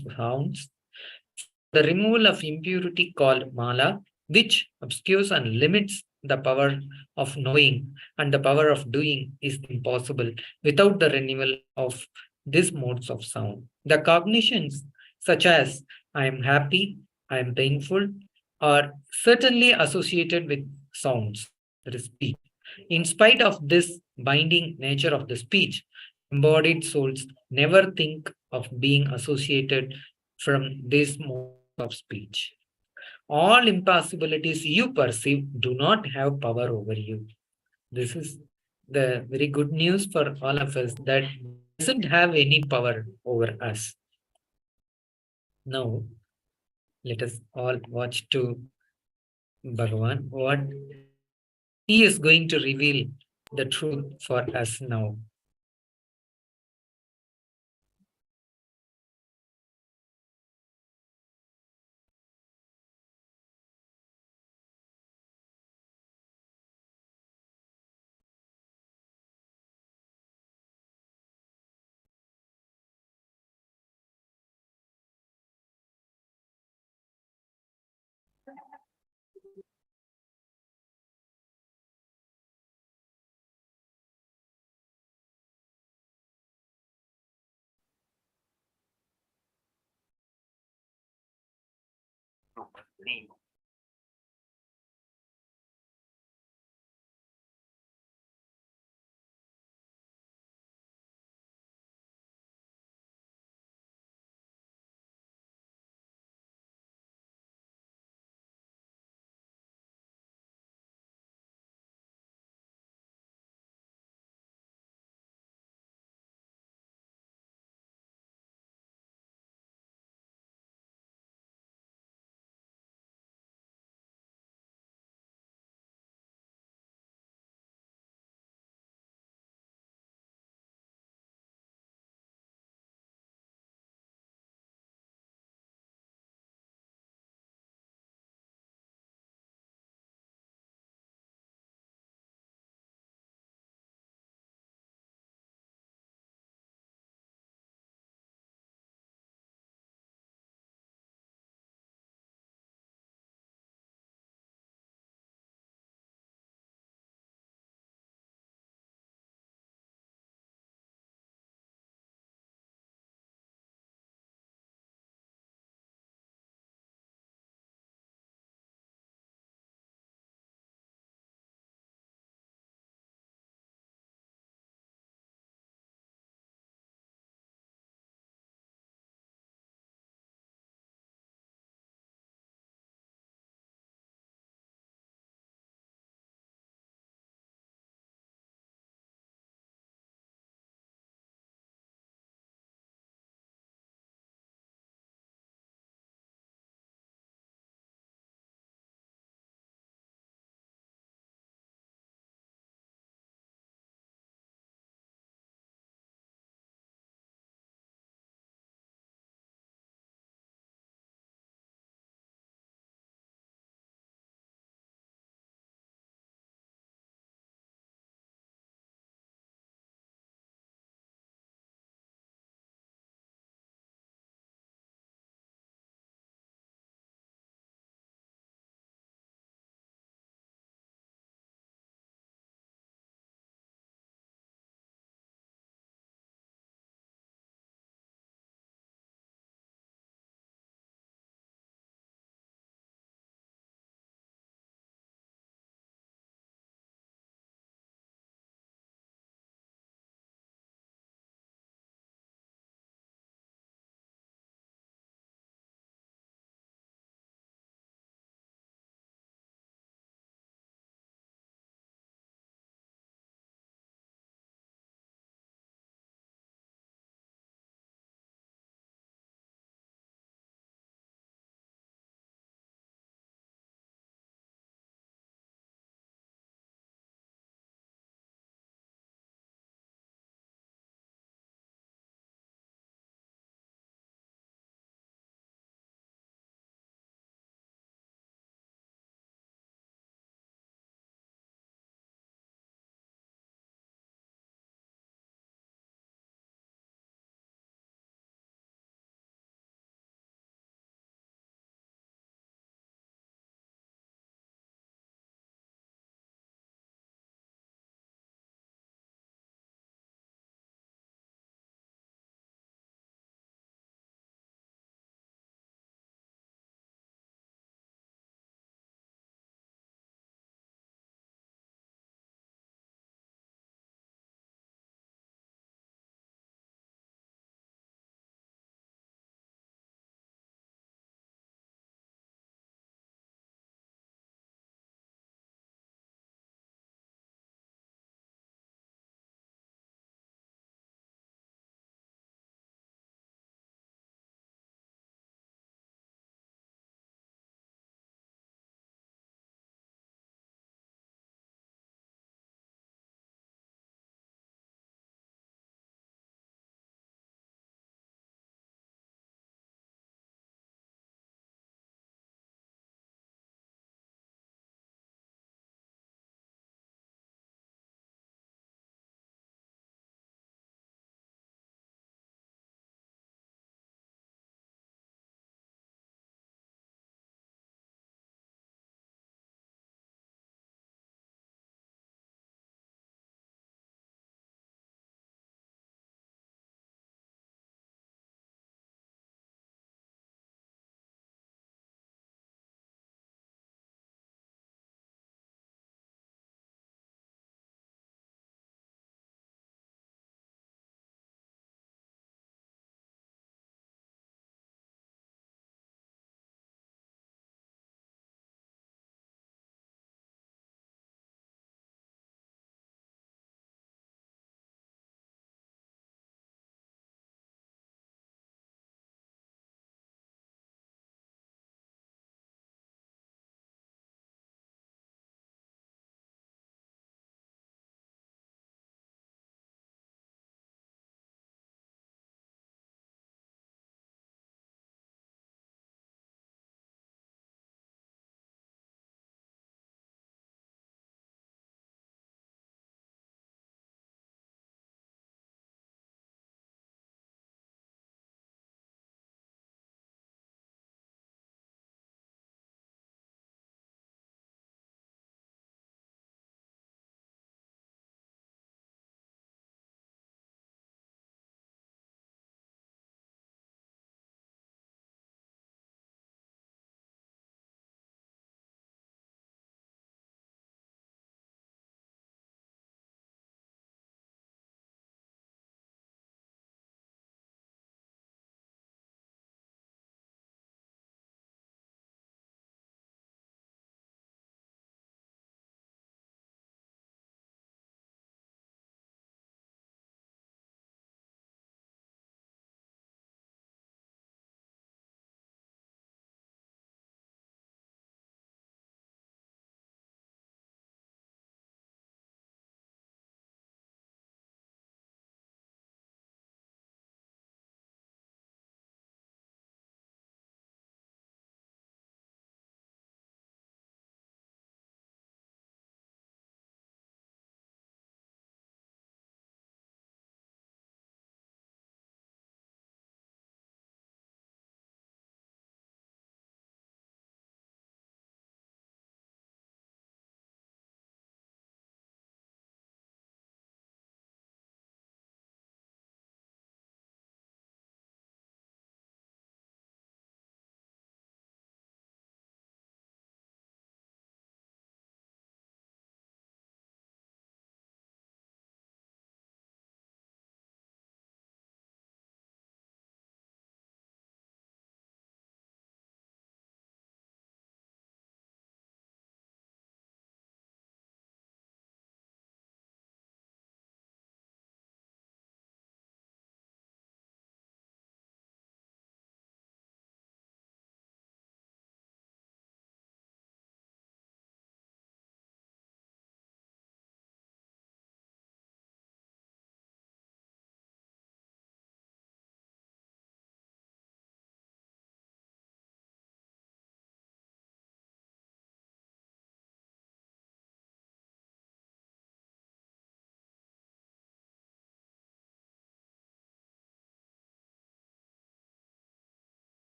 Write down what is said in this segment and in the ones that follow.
Paramashivohams, the removal of impurity called mala, which obscures and limits the power of knowing and the power of doing, is impossible without the renewal of these modes of sound. The cognitions, such as I am happy, I am painful, are certainly associated with sounds, that is speech. In spite of this binding nature of the speech, embodied souls never think of being associated from these modes of speech. All impossibilities you perceive do not have power over you. This is the very good news for all of us, that they doesn't have any power over us. Now, let us all watch to Bhagavan, what he is going to reveal the truth for us now.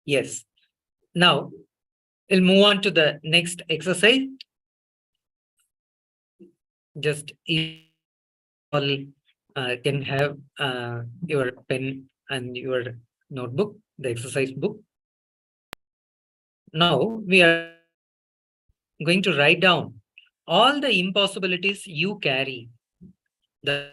Yes. Now we'll move on to the next exercise. Just all can have your pen and your notebook, the exercise book. Now we are going to write down all the impossibilities you carry. The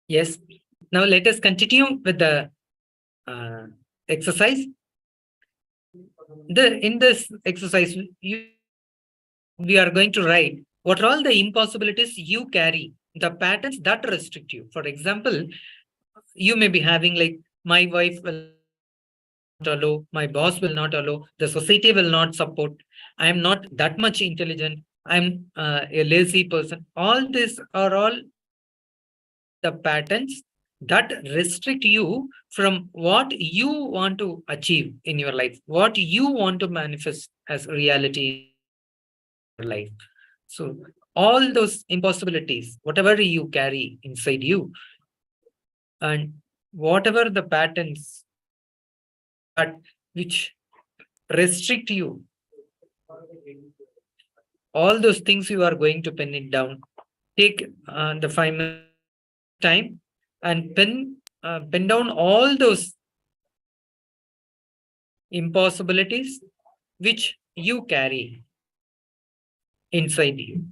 yes. Now let us continue with the uh, exercise. In this exercise, we are going to write what are all the impossibilities you carry, the patterns that restrict you. For example, you may be having like, my wife will not allow, my boss will not allow, the society will not support, I am not that much intelligent, I'm a lazy person. All these are all the patterns that restrict you from what you want to achieve in your life, what you want to manifest as reality in your life. So all those impossibilities, whatever you carry inside you, and whatever the patterns that which restrict you, all those things you are going to pen it down. Take the 5 minutes time and pen down all those impossibilities which you carry inside you.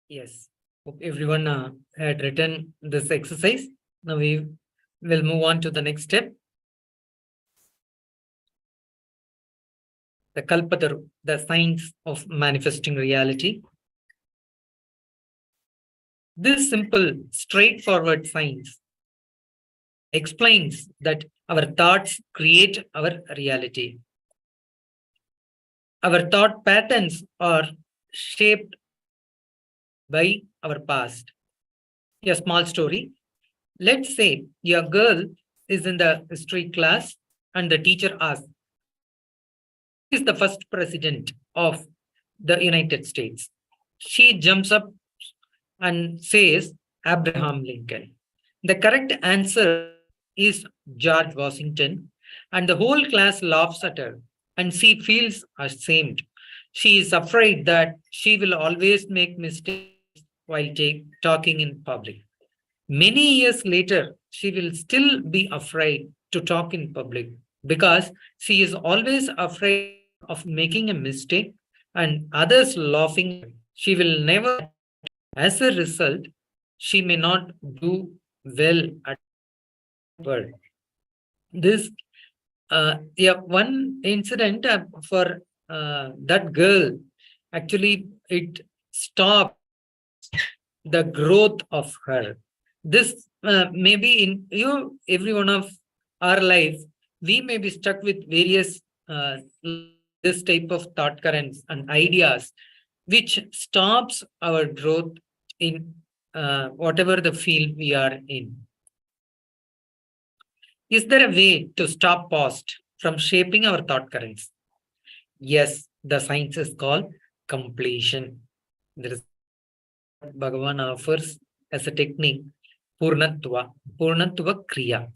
Yes. Hope everyone had written this exercise. Now we will move on to the next step. The Kalpataru, the science of manifesting reality. This simple, straightforward science explains that our thoughts create our reality. Our thought patterns are shaped by our past. A small story. Let's say your girl is in the history class and the teacher asks, who is the first president of the United States? She jumps up and says, Abraham Lincoln. The correct answer is George Washington, and the whole class laughs at her, and she feels ashamed. She is afraid that she will always make mistakes while talking in public. Many years later, she will still be afraid to talk in public because she is always afraid of making a mistake and others laughing. She will never, as a result, she may not do well at work. This, one incident for that girl, actually, it stopped the growth of her. This maybe in every one of our life, we may be stuck with various this type of thought currents and ideas, which stops our growth in whatever the field we are in. Is there a way to stop past from shaping our thought currents? Yes, the science is called completion. There is Bhagavan offers as a technique, Purnatva Kriya.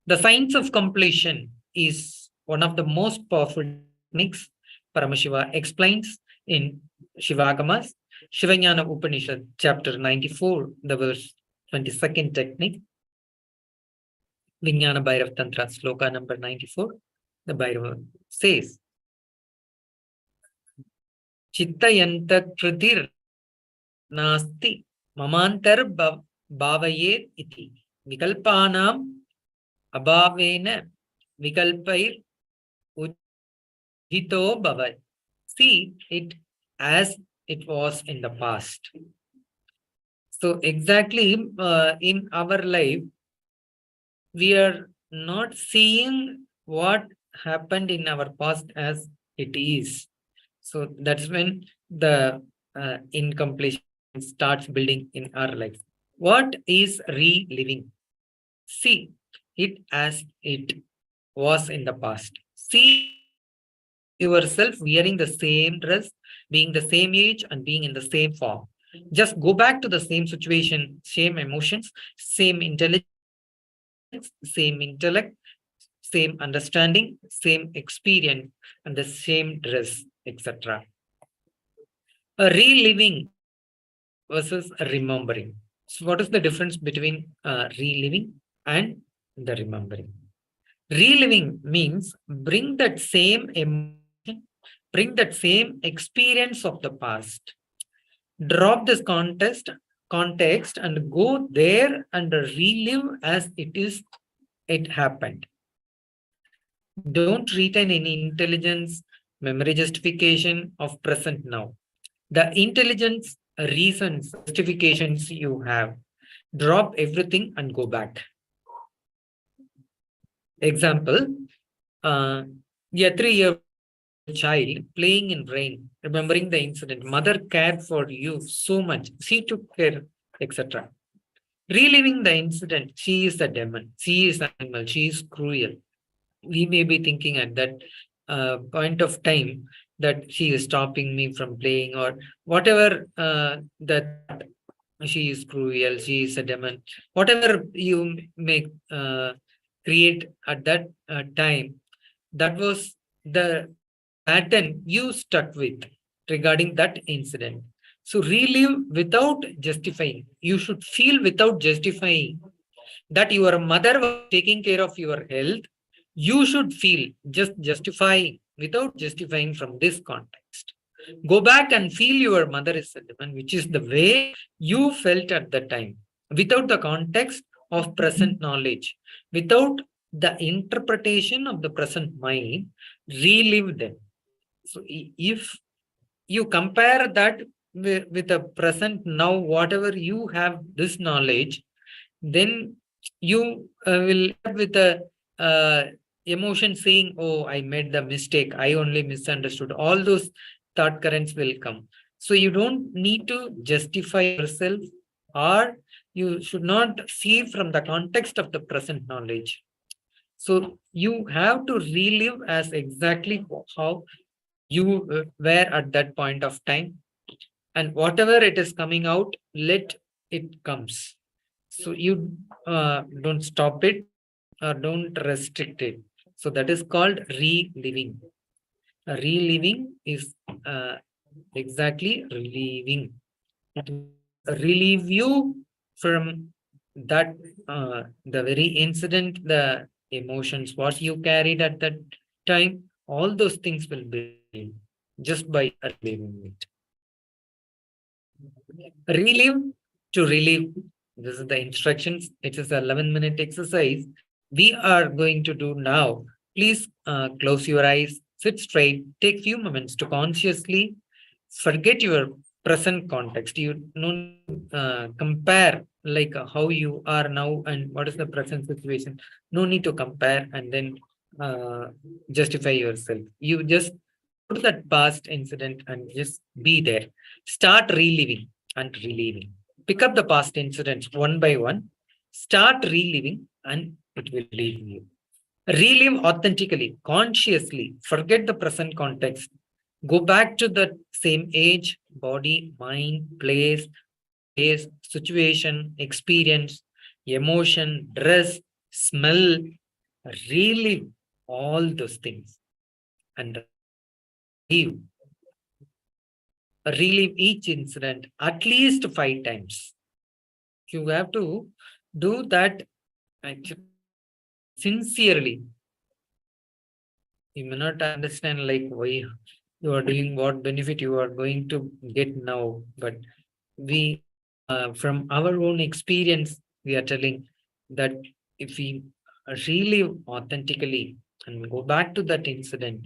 The science of completion is one of the most powerful techniques Paramashiva explains in Shivagamas, Shivanyana Upanishad, chapter 94, the verse 22nd technique. Vijnana Bhairav Tantra, sloka number 94. The Bhairava says, Chittayanta Kritir Nasti Mamantar Bhavayet iti Vikalpanam Abhavena Vikalpair Ujhito Bhavat. See it as it was in the past. So exactly in our life, we are not seeing what happened in our past as it is. So that's when the incompletion starts building in our life. What is reliving? See it as it was in the past. See yourself wearing the same dress, being the same age, and being in the same form. Just go back to the same situation, same emotions, same intelligence, same intellect, same understanding, same experience, and the same dress, etc. A reliving versus remembering. So, what is the difference between reliving and the remembering? Reliving means bring that same emotion, bring that same experience of the past. Drop this context and go there and relive as it happened. Don't retain any intelligence, memory justification of present now. The intelligence, reasons, justifications you have, drop everything and go back. Example, a 3-year child playing in rain, remembering the incident. Mother cared for you so much. She took care, etc. Reliving the incident, she is a demon, she is an animal, she is cruel. We may be thinking at that point of time that she is stopping me from playing or whatever that she is cruel, she is a demon, whatever you may create at that time, that was the pattern you stuck with regarding that incident. So relive without justifying. You should feel without justifying that your mother was taking care of your health. You should feel, just justifying without justifying from this context. Go back and feel your mother is sentiment, which is the way you felt at the time, without the context of present knowledge, without the interpretation of the present mind. Relive them. So if you compare that with the present now, whatever you have this knowledge, then you will end up with a uh, emotion saying, oh, I made the mistake, I only misunderstood. All those thought currents will come. So you don't need to justify yourself, or you should not see from the context of the present knowledge. So you have to relive as exactly how you were at that point of time, and whatever it is coming out, let it comes. So you don't stop it or don't restrict it. So that is called reliving. Reliving is exactly relieving. It will relieve you from that the very incident, the emotions, what you carried at that time, all those things will be relieved just by reliving it. Relive to relieve. This is the instructions. It is an 11-minute exercise we are going to do now. Please close your eyes, sit straight, take few moments to consciously forget your present context. You don't compare like how you are now and what is the present situation. No need to compare and then uh, justify yourself. You just go to that past incident and just be there. Start reliving and reliving. Pick up the past incidents one by one. Start reliving and it will leave you. Relive authentically, consciously. Forget the present context. Go back to the same age, body, mind, place, situation, experience, emotion, dress, smell. Relive all those things and relive, relive each incident at least 5 times. You have to do that actually sincerely. You may not understand like why you are doing, what benefit you are going to get now, but we from our own experience we are telling that if we really authentically and go back to that incident,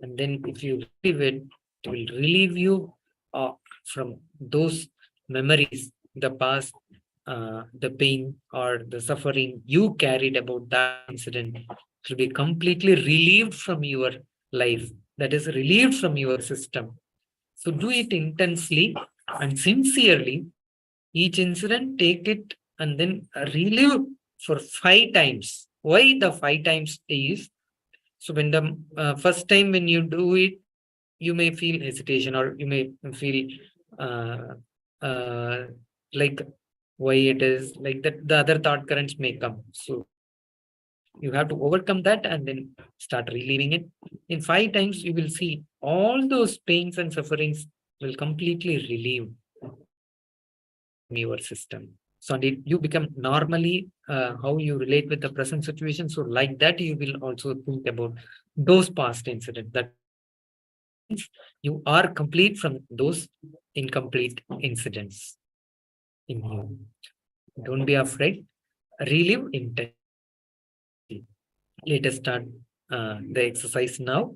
and then if you relive it, it will relieve you from those memories, the past, the pain or the suffering you carried about that incident. It will be completely relieved from your life, that is relieved from your system. So do it intensely and sincerely. Each incident, take it and then relive for 5 times. Why the 5 times is, so when the first time when you do it, you may feel hesitation or you may feel uh, uh, like why it is like that. The other thought currents may come. So you have to overcome that and then start relieving it. In 5 times, you will see all those pains and sufferings will completely relieve from your system. So and you become normally how you relate with the present situation. So like that, you will also think about those past incidents. That you are complete from those incomplete incidents in you. Don't be afraid. Relive intensity. Let us start the exercise now.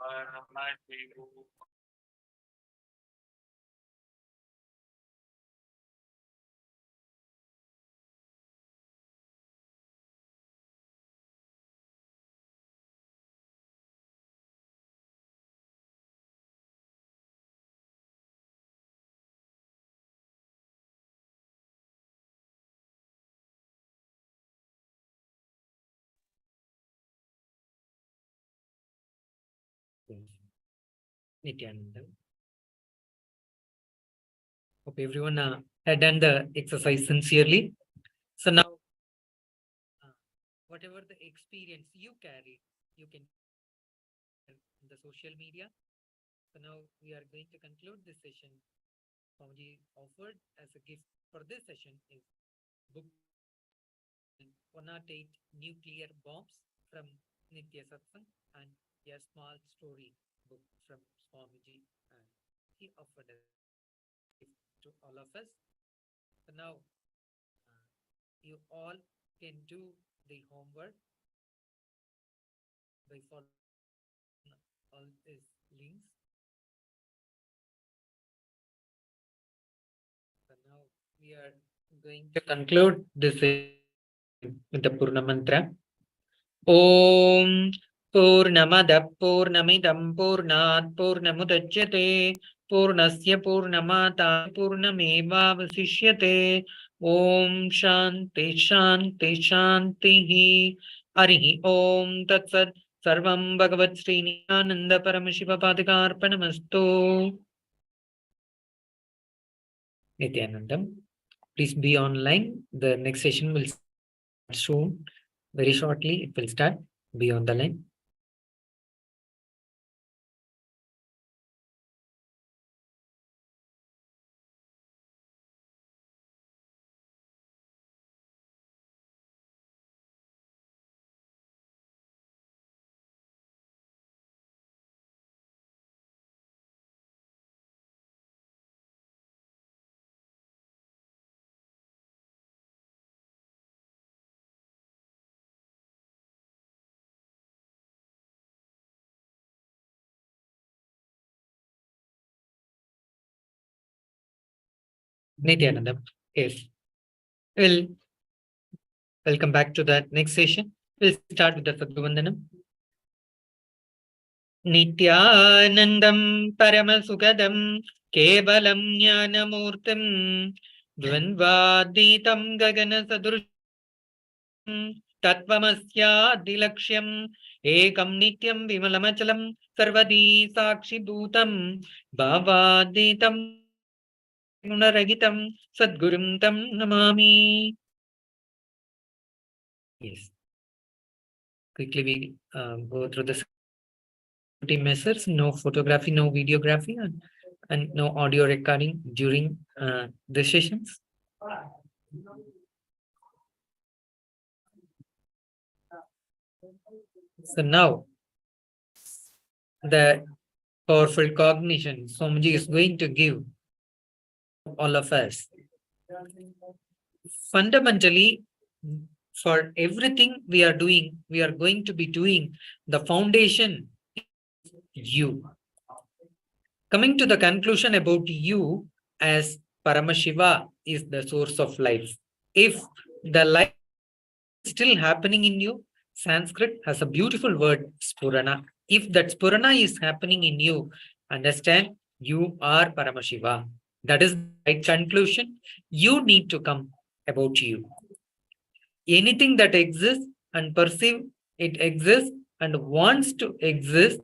Paramashivoham. Nithyananda. Hope everyone had done the exercise sincerely. So now, whatever the experience you carry, you can in the social media. So now we are going to conclude this session. Swamiji offered as a gift for this session is book 108 Nuclear Bombs from Nitya Satsang and a small story book from Swamiji, and he offered a gift to all of us. So now you all can do the homework by following all these links. So now we are going to conclude this with the Purna Mantra. Om Purnamada Purnamidam Purnat Purnamudachyate Purnasya Purnamata Purnameva Vasishyate. Om Shanti Shanti Shanti. Arihi Om Tatsat Sarvam Bhagavat Sri Nithyananda Paramashivoham. Nithyanandam, please be online. The next session will start soon. Very shortly, it will start. Be on the line. Nithyanandam, yes. We'll come back to that next session. We'll start with the Sadhuvandanam. Nithyanandam Paramasugadam Kevalam Jnanamurtim Dvandvaditam Gagana Sadrusham Tatvamasya Ekam Nityam Vimalamachalam Sarvadi Sakshi Bhutam Bhavaditam Gunaragitam Sadgurum Tam Namami. Yes. Quickly we go through the measures, no photography, no videography, and no audio recording during the sessions. So now, the powerful cognition Swamiji is going to give all of us. Fundamentally, for everything we are doing, we are going to be doing the foundation you. Coming to the conclusion about you, as Paramashiva is the source of life. If the life is still happening in you, Sanskrit has a beautiful word, Spurana. If that Spurana is happening in you, understand you are Paramashiva. That is the right conclusion. You need to come about you. Anything that exists and perceive it exists and wants to exist,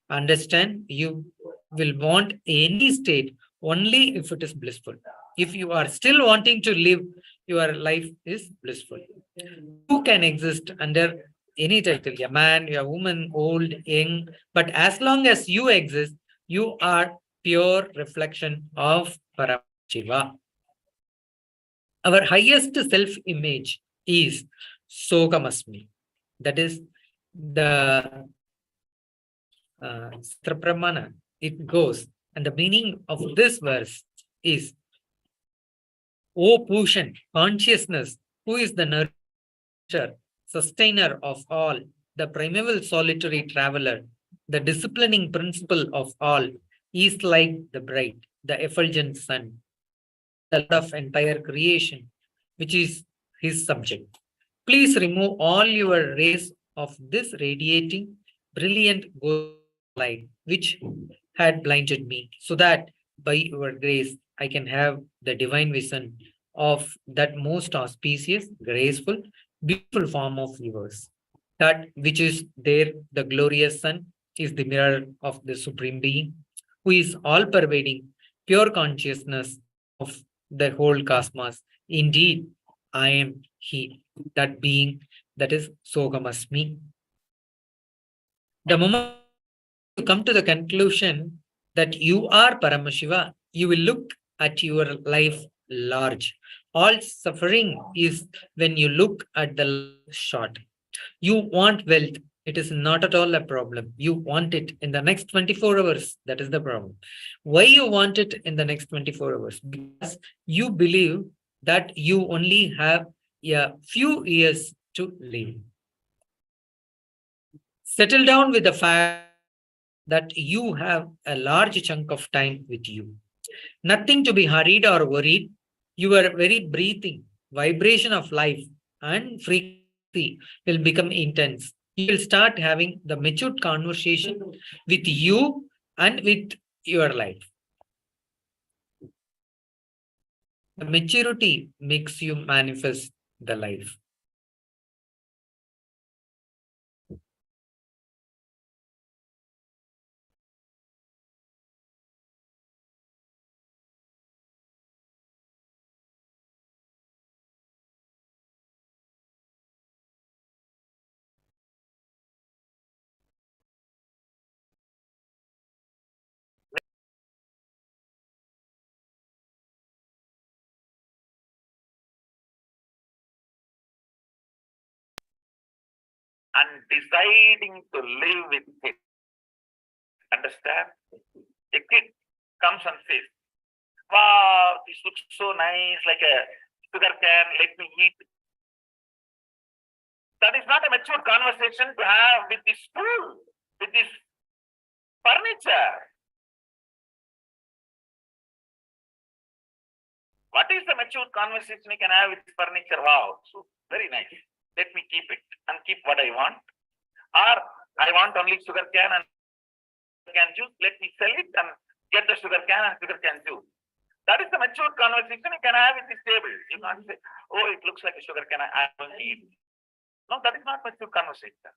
understand you will want any state only if it is blissful. If you are still wanting to live, your life is blissful. You can exist under any title, a man, a woman, old, young, but as long as you exist, you are pure reflection of Paramashiva. Our highest self-image is Sogamasmi. That is the Pramana. It goes, and the meaning of this verse is, O Pushan, consciousness, who is the nurturer, sustainer of all, the primeval solitary traveler, The disciplining principle of all is like the bright, the effulgent sun, the Lord of entire creation, which is his subject. Please remove all your rays of this radiating, brilliant golden light, which had blinded me, so that by your grace I can have the divine vision of that most auspicious, graceful, beautiful form of yours. That which is there, the glorious sun, is the mirror of the Supreme Being, who is all pervading, pure consciousness of the whole cosmos. Indeed, I am He, that being that is Sogamasmi. The moment you come to the conclusion that you are Paramashiva, you will look at your life large. All suffering is when you look at the life short. You want wealth. It is not at all a problem. You want it in the next 24 hours. That is the problem. Why you want it in the next 24 hours? Because you believe that you only have a few years to live. Settle down with the fact that you have a large chunk of time with you. Nothing to be hurried or worried. Your very breathing, vibration of life and frequency will become intense. You will start having the matured conversation with you and with your life. The maturity makes you manifest the life. And deciding to live with it. Understand? A kid comes and says, wow, this looks so nice, like a sugar can, let me eat. That is not a mature conversation to have with this tool, with this furniture. What is the mature conversation we can have with furniture? Wow, so very nice. Let me keep it and keep what I want. Or I want only sugar can and can juice. Let me sell it and get the sugar can and sugar can juice. That is the mature conversation you can have with this table. You can't say, oh, it looks like a sugar can, I don't eat. No, that is not mature conversation.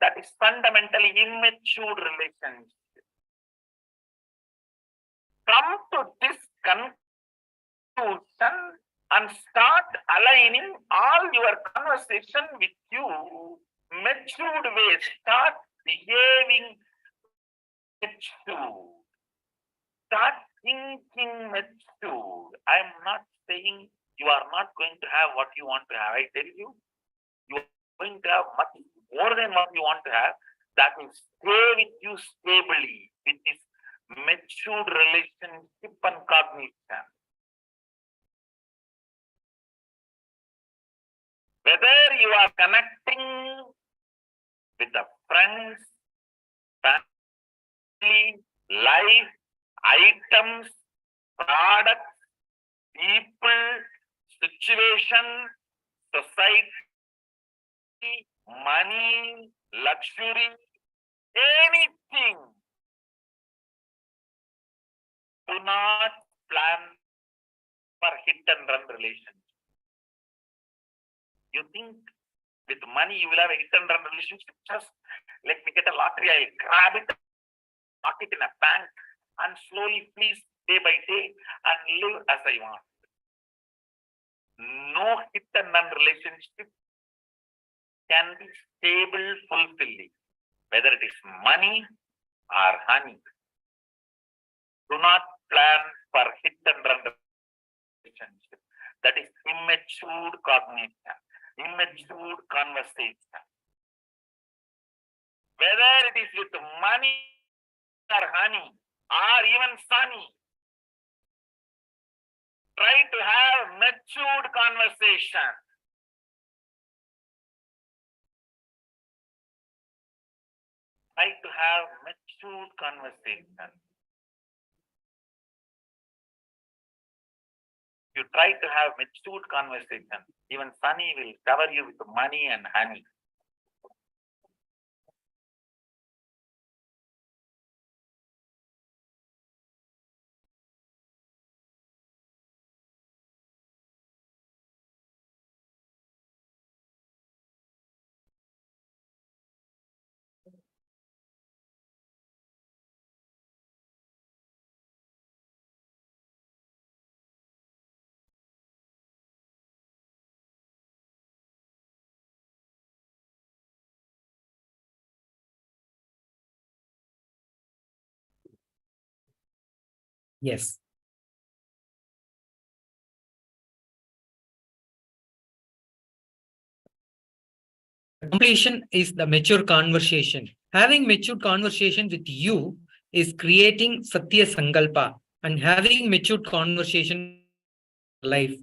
That is fundamentally immature relationship. Come to this conclusion and start aligning all your conversation with you matured ways. Start behaving mature. Start thinking mature. I am not saying you are not going to have what you want to have. I tell you, you are going to have much more than what you want to have. That will stay with you stably with this matured relationship and cognition. Whether you are connecting with the friends, family, life, items, products, people, situation, society, money, luxury, anything. Do not plan for hit and run relationship. You think with money you will have a hit and run relationship? Just let me get a lottery, I'll grab it, lock it in a bank, and slowly, please, day by day, and live as I want. No hit and run relationship can be stable, fulfilling, whether it is money or honey. Do not plan for hit and run relationship. That is immature cognition, immature conversation. Whether it is with money or honey or even sunny, try to have matured conversation. Try to have matured conversation. You try to have matured conversation. Even Sunny will cover you with money and honey. Yes. Completion is the mature conversation. Having mature conversation with you is creating Satya Sankalpa, and having mature conversation life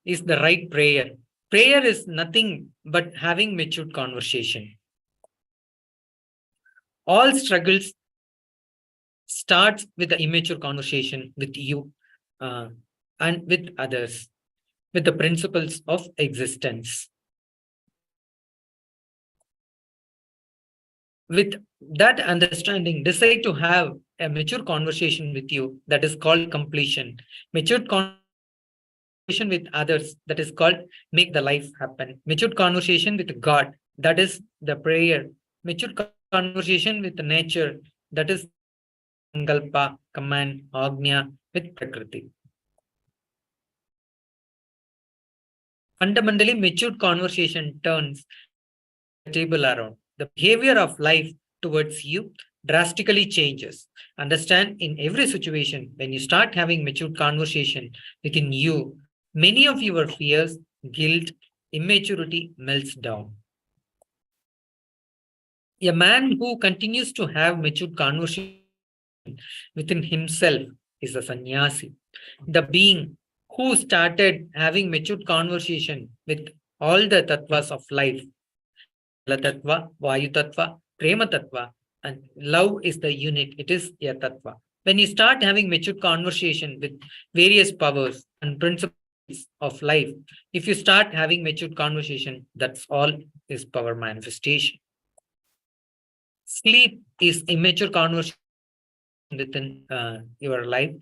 is the right prayer. Prayer is nothing but having mature conversation. All struggles starts with the immature conversation with you and with others, with the principles of existence. With that understanding, decide to have a mature conversation with you, that is called completion. Mature conversation with others, that is called make the life happen. Mature conversation with God, that is the prayer. Mature conversation with nature, that is Sankalpa, command, Agnya, with Prakriti. Fundamentally, mature conversation turns the table around. The behavior of life towards you drastically changes. Understand, in every situation, when you start having mature conversation within you, many of your fears, guilt, immaturity melts down. A man who continues to have mature conversation within himself is a sannyasi. The being who started having mature conversation with all the tattvas of life, Tattva, Vayu Tattva, Prema Tattva, and love is the unit, it is a Tattva. When you start having mature conversation with various powers and principles of life, if you start having mature conversation, that's all is power manifestation. Sleep is immature conversation within your life.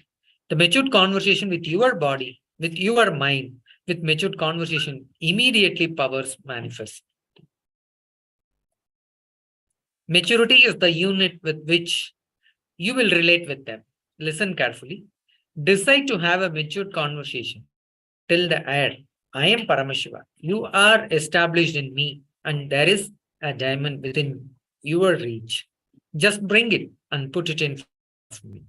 The matured conversation with your body, with your mind, with matured conversation, immediately powers manifest. Maturity is the unit with which you will relate with them. Listen carefully. Decide to have a matured conversation. Tell the air, I am Paramashiva. You are established in me, and there is a diamond within your reach. Just bring it and put it in front of me.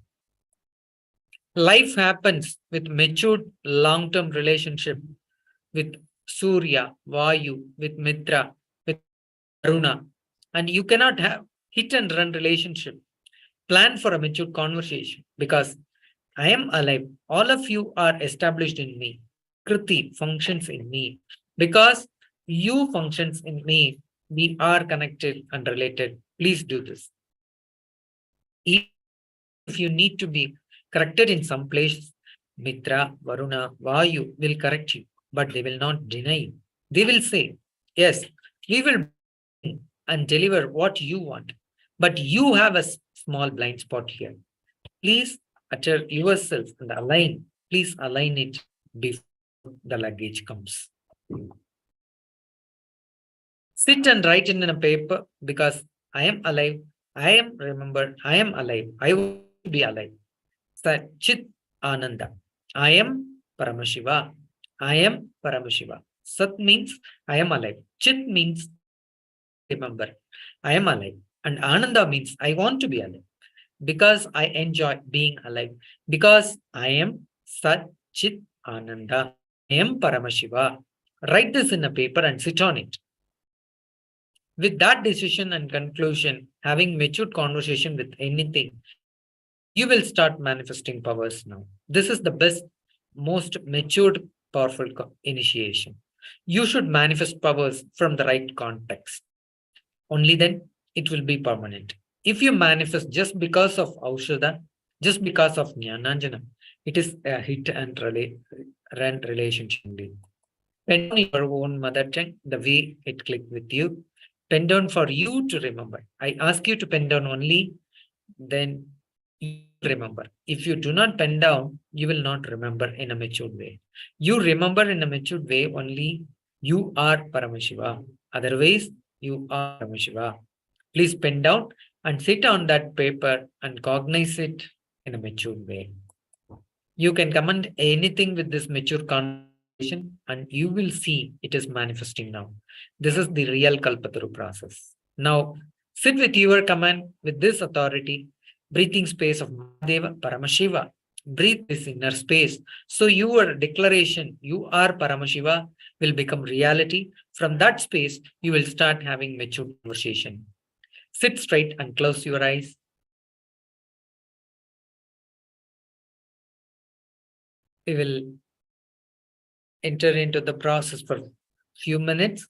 Life happens with matured long-term relationship with Surya, Vayu, with Mitra, with Aruna. And you cannot have hit and run relationship. Plan for a mature conversation because I am alive. All of you are established in me. Kriti functions in me. Because you functions in me, we are connected and related. Please do this. If you need to be corrected in some place, Mitra, Varuna, Vayu will correct you, but they will not deny you. They will say, yes, we will and deliver what you want. But you have a small blind spot here. Please utter yourself and align. Please align it before the luggage comes. Sit and write in a paper because I am alive. I am remembered. I am alive. I want to be alive. Chit Ananda. I am Paramashiva. I am Paramashiva. Sat means I am alive. Chit means remember. I am alive. And Ananda means I want to be alive. Because I enjoy being alive. Because I am Sat Chit Ananda. I am Paramashiva. Write this in a paper and sit on it. With that decision and conclusion, having matured conversation with anything, you will start manifesting powers now. This is the best, most matured, powerful initiation. You should manifest powers from the right context. Only then it will be permanent. If you manifest just because of Aushadha, just because of Jnananjana, it is a hit and run relationship only. Pen down your own mother tongue, the way it clicked with you. Pen down for you to remember. I ask you to pen down only, then you remember. If you do not pen down, you will not remember in a matured way. You remember in a matured way only you are Paramashiva. Otherwise, you are Paramashiva. Please pen down and sit on that paper and cognize it in a matured way. You can comment anything with this mature conversation and you will see it is manifesting now. This is the real Kalpataru process. Now, sit with your command with this authority, breathing space of Mahadeva, Paramashiva. Breathe this inner space. So your declaration, you are Paramashiva, will become reality. From that space, you will start having mature conversation. Sit straight and close your eyes. We will enter into the process for few minutes.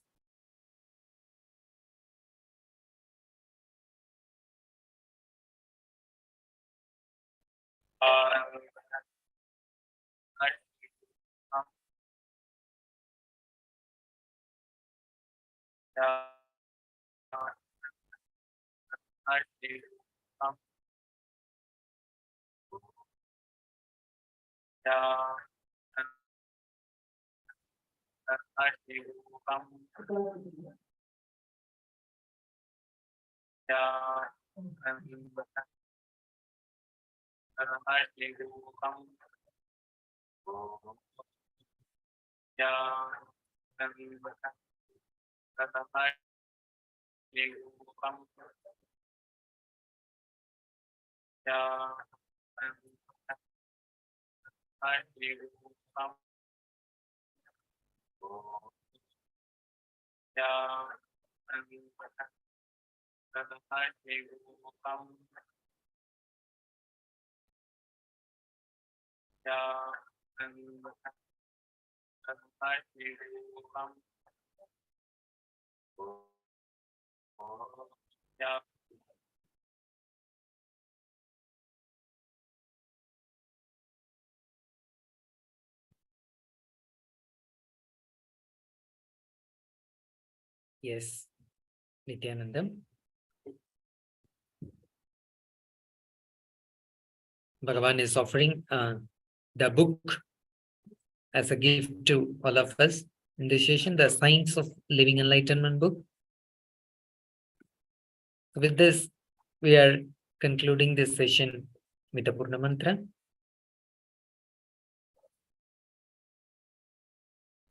Yes, Nithyanandam. Bhagavan is offering the book as a gift to all of us in this session, the Science of Living Enlightenment book. With this, we are concluding this session with a Purna Mantra.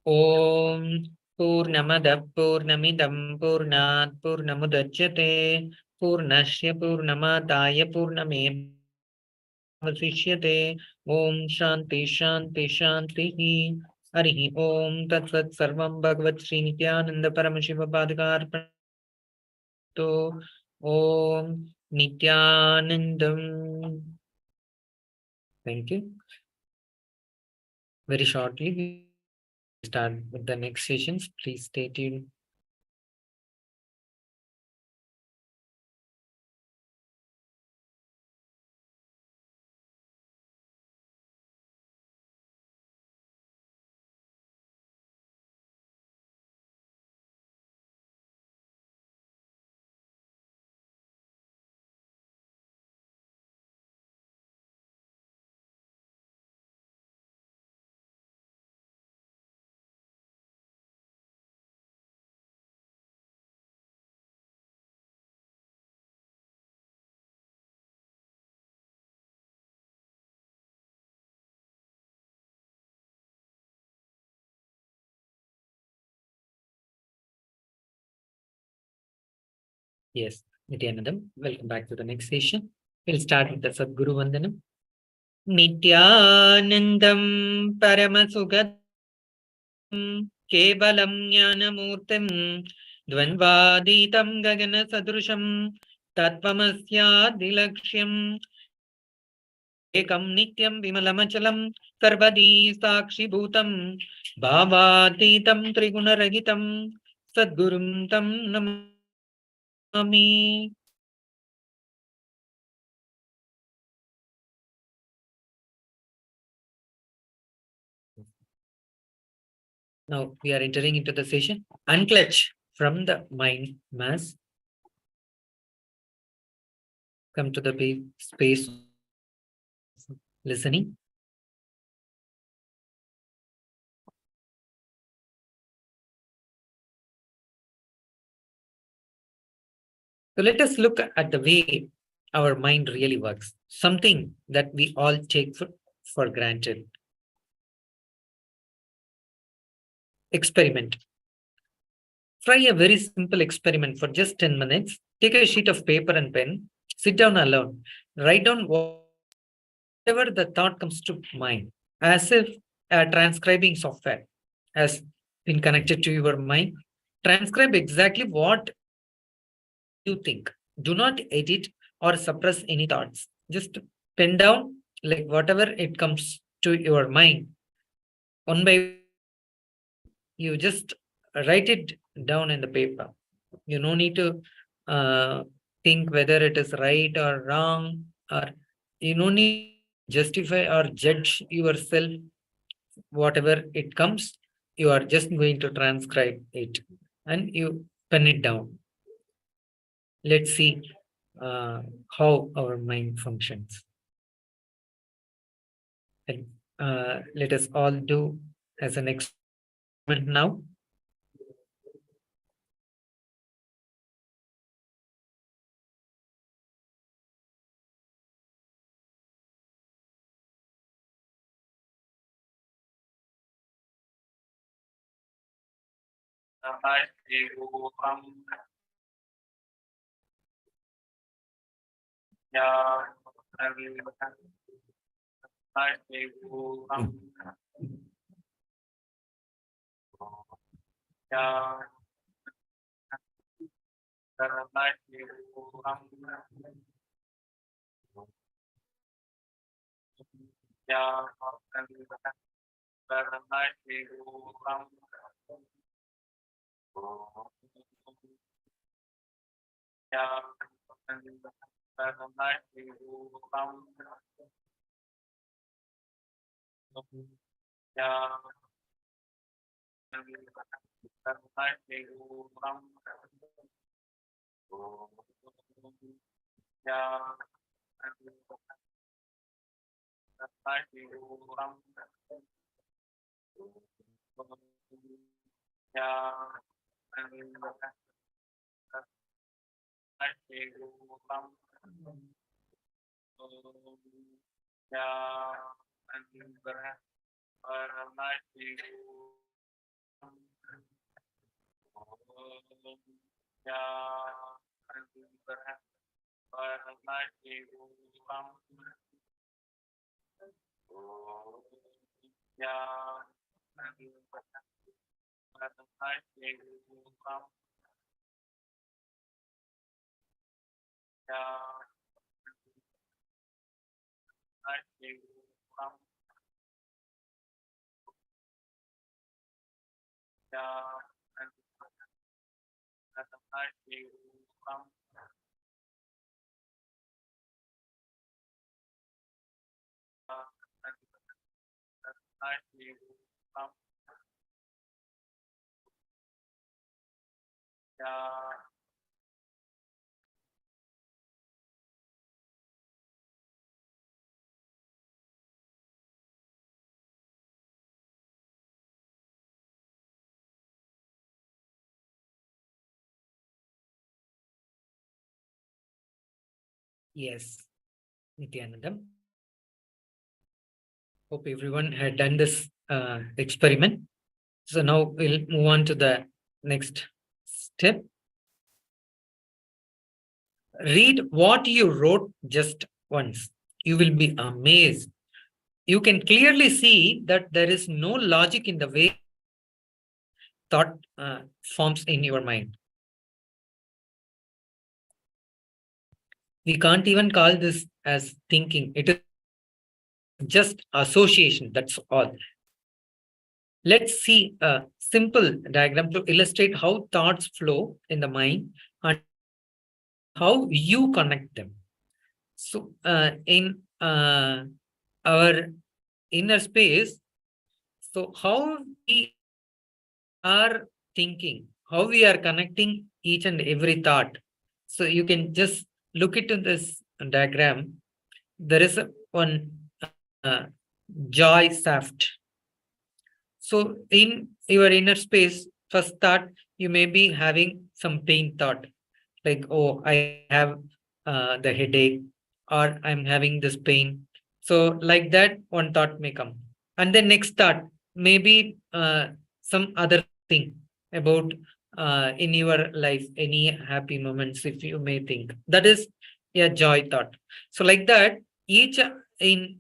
Om Purnamada Purnamidam Purnat Purnamudachyate Purnasya Purnamadaya Purname Vasishyate. Om Shanti Shanti Shanti. Harihi Om Tat Sat Sarvam Bhagavat Sri Nithyananda Paramashiva Padhikar Om Nithyanandam. Thank you. Very shortly, we start with the next sessions. Please stay tuned. Yes, Nithyanandam, welcome back to the next session. We'll start with the Sadguru Vandanam. Nithyanandam Paramasugadam Kevalam Jnanamurtim Dvanvaditam Gagana Sadrusham Tattvamasyadilaksham Ekam Nityam Vimalamachalam Sarvadi Sakshibhutam Bhavatitam Trigunaragitam Sadgurum Tam Namami. Now we are entering into the session. Unclutch from the mind mass. Come to the space listening. So let us look at the way our mind really works, something that we all take for granted. Experiment. Try a very simple experiment for just 10 minutes. Take a sheet of paper and pen, sit down alone, write down whatever the thought comes to mind, as if a transcribing software has been connected to your mind. Transcribe exactly what you think. Do not edit or suppress any thoughts. Just pen down like whatever it comes to your mind. One by you just write it down in the paper. You no need to think whether it is right or wrong, or you no need to justify or judge yourself. Whatever it comes, you are just going to transcribe it and you pen it down. Let's see how our mind functions. And let us all do as an experiment now. Paramashivoham. Yeah. Paramashivoham. Yeah. Paramashivoham. Yeah. Paramashivoham. Yeah. Paramashivoham. Yeah. Paramashivoham. Yeah. Paramashivoham. Yeah. Paramashivoham. Yeah. Paramashivoham. Yeah. Paramashivoham. Yeah. Paramashivoham. Yeah. Paramashivoham. Yeah. Paramashivoham. Paramashivoham. Yeah. Yes, Nithyanandam. Hope everyone had done this experiment. So now we'll move on to the next step. Read what you wrote just once. You will be amazed. You can clearly see that there is no logic in the way thought forms in your mind. We can't even call this as thinking. It is just association. That's all. Let's see a simple diagram to illustrate how thoughts flow in the mind and how you connect them. So in our inner space, so how we are thinking, how we are connecting each and every thought. So you can just look into this diagram. There is one joy shaft. So in your inner space, first thought, you may be having some pain thought, like, oh, I have the headache, or I'm having this pain. So like that, one thought may come. And then next thought, maybe some other thing about in your life, any happy moments, if you may think. That is a joy thought. So like that, each in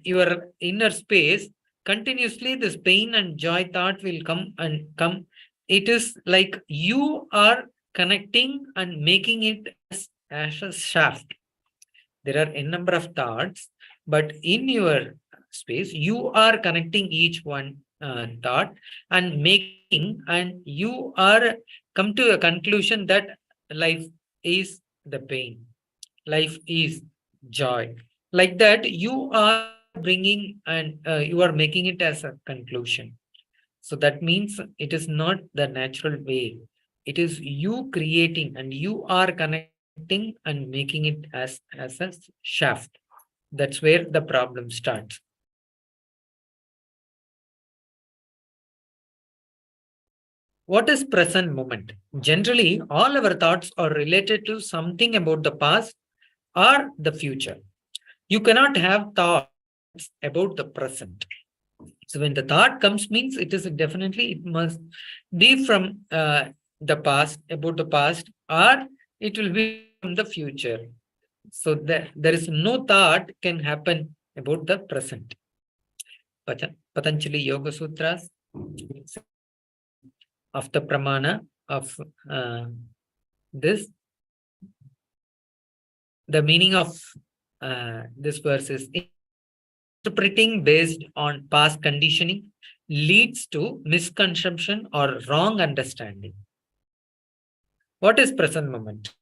your inner space, continuously this pain and joy thought will come and come. It is like you are connecting and making it as a shaft. There are a number of thoughts, but in your space, you are connecting each one thought and making, and you are come to a conclusion that life is the pain, life is joy. Like that, you are bringing and you are making it as a conclusion. So that means it is not the natural way. It is you creating, and you are connecting and making it as a shaft. That's where the problem starts. What is present moment? Generally, all our thoughts are related to something about the past or the future. You cannot have thoughts about the present. So when the thought comes, means it is definitely, it must be from the past, about the past, or it will be from the future. So there is no thought can happen about the present. Patanjali Yoga Sutras of the pramana of this, the meaning of this verse is, interpreting based on past conditioning leads to misconception or wrong understanding. What is present moment?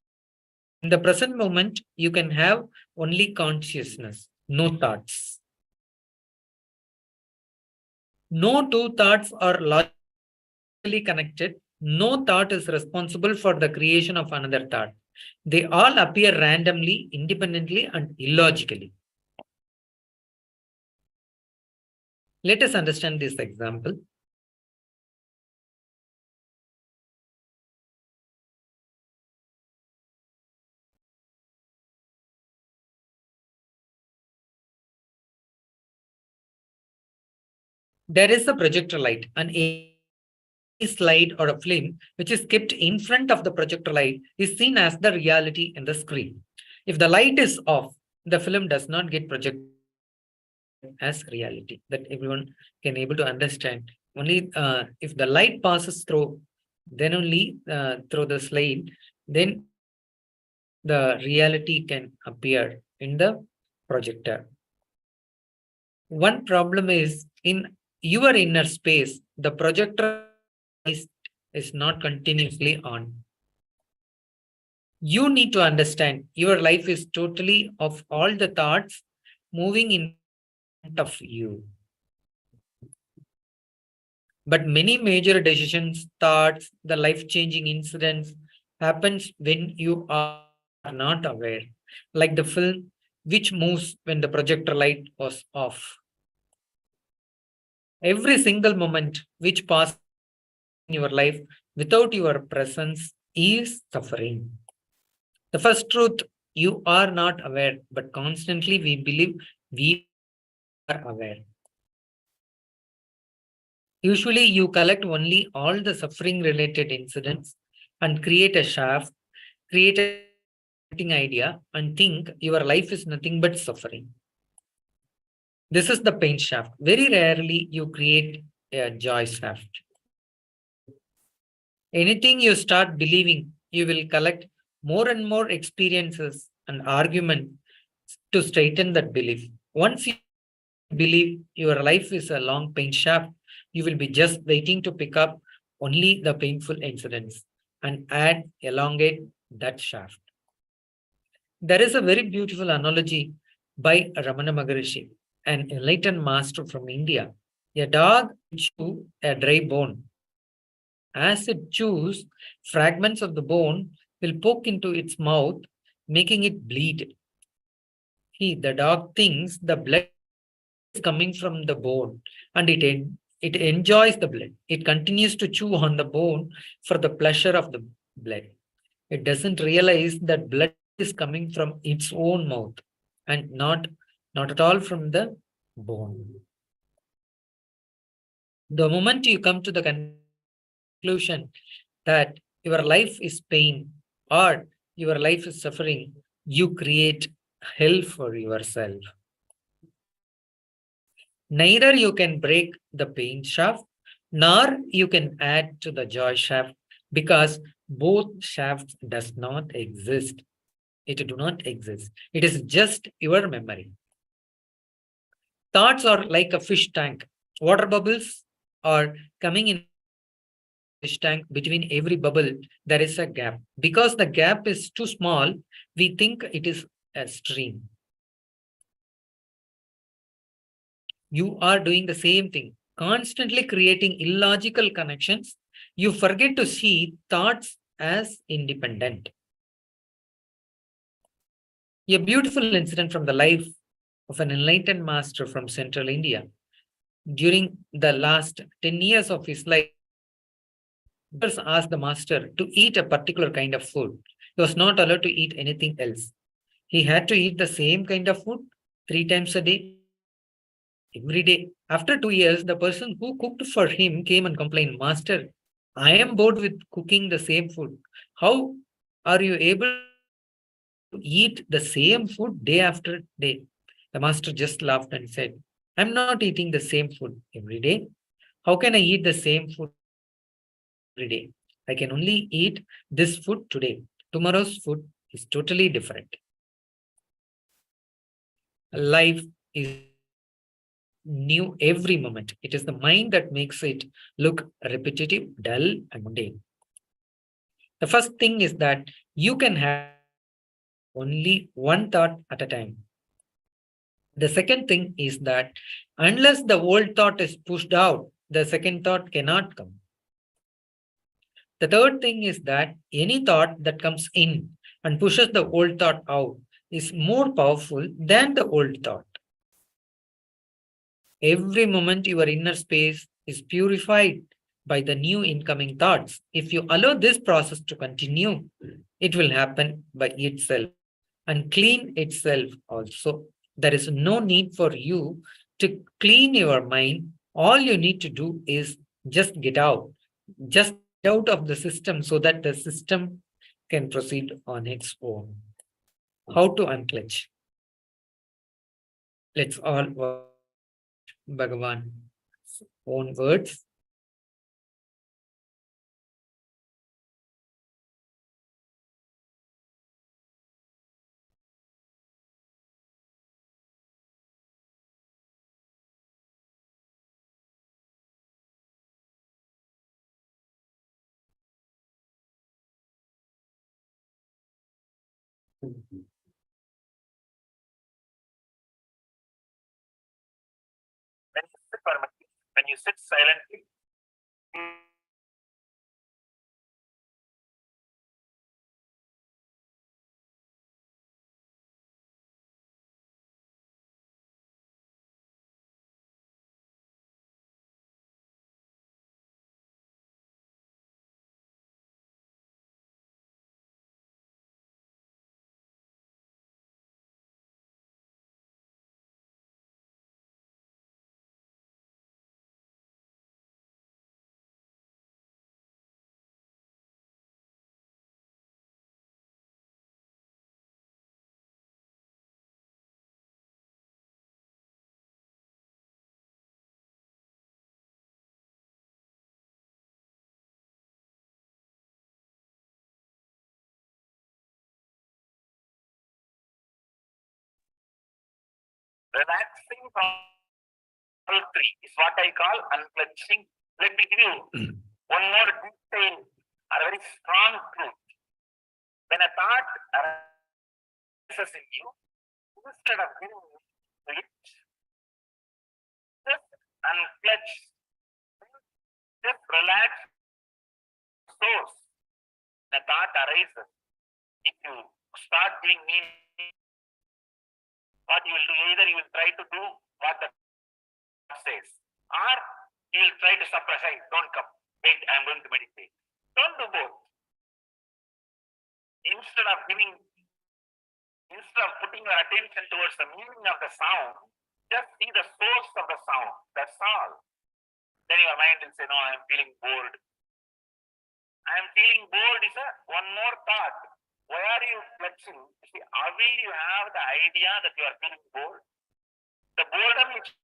In the present moment, you can have only consciousness, no thoughts. No two thoughts are logically connected. No thought is responsible for the creation of another thought. They all appear randomly, independently, and illogically. Let us understand this example. There is a projector light, an slide or a film which is kept in front of the projector light is seen as the reality in the screen. If the light is off, the film does not get projected as reality. That everyone can able to understand. Only if the light passes through, then only through the slide, then the reality can appear in the projector. One problem is in your inner space, the projector is not continuously on. You need to understand your life is totally of all the thoughts moving in front of you. But many major decisions, thoughts, the life-changing incidents happens when you are not aware. Like the film which moves when the projector light was off. Every single moment which passes in your life without your presence is suffering. The first truth, you are not aware, but constantly we believe we are aware. Usually you collect only all the suffering related incidents and create a shaft, create a idea and think your life is nothing but suffering. This is the pain shaft. Very rarely you create a joy shaft. Anything you start believing, you will collect more and more experiences and argument to straighten that belief. Once you believe your life is a long pain shaft, you will be just waiting to pick up only the painful incidents and elongate that shaft. There is a very beautiful analogy by Ramana Maharishi, an enlightened master from India. A dog chews a dry bone As it chews, fragments of the bone will poke into its mouth, making it bleed. The dog thinks the blood is coming from the bone and it enjoys the blood. It continues to chew on the bone for the pleasure of the blood. It doesn't realize that blood is coming from its own mouth and not at all from the bone. The moment you come to the conclusion that your life is pain or your life is suffering, you create hell for yourself. Neither you can break the pain shaft, nor you can add to the joy shaft, because both shafts does not exist. It do not exist. It is just your memory. Thoughts are like a fish tank. Water bubbles are coming in fish tank. Between every bubble, there is a gap. Because the gap is too small, we think it is a stream. You are doing the same thing, constantly creating illogical connections. You forget to see thoughts as independent. A beautiful incident from the life of an enlightened master from central India. During the last 10 years of his life, asked the master to eat a particular kind of food. He was not allowed to eat anything else. He had to eat the same kind of food 3 times a day, every day. After 2 years, the person who cooked for him came and complained, Master, I am bored with cooking the same food. How are you able to eat the same food day after day? The master just laughed and said, I'm not eating the same food every day. How can I eat the same food every day? I can only eat this food today. Tomorrow's food is totally different. Life is new every moment. It is the mind that makes it look repetitive, dull, and mundane. The first thing is that you can have only one thought at a time. The second thing is that unless the old thought is pushed out, the second thought cannot come. The third thing is that any thought that comes in and pushes the old thought out is more powerful than the old thought. Every moment your inner space is purified by the new incoming thoughts. If you allow this process to continue, it will happen by itself and clean itself also. There is no need for you to clean your mind. All you need to do is just get out. Just get out of the system so that the system can proceed on its own. How to unclench? Let's all watch Bhagavan's own words. When you sit silently, relaxing from all three is what I call unclenching. Let me give you one more detail or a very strong truth. When a thought arises in you, instead of giving it, just unclench, just relax source. The thought arises. If you start giving meaning, what you will do, either you will try to do what the thought says, or you will try to suppress. Hey, don't come. Wait, I am going to meditate. Don't do both. Instead of putting your attention towards the meaning of the sound, just see the source of the sound. That's all. Then your mind will say, no, I am feeling bored. I am feeling bored is one more thought. Why are you flexing? See, how will you have the idea that you are feeling bored? The boredom which you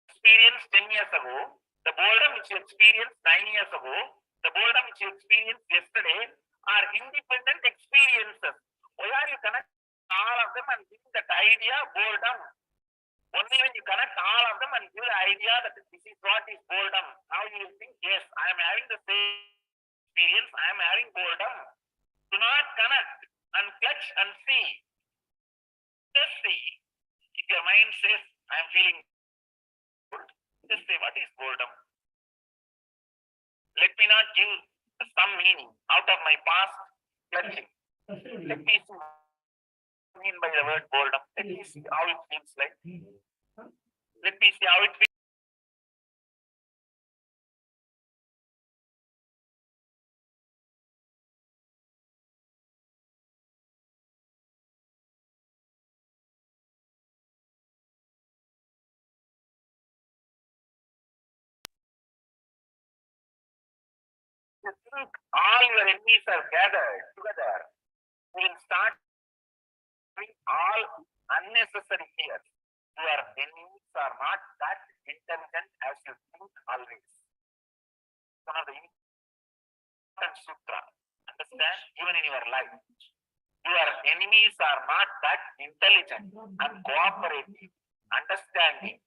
experienced 10 years ago, the boredom which you experienced 9 years ago, the boredom which you experienced yesterday are independent experiences. Why are you connecting all of them and giving that idea boredom? Only when you connect all of them and give the idea that this is what is boredom, now you will think, yes, I am having the same experience, I am having boredom. Do not connect and clutch and see. Just see. If your mind says, I am feeling bored, just say, what is boredom? Let me not give some meaning out of my past clutching. Let me see what I mean by the word boredom. Let me see how it feels like. Let me see how it feels. All your enemies are gathered together. You will start doing all unnecessary fears. Your enemies are not that intelligent as you think always. One of the important sutra. Understand? Even in your life. Your enemies are not that intelligent and cooperative, understanding.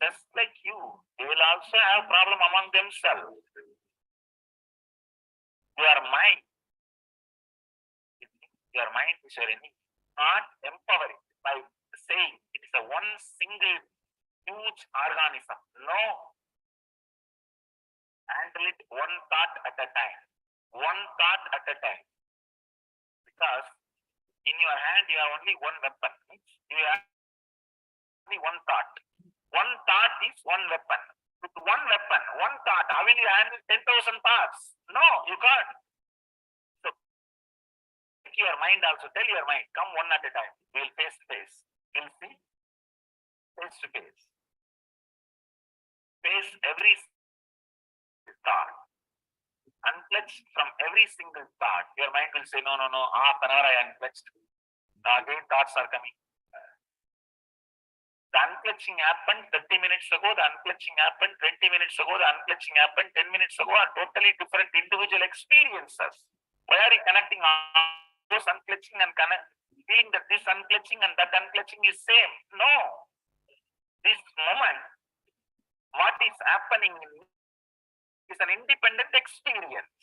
Just like you, they will also have problem among themselves. Your mind is your enemy. Not empower it by saying it is a one single huge organism. No. Handle it one thought at a time. One thought at a time. Because in your hand you have only one weapon. You have only one thought. One thought is one weapon. With one weapon, one thought, how will you handle 10,000 thoughts? No, you can't. So, your mind also, tell your mind, come one at a time. We will face to face. We'll see face to face. Face every thought. Unclutched from every single thought. Your mind will say, no, half an hour I unclutched. Again thoughts are coming. The unclutching happened 30 minutes ago, the unclutching happened 20 minutes ago, the unclutching happened 10 minutes ago, are totally different individual experiences. Why are you connecting all those unclutching and feeling that this unclutching and that unclutching is same? No. This moment, what is happening is an independent experience.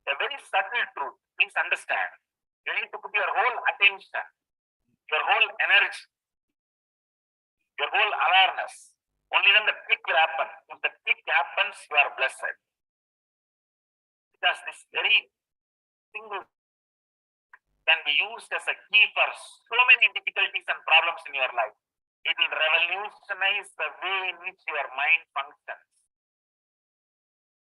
A very subtle truth. Please understand. You need to put your whole attention, your whole energy, your whole awareness. Only then the click will happen. If the click happens, you are blessed. Because this very single can be used as a key for so many difficulties and problems in your life. It will revolutionize the way in which your mind functions,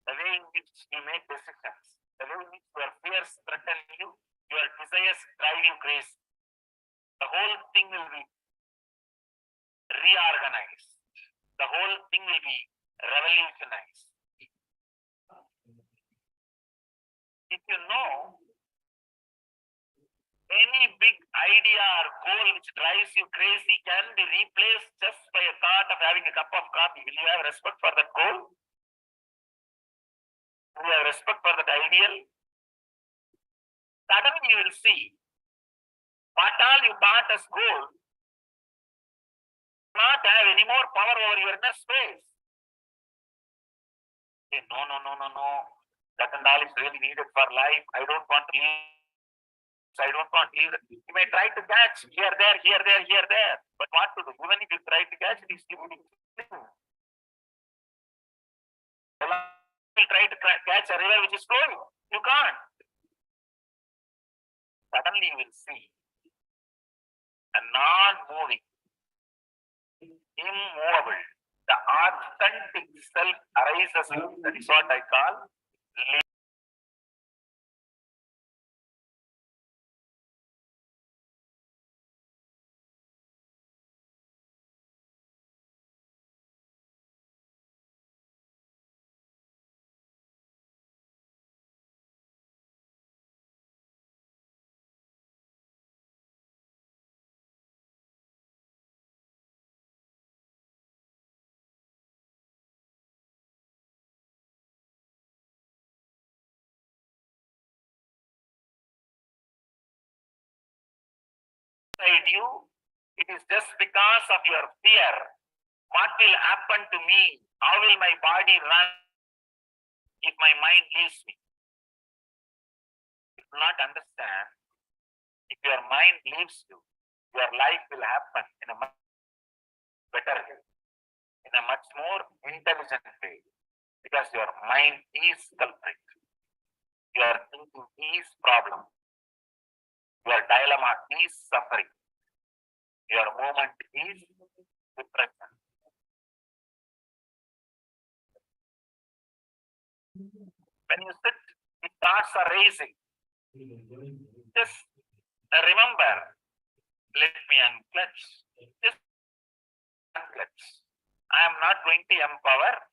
the way in which you make decisions, the way in which your fears threaten you, your desires drive you crazy. The whole thing will be reorganized. The whole thing will be revolutionized. If you know any big idea or goal which drives you crazy can be replaced just by a thought of having a cup of coffee, will you have respect for that goal? Will you have respect for that ideal? Suddenly you will see what all you thought as goal not have any more power over your inner space. Say, no. That and all is really needed for life. I don't want to leave. I don't want to leave. You may try to catch here, there. But what to do? Even if you try to catch, it is limiting. will try to catch a river which is flowing. You can't. Suddenly you will see a non-moving, immovable, the authentic self arises. That is what I call inside you. It is just because of your fear. What will happen to me? How will my body run if my mind leaves me? You do not understand. If your mind leaves you, your life will happen in a much better way, in a much more intelligent way, because your mind is culprit. Your thinking is problem. Your dilemma is suffering. Your moment is depression. When you sit, the thoughts are raising. Just remember, let me unclutch. Just unclutch. I am not going to empower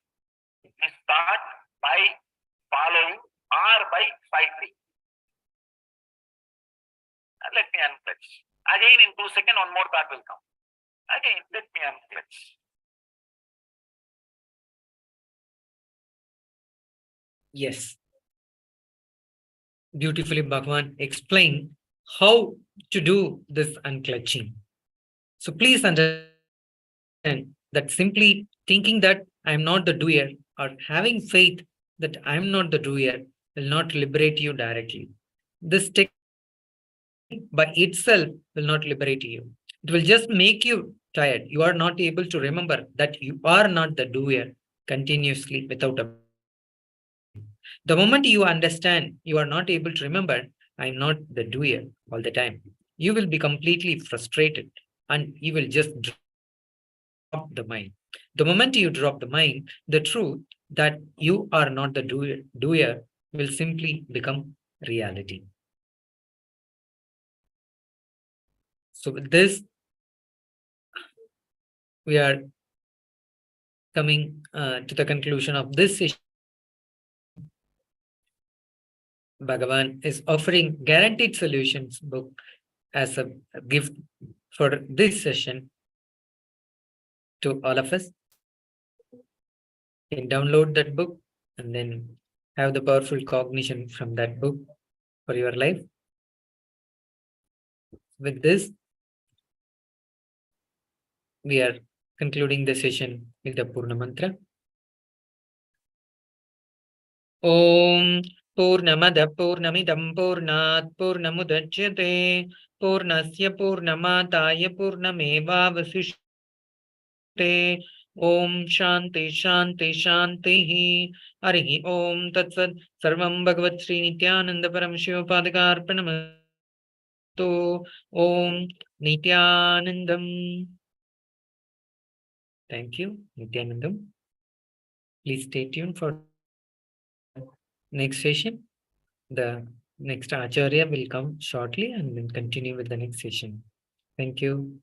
this thought by following or by fighting. Let me unclutch. Again, in 2 seconds, one more thought will come. Again, let me unclutch. Yes. Beautifully, Bhagavan explained how to do this unclutching. So please understand that simply thinking that I am not the doer or having faith that I am not the doer will not liberate you directly. This technique by itself will not liberate you. It will just make you tired. You are not able to remember that you are not the doer continuously without a. The moment you understand you are not able to remember, I am not the doer all the time, you will be completely frustrated and you will just drop the mind. The moment you drop the mind, the truth that you are not the doer will simply become reality. So with this, we are coming to the conclusion of this session. Bhagavan is offering guaranteed solutions book as a gift for this session to all of us. You can download that book and then have the powerful cognition from that book for your life. With this, we are concluding the session with the Purna Mantra. Om Purnamada Purnamidam Purnat Purnamudachyate Purnasya Purnamataya Purnameva Vasishyate. Om Shanti Shanti Shanti Harihi Om Tatsat Sarvam Bhagavat Sri Nithyananda Paramashivam Padakarpanamastu. Om Nithyanandam. Thank you, Nithyanandam. Please stay tuned for next session. The next Acharya will come shortly and then continue with the next session. Thank you.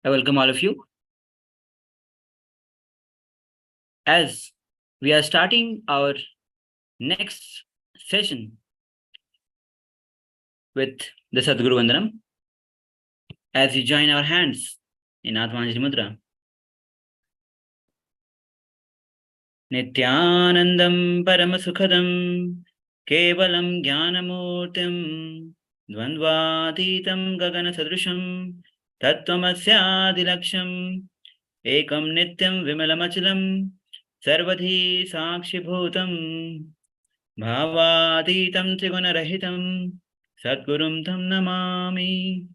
I welcome all of you. As we are starting our next session with the Sadguru Vandanam, as you join our hands in Atmanjali Mudra. Nithyanandam Paramasukhadam Kevalam Jnanamurtim Dvandvatitam Gagana Sadrusham Tattvamasya Ekam Nityam Vimalamachalam Sarvadhi Sakshibhutam Bhavatitam Trigunarahitam Satgurum Tam Namami.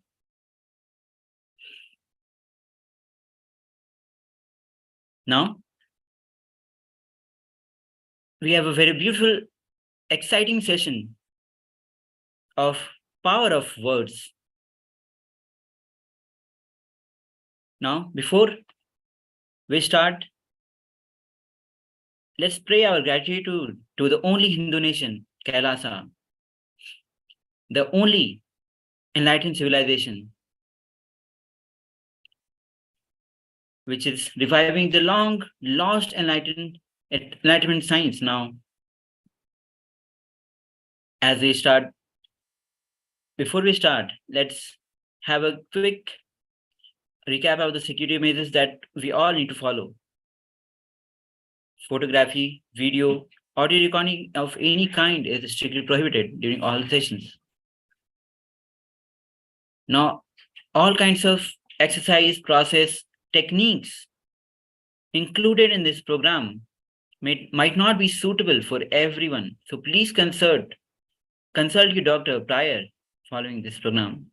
Now, we have a very beautiful, exciting session of power of words. Now, before we start, let's pray our gratitude to the only Hindu nation, KAILASA, the only enlightened civilization, which is reviving the long lost enlightenment science now. As we start, before we start, let's have a quick recap of the security measures that we all need to follow. Photography, video, audio recording of any kind is strictly prohibited during all sessions. Now, all kinds of exercise, process, techniques included in this program might not be suitable for everyone. So please consult your doctor prior following this program.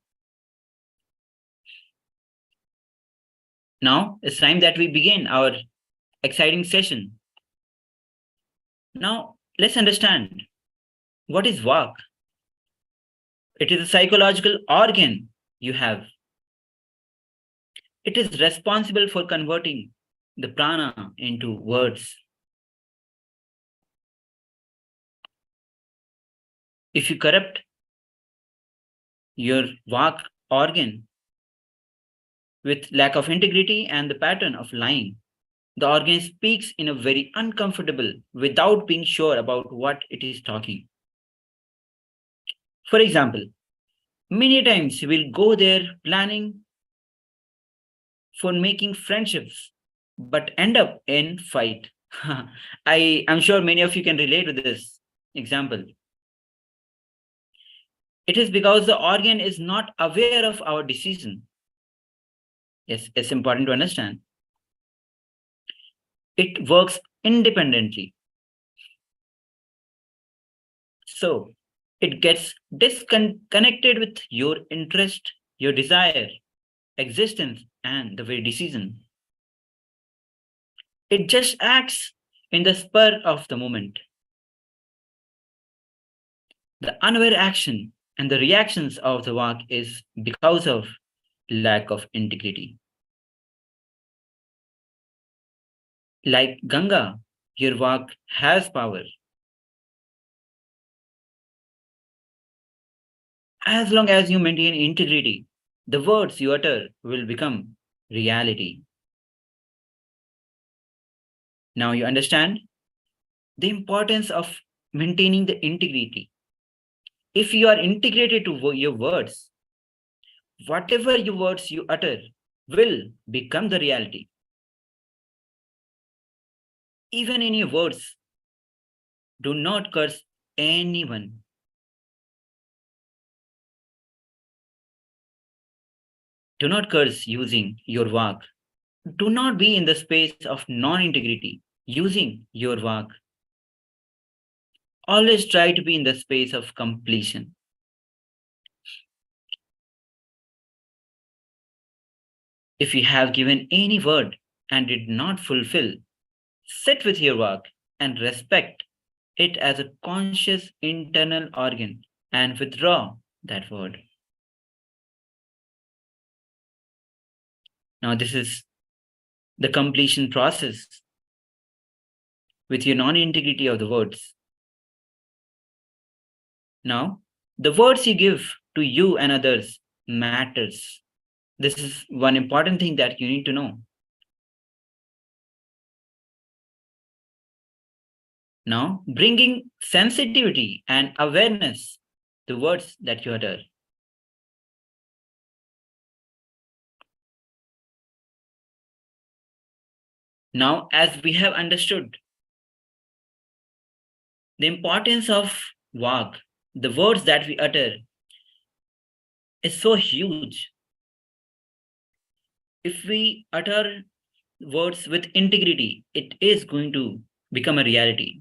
Now it's time that we begin our exciting session. Now let's understand what is Vak. It is a psychological organ you have. It is responsible for converting the prana into words. If you corrupt your Vak organ with lack of integrity and the pattern of lying, the organ speaks in a very uncomfortable without being sure about what it is talking. For example, many times we'll go there planning for making friendships, but end up in fight. I'm sure many of you can relate to this example. It is because the organ is not aware of our decision. Yes, it's important to understand. It works independently. So it gets disconnected with your interest, your desire, existence, and the very decision. It just acts in the spur of the moment. The unaware action and the reactions of the Vak is because of lack of integrity. Like Ganga, your Vak has power. As long as you maintain integrity, the words you utter will become reality. Now you understand the importance of maintaining the integrity. If you are integrated to your words, whatever your words you utter will become the reality. Even in your words, do not curse anyone. Do not curse using your Vak. Do not be in the space of non-integrity using your Vak. Always try to be in the space of completion. If you have given any word and did not fulfill, sit with your Vak and respect it as a conscious internal organ and withdraw that word. Now this is the completion process with your non-integrity of the words. Now, the words you give to you and others matters. This is one important thing that you need to know. Now, bringing sensitivity and awareness to words that you utter. Now, as we have understood the importance of Vak, the words that we utter, is so huge. If we utter words with integrity, it is going to become a reality.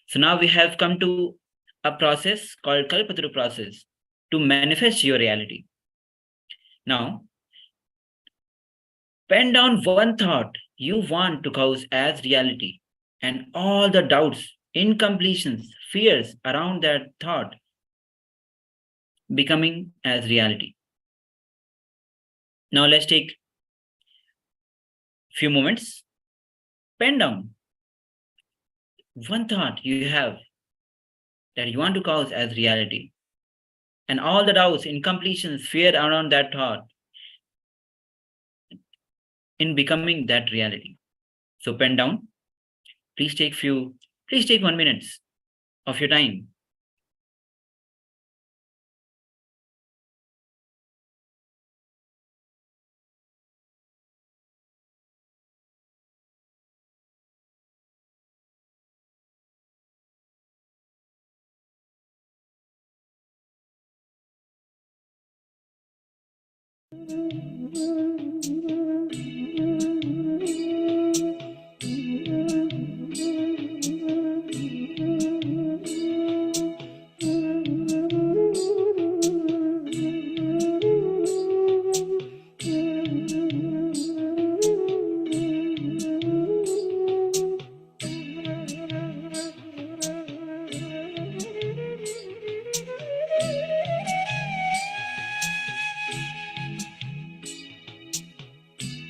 So now we have come to a process called Kalpataru process to manifest your reality. Now, pen down one thought you want to cause as reality and all the doubts, incompletions, fears around that thought becoming as reality. Now let's take few moments. Pen down one thought you have that you want to cause as reality and all the doubts, incompletions, fear around that thought in becoming that reality. So pen down. Please take 1 minute of your time.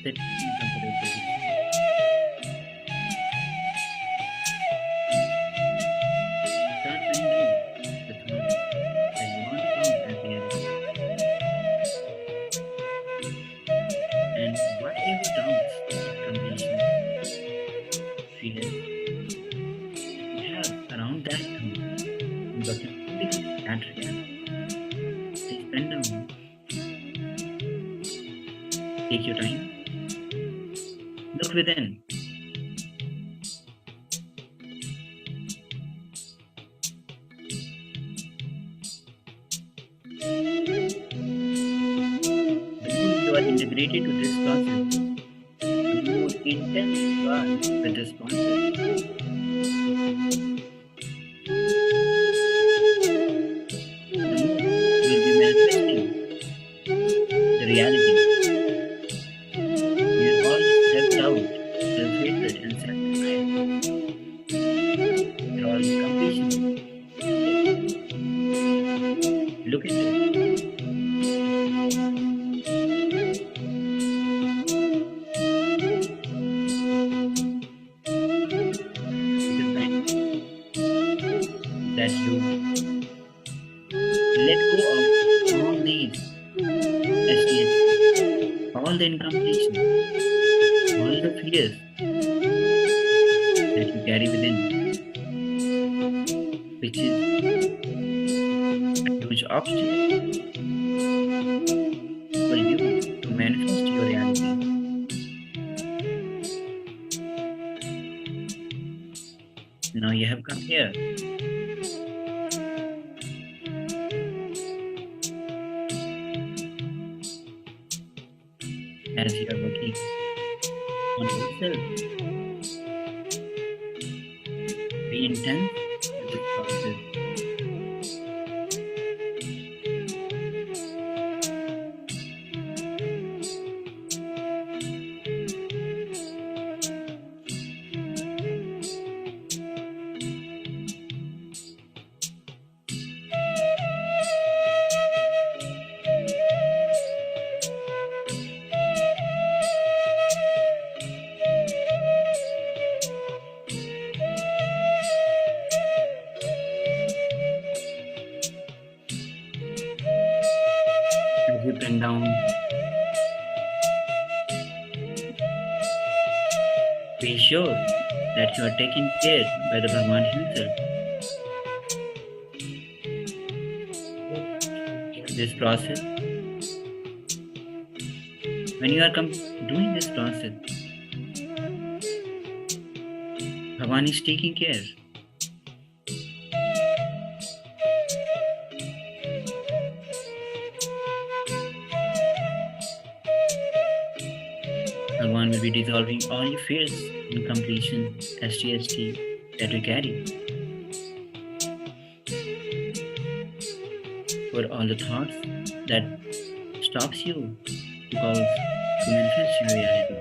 Sit in comfortable position. Start writing down the thoughts that you want to count as reality. And whatever doubts, completion, fears you have around that thought, but you become that reality. Please pen down. Take your time. Look within. The more you are integrated to this process, the more intense you are with this process. The more you will be manifesting the reality. Where all self-doubt, self-hatred, and self-denial are all completion. Look into it. It is time that you let go of all these STH, all the incompletion, all the fears that you carry within, which is a huge obstacle for you to manifest your reality. Now you have come here. As you are working on yourself, be intense with this process. up and down. Be sure that you are taken care by the Bhagwan himself. This process, when you are doing this process, Bhagwan is taking care. Bhagwan will be dissolving all your fears, incompletion, STST that we carry. For all the thoughts that stops you to manifest your reality.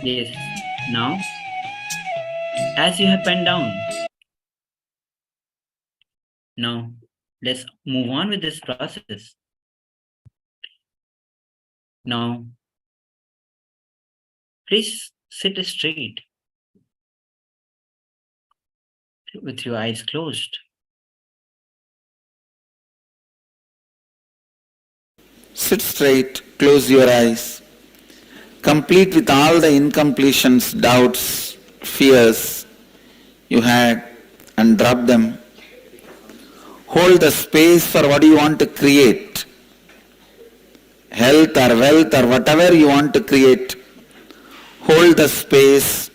Yes, now, as you have bent down, now let's move on with this process. Now, please sit straight with your eyes closed. Sit straight, close your eyes. Complete with all the incompletions, doubts, fears you had and drop them. Hold the space for what you want to create. Health or wealth or whatever you want to create. Hold the space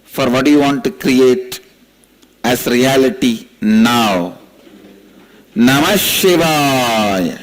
for what you want to create as reality now. Namah Shivaya.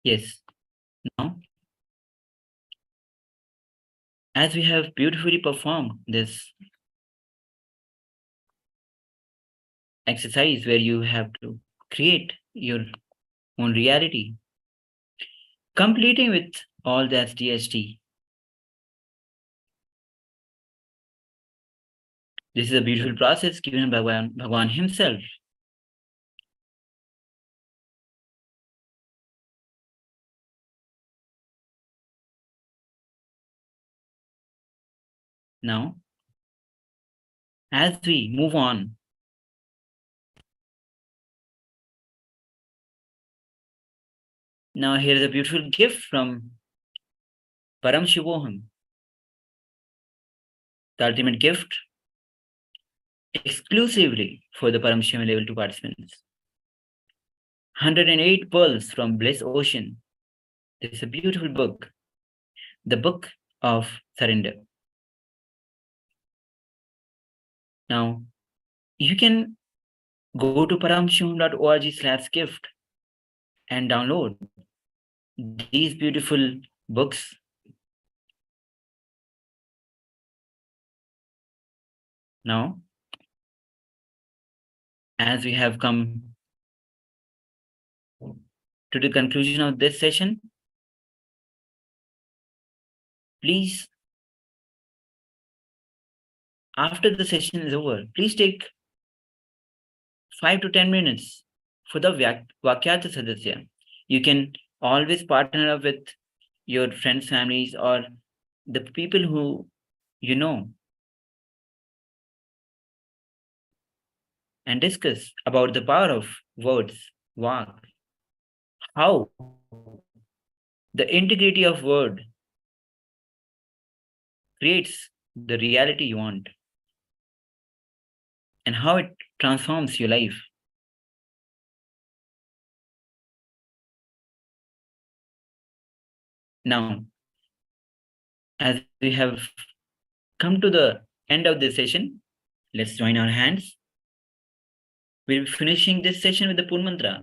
Yes, now, as we have beautifully performed this exercise where you have to create your own reality, completing with all that DST, This is a beautiful process given by Bhagwan himself. Now, as we move on, now here is a beautiful gift from Paramashivoham, the ultimate gift exclusively for the Paramashivam level 2 participants. 108 Pearls from Bliss Ocean. This is a beautiful book, the Book of Surrender. Now, you can go to paramashivoham.org/gift and download these beautiful books. Now, as we have come to the conclusion of this session, please, after the session is over, please take 5 to 10 minutes for the Vakyata Sadasya. You can always partner up with your friends, families, or the people who you know and discuss about the power of words, Vak, how the integrity of word creates the reality you want, and how it transforms your life. Now, as we have come to the end of this session, let's join our hands. We'll be finishing this session with the Pur Mantra.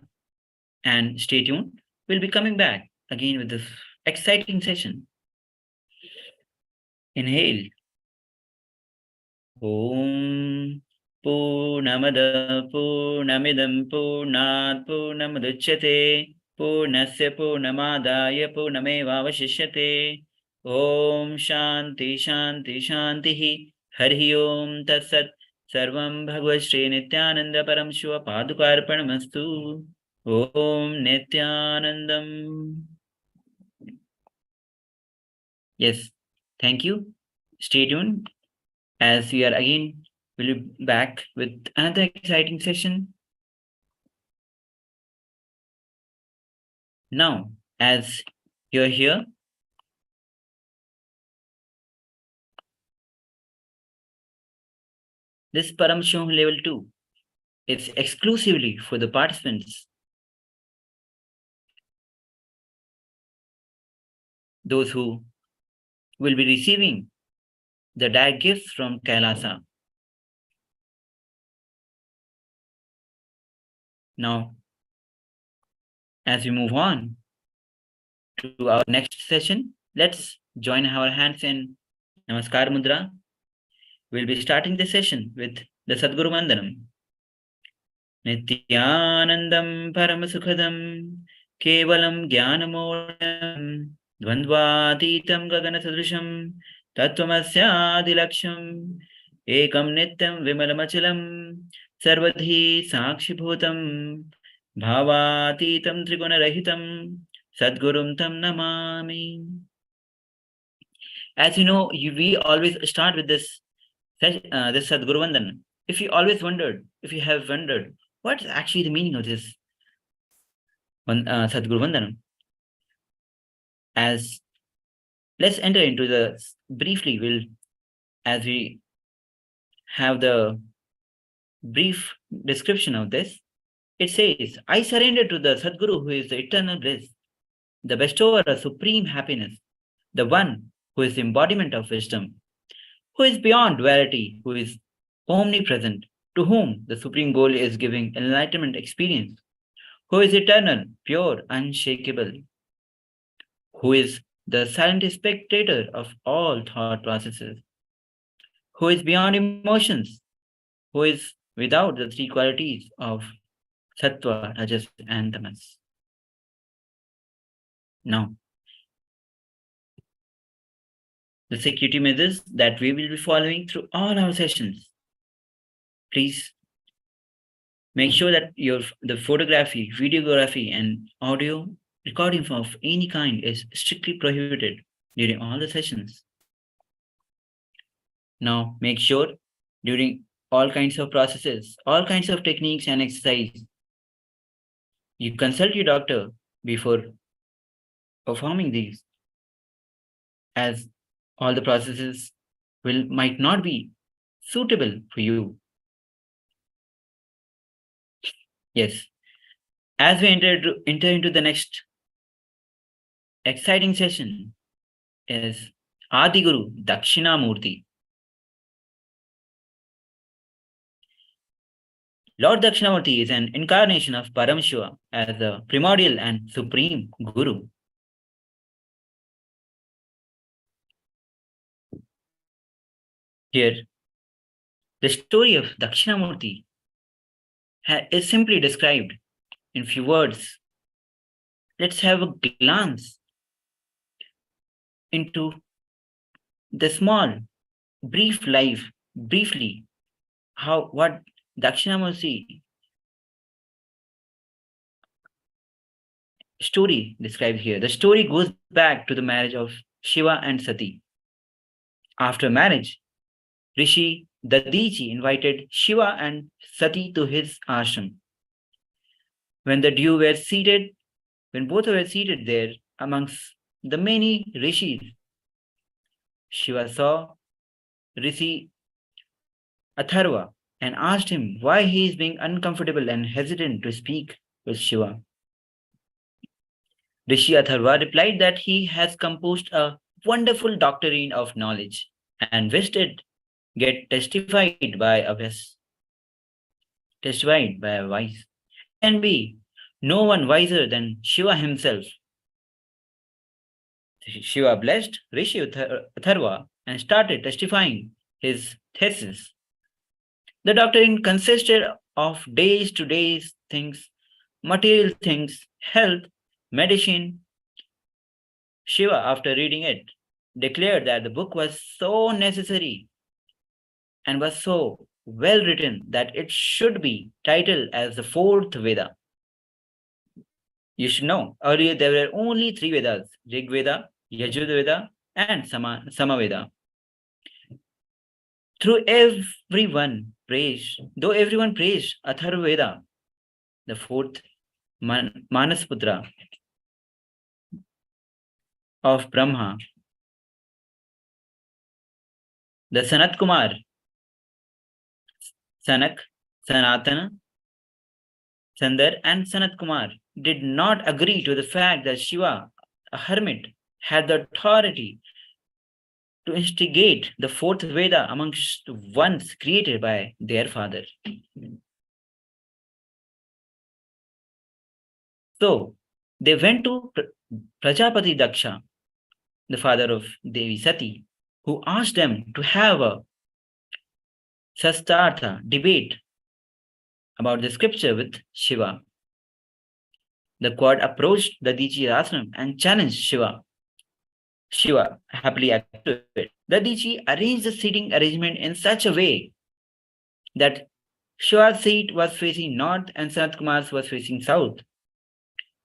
And stay tuned. We'll be coming back again with this exciting session. Inhale. Om Purnamada Purnamidam Purnat Purnamudachyate Purnasya Purnamadaya Purnamevavashishyate. Om Shanti Shanti Shantihi. Hari Om Tatsat. Sarvam Bhagavad Shri Nithyananda Paramashiva Padukarpanamastu. Om Nithyanandam. Yes, thank you. Stay tuned as we are again will be back with another exciting session. Now, as you're here, this Paramashivoham level 2 is exclusively for the participants, those who will be receiving the direct gifts from KAILASA. Now, as we move on to our next session, let's join our hands in Namaskar Mudra. We'll be starting the session with the Sadguru Vandanam. Nithyanandam Paramasukhadam Kevalam Jnanamodam Dvandvatitam Gagana Sadrisham Tattvamasya Ekam Nityam Vimalamachalam Sarvadhi Sakshibhutam Bhavatitam Trigunarahitam Sadgurum Tam Namami. As you know, we always start with this Sadguru Vandanam. If you have wondered, what is actually the meaning of this Sadguru Vandanam? As let's enter into the briefly, as we have the brief description of this, it says, I surrender to the Sadguru who is the eternal bliss, the bestower of supreme happiness, the one who is the embodiment of wisdom, who is beyond duality, who is omnipresent, to whom the supreme goal is giving enlightenment experience, who is eternal, pure, unshakable, who is the silent spectator of all thought processes, who is beyond emotions, who is without the three qualities of Sattva, Rajas, and Tamas. Now, the security measures that we will be following through all our sessions Please make sure that the photography, videography, and audio recording of any kind is strictly prohibited during all the sessions. Now, make sure during all kinds of processes, all kinds of techniques and exercise, you consult your doctor before performing these, as all the processes might not be suitable for you. Yes. As we enter into the next exciting session is Adi Guru Dakshinamurti. Lord Dakshinamurti is an incarnation of Paramashiva as the primordial and supreme Guru. Here, the story of Dakshinamurti is simply described in few words. Let's have a glance into the small, briefly, what Dakshinamurti story described here. The story goes back to the marriage of Shiva and Sati. After marriage, Rishi Dadiji invited Shiva and Sati to his ashram. When both were seated there amongst the many rishis, Shiva saw Rishi Atharva and asked him why he is being uncomfortable and hesitant to speak with Shiva. Rishi Atharva replied that he has composed a wonderful doctrine of knowledge and wished it get testified by a wise. There can be no one wiser than Shiva himself. Shiva blessed Rishi Atharva and started testifying his thesis. The doctrine consisted of days-to-day things, material things, health, medicine. Shiva, after reading it, declared that the book was so necessary and was so well written that it should be titled as the fourth Veda. You should know, earlier there were only three Vedas: Rig Veda, Yajur Veda, and Samaveda. Though everyone praised Atharva Veda, the fourth Manasputra of Brahma, the Sanat Kumar, Sanak, Sanatana, Sandar, and Sanat Kumar did not agree to the fact that Shiva, a hermit, had the authority to instigate the fourth Veda amongst ones created by their father. So they went to Prajapati Daksha, the father of Devi Sati, who asked them to have a Sastartha debate about the scripture with Shiva. The quad approached the Diji ashram and challenged Shiva. Shiva happily accepted it. The Diji arranged the seating arrangement in such a way that Shiva's seat was facing north and Sanat Kumar's was facing south.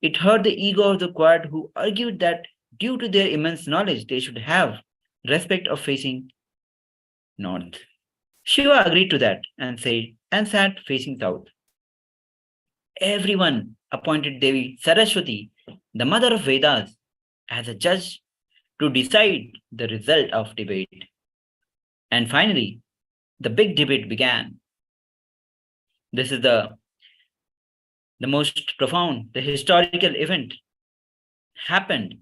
It hurt the ego of the quad, who argued that due to their immense knowledge, they should have respect of facing north. Shiva agreed to that and sat facing south. Everyone appointed Devi Saraswati, the mother of Vedas, as a judge to decide the result of debate. And finally, the big debate began. This is the most profound, the historical event happened.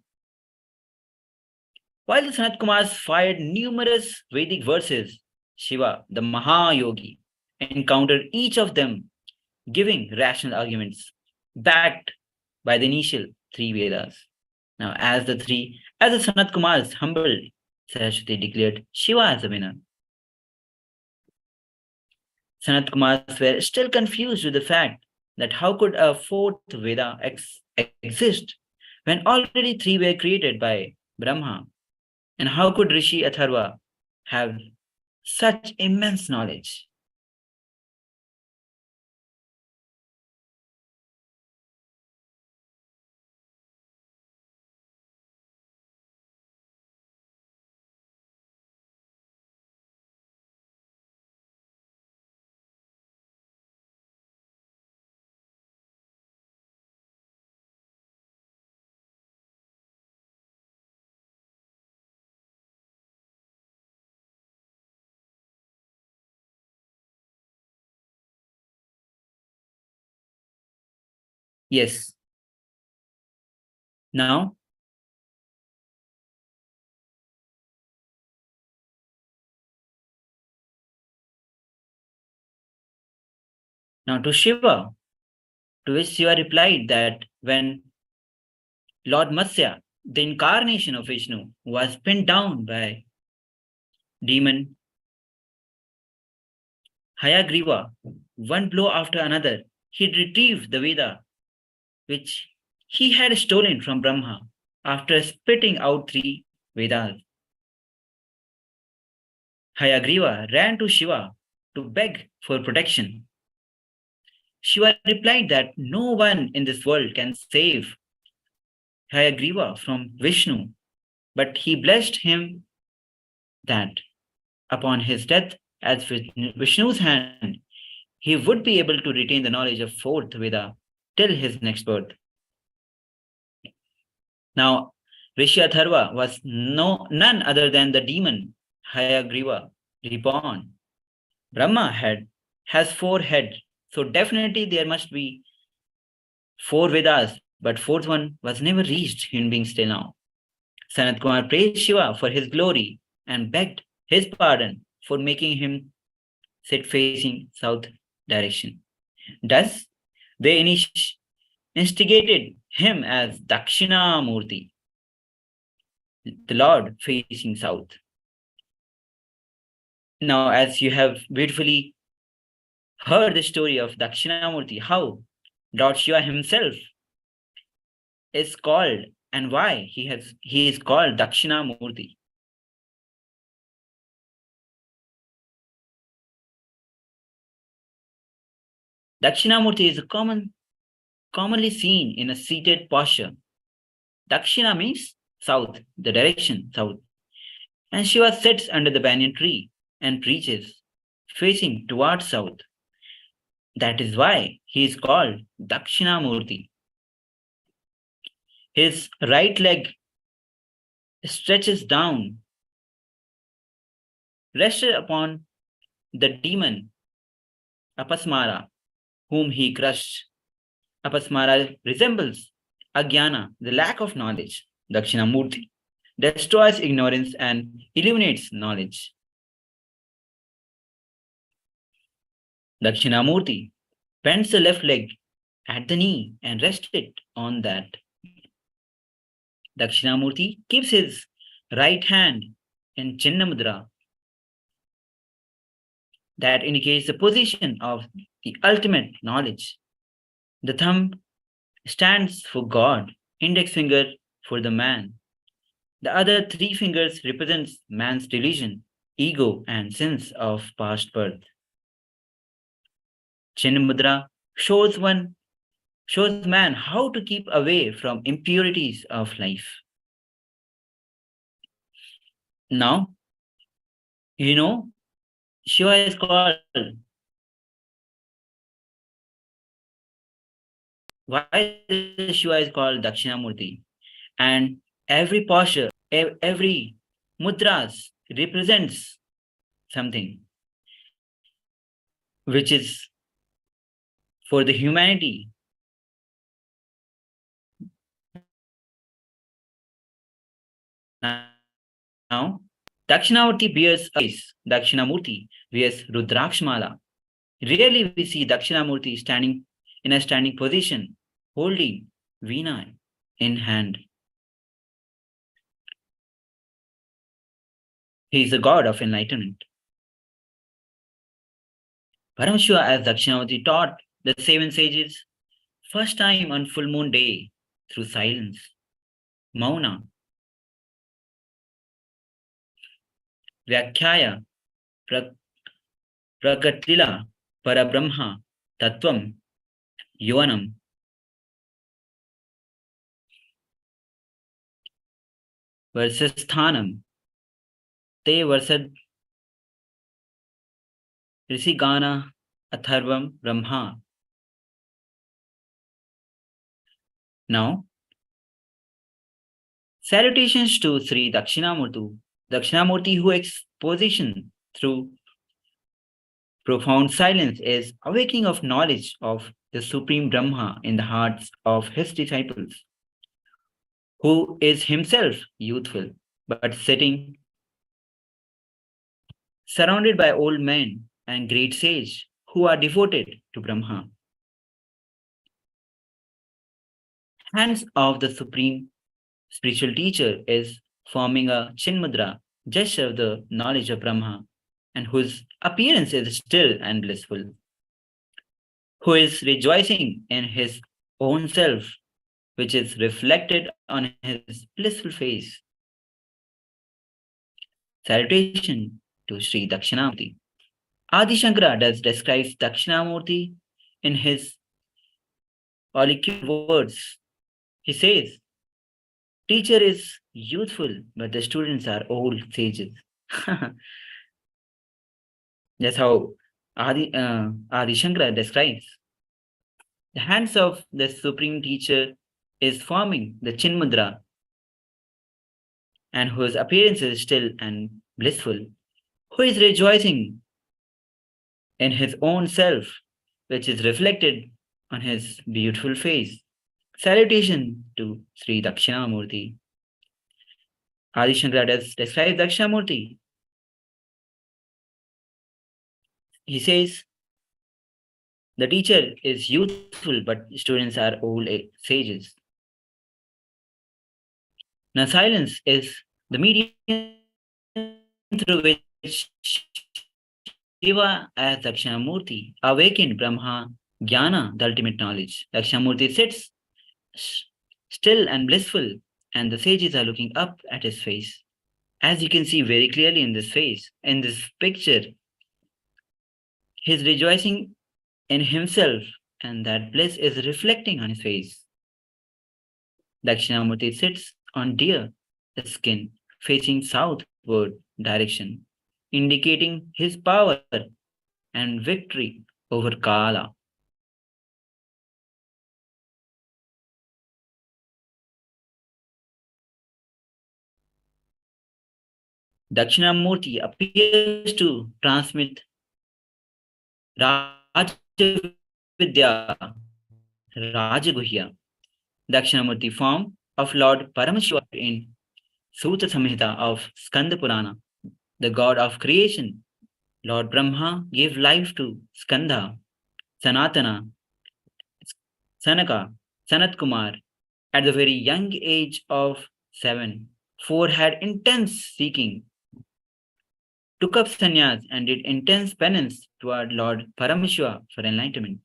While the Sanat Kumars fired numerous Vedic verses, Shiva, the Mahayogi, encountered each of them giving rational arguments backed by the initial three Vedas. Now, as the Sanat Kumars humbled, Saraswati declared Shiva as the winner. Sanat Kumars were still confused with the fact that how could a fourth Veda exist when already three were created by Brahma? And how could Rishi Atharva have such immense knowledge? Yes. Now, to Shiva, to which Shiva replied that when Lord Matsya, the incarnation of Vishnu, was pinned down by demon Hayagriva, one blow after another, he retrieved the Veda which he had stolen from Brahma after spitting out 3 Vedas. Hayagriva ran to Shiva to beg for protection. Shiva replied that no one in this world can save Hayagriva from Vishnu, but he blessed him that upon his death, as Vishnu's hand, he would be able to retain the knowledge of 4th Veda till his next birth. Now, Rishi Atharva was none other than the demon Hayagriva reborn. Brahma has 4 heads, so definitely there must be 4 Vedas, but 4th one was never reached human beings till now. Sanat Kumar praised Shiva for his glory and begged his pardon for making him sit facing south direction. Thus, they instigated him as Dakshinamurti, the Lord facing south. Now, as you have beautifully heard the story of Dakshinamurti, how Lord Shiva himself is called and why he is called Dakshinamurti. Dakshinamurti is commonly seen in a seated posture. Dakshina means south, the direction south. And Shiva sits under the banyan tree and preaches, facing towards south. That is why he is called Dakshinamurti. His right leg stretches down, rested upon the demon Apasmara, whom he crushed. Apasmara resembles Agyana, the lack of knowledge. Dakshinamurti destroys ignorance and illuminates knowledge. Dakshinamurti bends the left leg at the knee and rests it on that. Dakshinamurti keeps his right hand in Chinna Mudra. That indicates the position of the ultimate knowledge. The thumb stands for God, index finger for the man. The other 3 fingers represents man's delusion, ego, and sense of past birth. Chinna Mudra shows man how to keep away from impurities of life. Now, Shiva is called. Why Shiva is called Dakshinamurti? And every posture, every mudras represents something which is for the humanity. Now, Dakshinamurti wears Rudrakshmala. Rarely we see Dakshinamurti standing in a standing position, holding Veena in hand. He is the god of enlightenment. Paramashiva as Dakshinamurti taught the 7 sages first time on full moon day through silence, Mauna. Vyakhyaya Pragatila Parabrahma Tattvam Yuvanam. Varsasthanam Te Varsad Risigana Atharvam Brahma. Now, salutations to Sri Dakshinamurti, who exposition through Profound silence is awakening of knowledge of the Supreme Brahma in the hearts of his disciples, who is himself youthful, but sitting surrounded by old men and great sage who are devoted to Brahma. Hands of the Supreme Spiritual Teacher is forming a Chinmudra, gesture of the knowledge of Brahma, and whose appearance is still and blissful, who is rejoicing in his own self, which is reflected on his blissful face. Salutation to Sri Dakshinamurti. Adi Shankara does describe Dakshinamurti in his eloquent words. He says, teacher is youthful, but the students are old sages. That's how Adi Shankara describes. The hands of the Supreme Teacher is forming the Chinmudra, and whose appearance is still and blissful, who is rejoicing in his own self, which is reflected on his beautiful face. Salutation to Sri Dakshinamurti. Adi Shankara describes Dakshinamurti. He says, the teacher is youthful, but students are old sages. Now, silence is the medium through which Shiva as Dakshinamurti awakened Brahma, Jnana, the ultimate knowledge. Dakshinamurti sits still and blissful, and the sages are looking up at his face. As you can see very clearly in this face, in this picture, he's rejoicing in himself, and that bliss is reflecting on his face. Dakshinamurti sits on deer skin, facing southward direction, indicating his power and victory over Kala. Dakshinamurti appears to transmit Rajavidya, Rajaguhya. Dakshinamurti form of Lord Paramashivoham in Sutra Samhita of Skanda Purana, the god of creation. Lord Brahma gave life to Skanda, Sanatana, Sanaka, Sanat Kumar at the very young age of 7. 4 had intense seeking, took up sannyas, and did intense penance toward Lord Paramashiva for enlightenment.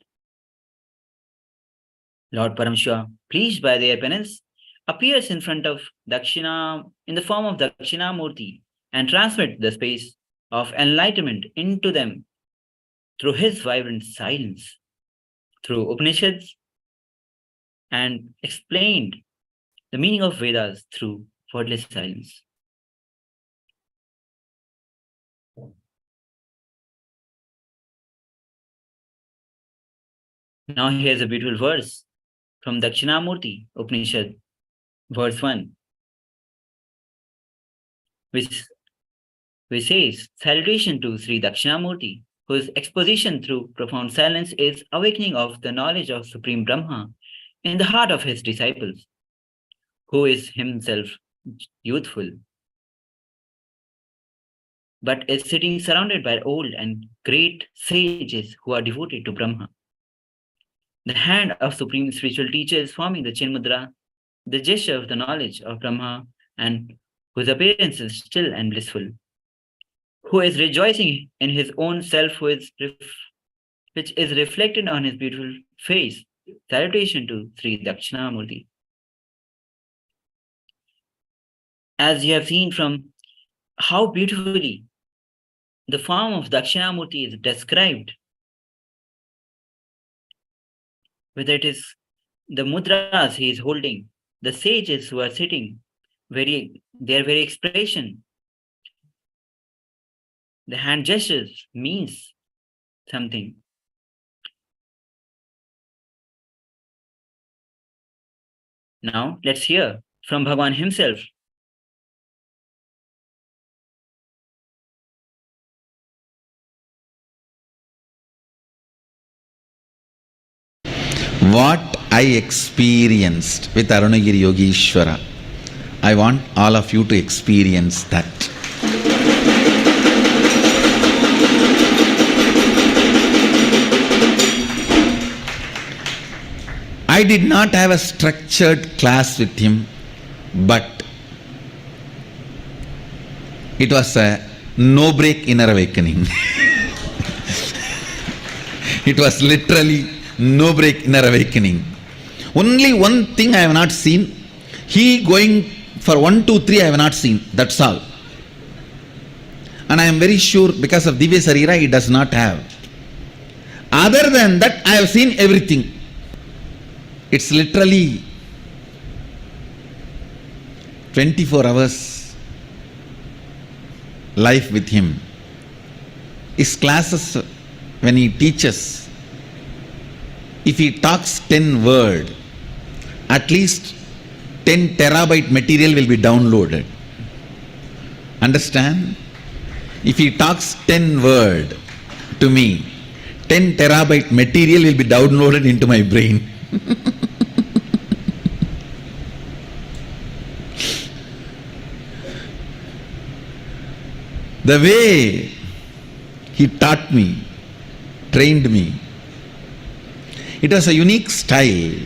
Lord Paramashiva, pleased by their penance, appears in front of Dakshina in the form of Dakshinamurti and transmits the space of enlightenment into them through his vibrant silence, through Upanishads, and explained the meaning of Vedas through wordless silence. Now here's a beautiful verse from Dakshinamurti Upanishad, verse 1, which says, salutation to Sri Dakshinamurti, whose exposition through profound silence is awakening of the knowledge of Supreme Brahma in the heart of his disciples, who is himself youthful, but is sitting surrounded by old and great sages who are devoted to Brahma. The hand of Supreme Spiritual Teacher is forming the Chinmudra, the gesture of the knowledge of Brahma, and whose appearance is still and blissful, who is rejoicing in his own self, which is reflected on his beautiful face. Salutation to Sri Dakshinamurti. As you have seen from how beautifully the form of Dakshinamurti is described, whether it is the mudras he is holding, the sages who are sitting, their very expression, the hand gestures means something. Now let's hear from Bhagavan himself. what I experienced with Arunagiri Yogeshwara. I want all of you to experience that. I did not have a structured class with him, but it was a no-break inner awakening. It was literally no-break inner awakening. Only one thing I have not seen, he going for 1, 2, 3 I have not seen, that's all. And I am very sure because of Divya Sarira he does not have. Other than that I have seen everything. It's literally 24 hours life with him. His classes, when he teaches, if he talks 10 words, at least 10 terabyte material will be downloaded. Understand? If he talks 10 words to me, 10 terabyte material will be downloaded into my brain. The way he taught me, trained me, it was a unique style.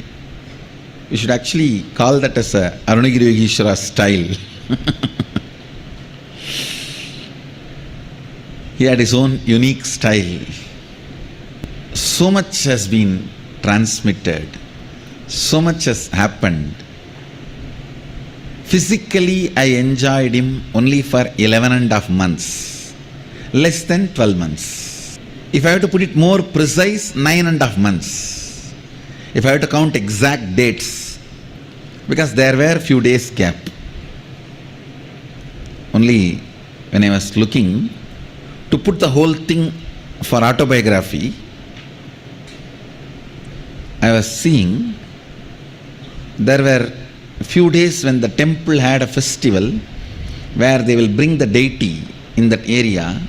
We should actually call that as a Arunagiri Yogeshwara style. He had his own unique style. So much has been transmitted. So much has happened. Physically, I enjoyed him only for 11.5 months. Less than 12 months. If I have to put it more precise, 9.5 months. If I have to count exact dates, because there were few days gap. Only when I was looking to put the whole thing for autobiography, I was seeing there were a few days when the temple had a festival where they will bring the deity in that area.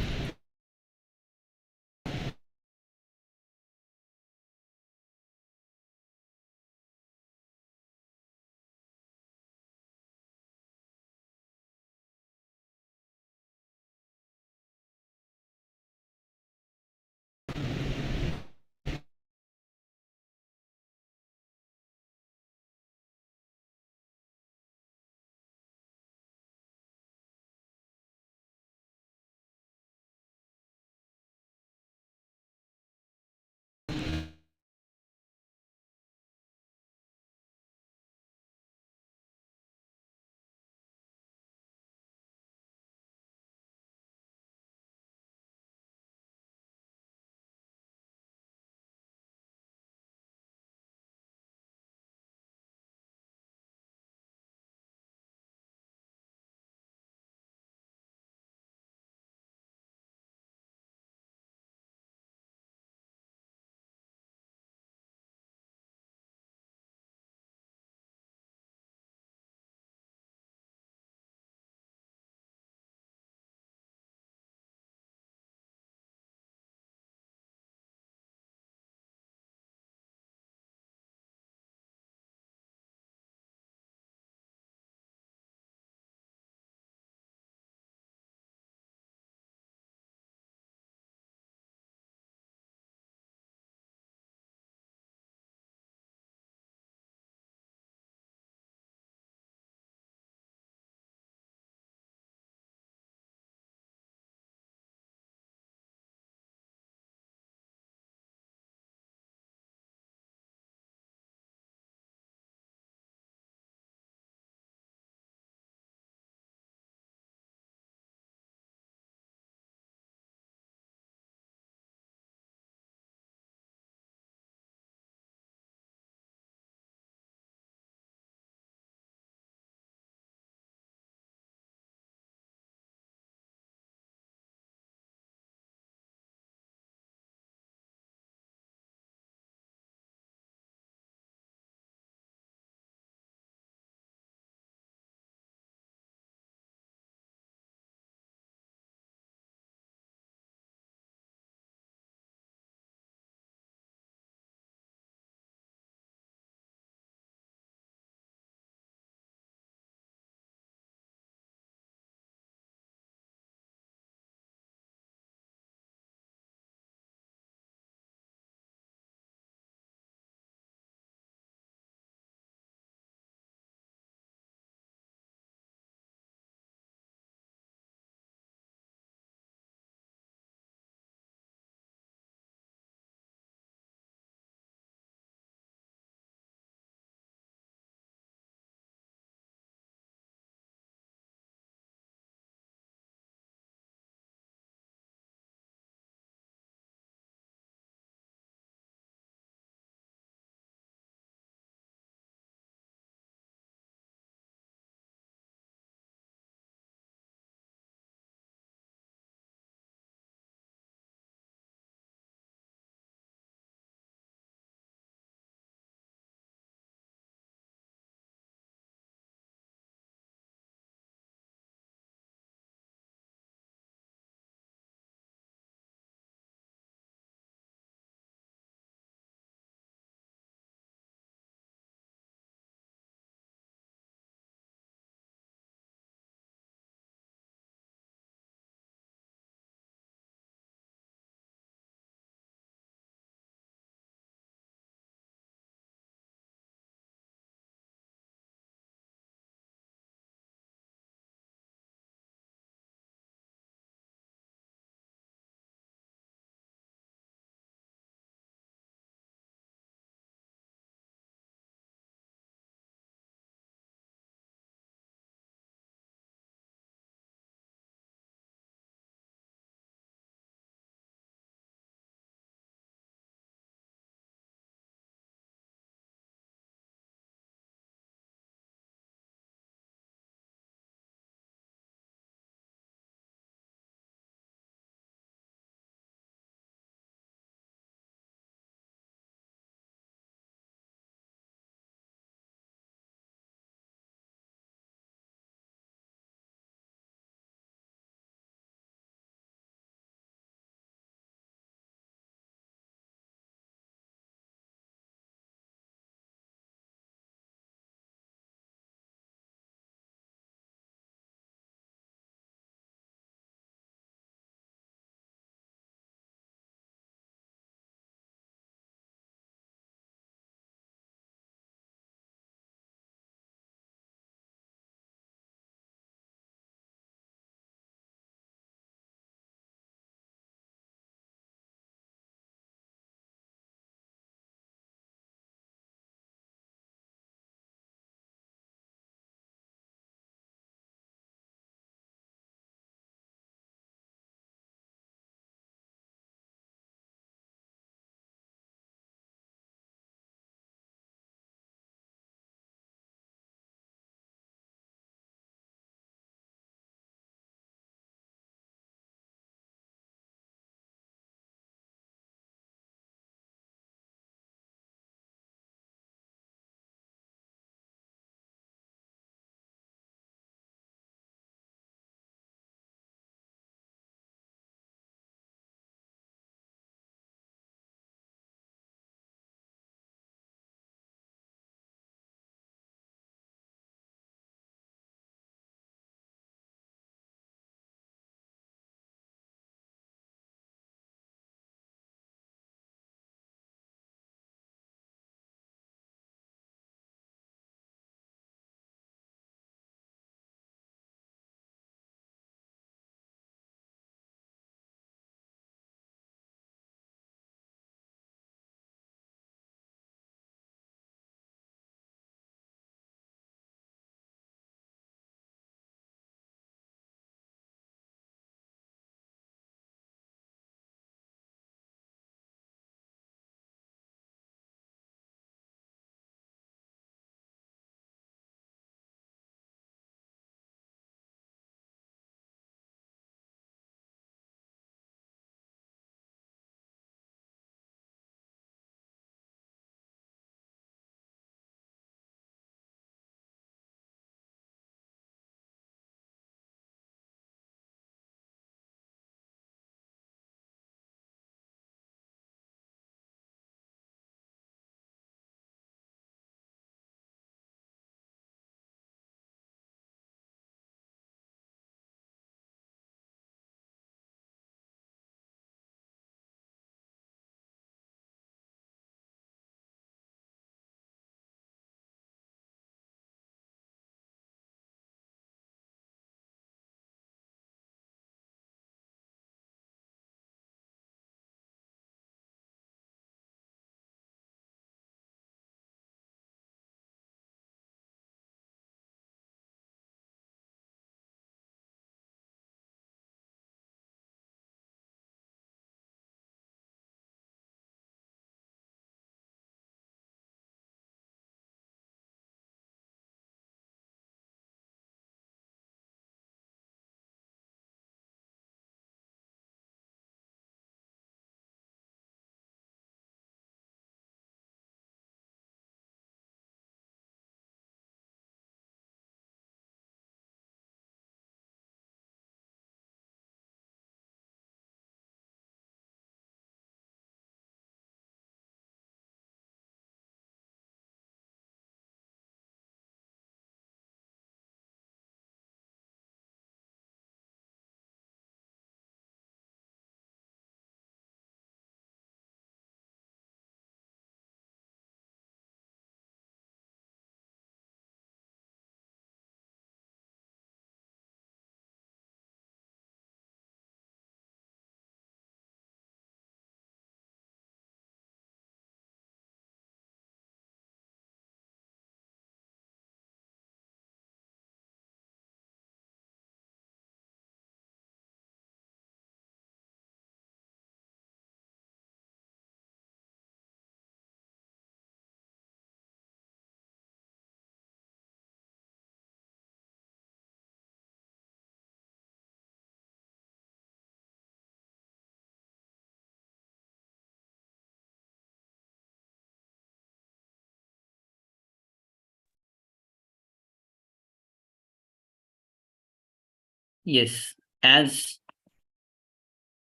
Yes, as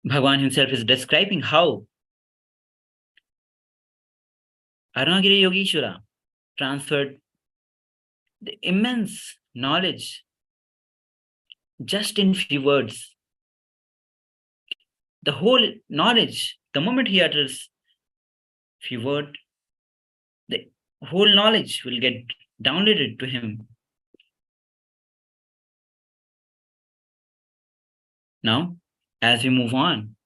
Bhagwan himself is describing how Arunagiri Yogeshwara transferred the immense knowledge just in few words. The whole knowledge, the moment he utters few words, the whole knowledge will get downloaded to him. Now, as we move on,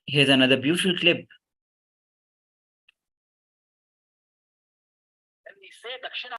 here's another beautiful clip. When we say Dakshina,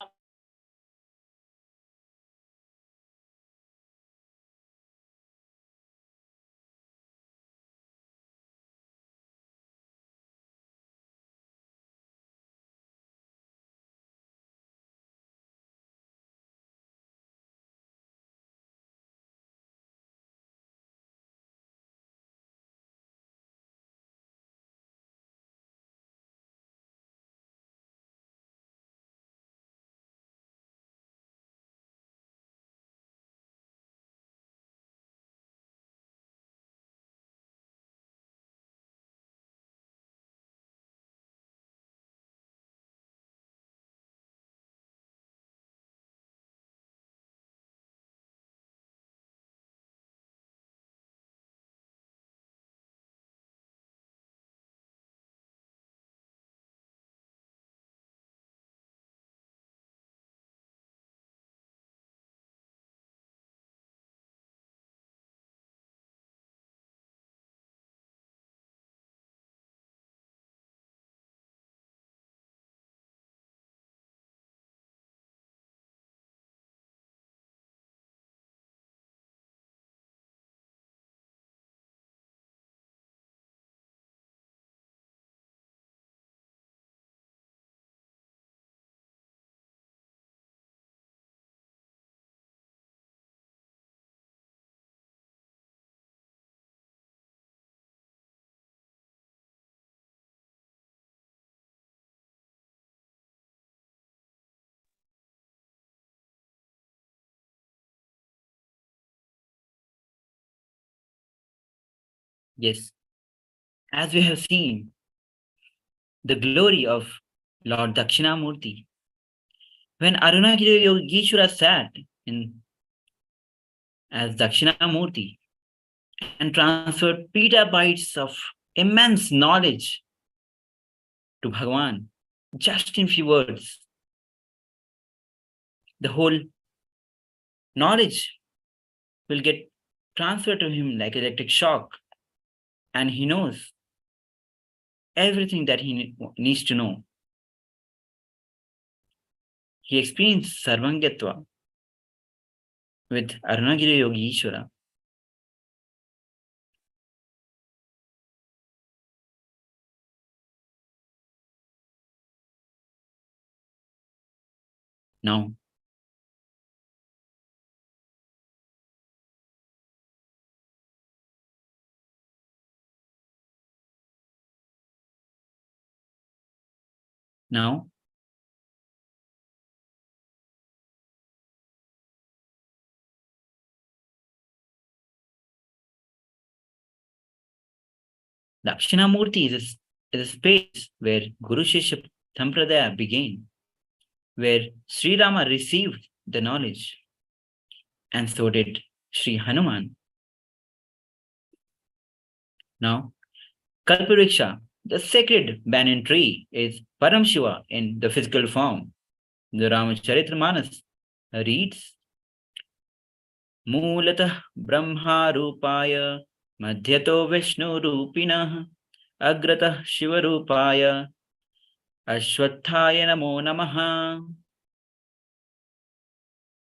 Yes, as we have seen, the glory of Lord Dakshinamurti. When Arunagiri Yogeshwara sat in as Dakshinamurti and transferred petabytes of immense knowledge to Bhagwan, just in few words, the whole knowledge will get transferred to him like electric shock, and he knows everything that he needs to know. He experienced Sarvangatva with Arunagiri Yogeshwara. Now, now, Dakshinamurti is a space where Guru Shishya Sampradaya began, where Sri Rama received the knowledge, and so did Sri Hanuman. Now, Kalpavriksha, the sacred banyan tree, is Paramashiva in the physical form. The Ramacharitra reads, Moolatah Brahma Rupaya Madhyato Vishnu Rupinah Agratah Shiva Rupaya Ashwathaya Namo Namaha.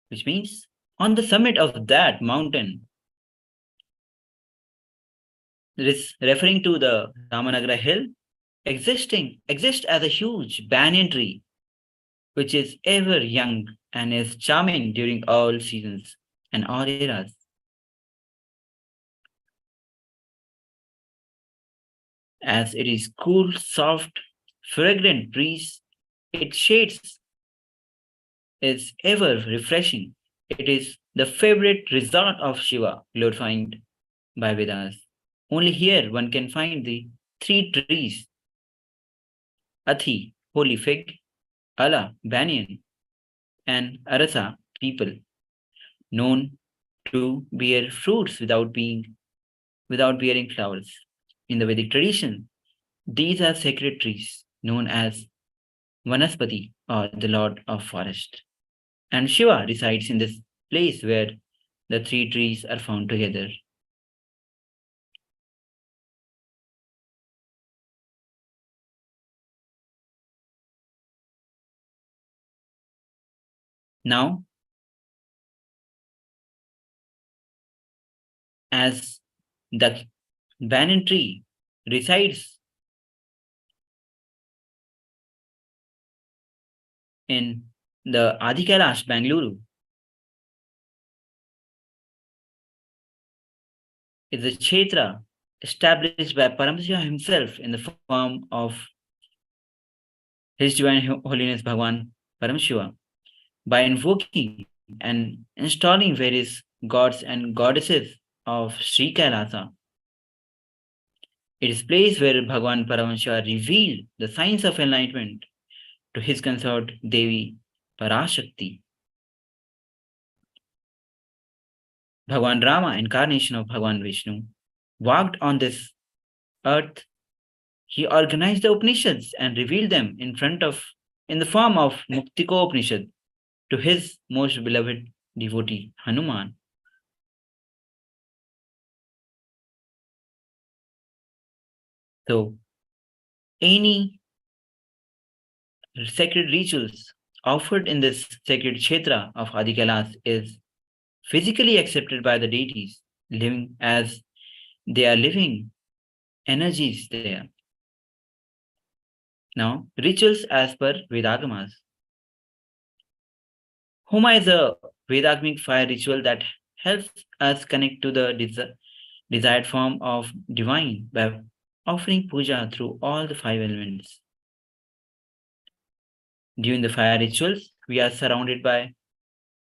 Which means, on the summit of that mountain, this referring to the Ramanagara hill, exists as a huge banyan tree, which is ever young and is charming during all seasons and all eras. As it is cool, soft, fragrant breeze, its shades is ever refreshing It is the favorite resort of Shiva, glorified by Vedas. Only here one can find the three trees: Athi, holy fig; Ala, banyan; and Arasa, people, known to bear fruits without bearing flowers. In the Vedic tradition, these are sacred trees known as Vanaspati, or the Lord of Forest. And Shiva resides in this place where the three trees are found together. Now, as the banyan tree resides in the Adi Kailash, Bangalore, is a kshetra established by Paramashivoham himself in the form of His Divine Holiness Bhagavan Paramashiva. By invoking and installing various gods and goddesses of Sri Kailasa, it is place where Bhagavan Paramashiva revealed the signs of enlightenment to his consort Devi Parashakti. Bhagavan Rama, incarnation of Bhagavan Vishnu, walked on this earth. He organized the Upanishads and revealed them in the form of Muktiko Upanishad to his most beloved devotee Hanuman. So, any sacred rituals offered in this sacred kshetra of Adi Kailas is physically accepted by the deities, living as they are living energies there. Now, rituals as per Vedagamas. Homa is a Vedagamic fire ritual that helps us connect to the desired form of divine by offering puja through all the five elements. During the fire rituals, we are surrounded by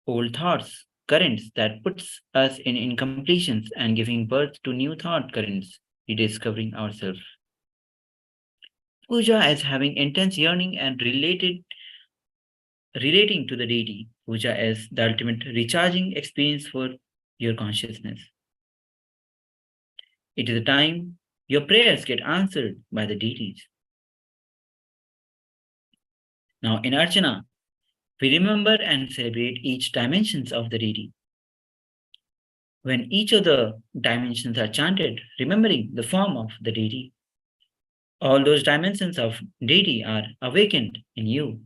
old thoughts, currents that puts us in incompletions and giving birth to new thought currents, rediscovering ourselves. Puja as having intense yearning and relating to the deity. Puja as the ultimate recharging experience for your consciousness. It is a time your prayers get answered by the deities. Now in Archana, we remember and celebrate each dimensions of the deity. When each of the dimensions are chanted, remembering the form of the deity, all those dimensions of deity are awakened in you.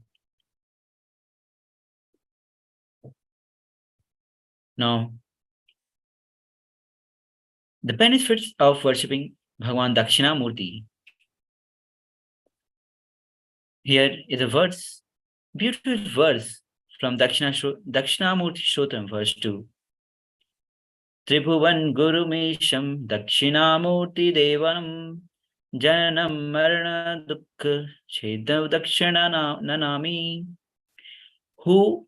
Now, the benefits of worshipping Bhagavan Dakshinamurti. Here is a verse, beautiful verse from Dakshinamurti Shotram, verse 2. Tribhuvan Gurumesham Dakshinamurti Devanam Janam Marana Dukkha Chedav Dakshinanami, who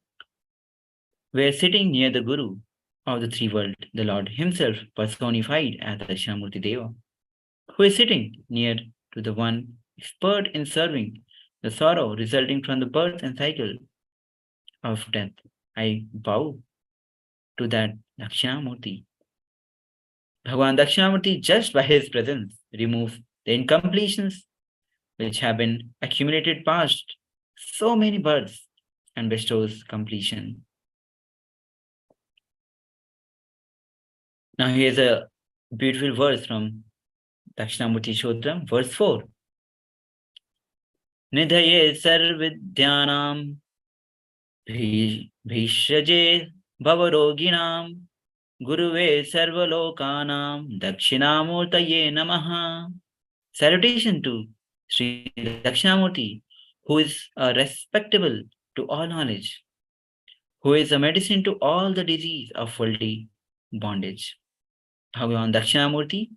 were sitting near the Guru of the three worlds, the Lord himself personified as Dakshinamurti Deva, who is sitting near to the one expert in serving the sorrow resulting from the birth and cycle of death. I bow to that Dakshinamurti. Bhagavan Dakshinamurti, just by his presence, removes the incompletions which have been accumulated past so many births and bestows completion. Now here's a beautiful verse from Dakshinamurti Shotram, verse 4. Nidhaye sarvidyanam bhishaje bhavaroginam guruve sarvalokanam dakshinamurtaye namaha. Salutation to Sri Dakshinamurti, who is respectable to all knowledge, who is a medicine to all the disease of worldly bondage. Bhagavan Dakshinamurti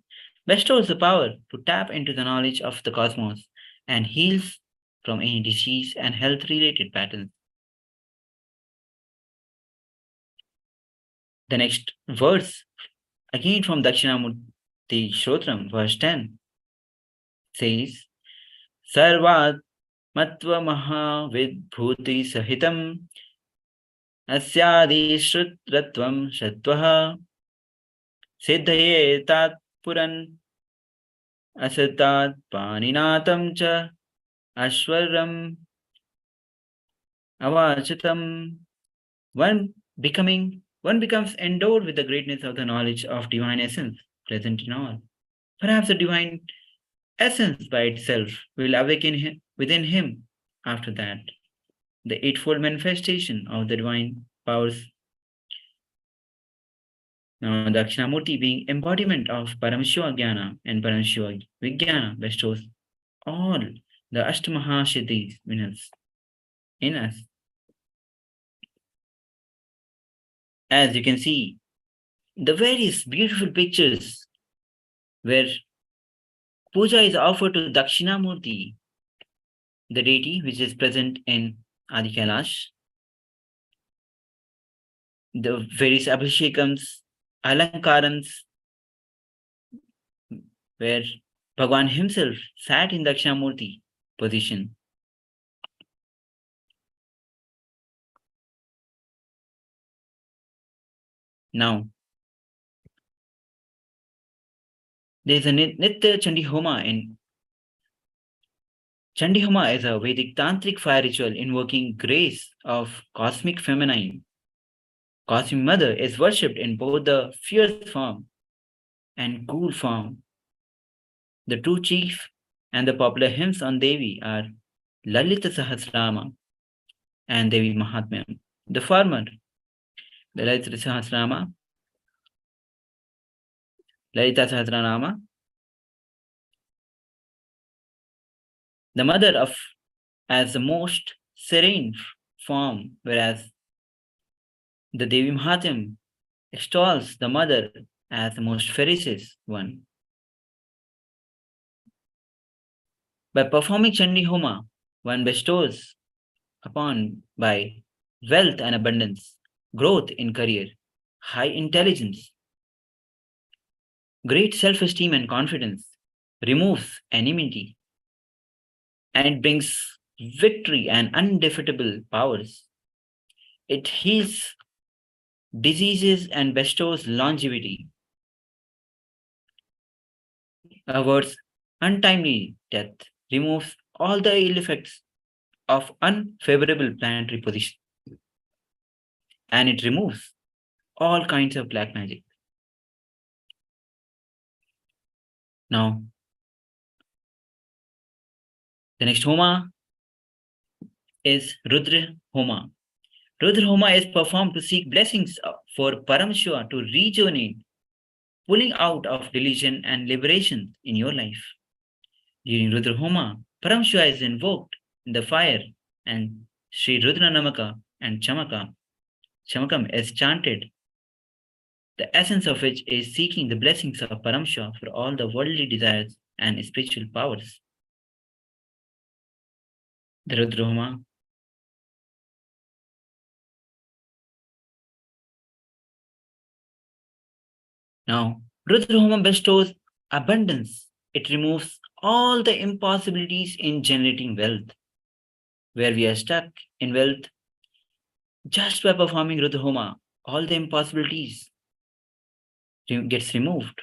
bestows the power to tap into the knowledge of the cosmos and heals from any disease and health-related patterns. The next verse, again from Dakshinamurti Shrotram, verse 10, says, Sarvat Matva Mahavidbhuti Sahitam Asyadi Shrutratvam Shatvaha Siddhaye Tat Puran Asatat Paninatam Cha Ashwaram Avachatam. One becomes endowed with the greatness of the knowledge of divine essence present in all. Perhaps the divine essence by itself will awaken within him after that. The eightfold manifestation of the divine powers. Now, Dakshinamurti, being embodiment of Paramashiva Jnana and Paramashiva Vijnana, bestows all the Ashtamahasiddhis in us. As you can see, the various beautiful pictures where puja is offered to Dakshinamurti, the deity which is present in Adi Kailash, the various abhishekams, alankarans, where Bhagwan himself sat in Dakshinamurti position. Now, there is a Nitya Chandi Homa in Chandi Homa is a Vedic tantric fire ritual invoking grace of cosmic feminine. Cosmic Mother is worshipped in both the fierce form and cool form. The two chief and the popular hymns on Devi are Lalita Sahasrama and Devi Mahatmyam. The former, the Lalita Sahasrama, the mother of as the most serene form, whereas the Devi Mahatmyam extols the mother as the most ferocious one. By performing Chandi Homa, one bestows upon by wealth and abundance, growth in career, high intelligence, great self-esteem and confidence, removes enmity, and it brings victory and undefeatable powers. It heals diseases and bestows longevity, averts untimely death, removes all the ill effects of unfavorable planetary position, and it removes all kinds of black magic. Now, the next Homa is Rudra Homa. Rudra Homa is performed to seek blessings for Paramashiva to rejuvenate, pulling out of delusion and liberation in your life. During Rudra Homa, Paramashiva is invoked in the fire and Sri Rudra Namaka and Chamakam is chanted, the essence of which is seeking the blessings of Paramashiva for all the worldly desires and spiritual powers. The Rudra Homa. Now, Rudra Homa bestows abundance. It removes all the impossibilities in generating wealth. Where we are stuck in wealth, just by performing Rudra Homa, all the impossibilities gets removed.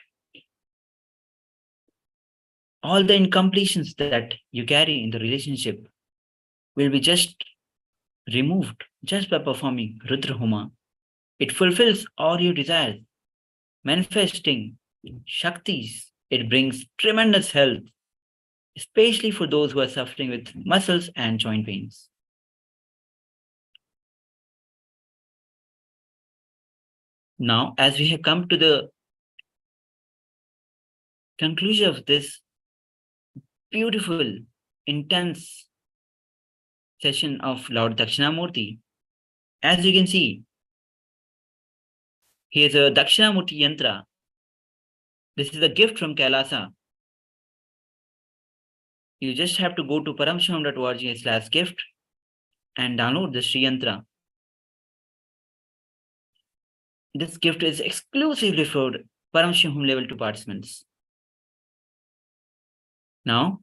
All the incompletions that you carry in the relationship will be just removed just by performing Rudra Homa. It fulfills all your desires, manifesting Shaktis. It brings tremendous health, especially for those who are suffering with muscles and joint pains. Now, as we have come to the conclusion of this beautiful, intense session of Lord Dakshinamurti, as you can see, here's a Dakshinamurti Yantra. This is a gift from Kailasa. You just have to go to paramshivoham.org/gift and download the Sri Yantra. this gift is exclusively for Paramashivoham level 2 participants. Now,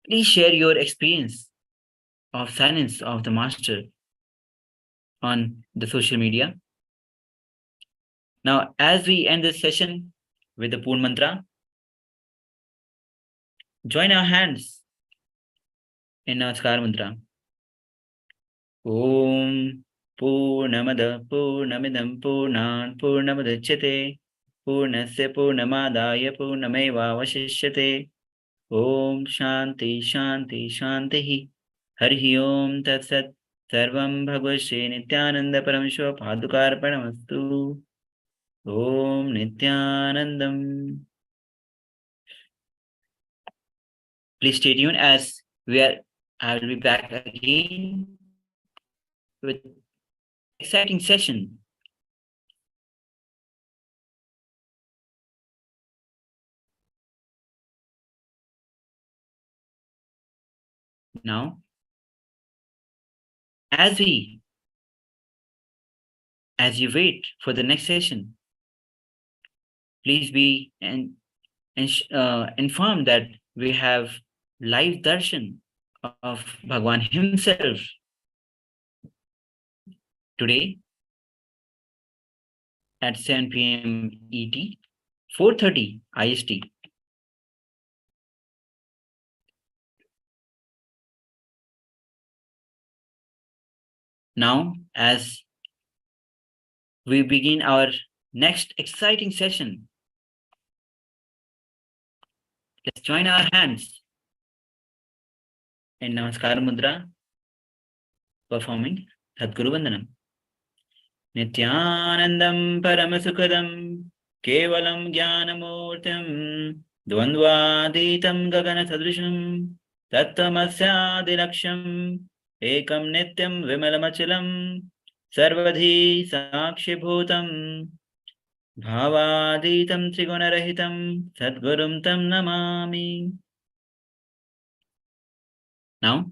please share your experience of silence of the master on the social media. Now, as we end this session with the Poon Mantra, join our hands in Namaskar Mantra. Om Purnamada Purnamidam Purnan Purnamudachyate Purnasya Purnamadaya Purnameva Vashishyate Om Shanti Shanti Shanti Hari Om Tat Sat Sarvam Bhagavate Nithyananda Paramashivam Padukarpanamastu Om Nithyanandam. Please stay tuned as I will be back again with exciting session. Now, as you wait for the next session, please be informed that we have live darshan of Bhagwan himself today at 7 p.m. ET, 4:30 IST. Now, as we begin our next exciting session, let's join our hands in Namaskar Mudra, performing Sadguru Vandanam. Nithyanandam Paramasukadam Kevalam Jnanamurtam Dvandvaditam Gagana Sadrisham Tattvamasyadiraksham Ekam Nityam Vimalamachalam Sarvadhi Sakshibhutam Bhavaditam Trigunarahitam Sadgurum Tam Namami. Now,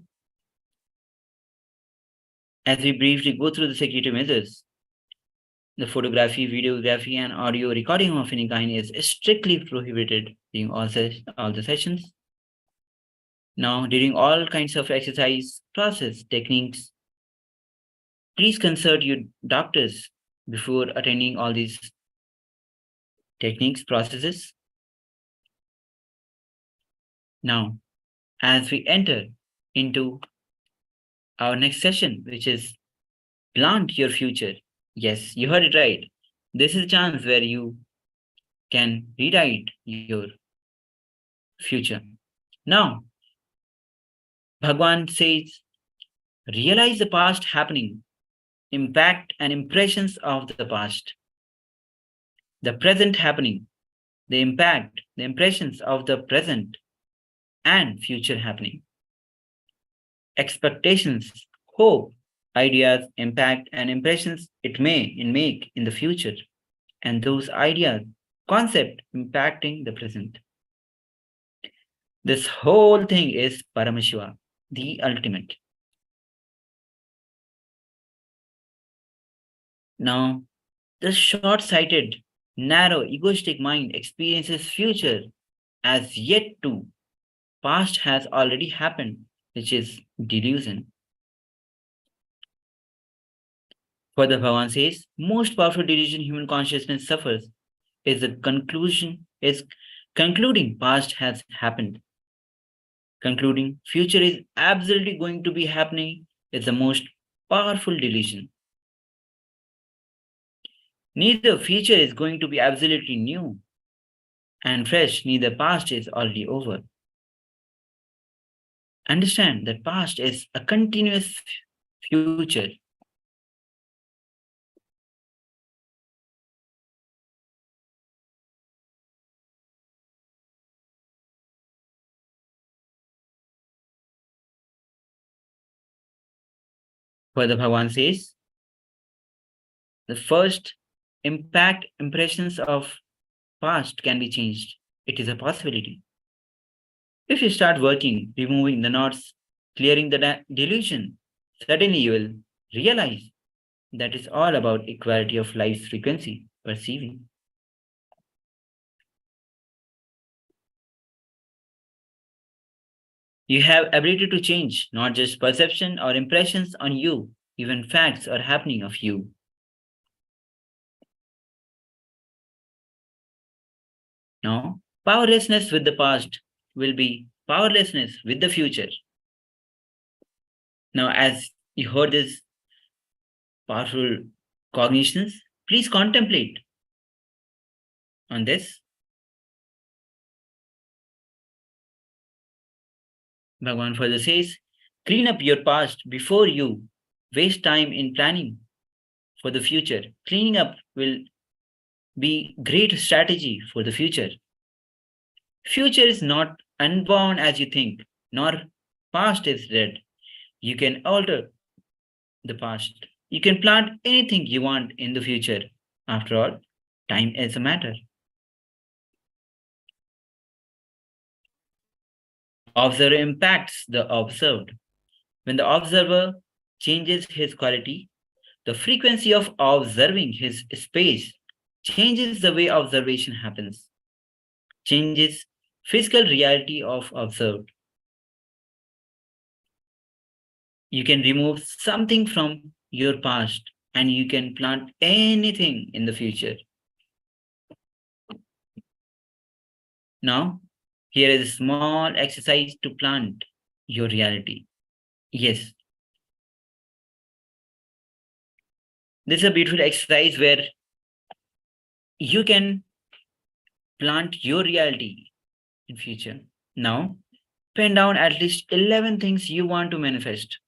as we briefly go through the security measures, the photography, videography, and audio recording of any kind is strictly prohibited during all the sessions. Now, during all kinds of exercise, process, techniques, please consult your doctors before attending all these techniques, processes. Now, as we enter into our next session, which is Plant Your Future. Yes, you heard it right. This is a chance where you can rewrite your future. Now, Bhagwan says, realize the past happening, impact and impressions of the past. The present happening, the impact, the impressions of the present and future happening. Expectations, hope, ideas, impact, and impressions it may make in the future, and those ideas, concept impacting the present. This whole thing is Paramashiva, the ultimate. Now, the short-sighted, narrow, egoistic mind experiences future as yet to. Past has already happened, which is delusion. Further, Bhagavan says, most powerful delusion human consciousness suffers is concluding past has happened. Concluding future is absolutely going to be happening is the most powerful delusion. Neither future is going to be absolutely new and fresh, neither past is already over. Understand that past is a continuous future. Further, Bhagavan says, the first impact impressions of past can be changed. It is a possibility. If you start working, removing the knots, clearing the delusion, suddenly you will realize That is all about equality of life's frequency, perceiving. You have ability to change, not just perception or impressions on you, even facts are happening of you. Now, powerlessness with the past will be powerlessness with the future. Now, as you heard this powerful cognitions, please contemplate on this. Bhagavan further says, clean up your past before you waste time in planning for the future. Cleaning up will be great strategy for the future. Future is not unbound as you think, nor past is dead. You can alter the past. You can plant anything you want in the future. After all, time is a matter. Observer impacts the observed. When the observer changes his quality, the frequency of observing his space changes the way observation happens, changes physical reality of observed. You can remove something from your past and you can plant anything in the future. Now, here is a small exercise to plant your reality. Yes. This is a beautiful exercise where you can plant your reality in future. Now, pen down at least 11 things you want to manifest.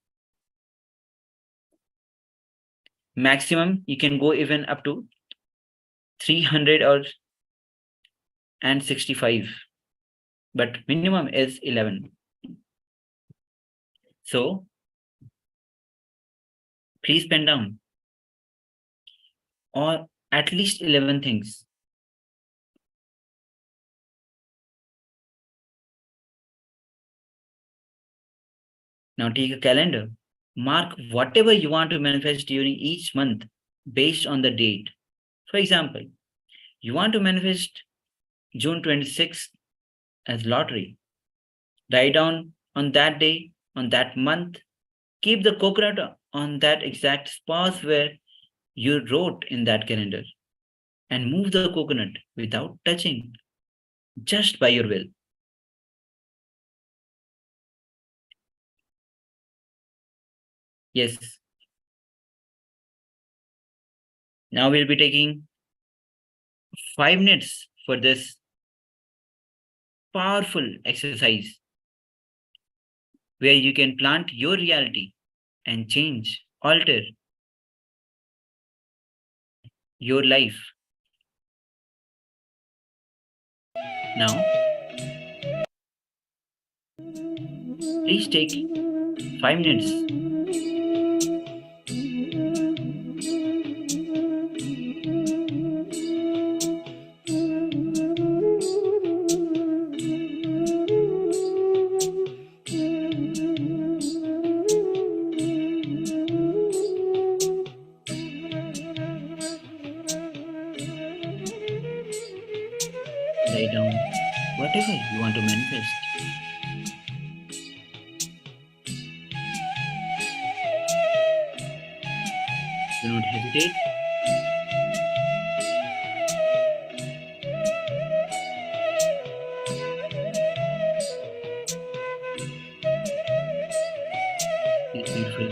Maximum, you can go even up to 300 or and 65, but minimum is 11. So, please pen down or at least 11 things. Now take a calendar. Mark whatever you want to manifest during each month based on the date. For example, you want to manifest June 26th as lottery. Write down on that day, on that month. Keep the coconut on that exact spot where you wrote in that calendar and move the coconut without touching, just by your will. Yes. Now we'll be taking 5 minutes for this powerful exercise where you can plant your reality and change, alter your life. Now, please take 5 minutes. Write down whatever you want to manifest. Do not hesitate. This beautiful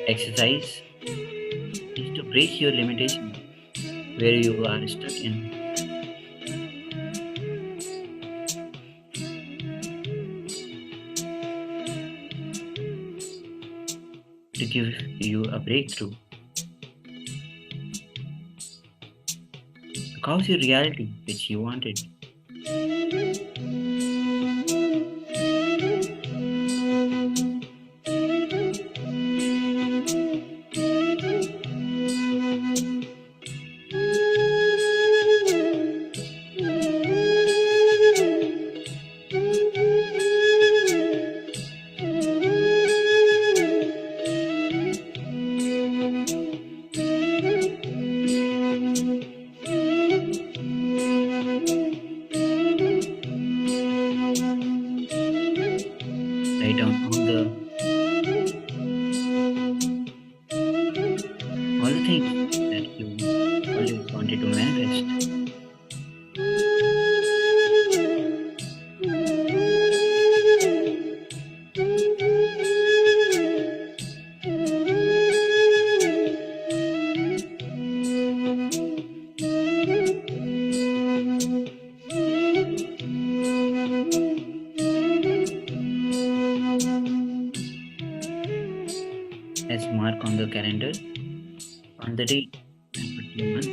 exercise is to break your limitation where you are stuck in. To give you a breakthrough. Cause your reality which you wanted. as mark on the calendar on the date and particular month.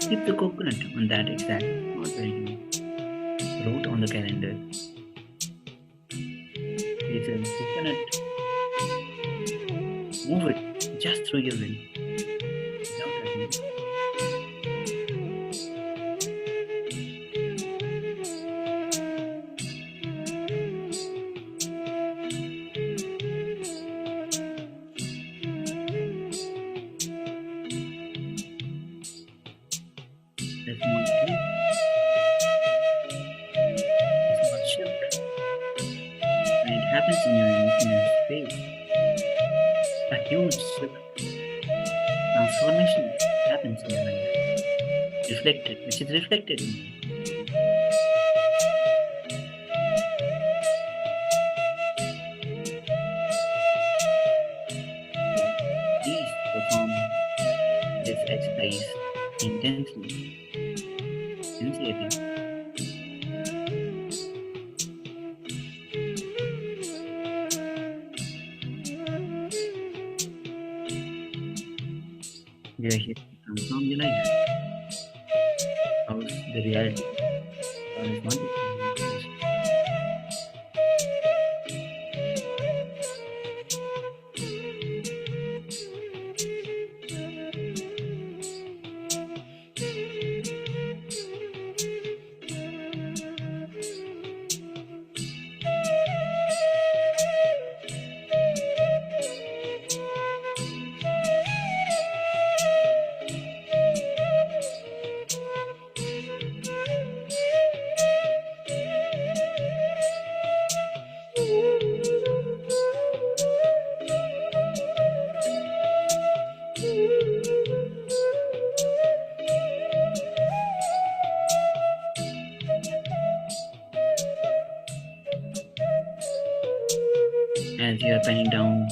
Keep the coconut on that exact spot where you wrote on the calendar. Place a coconut. Move it just through your will. Without touching it. The small tree, the small shift, when it happens in your space, a huge shift, transformation happens in your life, which is reflected in you. Please perform this exercise intensely, sincerely. We are here to transform your life. How's the reality? God is wanted to be. As you are penning down,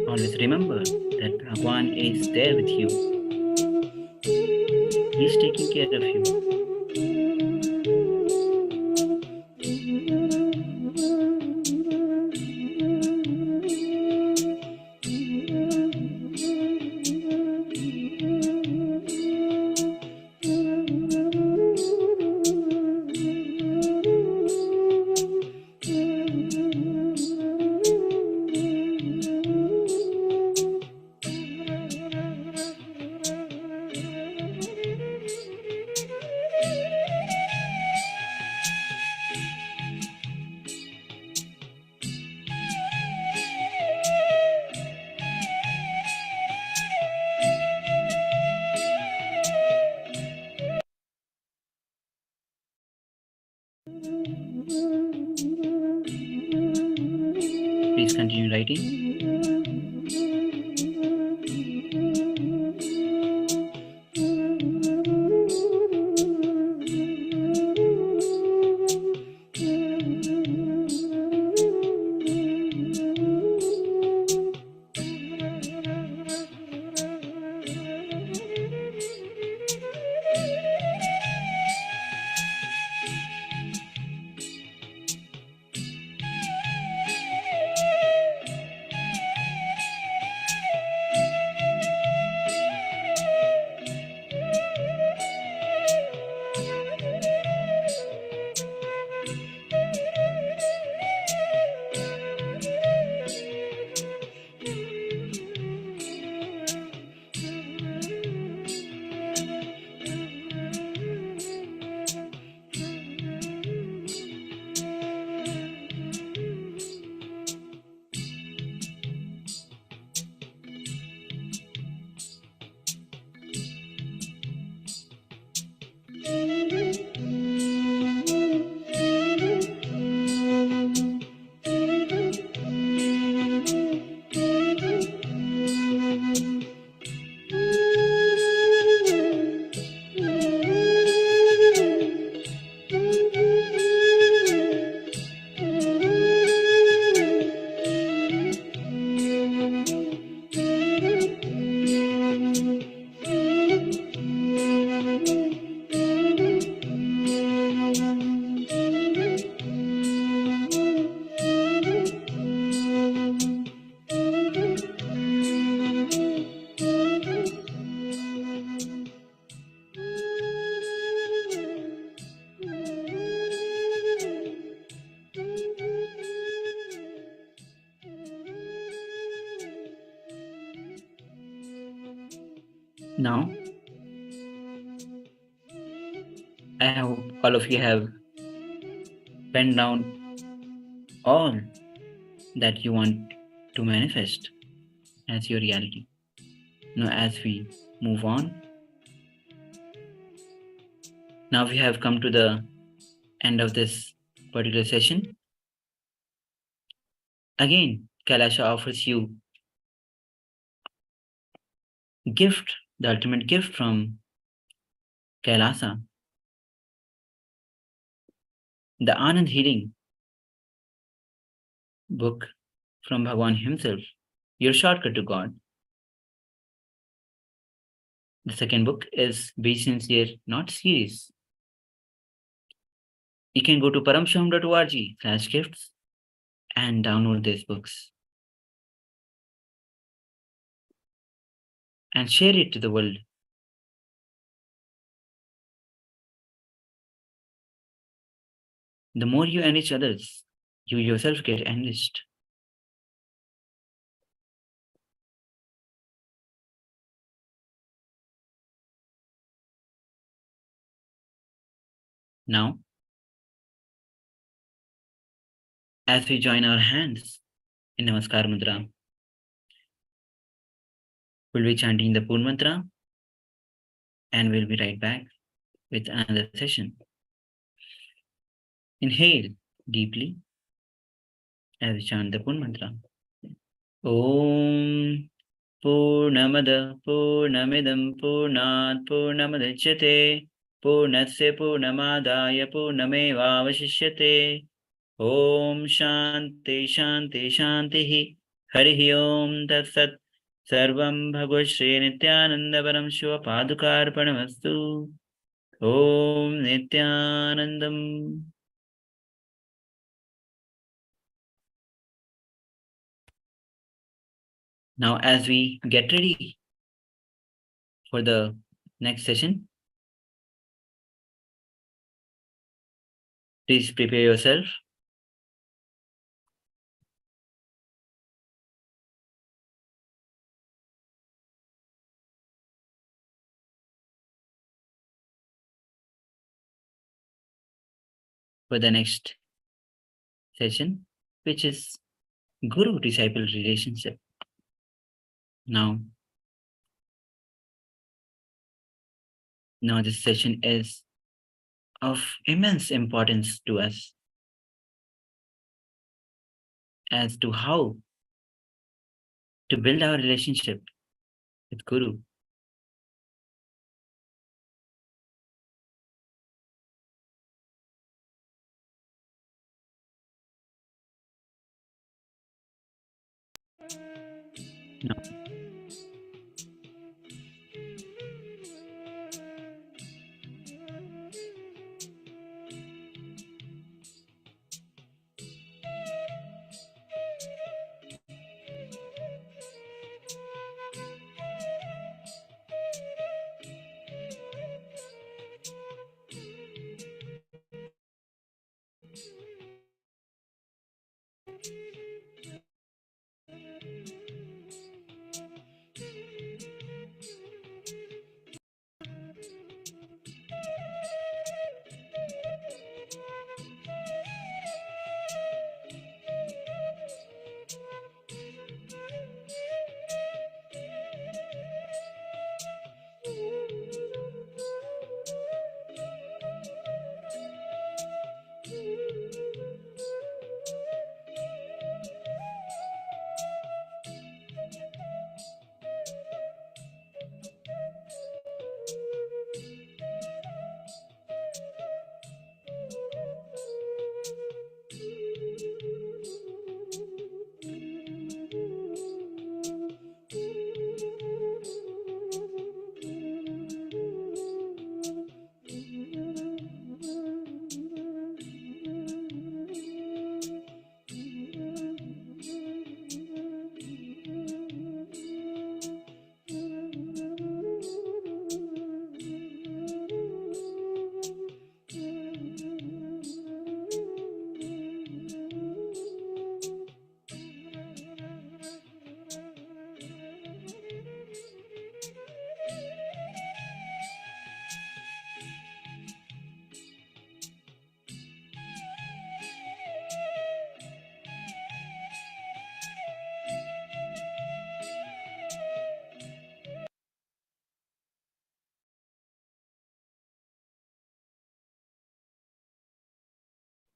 always remember that Bhagwan is there with you. He's taking care of you. Please continue writing. Now, I hope all of you have penned down all that you want to manifest as your reality. Now, as we move on, now we have come to the end of this particular session. Again, Kailasa offers you gift, the ultimate gift from Kailasa, the Anand Healing book from Bhagwan himself, your shortcut to God. The second book is Be Sincere, Not Serious. You can go to paramashivaham.org/gifts and download these books and share it to the world. The more you enrich others, you yourself get enriched. Now, as we join our hands in Namaskar Mudra, we'll be chanting the Purna Mantra and we'll be right back with another session. Inhale deeply as we chant the Purna Mantra. Om Purnamada Purnamidam Purnat Purnamadachyate Purnasya Purnamadaya Purnamevavashishyate. Om Shanti Shanti Shanti Harihi Om Tat Sat Sarvam Bhagavad Shri Nithyananda Paramashivam Padukarpanamastu. Om Nithyanandam. Now, as we get ready for the next session, please prepare yourself. For the next session, which is Guru-disciple relationship. Now this session is of immense importance to us as to how to build our relationship with Guru. Now,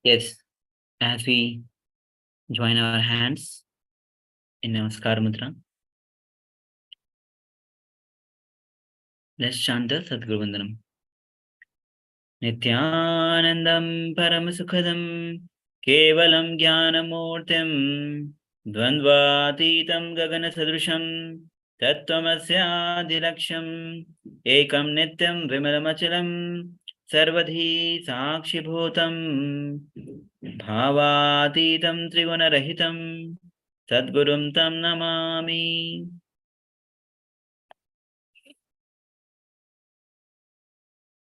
Yes, as we join our hands in Namaskar Mudra, let's chant the Sadguru Vandanam. Nithyanandam Paramasukadam Kevalam Jnanamurtim Dvandvatitam Gagana Sadrusham Tattvamasya Ekam Nityam Vimalamachalam Sarvadhi Sakshibhutam Bhavatitam Trigunarahitam Sadgurum Tam Namami.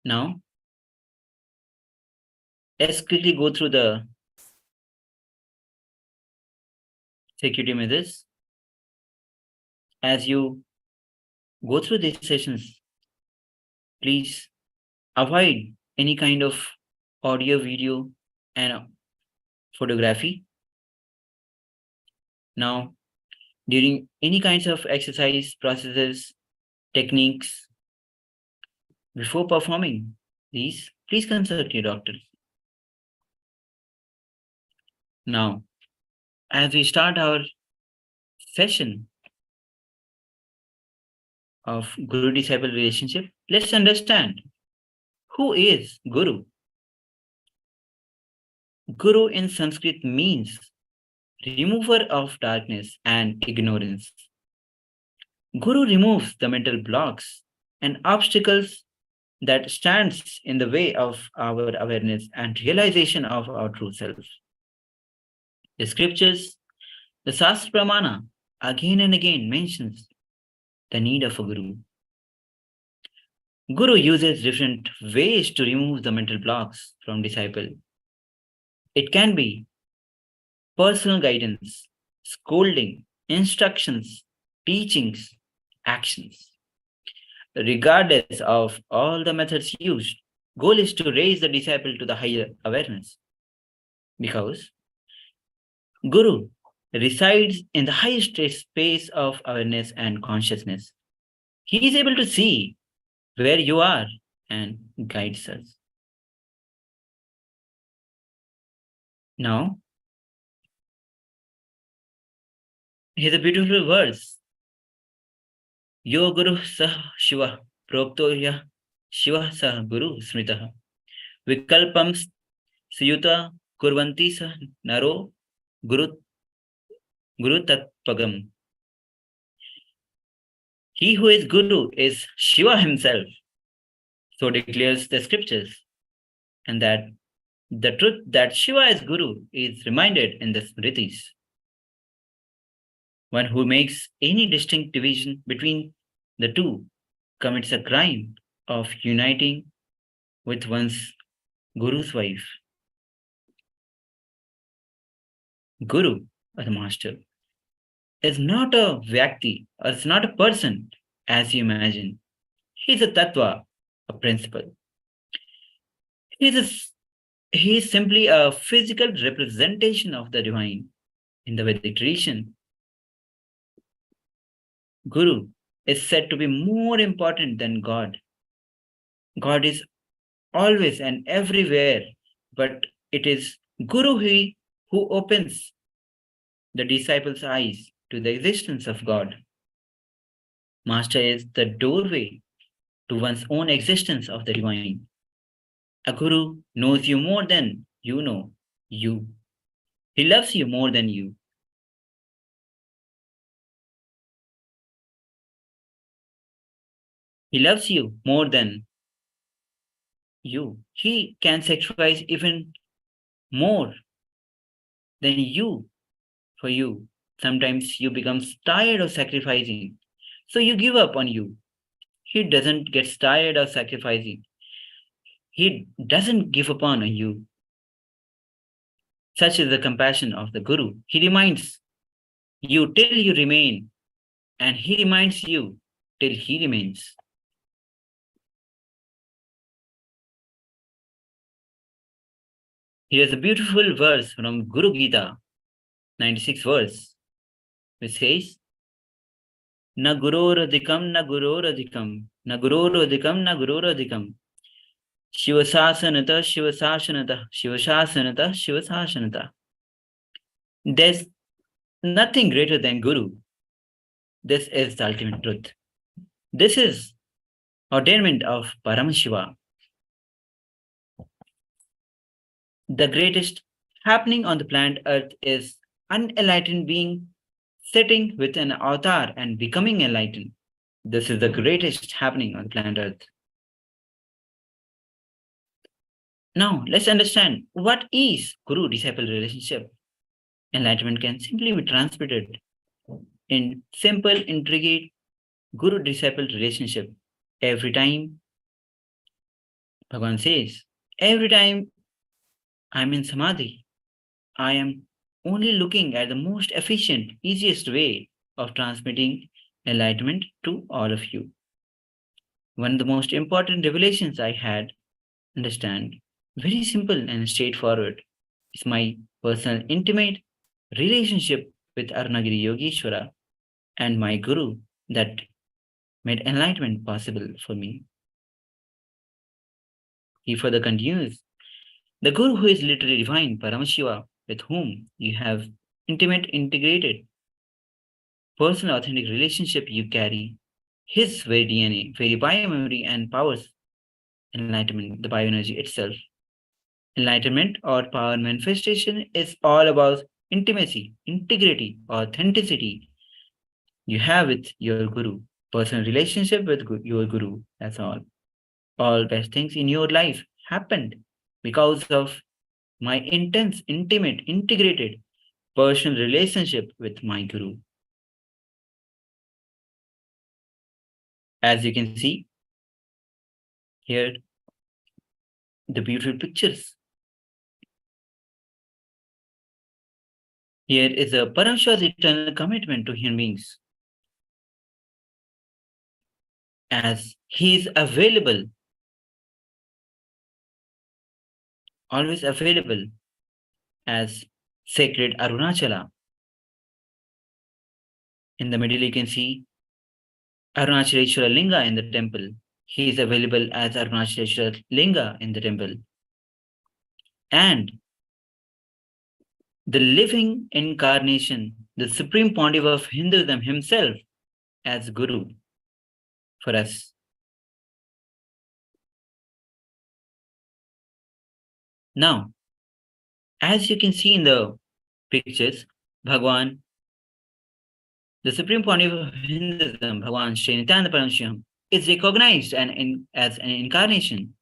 Now, let's quickly go through the security measures. As you go through these sessions, please avoid any kind of audio, video, and photography. Now, during any kinds of exercise processes, techniques, before performing these, please consult your doctor. Now, as we start our session of Guru-disciple relationship, let's understand who is Guru. Guru in Sanskrit means remover of darkness and ignorance. Guru removes the mental blocks and obstacles that stands in the way of our awareness and realization of our true self. The scriptures, the Sastra Pramana, again and again mentions the need of a Guru. Guru uses different ways to remove the mental blocks from disciple. It can be personal guidance, scolding, instructions, teachings, actions. Regardless of all the methods used, goal is to raise the disciple to the higher awareness. Because Guru resides in the highest space of awareness and consciousness. He is able to see where you are and guides us. Now, here's a beautiful verse. Yo Guru Sah Shiva Proktoya Shiva Sah Guru Smritaha Vikalpam Suyuta Kurvanti Sah Naro Guru Tatpagam. He who is Guru is Shiva himself. So declares the scriptures. And that the truth that Shiva is Guru is reminded in the Smritis. One who makes any distinct division between the two commits a crime of uniting with one's Guru's wife. Guru, or the master, is not a Vyakti, or it's not a person as you imagine. He's a Tattva, a principle. He is simply a physical representation of the divine. In the Vedic tradition, Guru is said to be more important than God. God is always and everywhere, but it is Guru who opens the disciples' eyes to the existence of God. Master is the doorway to one's own existence of the divine. A Guru knows you more than you know you. He loves you more than you. He loves you more than you. He can sacrifice even more than you for you. Sometimes you become tired of sacrificing, so you give up on you. He doesn't get tired of sacrificing. He doesn't give up on you. Such is the compassion of the Guru. He reminds you till you remain, and he reminds you till he remains. Here's a beautiful verse from Guru Gita, 96th verse, which says, Na guroradikam, na guroradikam, na guroradikam, na guroradikam. Shivasasanata, Shivasasanata, Shivasasanata, Shivasasanata. There's nothing greater than Guru. This is the ultimate truth. This is ordainment of Paramashiva. The greatest happening on the planet Earth is unenlightened being sitting with an avatar and becoming enlightened. This is the greatest happening on planet Earth. Now, let's understand what is Guru-disciple relationship. Enlightenment can simply be transmitted in simple, intricate Guru-disciple relationship. Every time, Bhagavan says, every time I'm in Samadhi, I am only looking at the most efficient, easiest way of transmitting enlightenment to all of you. One of the most important revelations I had, understand, very simple and straightforward, is my personal intimate relationship with Arunagiri Yogeshwara and my Guru that made enlightenment possible for me. He further continues, the Guru who is literally divine, Paramashiva, with whom you have intimate, integrated, personal, authentic relationship you carry, his very DNA, very biomemory and powers, enlightenment, the bioenergy itself. Enlightenment or power manifestation is all about intimacy, integrity, authenticity you have with your Guru, personal relationship with your Guru, that's all. All best things in your life happened because of my intense, intimate, integrated personal relationship with my Guru. As you can see here, the beautiful pictures. Here is a Paramashiva's eternal commitment to human beings. As he is available, always available as sacred Arunachala. In the middle, you can see Arunachaleshwara Linga in the temple. He is available as Arunachaleshwara Linga in the temple. And the living incarnation, the Supreme Pontiff of Hinduism himself as Guru for us. Now, as you can see in the pictures, Bhagwan, the Supreme Pontiff of Hinduism, Bhagwan Sri Nithyananda Paramashivam, is recognized as an incarnation.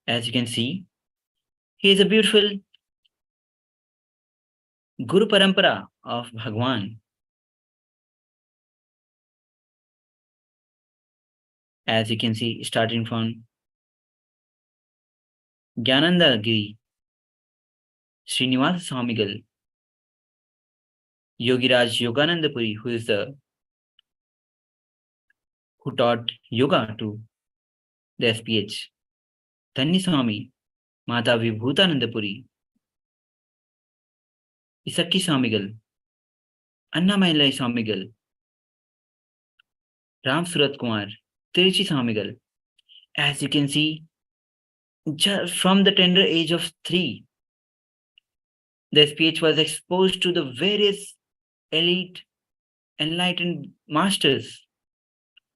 As you can see, he is a beautiful Guru Parampara of Bhagwan. As you can see, starting from Gyananda Giri, Srinivasa Swamigal, Yogiraj Yogananda Puri, who taught yoga to the SPH, Dhanni Swami, Mata Vibhutananda Puri, Isakki Swamigal, Annamayalai Swamigal, Ram Surat Kumar, Tiruchi Swamigal. As you can see, just from the tender age of 3, the SPH was exposed to the various elite enlightened masters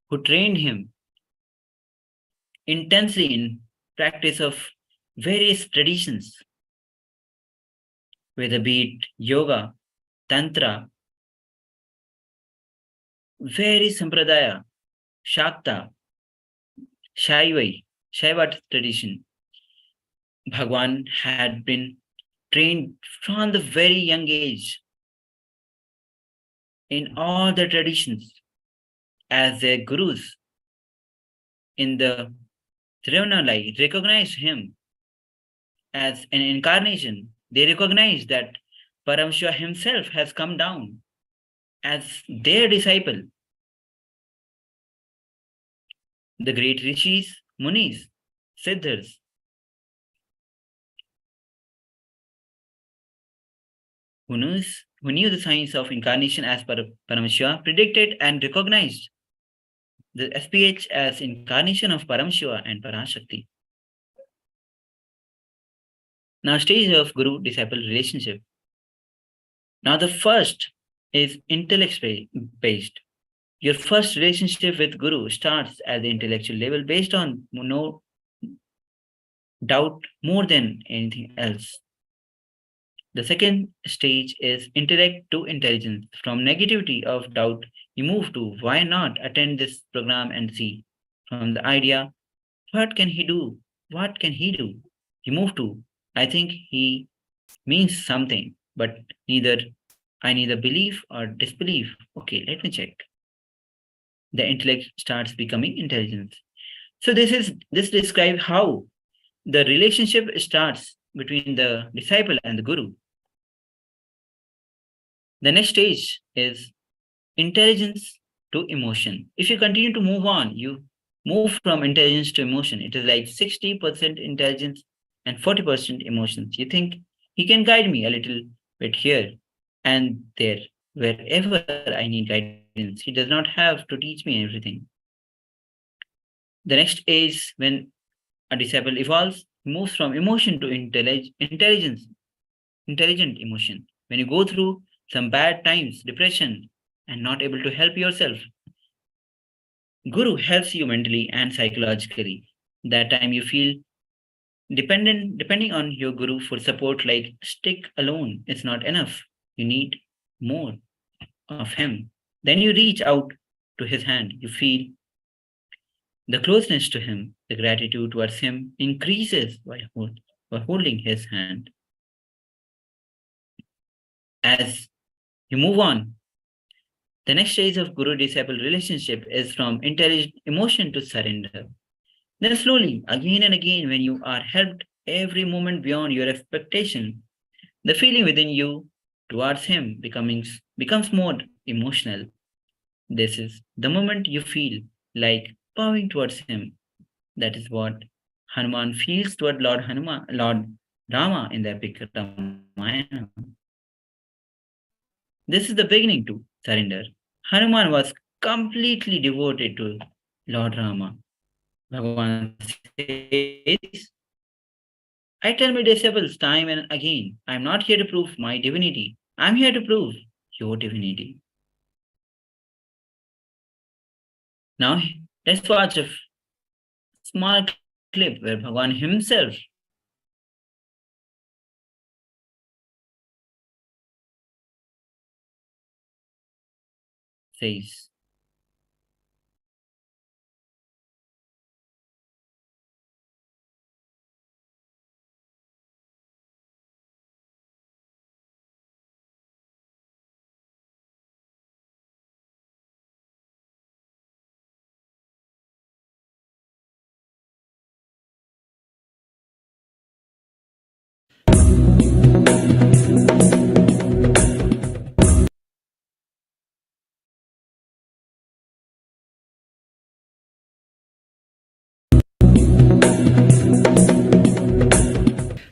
who trained him intensely in practice of various traditions, whether be it yoga, tantra, various sampradaya, shakta, Shaiva tradition. Bhagwan had been trained from the very young age in all the traditions as their gurus. In the Tiruvannamalai, recognized him as an incarnation. They recognized that Paramashiva himself has come down as their disciple. The great rishis, munis, siddhas, who knew the science of incarnation as Paramashiva, predicted and recognized the SPH as incarnation of Paramashiva and Parashakti. Now, stage of guru-disciple relationship. Now, the first is intellect-based. Your first relationship with guru starts at the intellectual level based on no doubt more than anything else. The second stage is intellect to intelligence. From negativity of doubt, you move to why not attend this program and see. From the idea, what can he do? What can he do? You move to, I think he means something, but I neither believe or disbelieve. Okay, let me check. The intellect starts becoming intelligence. So this describes how the relationship starts between the disciple and the guru. The next stage is intelligence to emotion. If you continue to move on, you move from intelligence to emotion. It is like 60% intelligence and 40% emotions. You think he can guide me a little bit here and there, wherever I need guidance. He does not have to teach me everything. The next is when a disciple evolves, moves from emotion to intelligent emotion. When you go through some bad times, depression, and not able to help yourself, guru helps you mentally and psychologically. That time you feel depending on your guru for support, like stick alone is not enough. You need more of him. Then you reach out to his hand. You feel the closeness to him, the gratitude towards him increases by holding his hand. As you move on, the next stage of guru-disciple relationship is from intelligent emotion to surrender. Then slowly, again and again, when you are helped every moment beyond your expectation, the feeling within you towards him becomes more emotional. This is the moment you feel like bowing towards him. That is what Hanuman feels toward Lord Rama in the epic Ramayana. This is the beginning to surrender. Hanuman was completely devoted to Lord Rama. Bhagavan says, I tell my disciples time and again, I am not here to prove my divinity. I am here to prove your divinity. Now, let's watch a small clip where Bhagavan himself says,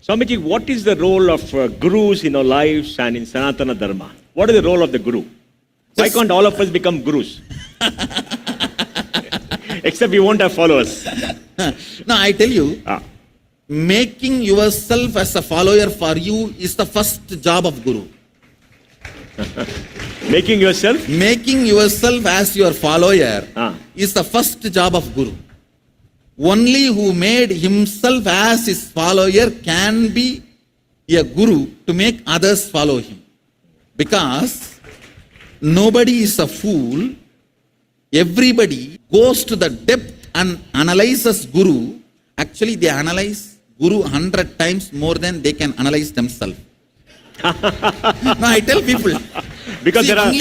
Swamiji, what is the role of gurus in our lives and in Sanatana Dharma? What is the role of the guru? Why can't all of us become gurus? Except we won't have followers. No, I tell you, making yourself as a follower for you is the first job of guru. Making yourself? Making yourself as your follower is the first job of guru. Only who made himself as his follower can be a guru to make others follow him. Because nobody is a fool. Everybody goes to the depth and analyzes guru. Actually, they analyze guru 100 times more than they can analyze themselves. No, I tell people. Because there are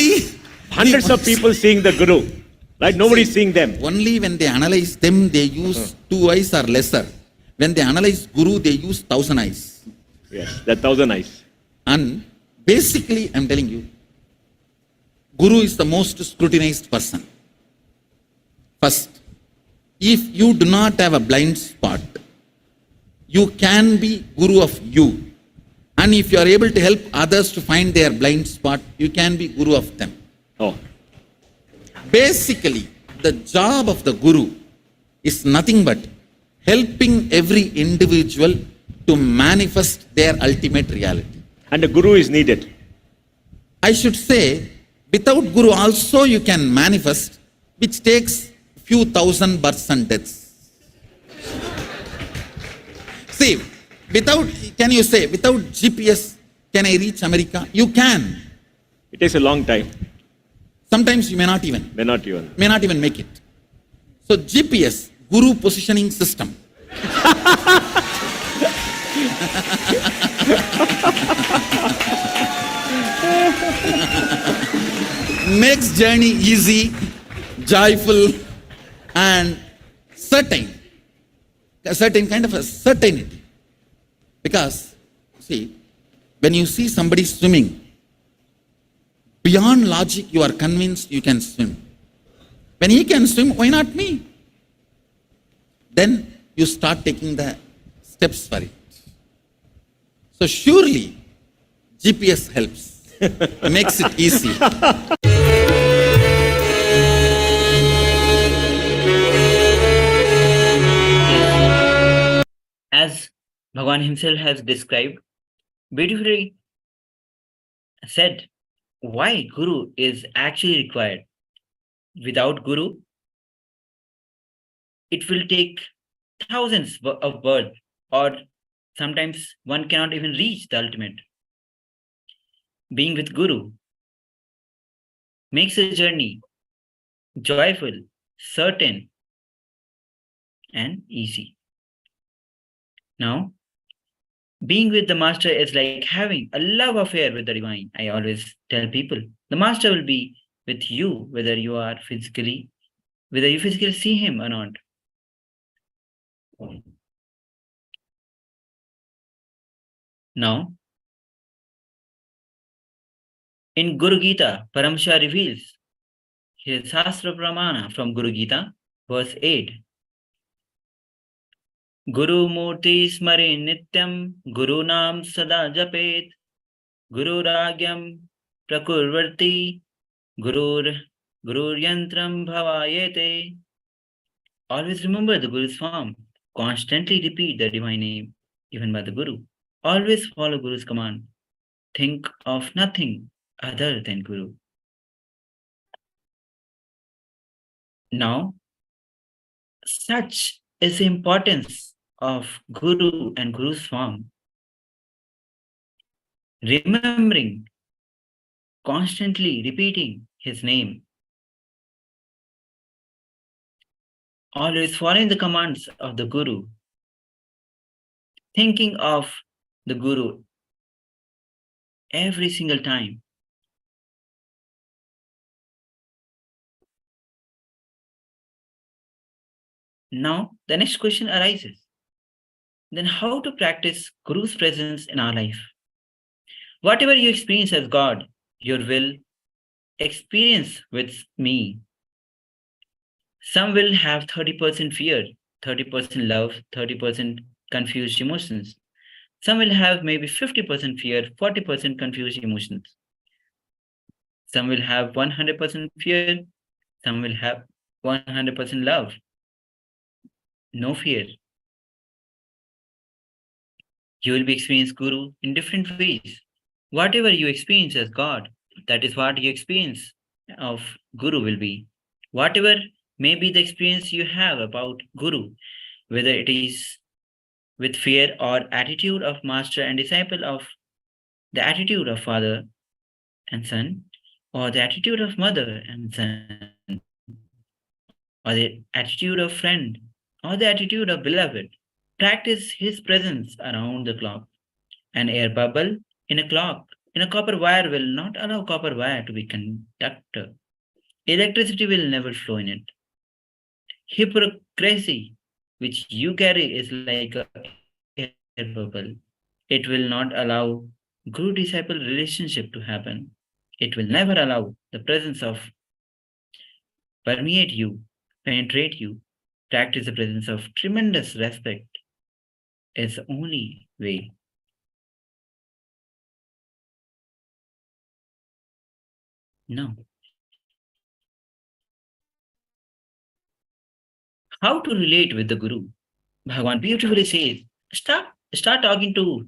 hundreds of people seeing the guru. Right? Nobody is seeing them. Only when they analyze them, they use 2 eyes or lesser. When they analyze guru, they use 1,000 eyes. Yes, that 1,000 eyes. And basically, I'm telling you, guru is the most scrutinized person. First, if you do not have a blind spot, you can be guru of you. And if you are able to help others to find their blind spot, you can be guru of them. Oh. Basically, the job of the guru is nothing but helping every individual to manifest their ultimate reality. And the guru is needed. I should say, without Guru also you can manifest, which takes few thousand births and deaths. See, can you say, without GPS, can I reach America? You can. It takes a long time. Sometimes you may not even make it. So GPS, Guru Positioning System. Makes journey easy, joyful, and certain. A certain kind of a certainty. Because, see, when you see somebody swimming, beyond logic, you are convinced you can swim. When he can swim, why not me? Then you start taking the steps for it. So surely, GPS helps, makes it easy. As Bhagavan himself has described, beautifully said, why Guru is actually required. Without Guru, it will take thousands of births, or sometimes one cannot even reach the ultimate. Being with Guru makes the journey joyful, certain, and easy. Now, being with the Master is like having a love affair with the Divine. I always tell people, the Master will be with you, whether you physically see him or not. Now, in Guru Gita, Paramashivoham reveals his Shastra Pramana from Guru Gita, verse 8. Guru Murti Smare Nityam, Guru Nam Sada Japet, Guru Ragyam Prakurvarti, Guru Yantram Bhavayete. Always remember the Guru's form. Constantly repeat the divine name, even by the Guru. Always follow Guru's command. Think of nothing other than Guru. Now, such is the importance of Guru and Guru's form. Remembering, constantly repeating his name. Always following the commands of the Guru. Thinking of the Guru every single time. Now, the next question arises. Then how to practice Guru's presence in our life? Whatever you experience as God, you will experience with me. Some will have 30% fear, 30% love, 30% confused emotions. Some will have maybe 50% fear, 40% confused emotions. Some will have 100% fear, some will have 100% love. No fear. You will be experiencing Guru in different ways. Whatever you experience as God, that is what your experience of Guru will be. Whatever may be the experience you have about Guru, whether it is with fear or attitude of master and disciple, of the attitude of father and son, or the attitude of mother and son, or the attitude of friend, or the attitude of beloved. Practice his presence around the clock. An air bubble in a clock, in a copper wire, will not allow copper wire to be conductor. Electricity will never flow in it. Hypocrisy, which you carry, is like a air bubble. It will not allow Guru-disciple relationship to happen. It will never allow the presence of permeate you, penetrate you. Practice the presence of tremendous respect is the only way. No. How to relate with the Guru? Bhagavan beautifully says, stop Start talking to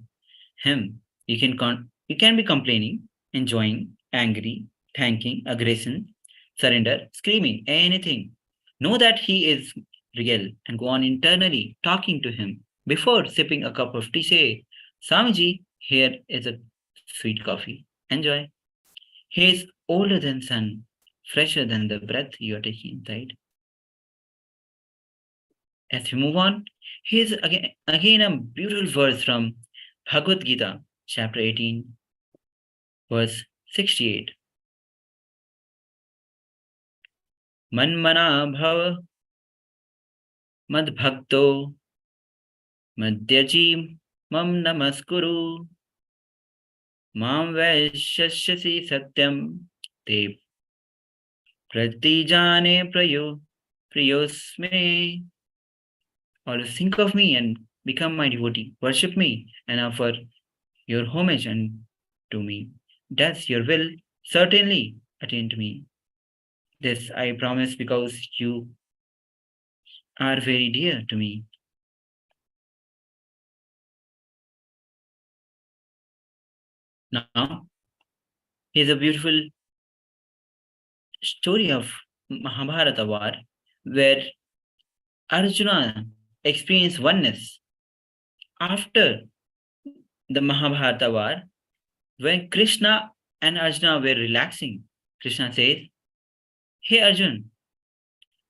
him. You can be complaining, enjoying, angry, thanking, aggression, surrender, screaming, anything. Know that he is real and go on internally talking to him. Before sipping a cup of tea, say, Swamiji, here is a sweet coffee. Enjoy. He is older than sun, fresher than the breath you are taking inside. As we move on, here's again a beautiful verse from Bhagavad Gita, chapter 18, verse 68. Manmana bhava madbhakto madhyaji mam namaskuru mam vaishyasya satyam te pratijane prayosme. Always think of me and become my devotee. Worship me and offer your homage unto me. Thus your will certainly attain to me. This I promise because you are very dear to me. Now, here's a beautiful story of Mahabharata war where Arjuna experienced oneness after the Mahabharata war. When Krishna and Arjuna were relaxing, Krishna says, "Hey Arjun,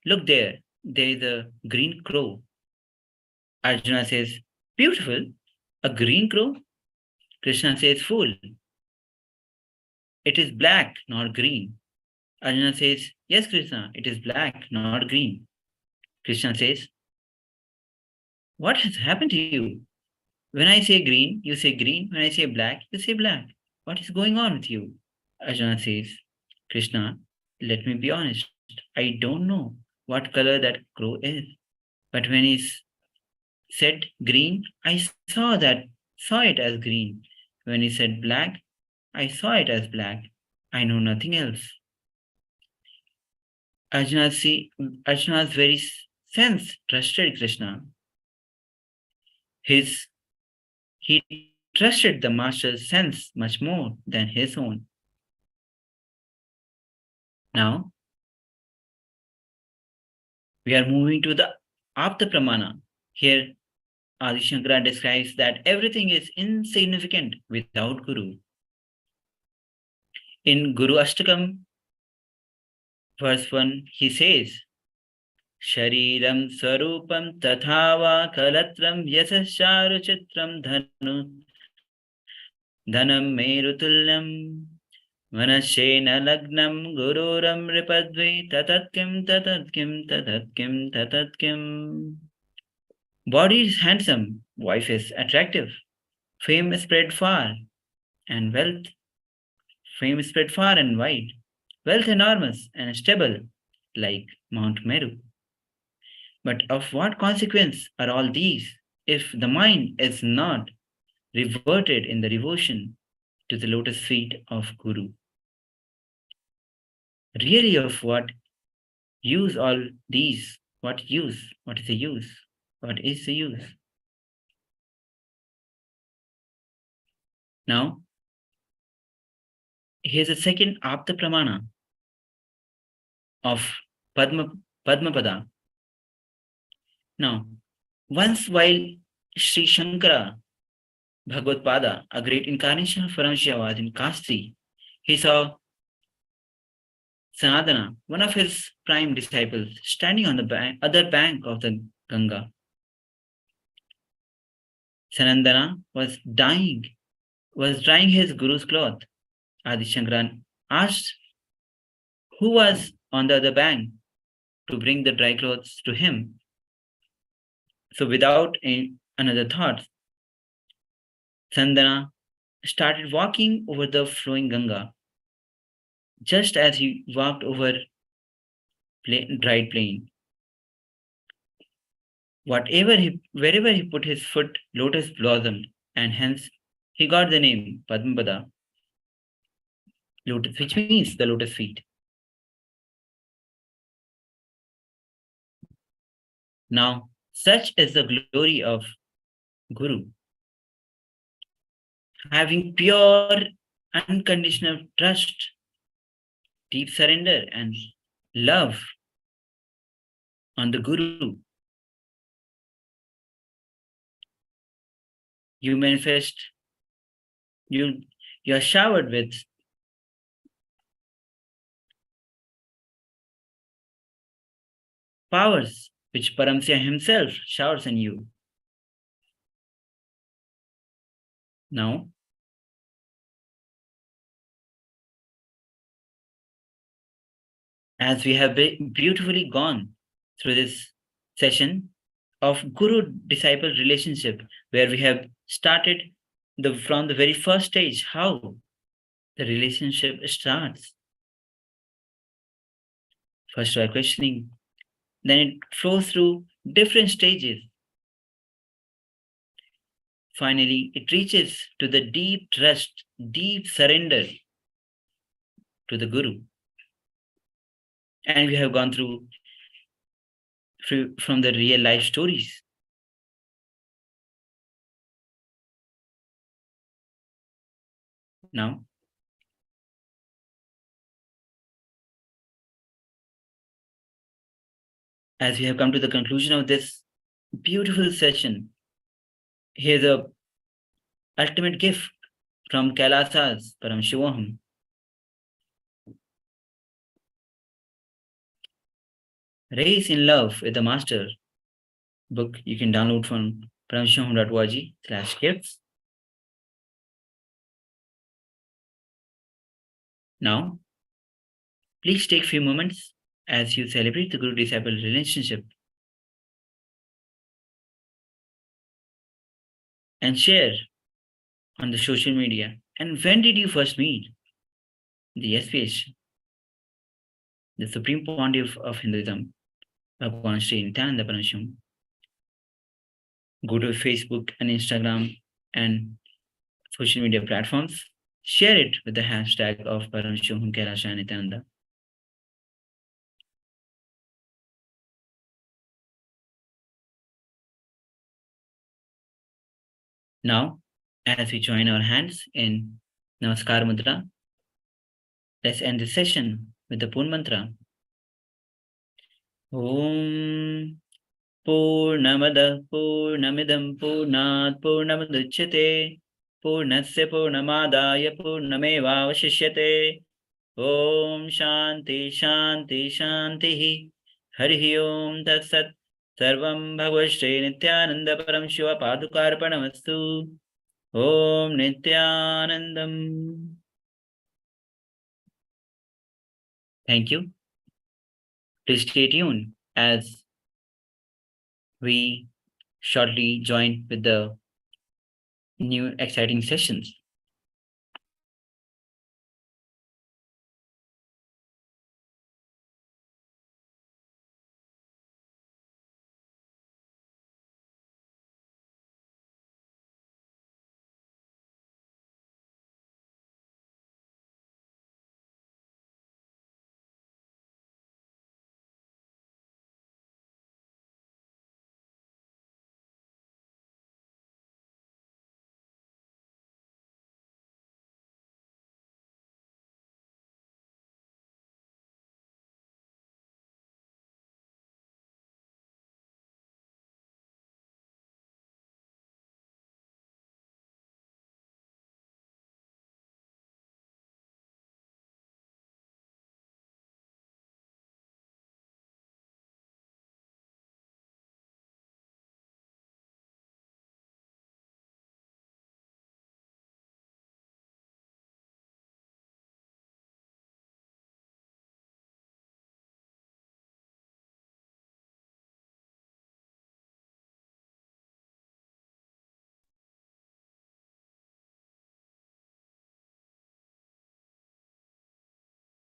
look there is a green crow." Arjuna says, "Beautiful, a green crow?" Krishna says, "Fool, it is black, not green." Arjuna says, "Yes, Krishna, it is black, not green." Krishna says, "What has happened to you? When I say green, you say green. When I say black, you say black. What is going on with you?" Arjuna says, "Krishna, let me be honest. I don't know what color that crow is. But when he said green, I saw it as green. When he said black, I saw it as black. I know nothing else." Arjuna's very sense trusted Krishna. He trusted the master's sense much more than his own. Now, we are moving to the Apta Pramana. Here, Adi Shankara describes that everything is insignificant without Guru. In Guru Ashtakam, verse 1, he says, Shariram Sarupam Tathava Kalatram Yasasharu Chitram Dhanam Merutulyam Manashena Lagnam Gururam Ripadvi Tatatkim. Body is handsome, wife is attractive, fame is spread far, and fame is spread far and wide, wealth enormous and stable, like Mount Meru. But of what consequence are all these if the mind is not reverted in the devotion to the lotus feet of Guru? Really, of what use all these? What use? What is the use? What is the use? Now, here's a second Apta Pramana of Padmapada. Now, once while Sri Shankara Bhagavad-pada, a great incarnation of Paramashiva, was in Kasti, he saw Sanatana, one of his prime disciples, standing on the other bank of the Ganga. Sanandana was drying his guru's cloth. Adi Shankara asked who was on the other bank to bring the dry clothes to him. So without another thought, Sanandana started walking over the flowing Ganga. Just as he walked over dried plain, wherever he put his foot, lotus blossomed, and hence he got the name Padmapada, lotus, which means the lotus feet. Now, such is the glory of Guru. having pure, unconditional trust, deep surrender, and love on the Guru. You manifest, you are showered with powers which Paramsya himself showers on you. Now, as we have beautifully gone through this session of Guru-disciple relationship, where we have started from the very first stage, how the relationship starts. First by questioning, then it flows through different stages. Finally, it reaches to the deep trust, deep surrender to the Guru. And we have gone through from the real life stories. Now, as we have come to the conclusion of this beautiful session, here's a ultimate gift from KAILASA's Paramashivoham. Race in Love with the Master book you can download from paramashivoham.org/gifts. Now, please take a few moments as you celebrate the Guru-disciple relationship and share on the social media. And when did you first meet the SPH, the Supreme Pontiff of Hinduism, Bhagwan Sri Nithyananda Paramashivam? Go to Facebook and Instagram and social media platforms. Share it with the hashtag of Paramashivoham KAILASA Nithyananda. Now, as we join our hands in Namaskar Mudra, let's end the session with the Purn Mantra. Om Purnamada Purnamidam Purnat Purnamudachyate Purnasya Purnamadaya Purnamevavashishyate. Om Shanti Shanti Shanti Harihi Om Tat Sat. Sarvam Bhagavad Shri Nithyananda Paramashiva Padukarpanamastu. Om Nithyanandam. Thank you. Please stay tuned as we shortly join with the new exciting sessions.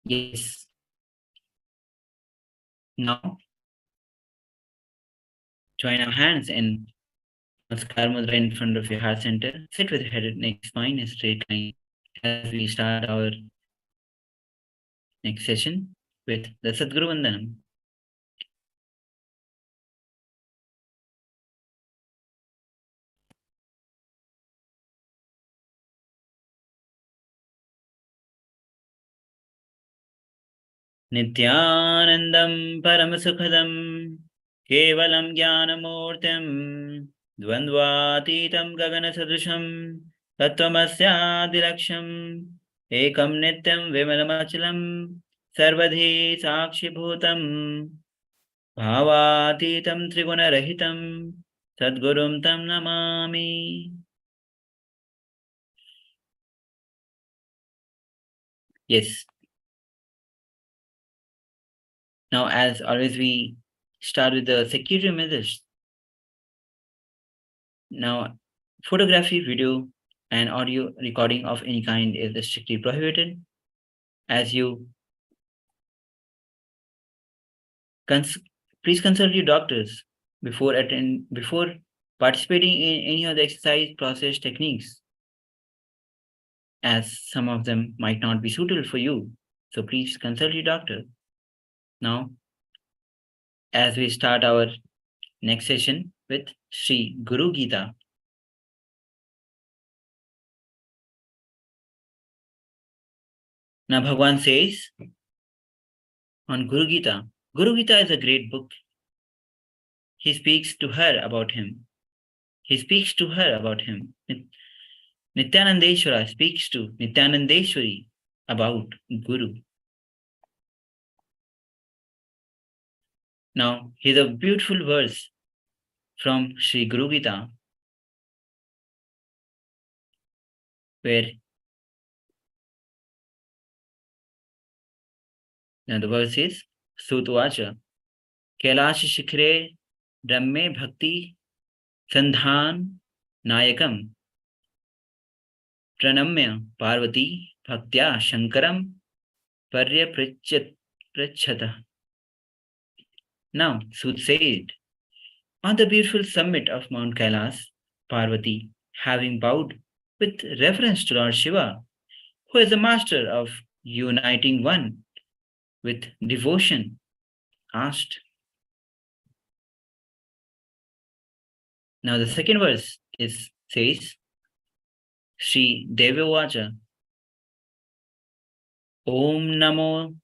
Yes. Now, join our hands in Namaskar Mudra in front of your heart center. Sit with your head and neck spine in a straight line as we start our next session with the Sadguru Vandanam. Nithyanandam Paramasukhadam Kevalam Jnanamurtim Dvandvatitam Gaganasadusham Tattvamasyadiraksham Ekam Nityam Vimalamachalam Sarvadhi Sakshibhutam Bhavatitam Trigunarahitam Sadgurum Tam Namami. Yes. Now, as always, we start with the security measures. Now, photography, video, and audio recording of any kind is strictly prohibited. As you please consult your doctors before participating in any of the exercise process techniques, as some of them might not be suitable for you. So please consult your doctor. Now, as we start our next session with Sri Guru Gita. Now Bhagwan says on Guru Gita is a great book. He speaks to her about him. Nityanandeshwara speaks to Nityanandeshwari about Guru. Now, here's a beautiful verse from Sri Guru Gita, where now the verse is Sutvacha Kailasha Shikhre Brahme Bhakti Sandhan Nayakam Pranamya Parvati Bhaktya Shankaram Parya Prachata. Now, Sut said, on the beautiful summit of Mount Kailas, Parvati, having bowed with reverence to Lord Shiva, who is the master of uniting one with devotion, asked. Now the second verse says, Sri Devyavacha, Om Namo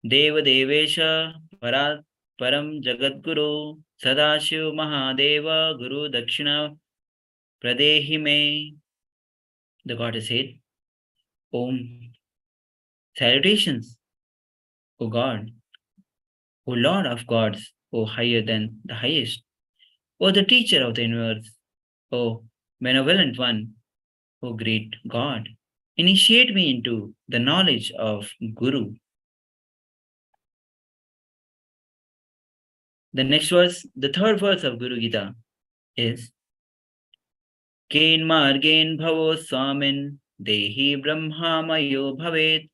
Deva Devesha Param Jagadguru Sadashiv Mahadeva Guru Dakshina Pradehi Me. The goddess said, Om, salutations, O God, O Lord of gods, O higher than the highest, O the teacher of the universe, O benevolent one, O great God, initiate me into the knowledge of Guru. The next verse, the third verse of Guru Gita is Kain margen bhavo swamin dehi brahmamayo bhavet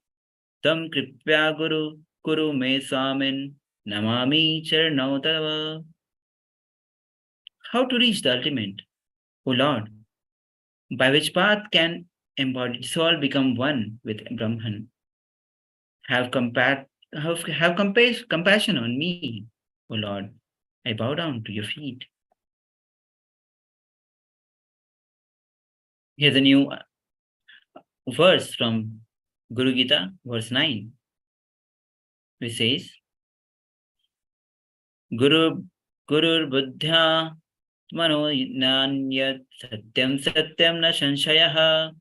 tam kripya guru kuru me swamin namami charnau tava. How to reach the ultimate, O Lord? By which path can embodied soul become one with Brahman? Have compassion on me, O Lord. I bow down to your feet. Here's a new verse from Guru Gita, verse 9, which says, Gurur buddhya mano nanyat satyam na shanshayah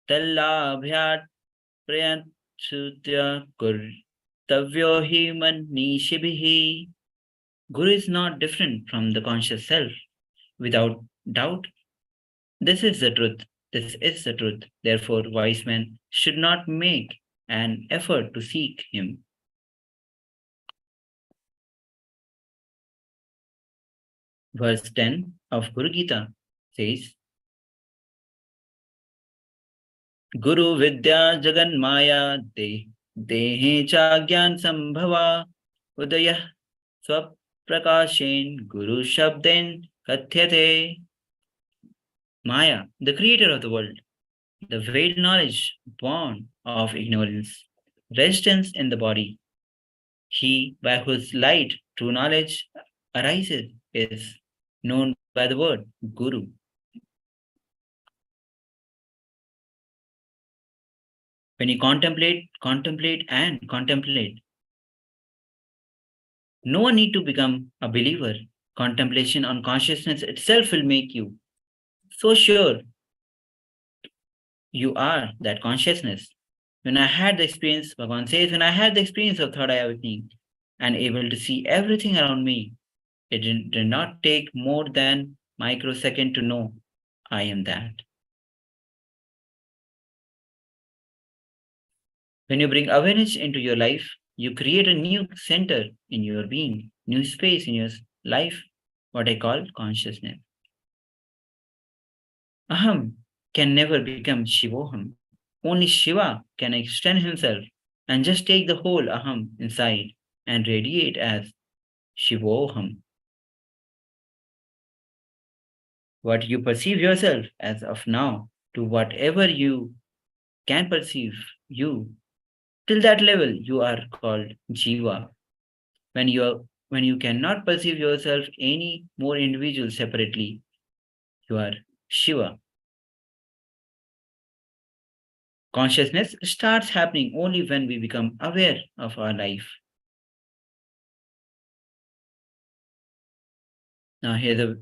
tallabhyat prayantutya kurtavyo hi manishibihi. Guru is not different from the conscious self. Without doubt, this is the truth. Therefore, wise men should not make an effort to seek him. Verse 10 of Guru Gita says, Guru Vidya Jagan Maya Dehe Chagyan Sambhava Udayah Swaprakashen Guru Shabden Kathyate. Maya, the creator of the world, the veiled knowledge born of ignorance, residence in the body. He by whose light true knowledge arises is known by the word Guru. When you contemplate, and contemplate, no one need to become a believer. Contemplation on consciousness itself will make you so sure you are that consciousness. When I had the experience, Bhagavan says, when I had the experience of third eye awakening and able to see everything around me, it did not take more than microsecond to know I am that. When you bring awareness into your life, you create a new center in your being, new space in your life, what I call consciousness. Aham can never become Shivoham. Only Shiva can extend himself and just take the whole Aham inside and radiate as Shivoham. What you perceive yourself as of now to whatever you can perceive you, till that level you are called Jiva. When you cannot perceive yourself any more individual separately, you are Shiva. Consciousness starts happening only when we become aware of our life. Now here's a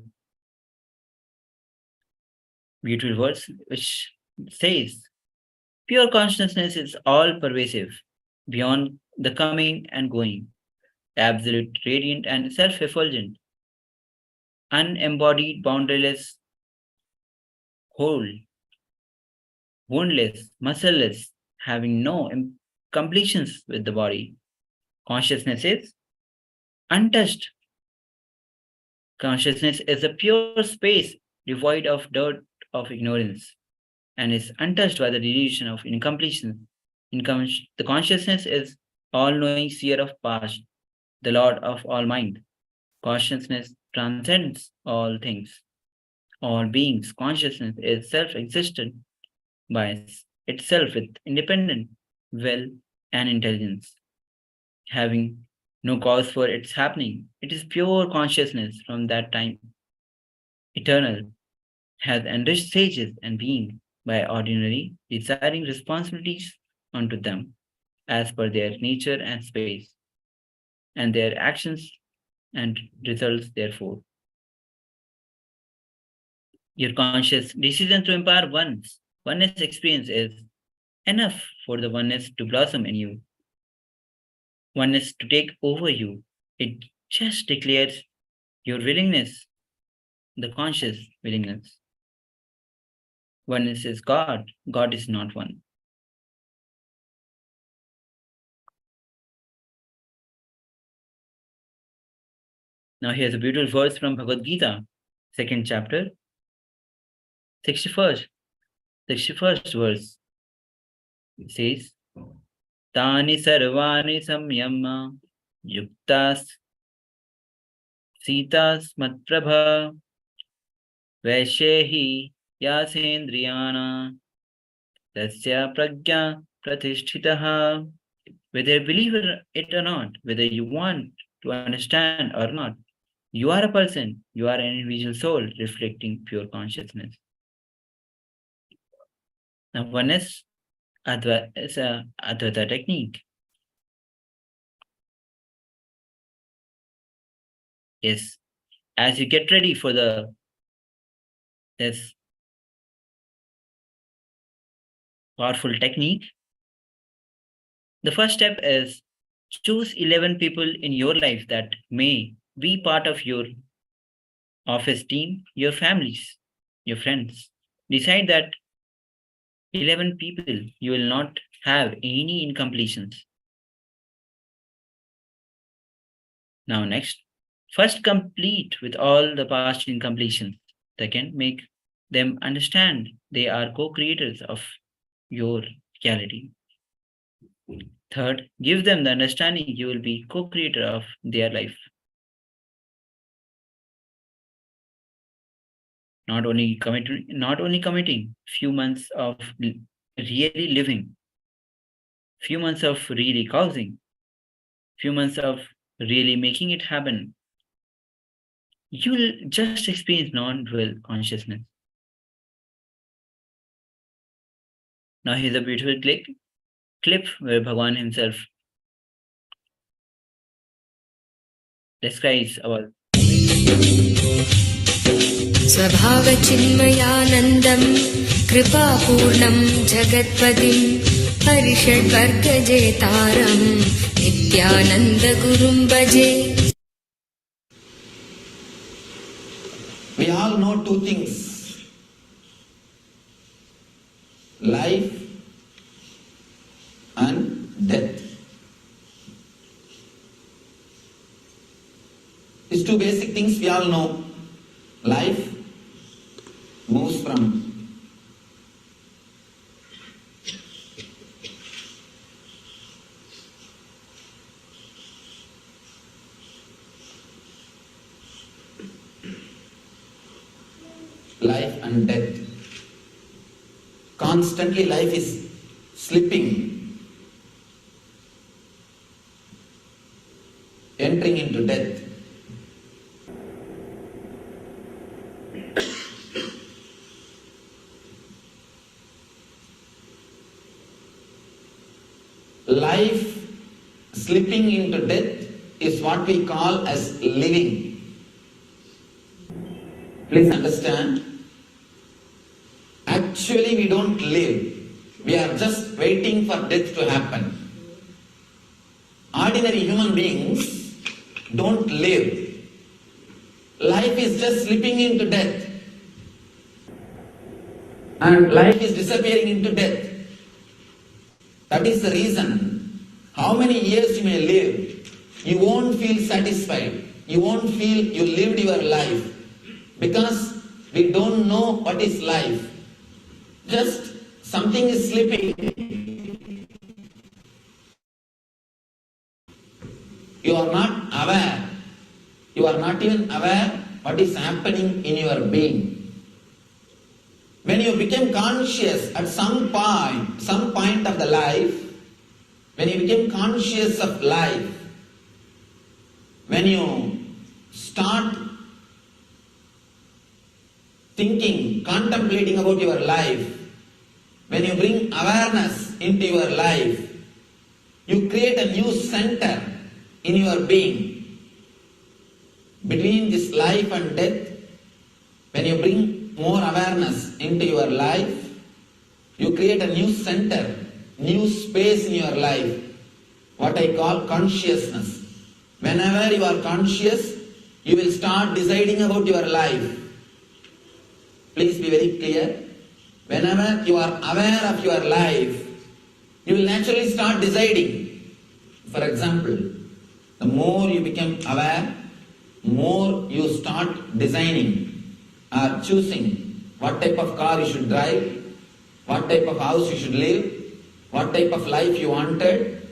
beautiful verse which says, pure consciousness is all pervasive, beyond the coming and going, absolute, radiant, and self-effulgent, unembodied, boundaryless, whole, woundless, muscleless, having no completions with the body. Consciousness is untouched. Consciousness is a pure space devoid of dirt of ignorance and is untouched by the delusion of incompletion. The consciousness is all-knowing seer of past, the Lord of all mind. Consciousness transcends all things, all beings. Consciousness is self-existent by itself with independent will and intelligence, having no cause for its happening. It is pure consciousness from that time, eternal, has enriched sages and being by ordinary desiring responsibilities unto them as per their nature and space, and their actions and results therefore. Your conscious decision to impart oneness experience is enough for the oneness to blossom in you, oneness to take over you. It just declares your willingness, the conscious willingness. Oneness is God, God is not one. Now here's a beautiful verse from Bhagavad Gita, second chapter, 61st verse. It says, Tani sarvani samyama yuktas sitas matprabha vaishehi yasendriyana tasya pragya pratisthitaha. Whether you believe it or not, whether you want to understand or not, you are a person, you are an individual soul reflecting pure consciousness. Now, oneness is a Advaita technique. Yes, as you get ready for this powerful technique, the first step is choose 11 people in your life that may be part of your office team, your families, your friends. Decide that 11 people you will not have any incompletions. Now next, first complete with all the past incompletions. Second, make them understand they are co-creators of your reality. Third, give them the understanding you will be co-creator of their life. Not only committing few months of really living, few months of really causing, few months of really making it happen, you will just experience non-dual consciousness. Now here's a beautiful click clip where Bhagwan himself describes about स्वभावचिन्मयानन्दं कृपापूर्णं जगत्पतिं हरिषड्वर्गजेतारं नित्यानन्दगुरुं भजे. We all know two things: life and death. These two basic things we all know. Life moves from life and death. Constantly life is slipping, entering into death. Life slipping into death is what we call as living. Please understand, actually we don't live. We are just waiting for death to happen. Ordinary human beings don't live. Life is just slipping into death. And life is disappearing into death. That is the reason, how many years you may live, you won't feel satisfied. You won't feel you lived your life. Because we don't know what is life. Just something is slipping. You are not aware. You are not even aware what is happening in your being. When you become conscious at some point of the life, when you become conscious of life, when you start thinking, contemplating about your life, when you bring awareness into your life, you create a new center in your being. Between this life and death, when you bring more awareness into your life, you create a new center, new space in your life, what I call consciousness. Whenever you are conscious, you will start deciding about your life. Please be very clear. Whenever you are aware of your life, you will naturally start deciding. For example, the more you become aware, more you start designing or choosing what type of car you should drive, what type of house you should live, what type of life you wanted.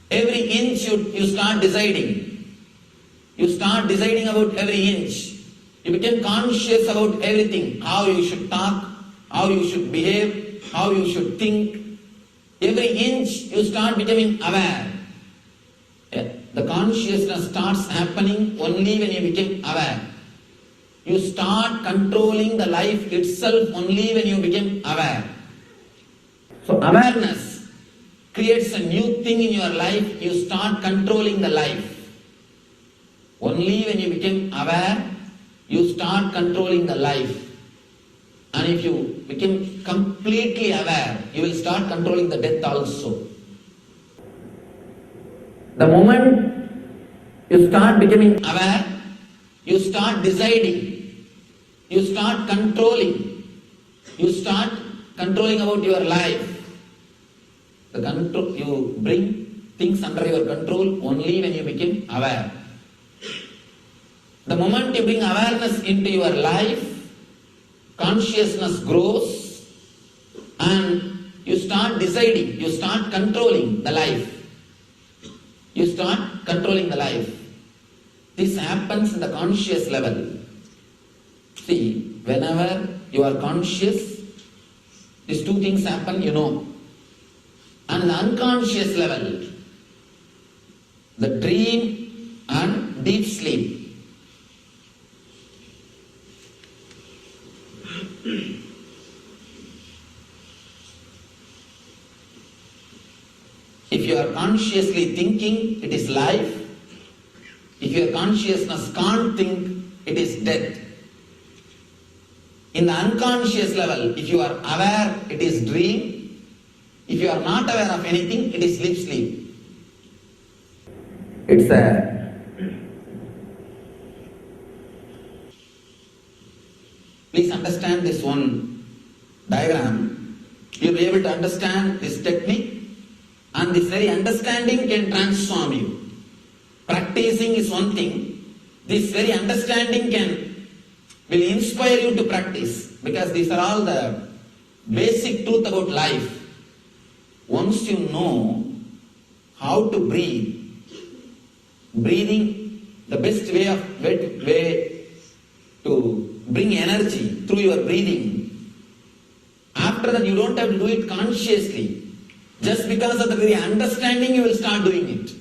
Every inch you start deciding. You start deciding about every inch. You become conscious about everything, how you should talk, how you should behave, how you should think. Every inch you start becoming aware. The consciousness starts happening only when you become aware. You start controlling the life itself only when you become aware. So awareness creates a new thing in your life. You start controlling the life. Only when you become aware, you start controlling the life. And if you become completely aware, you will start controlling the death also. The moment you start becoming aware, you start deciding, you start controlling, you start controlling about your life. You bring things under your control only when you become aware. The moment you bring awareness into your life, consciousness grows and you start deciding, you start controlling the life. You start controlling the life. This happens in the conscious level. See, whenever you are conscious, these two things happen, you know. And in the unconscious level, the dream and deep sleep. If you are consciously thinking, it is life. If your consciousness can't think, it is death. In the unconscious level, if you are aware, it is dream. If you are not aware of anything, it is sleep. It's a please understand this one diagram. You'll be able to understand this technique, and this very understanding can transform you. Practicing is one thing. This very understanding will inspire you to practice, because these are all the basic truth about life. Once you know how to breathe, breathing, the best way to bring energy through your breathing. After that, you don't have to do it consciously. Just because of the very understanding, you will start doing it.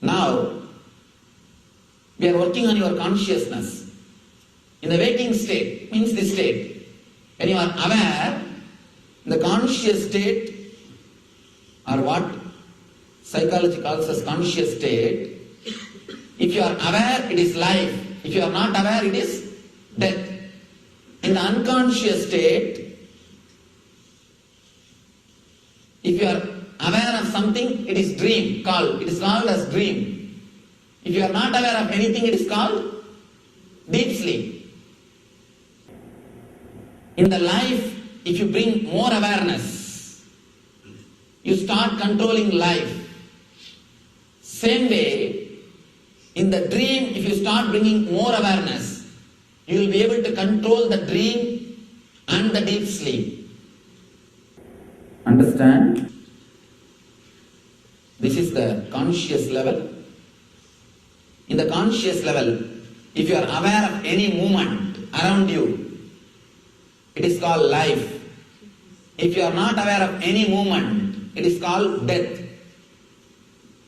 Now, we are working on your consciousness. In the waking state, means this state, when you are aware, in the conscious state, or what psychology calls as conscious state, if you are aware, it is life. If you are not aware, it is death. In the unconscious state, if you are aware of something, it is dream called. It is called as dream. If you are not aware of anything, it is called deep sleep. In the life, if you bring more awareness, you start controlling life. Same way, in the dream, if you start bringing more awareness, you will be able to control the dream and the deep sleep. Understand? This is the conscious level. In the conscious level, if you are aware of any movement around you, it is called life. If you are not aware of any movement, it is called death.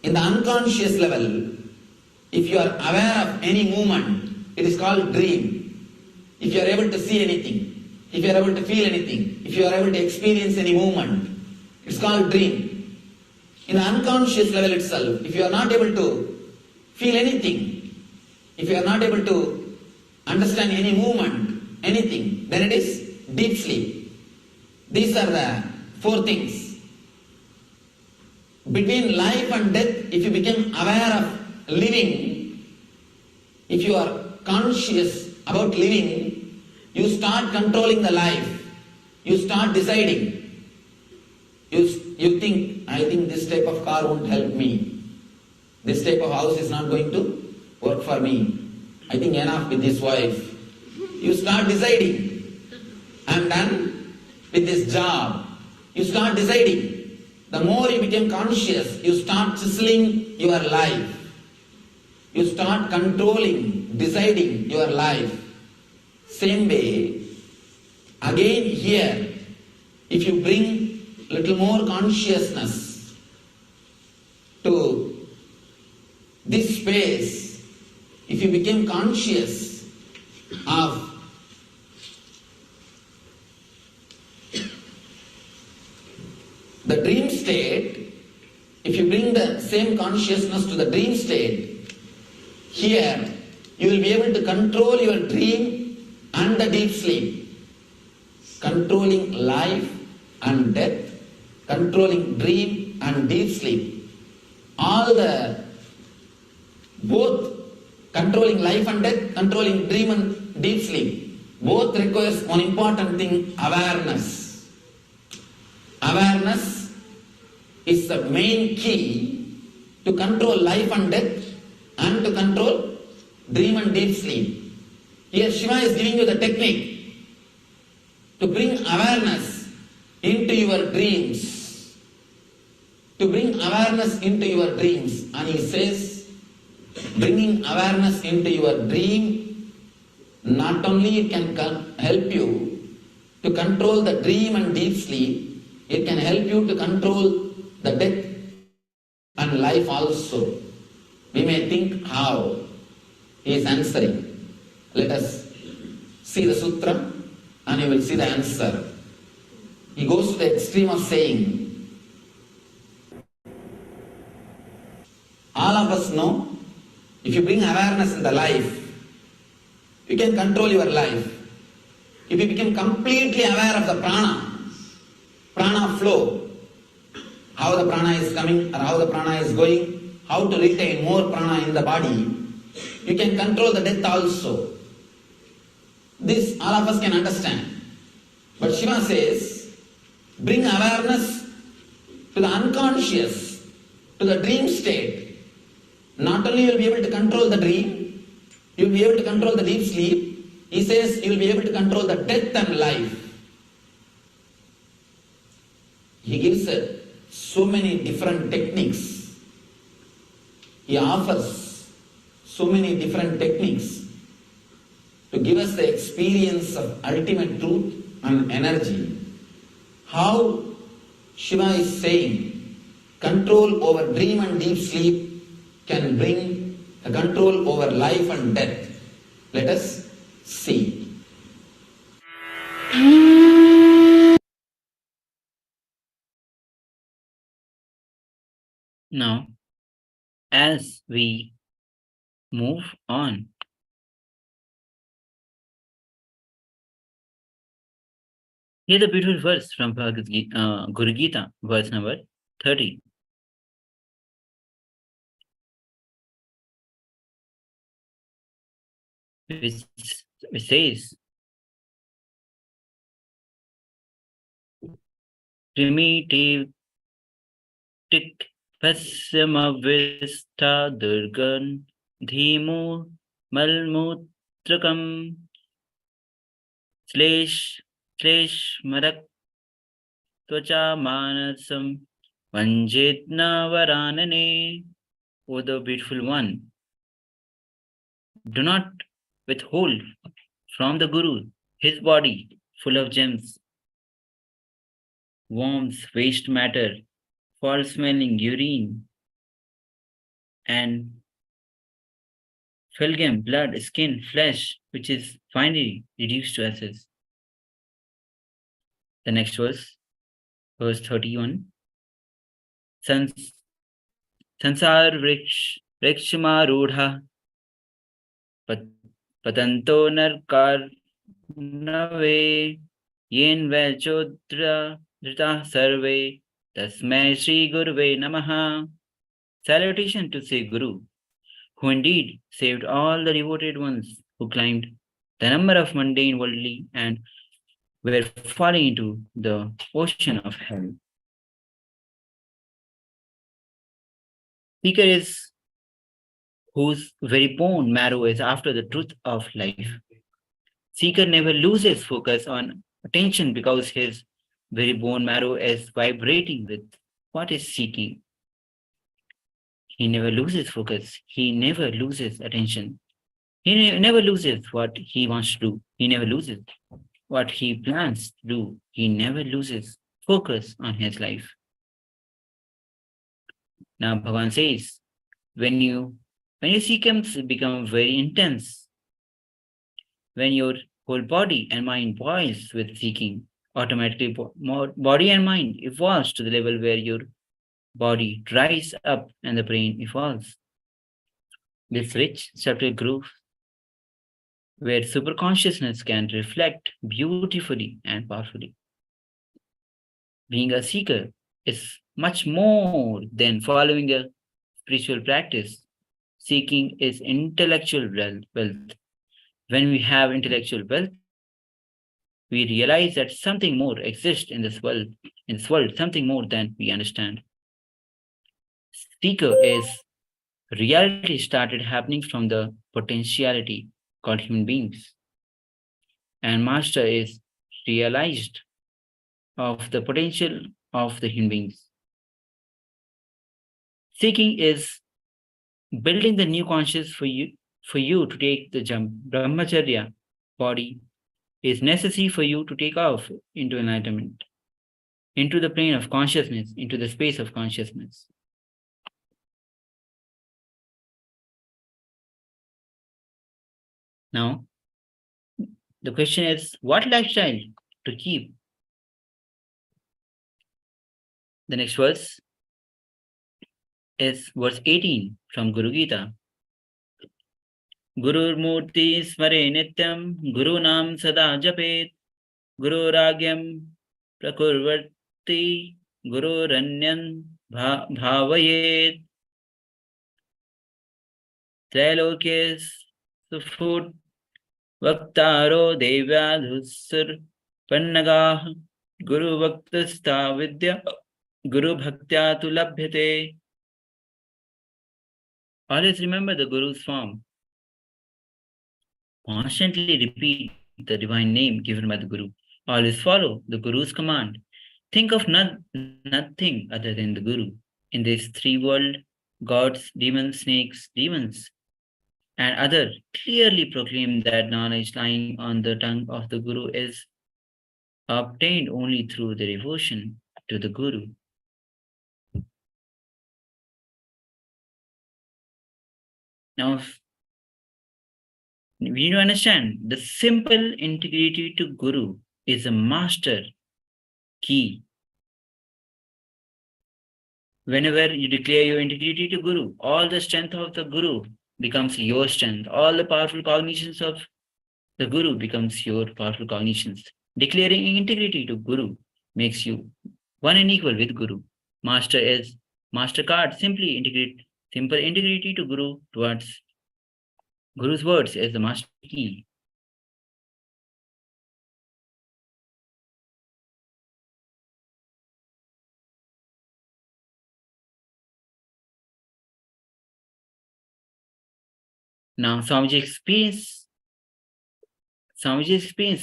In the unconscious level, if you are aware of any movement, it is called dream. If you are able to see anything, if you are able to feel anything, if you are able to experience any movement, it's called dream. In the unconscious level itself, if you are not able to feel anything, if you are not able to understand any movement, anything, then it is deep sleep. These are the four things. Between life and death, if you become aware of living, if you are conscious about living, you start controlling the life. You start deciding. You think, I think this type of car won't help me. This type of house is not going to work for me. I think enough with this wife. You start deciding. I'm done with this job. You start deciding. The more you become conscious, you start chiseling your life. You start controlling, deciding your life. Same way, again here, if you bring little more consciousness to this space, if you become conscious of the dream state, if you bring the same consciousness to the dream state, here you will be able to control your dream and the deep sleep, controlling life and death, controlling dream and deep sleep. Both controlling life and death, controlling dream and deep sleep, both requires one important thing, awareness. Awareness is the main key to control life and death and to control dream and deep sleep. Here Shiva is giving you the technique to bring awareness into your dreams. To bring awareness into your dreams. And he says, bringing awareness into your dream, not only it can help you to control the dream and deep sleep, it can help you to control the death and life also. We may think how he is answering. Let us see the sutra and you will see the answer. He goes to the extreme of saying, us know, if you bring awareness in the life, you can control your life. If you become completely aware of the prana flow, how the prana is coming or how the prana is going, how to retain more prana in the body, you can control the death also. This all of us can understand. But Shiva says, bring awareness to the unconscious, to the dream state. Not only you will be able to control the dream, you will be able to control the deep sleep. He says you will be able to control the death and life. He gives so many different techniques. He offers so many different techniques to give us the experience of ultimate truth and energy. How Shiva is saying control over dream and deep sleep can bring a control over life and death. Let us see. Now, as we move on, here's a beautiful verse from Guru Gita, verse number 30. Which says, primitive tik pasyamavista durgan dhimu malmutrakam slash marak tvacha manasam vanjetna varanane. O the beautiful one, do not withhold from the Guru his body full of gems, worms, waste matter, foul-smelling urine, and phlegm, blood, skin, flesh, which is finally reduced to ashes. The next verse 31. Sansar vrikshma rudha patanto narkar nave yen vachodra drita sarve tasmai Shri Guruve namaha. Salutation to Sri Guru, who indeed saved all the devoted ones who climbed the number of mundane worldly and were falling into the ocean of hell. Seeker is whose very bone marrow is after the truth of life. Seeker never loses focus on attention because his very bone marrow is vibrating with what is seeking. He never loses focus. He never loses attention. He never loses what he wants to do. He never loses what he plans to do. He never loses focus on his life. Now Bhagavan says, when you seek him, become very intense. When your whole body and mind boils with seeking, automatically body and mind evolves to the level where your body dries up and the brain evolves. This rich, subtle groove where superconsciousness can reflect beautifully and powerfully. Being a seeker is much more than following a spiritual practice. Seeking is intellectual wealth. When we have intellectual wealth, we realize that something more exists in this world, something more than we understand. Seeker is reality started happening from the potentiality called human beings. And master is realized of the potential of the human beings. Seeking is building the new consciousness for you to take the jump. Brahmacharya body is necessary for you to take off into enlightenment, into the plane of consciousness, into the space of consciousness. Now, the question is, what lifestyle to keep? The next verse, is verse 18 from Guru Gita. Gurur Murti Smare Nityam, Guru Nam Sada Japet, Guru Ragyam Prakurvati, Guru Ranyan Bhavayet, Trailokes Sufut, Vaktaro Devyadhusur Pannagah, Guru Vaktasta Vidya, Guru Bhaktya Tulabhyate. Always remember the Guru's form. Constantly repeat the divine name given by the Guru. Always follow the Guru's command. Think of nothing other than the Guru. In this three world, gods, demons, snakes, demons, and other clearly proclaim that knowledge lying on the tongue of the Guru is obtained only through the devotion to the Guru. Now, we need to understand the simple integrity to Guru is a master key. Whenever you declare your integrity to Guru, all the strength of the Guru becomes your strength. All the powerful cognitions of the Guru becomes your powerful cognitions. Declaring integrity to Guru makes you one and equal with Guru. Master is MasterCard. Simple integrity to Guru towards Guru's words is the master key. Now, Swamiji experienced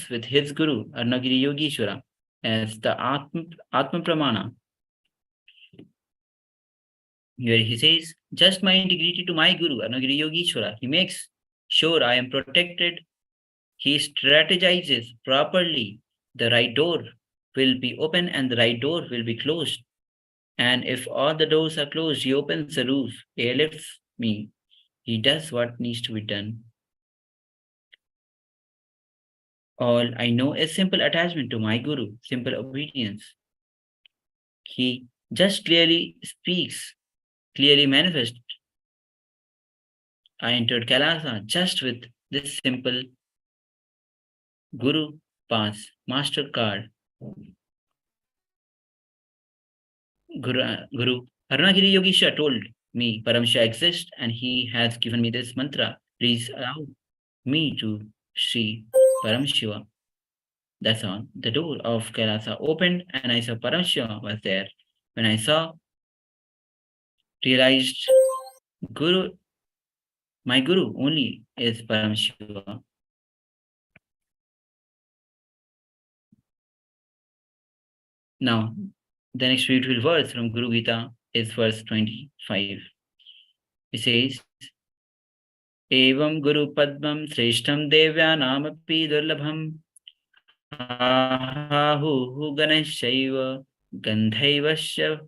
with his Guru, Arunagiri Yogeshwara, as the Atma Pramana. Here he says, just my integrity to my Guru, Arunagiri Yogeshwara. He makes sure I am protected. He strategizes properly. The right door will be open and the right door will be closed. And if all the doors are closed, he opens the roof, airlifts me. He does what needs to be done. All I know is simple attachment to my Guru, simple obedience. He just clearly speaks, clearly manifests. I entered KAILASA just with this simple Guru Pass, Master Card. Guru Arunagiri Yogeshwara told me Paramashiva exists and he has given me this mantra. Please allow me to Sri Paramashiva. That's all. The door of KAILASA opened and I saw Paramashiva was there. When I realized my Guru only is Paramashiva. Now, the next beautiful verse from Guru Gita is verse 25. It says, Evam Guru Padmam Sreshtam Devyanamapi Durlabham Ahu Ganeshaiva Gandhaivasya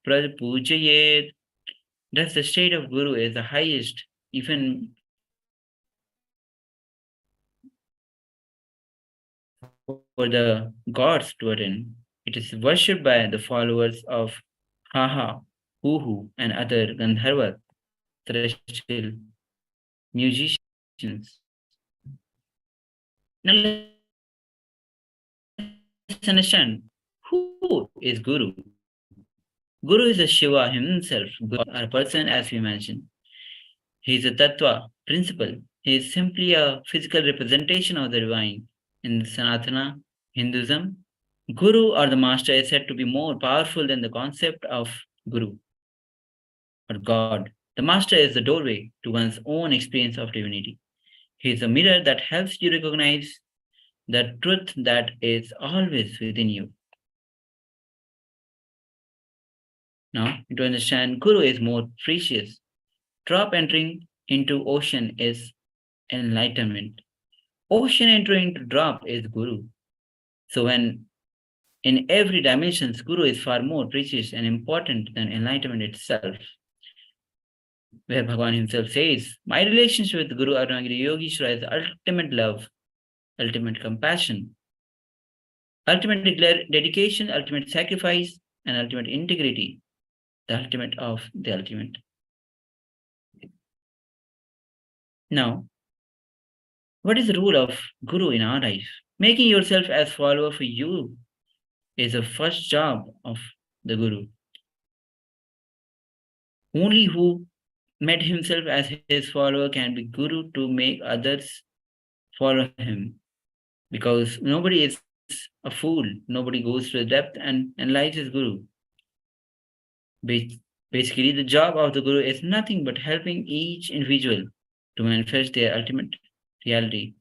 Prapujayet. Thus the state of Guru is the highest, even for the gods to attain. It is worshipped by the followers of Haha, Huhu, and other Gandharva, celestial musicians. Now let's understand who is Guru. Guru is a Shiva himself, or a person as we mentioned. He is a Tattva, principle. He is simply a physical representation of the divine. In Sanatana Hinduism, Guru or the master is said to be more powerful than the concept of Guru or God. The master is the doorway to one's own experience of divinity. He is a mirror that helps you recognize the truth that is always within you. Now, to understand, Guru is more precious. Drop entering into ocean is enlightenment. Ocean entering into drop is Guru. So when in every dimension, Guru is far more precious and important than enlightenment itself. Where Bhagavan himself says, my relationship with Guru Arunagiri Yogeshwara is ultimate love, ultimate compassion, ultimate dedication, ultimate sacrifice, and ultimate integrity. the ultimate of the ultimate. Now, what is the role of Guru in our life? Making yourself as follower for you is the first job of the Guru. Only who met himself as his follower can be Guru to make others follow him. Because nobody is a fool, nobody goes to the depth and lies his Guru. Basically, the job of the Guru is nothing but helping each individual to manifest their ultimate reality.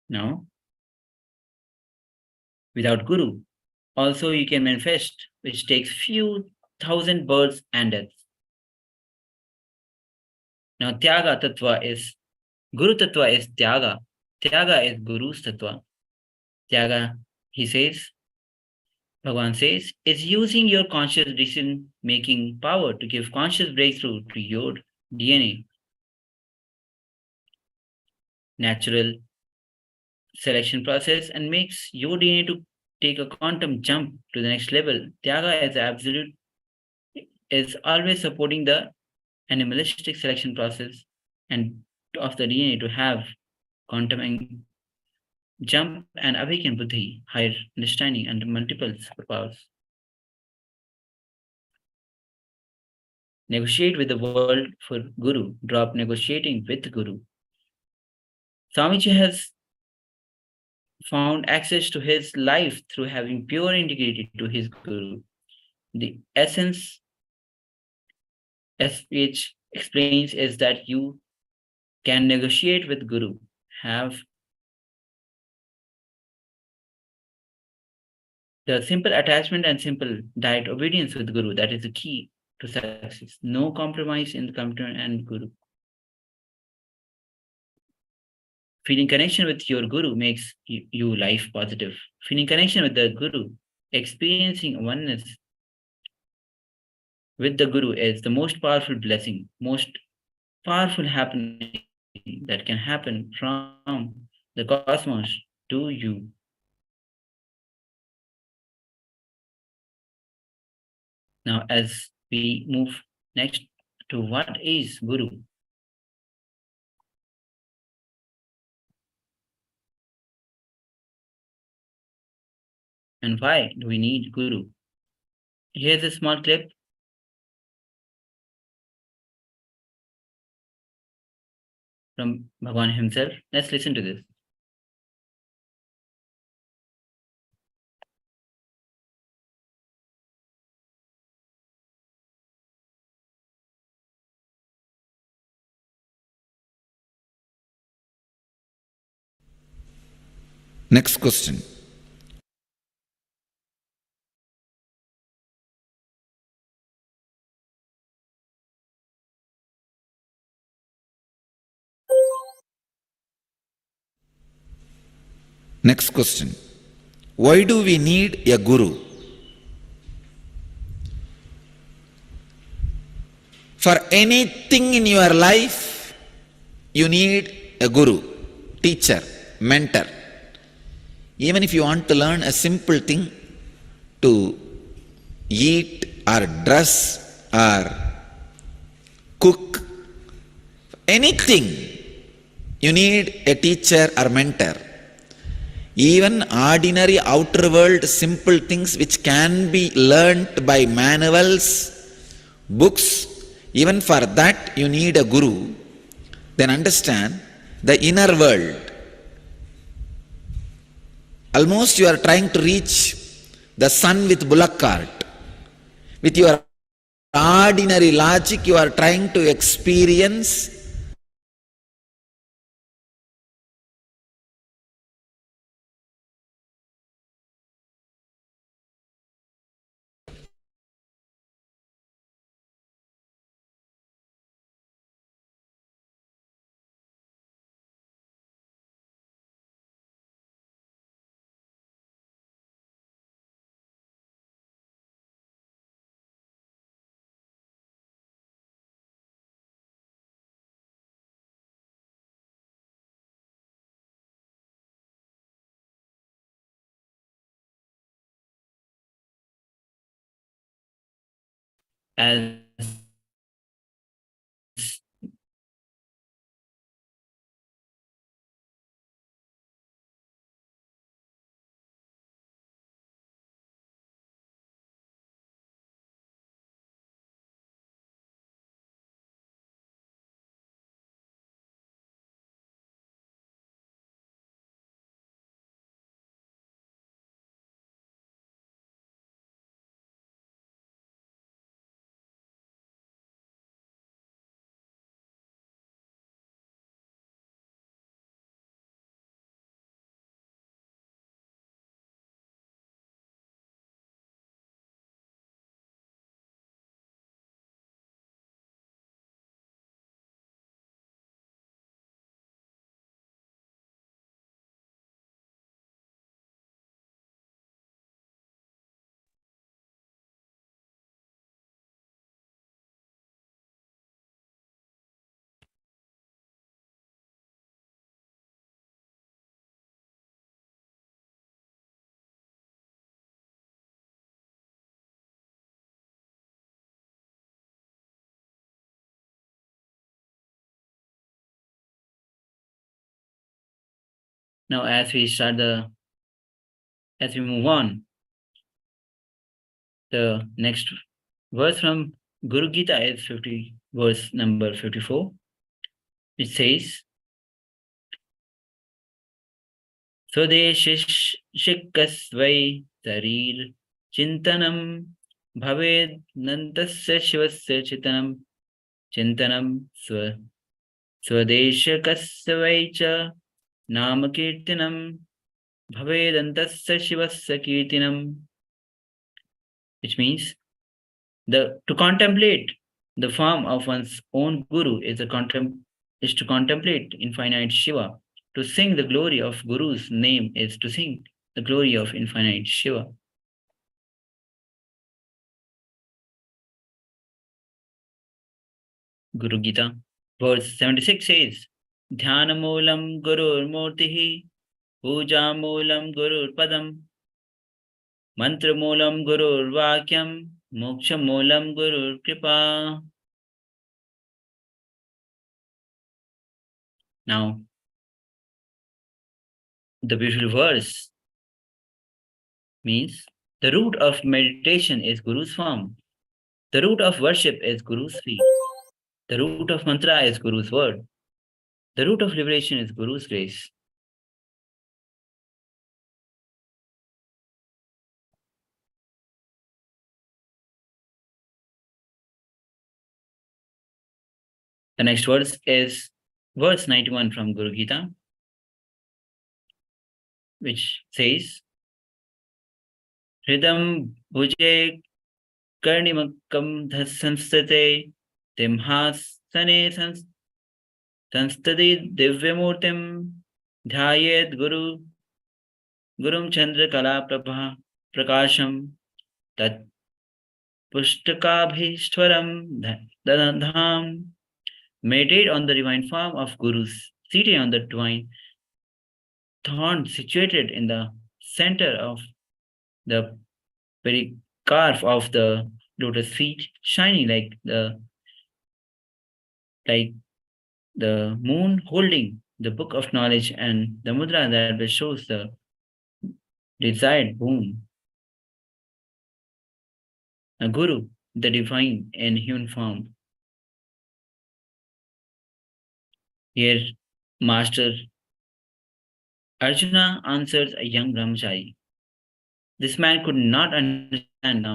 Now, without Guru, also you can manifest, which takes few thousand births and deaths. Now, Tyaga Tattva is, Guru Tattva is Tyaga. Tyaga is Guru's Tattva. Tyaga, he says, Bhagavan says, is using your conscious decision-making power to give conscious breakthrough to your DNA. Natural selection process and makes your DNA to take a quantum jump to the next level. Tyaga is absolute, is always supporting the animalistic selection process and of the DNA to have quantum jump and awaken buddhi, higher understanding and multiple superpowers. Negotiate with the world for Guru. Drop negotiating with Guru. Swamiji has found access to his life through having pure integrity to his Guru. The essence SPH explains is that you can negotiate with Guru, have the simple attachment and simple direct obedience with Guru. That is the key to success. No compromise in the commitment and Guru. Feeling connection with your Guru makes you life positive. Feeling connection with the Guru, experiencing oneness with the Guru is the most powerful blessing, most powerful happening that can happen from the cosmos to you. Now, as we move next to what is Guru? And why do we need Guru? Here's a small clip from Bhagavan himself. Let's listen to this. Next question. Next question. Why do we need a guru? For anything in your life, you need a guru, teacher, mentor. Even if you want to learn a simple thing to eat or dress or cook, anything, you need a teacher or mentor. Even ordinary outer world simple things which can be learnt by manuals, books, even for that you need a guru. Then understand the inner world. Almost you are trying to reach the sun with bullock cart. With your ordinary logic you are trying to experience as now as we move on, the next verse from Guru Gita is verse number 54. It says, Swadeshikasvai sarir chintanam bhaved nantasya shivasya chintanam swadeshikasvai cha namakirtinam bhaved antasya shivasya kirtinam. Which means to contemplate the form of one's own guru is to contemplate infinite Shiva. To sing the glory of Guru's name is to sing the glory of infinite Shiva. Guru Gita, verse 76 says, Dhyanamoolam Gurur Murtihi, Pujamoolam Gurur Padam, Mantramoolam Gurur Vakyam, Mokshamoolam Gurur Kripa. Now, the beautiful verse means the root of meditation is Guru's form. The root of worship is Guru's feet. The root of mantra is Guru's word. The root of liberation is Guru's grace. The next verse is verse 91 from Guru Gita, which says, Hridam bhuje karnimakam samstate timhasane sanstadi divyamurtim dhyayet gurum chandra kala prakasham tat pushtakabhishwaram dham. Meditate on the divine form of Gurus, seated on the divine thorn situated in the center of the pericarp of the lotus feet, shining like the moon holding the book of knowledge and the mudra that shows the desired boon. A Guru, the divine in human form. Here, Master Arjuna answers a young brahmachari. This man could not understand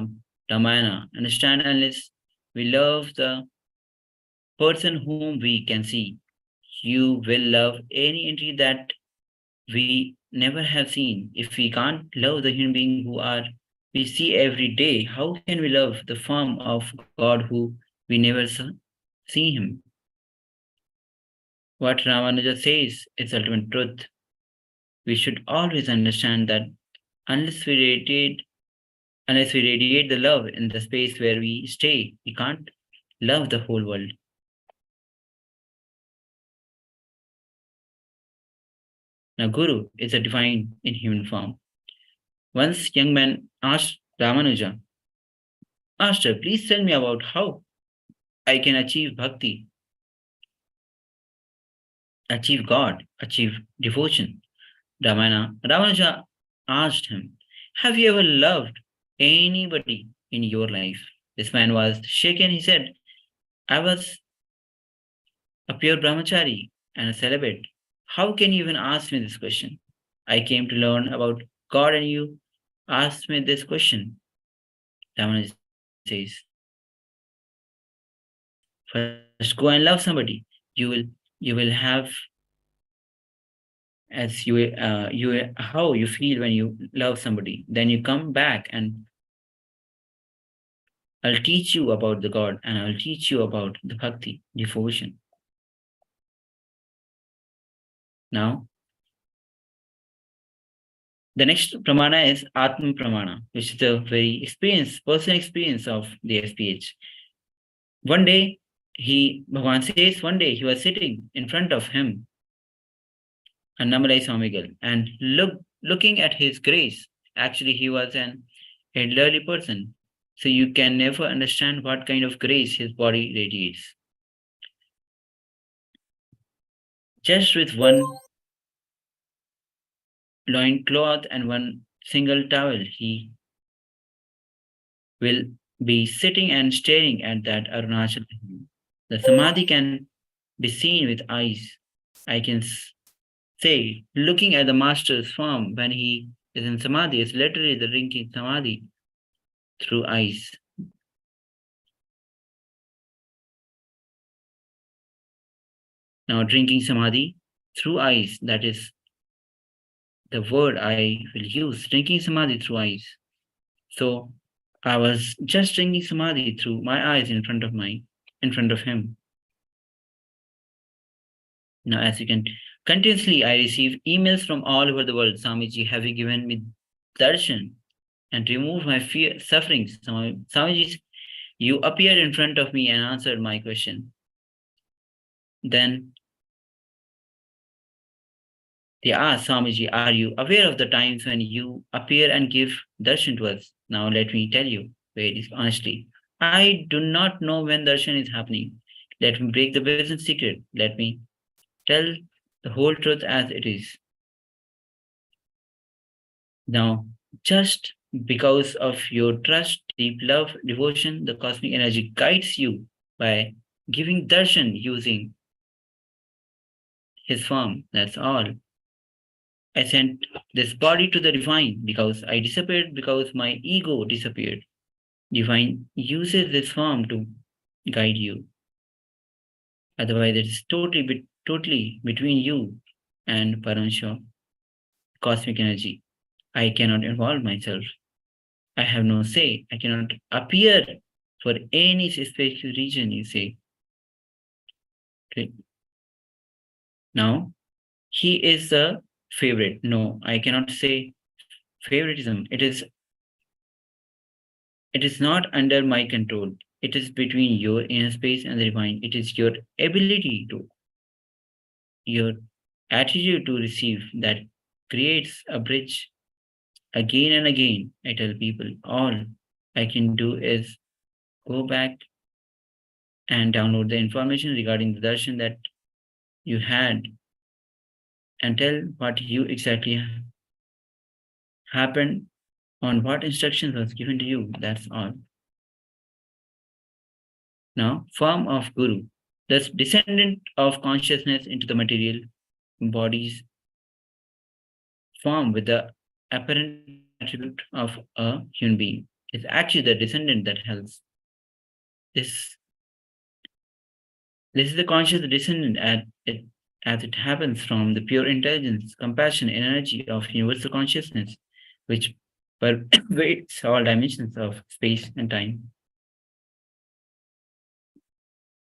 Ramayana, understand unless we love the person whom we can see. You will love any entity that we never have seen. If we can't love the human being we see every day, how can we love the form of God who we never see him? What Ramanuja says is ultimate truth. We should always understand that unless we radiate the love in the space where we stay, we can't love the whole world. Now, Guru is a divine in human form. Once young man asked Ramanuja, Master, please tell me about how I can achieve bhakti, achieve God, achieve devotion. Ramanuja asked him, have you ever loved anybody in your life? This man was shaken. He said, I was a pure brahmachari and a celibate. How can you even ask me this question? I came to learn about God and you asked me this question. Ramanuja says, first go and love somebody. You will have as you how you feel when you love somebody. Then you come back and I'll teach you about the God and I'll teach you about the bhakti, devotion. Now, the next pramana is Atma Pramana, which is the very personal experience of the SPH. One day, Bhagavan says, one day he was sitting in front of him, Annamalai Swamigal, and looking at his grace. Actually, he was an elderly person, so you can never understand what kind of grace his body radiates. Just with one loincloth and one single towel, he will be sitting and staring at that Arunachal. The samadhi can be seen with eyes. I can say, looking at the master's form when he is in samadhi is literally the drinking samadhi through eyes. Now, drinking samadhi through eyes, that is the word I will use, drinking samadhi through eyes. So I was just drinking samadhi through my eyes in front of him. Now, as you can continuously, I receive emails from all over the world. Swamiji, have you given me darshan and removed my sufferings? Swamiji, you appeared in front of me and answered my question. Then they asked, Swamiji, are you aware of the times when you appear and give darshan to us? Now let me tell you very honestly. I do not know when darshan is happening. Let me break the business secret. Let me tell the whole truth as it is. Now, just because of your trust, deep love, devotion, the cosmic energy guides you by giving darshan using his form. That's all. I sent this body to the divine because I disappeared, because my ego disappeared. Divine uses this form to guide you. Otherwise, it is totally between you and Paramashivoham, cosmic energy. I cannot involve myself. I have no say. I cannot appear for any specific reason, you say. Okay. Now, he is a favorite. No, I cannot say favoritism. It is not under my control. It is between your inner space and the divine. It is your ability to, your attitude to receive that creates a bridge. Again and again, I tell people, all I can do is go back and download the information regarding the darshan that you had and tell what you exactly happened, on what instructions was given to you. That's all. Now, form of Guru, the descendant of consciousness into the material body's form with the apparent attribute of a human being. It's actually the descendant that helps. This is the conscious descendant as it happens from the pure intelligence, compassion, and energy of universal consciousness, which pervades all dimensions of space and time.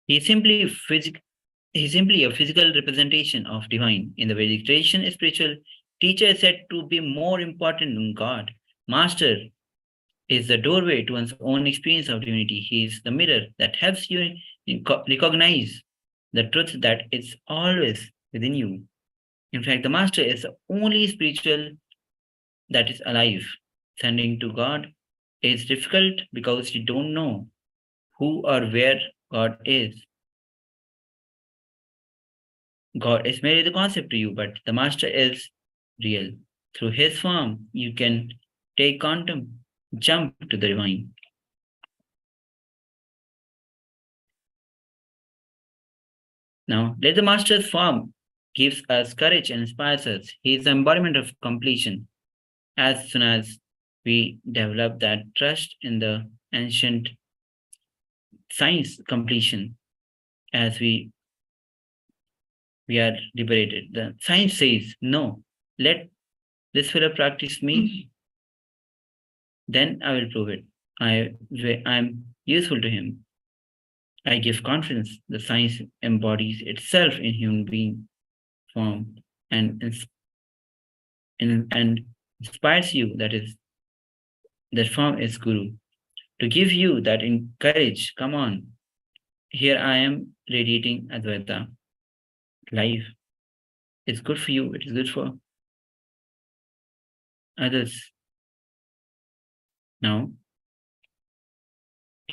He is simply a physical representation of divine. In the Vedic tradition, a spiritual teacher is said to be more important than God. Master is the doorway to one's own experience of divinity. He is the mirror that helps you recognize the truth that is always within you. In fact, the master is the only spiritual that is alive, sending to God It's difficult because you don't know who or where God is. God is merely the concept to you, but the master is real. Through his form, you can take quantum jump to the divine. Now, let the master's form gives us courage and inspires us. He is the embodiment of completion. As soon as we develop that trust in the ancient science completion, as we are liberated. The science says, no, let this fellow practice me, then I will prove it. I'm useful to him. I give confidence. The science embodies itself in human being form and inspires you. That form is Guru. To give you that courage, come on. Here I am radiating Advaita. Life is good for you. It is good for others. Now,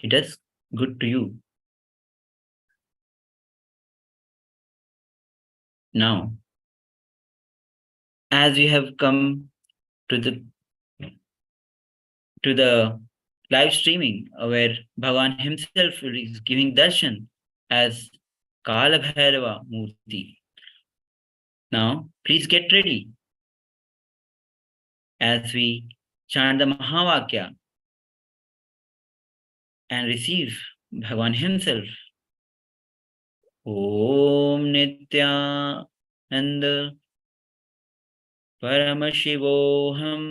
it does good to you. Now, as we have come to the live streaming where Bhagavan himself is giving darshan as Kala Bhairava Murti. Now, please get ready as we chant the Mahavakya and receive Bhagavan himself. Om Nithyananda Paramashivoham.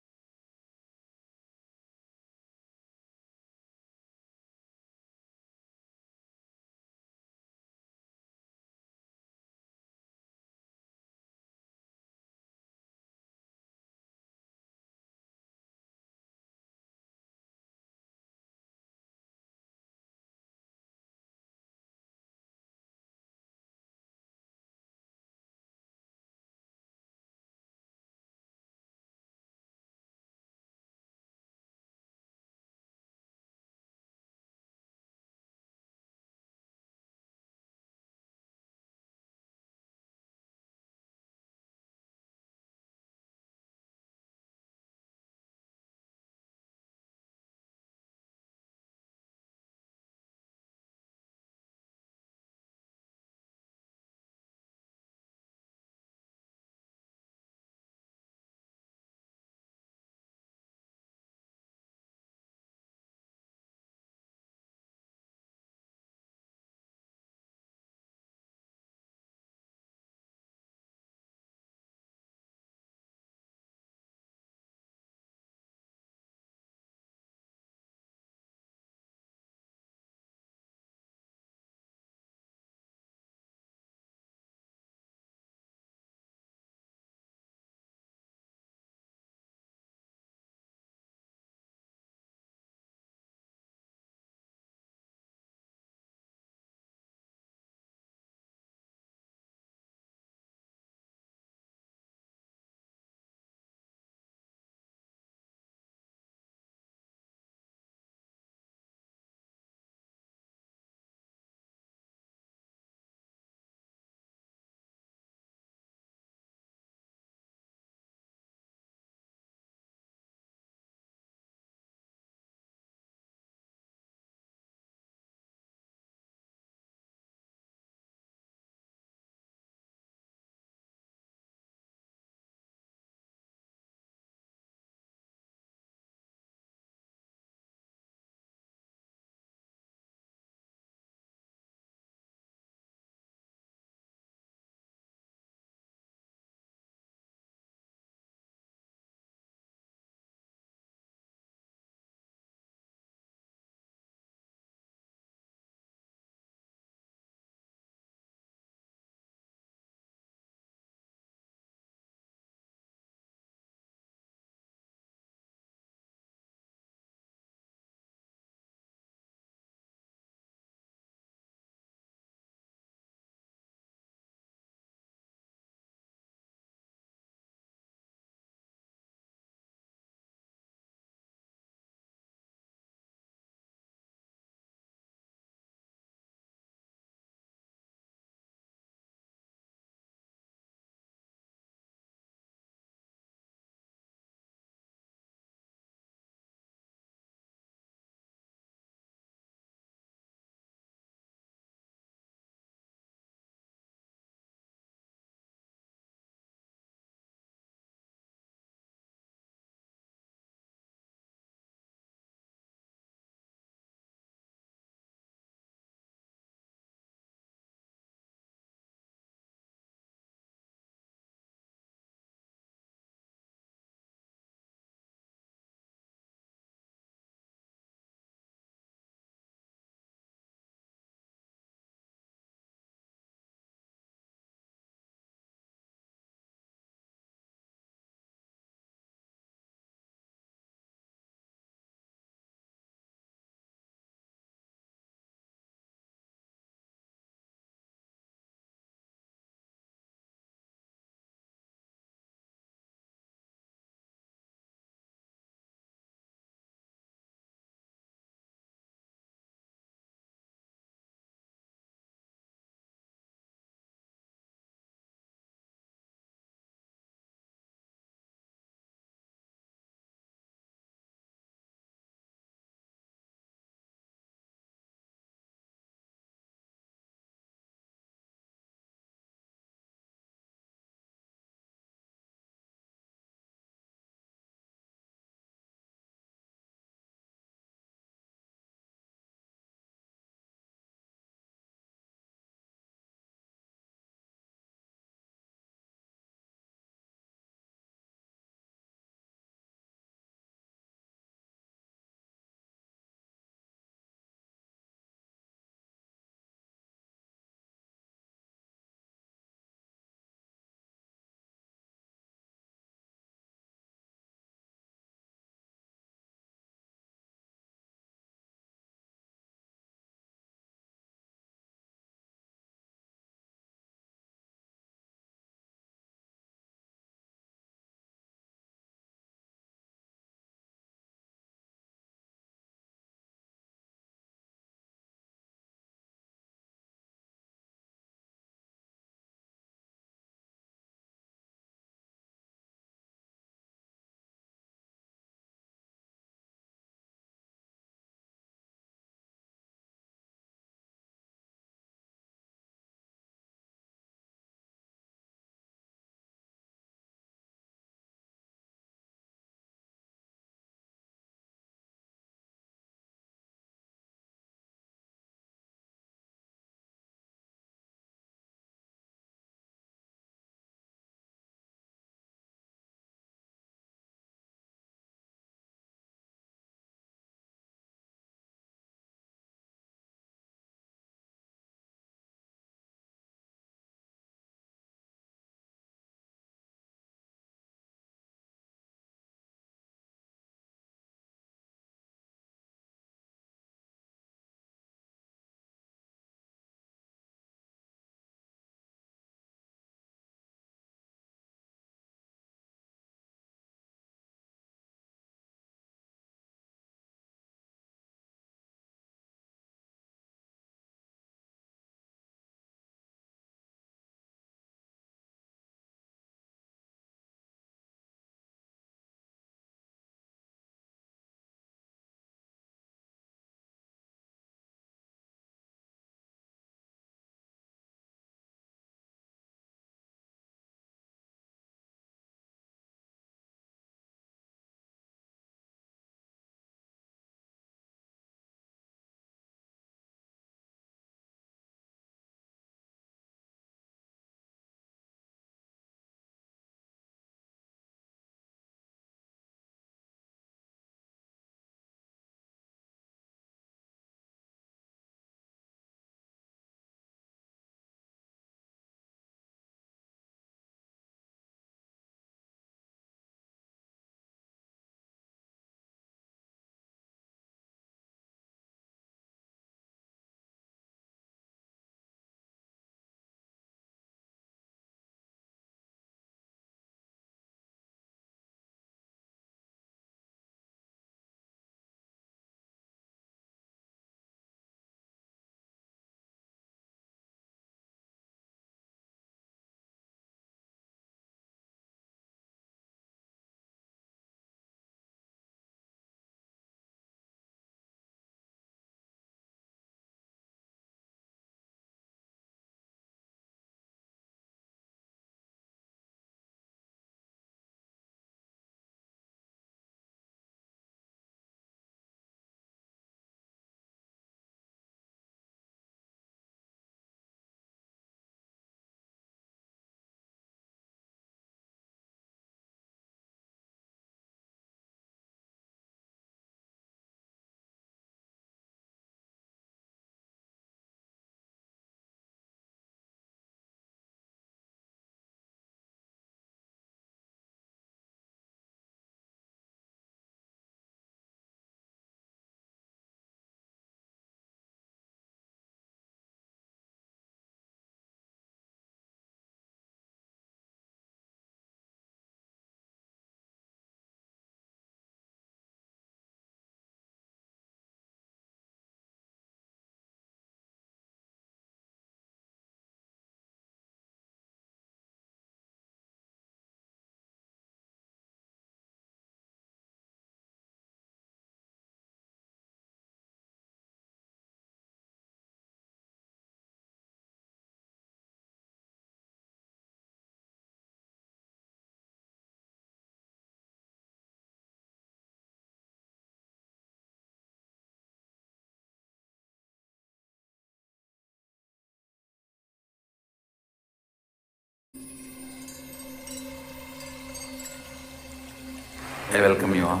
I welcome you all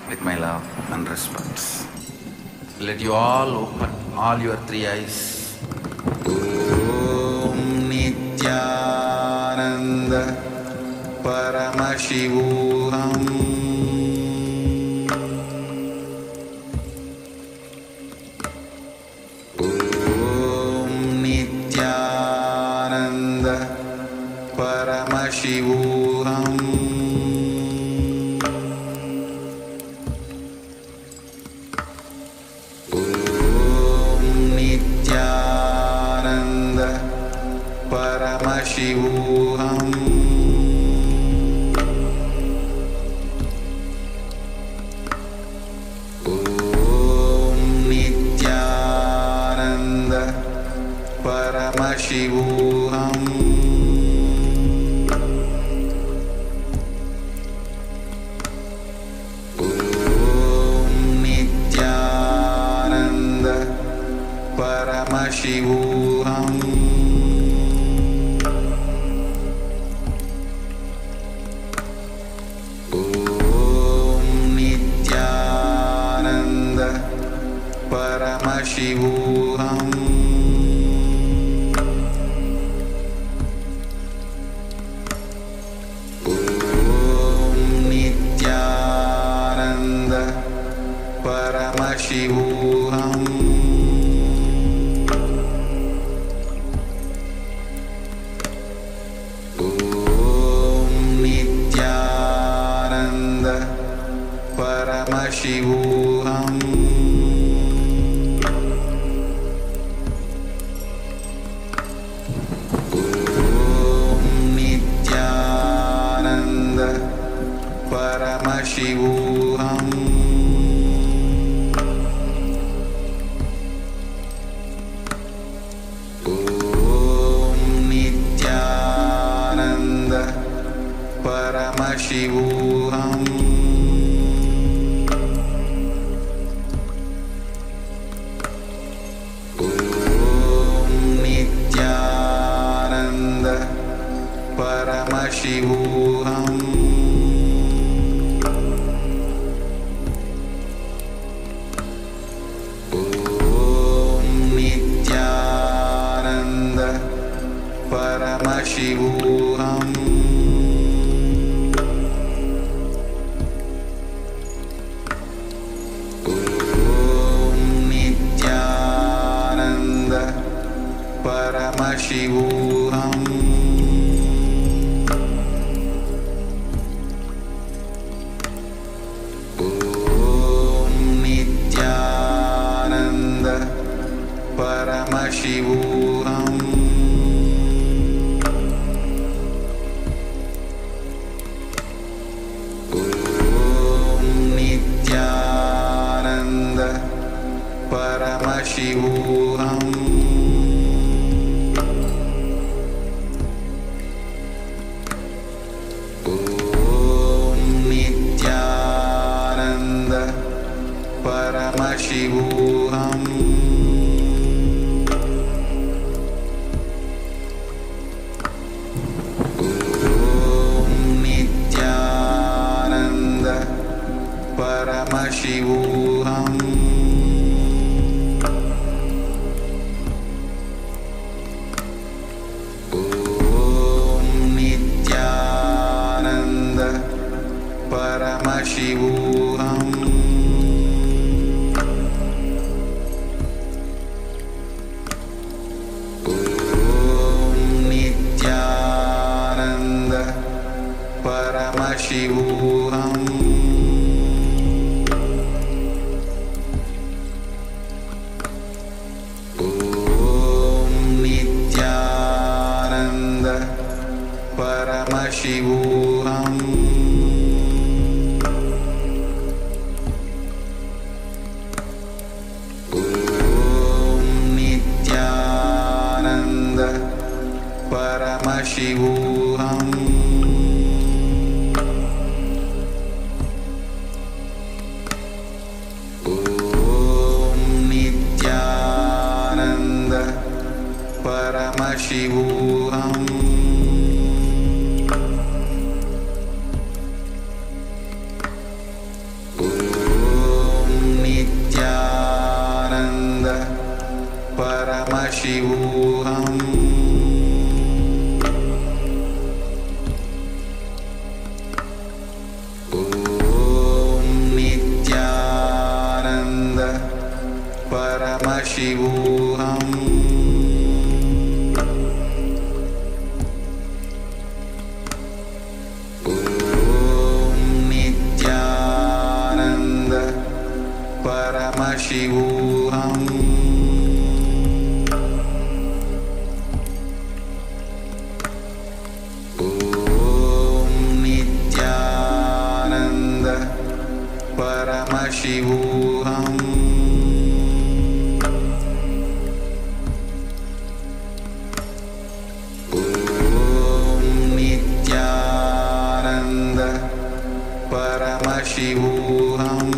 with my love and respect. Let you all open all your three eyes. Om Nithyananda Paramashivoham. Om Nithyananda Paramashivoham. Paramashivoham. Om Nithyananda Paramashivoham. Om Nithyananda Paramashivoham. Paramashivoham. Om Nithyananda Paramashivoham. Om Nithyananda Paramashivoham. Paramashivoham. Om Nithyananda Paramashivoham. Om Nithyananda Paramashivoham. Paramashivoham. Om Nithyananda Paramashivoham. Om Nithyananda Paramashivoham. Paramashivoham. Om Nithyananda Paramashivoham. Om Nithyananda Paramashivoham. Paramashivoham. Om Nithyananda Paramashivoham. Om Nithyananda Paramashivoham. Paramashivoham. Om Nithyananda Paramashivoham. Paramashivoham. Om Nithyananda Paramashivoham. Paramashivoham. Om Nithyananda Paramashivoham. Om Nithyananda Paramashivoham.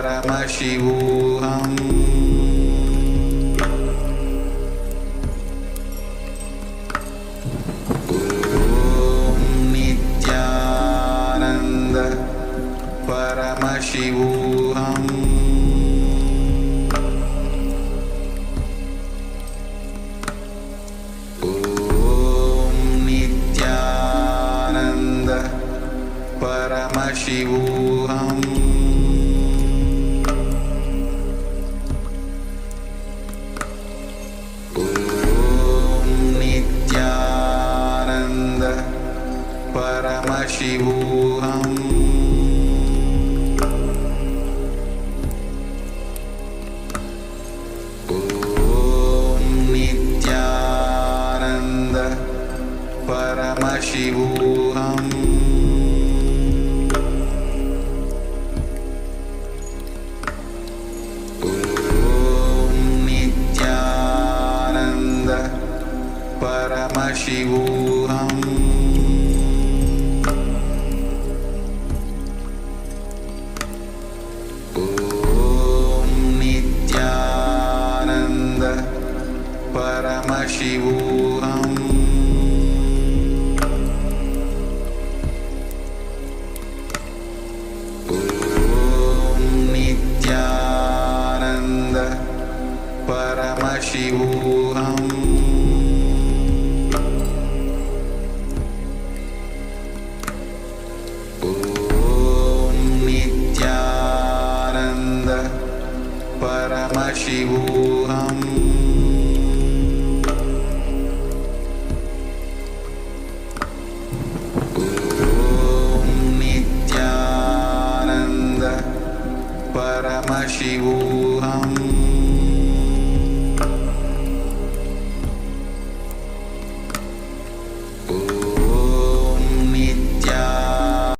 Paramashivoham. Om Nithyananda Paramashivoham. Om Nithyananda Paramashivoham. Paramashivoham. Om Nithyananda Paramashivoham. Om Nithyananda Paramashivoham. Paramashivoham. Om Nithyananda Paramashivoham. Om Nithyananda Paramashivoham. Paramashivoham. Om Nithyananda.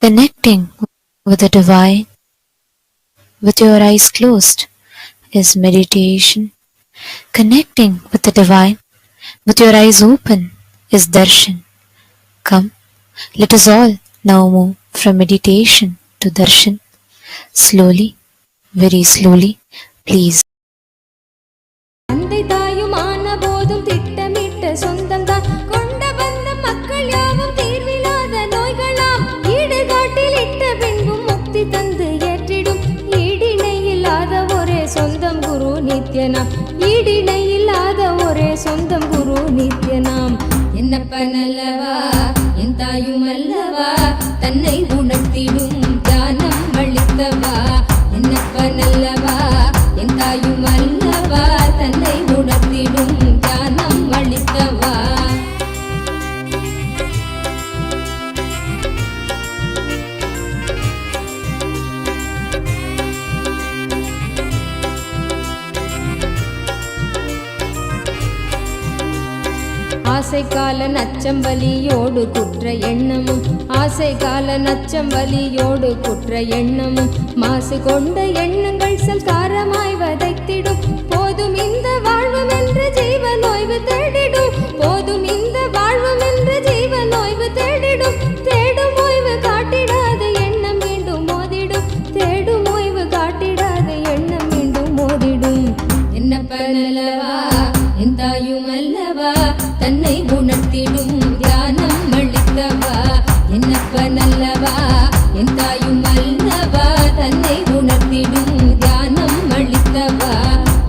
Connecting with the divine with your eyes closed is meditation. Connecting with the divine with your eyes open is darshan. Come, let us all now move from meditation to darshan. Slowly, very slowly, please. தந்தை தாயுமான போதும் திட்டமிட்ட சொந்தம்தான் கொண்ட வந்த மக்கள் யாவும் தீர்வில்லாத நோய்களாம் ஈடுகாட்டில் இட்ட பின்பும் முக்தி தந்து ஏற்றிடும் ஈடிணை இல்லாத ஒரே சொந்தம் குரு நித்யனாம் ஈடிணை இல்லாத ஒரே சொந்தம் குரு நித்யனாம் என்னப்பன் அல்லவா என் தாயும் அல்லவா தன்னை உணர்த்திடும் ஞானம் அளித்தவா என்னப்பன் அல்லவா என் தாயும் அல்லவா தன்னை உணர்த்தி ஆசை கால நச்சம் வலியோடு குற்ற எண்ணமும் ஆசை கால நச்சம் வலியோடு குற்ற எண்ணமும் மாசு கொண்ட எண்ணங்கள் சல்காரமாய் வதைத்திடும் போதும் இந்த வாழ்வும் என்று ஜீவன் ஓய்வு தேடிடும் போதும் இந்த வாழ்வும் என்று ஜீவன் ஓய்வு தேடிடும் தேடும் ஓய்வு காட்டிடாத எண்ணம் மீண்டும் மோதிடும் தேடும் ஓய்வு காட்டிடாத எண்ணம் மீண்டும் மோதிடும் என்னப்பனல்லவா என் தாயும் அல்லவா தன்னை உணர்த்திடும் தியானம் அளித்தவா என்னப்பனல்லவா என் தாயும் அல்லவா தன்னை உணர்த்திடும் தியானம் அளித்தவா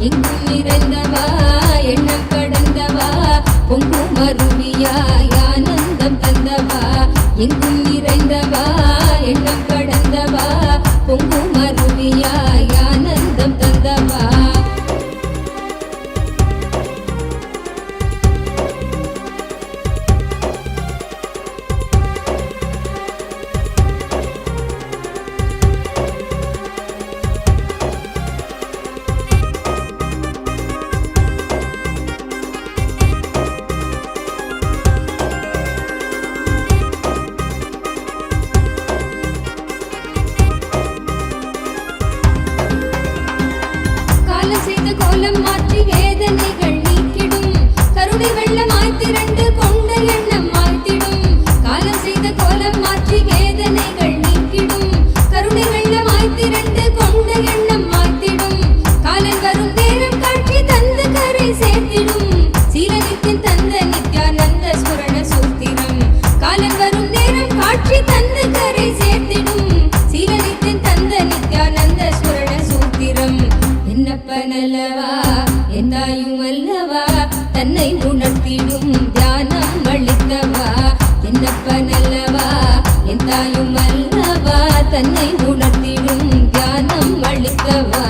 எங்கும் நிறைந்தவா எண்ணம் கடந்தவா பொங்கும் அருவியாய் ஆனந்தம் தந்தவா எங்கும் நிறைந்தவா எண்ணம் கடந்தவா பொங்கும் அருவியாய் ஆனந்தம் தந்தவா கோலம் மாற்றி வேதனைகள் நீக்கிடும் கருணை வெள்ளமாய் திரண்டு கொண்ட எண்ணம் மாற்றிடும் காலம் செய்த கோலம் மாற்றி வேதனைகள் நீக்கிடும் கருணை வெள்ளமாய் திரண்டு கொண்ட எண்ணம் மாற்றிடும் காலன் வரும் நேரம் காட்சி தந்து கரை சேர்த்திடும் சீலனித்தின் தந்த நித்யானந்த ஸ்மரண சூத்திரம் காலன் வரும் நேரம் காட்சி தந்து கரை சேர்த்திடும் சீலனித்தின் தந்த நித்யானந்த ஸ்மரண சூத்திரம் என்னப்பனல்லவா என் தாயும் அல்லவா தன்னை உணர்த்திடும் தியானம் அளித்தவா என்னப்பனல்லவா என் தாயும் அல்லவா தன்னை உணர்த்திடும் தியானம் அளித்தவா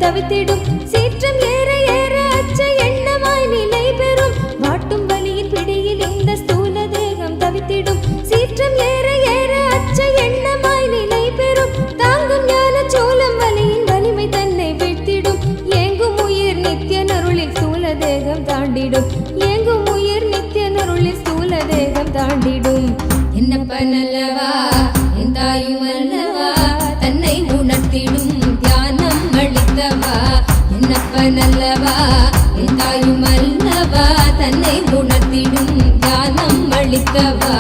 தவித்திடும் சீற்றம் ஏற ஏற அச்ச எண்ணமாய் நிலை பெறும் வாட்டும் வலியின் பிடியில் இந்த ஸ்தூல தேகம் தவித்திடும் சீற்றம் ஏற ஏற அச்ச எண்ணமாய் நிலை பெறும் தாங்கும் ஞான சோளம் வலியின் வலிமை தன்னை வீழ்த்திடும் ஏங்கும் உயிர் நித்திய நருளில் ஸ்தூல தேகம் தாண்டிடும் ஏங்கும் உயிர் நித்திய நருளில் ஸ்தூல தேகம் தாண்டிடும் என்னப்பனல்லவா என் தாயும் அல்லவா தன்னை உணர்த்திடும் தியானம் அளித்தவா என்னப்பனல்லவா என் தாயும் அல்லவா தன்னை உணர்த்திடும் தியானம் அளித்தவா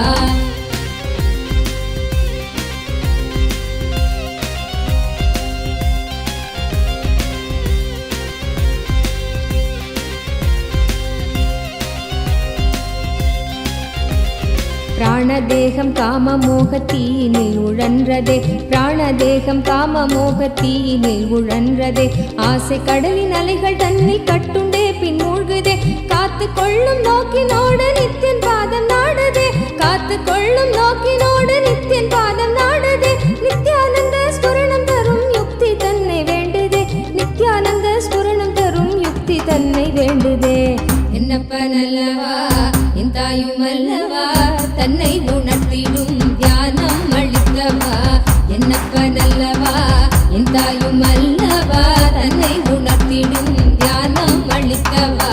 பிராணதேகம் காம மோகத்தீனில் உழன்றதே பிராணதேகம் காம மோகத்தீனில் உழன்றதே ஆசை கடலின் அலைகள் தன்னை கட்டுண்டே பின் மூழ்குதே காத்து கொள்ளும் நோக்கினோடு நித்தியன் பாதம் நாடுதே காத்து கொள்ளும் நோக்கினோடு நித்தியன் பாதம் நாடுதே நித்யானந்த ஸ்புரணம் தரும் யுக்தி தன்னை வேண்டுதே நித்யானந்த ஸ்புரணம் தரும் யுக்தி தன்னை வேண்டுதே என்னப்பனல்லவா என் தாயும் அல்லவா தன்னை உணர்த்திடும் தியானம் அளித்தவா என்னப்பனல்லவா என் தாயும் அல்லவா தன்னை உணர்த்திடும் தியானம் அளித்தவா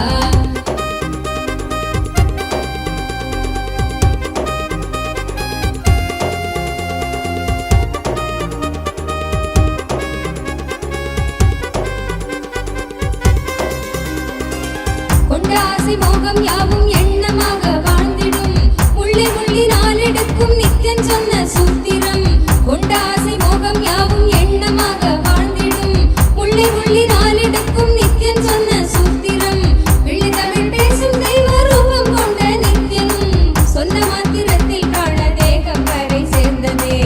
கொண்ட ஆசை மோகம் யாவும் எண்ணமாக வாழ்ந்திடும் முள்ளி முள்ளி நாளெடுக்கும் நித்தியன் சொன்ன சூத்திரம் கொண்ட ஆசை மோகம் யாவும் எண்ணமாக வாழ்ந்திடும் முள்ளி முள்ளி நாளெடுக்கும் நித்தியன் சொன்ன சூத்திரம் வெள்ளி தமிழ் பேசும் தெய்வ ரூபம் கொண்ட நித்தியனும் சொன்ன மாத்திரத்தில் பிராண தேகம் கரை சேர்ந்ததே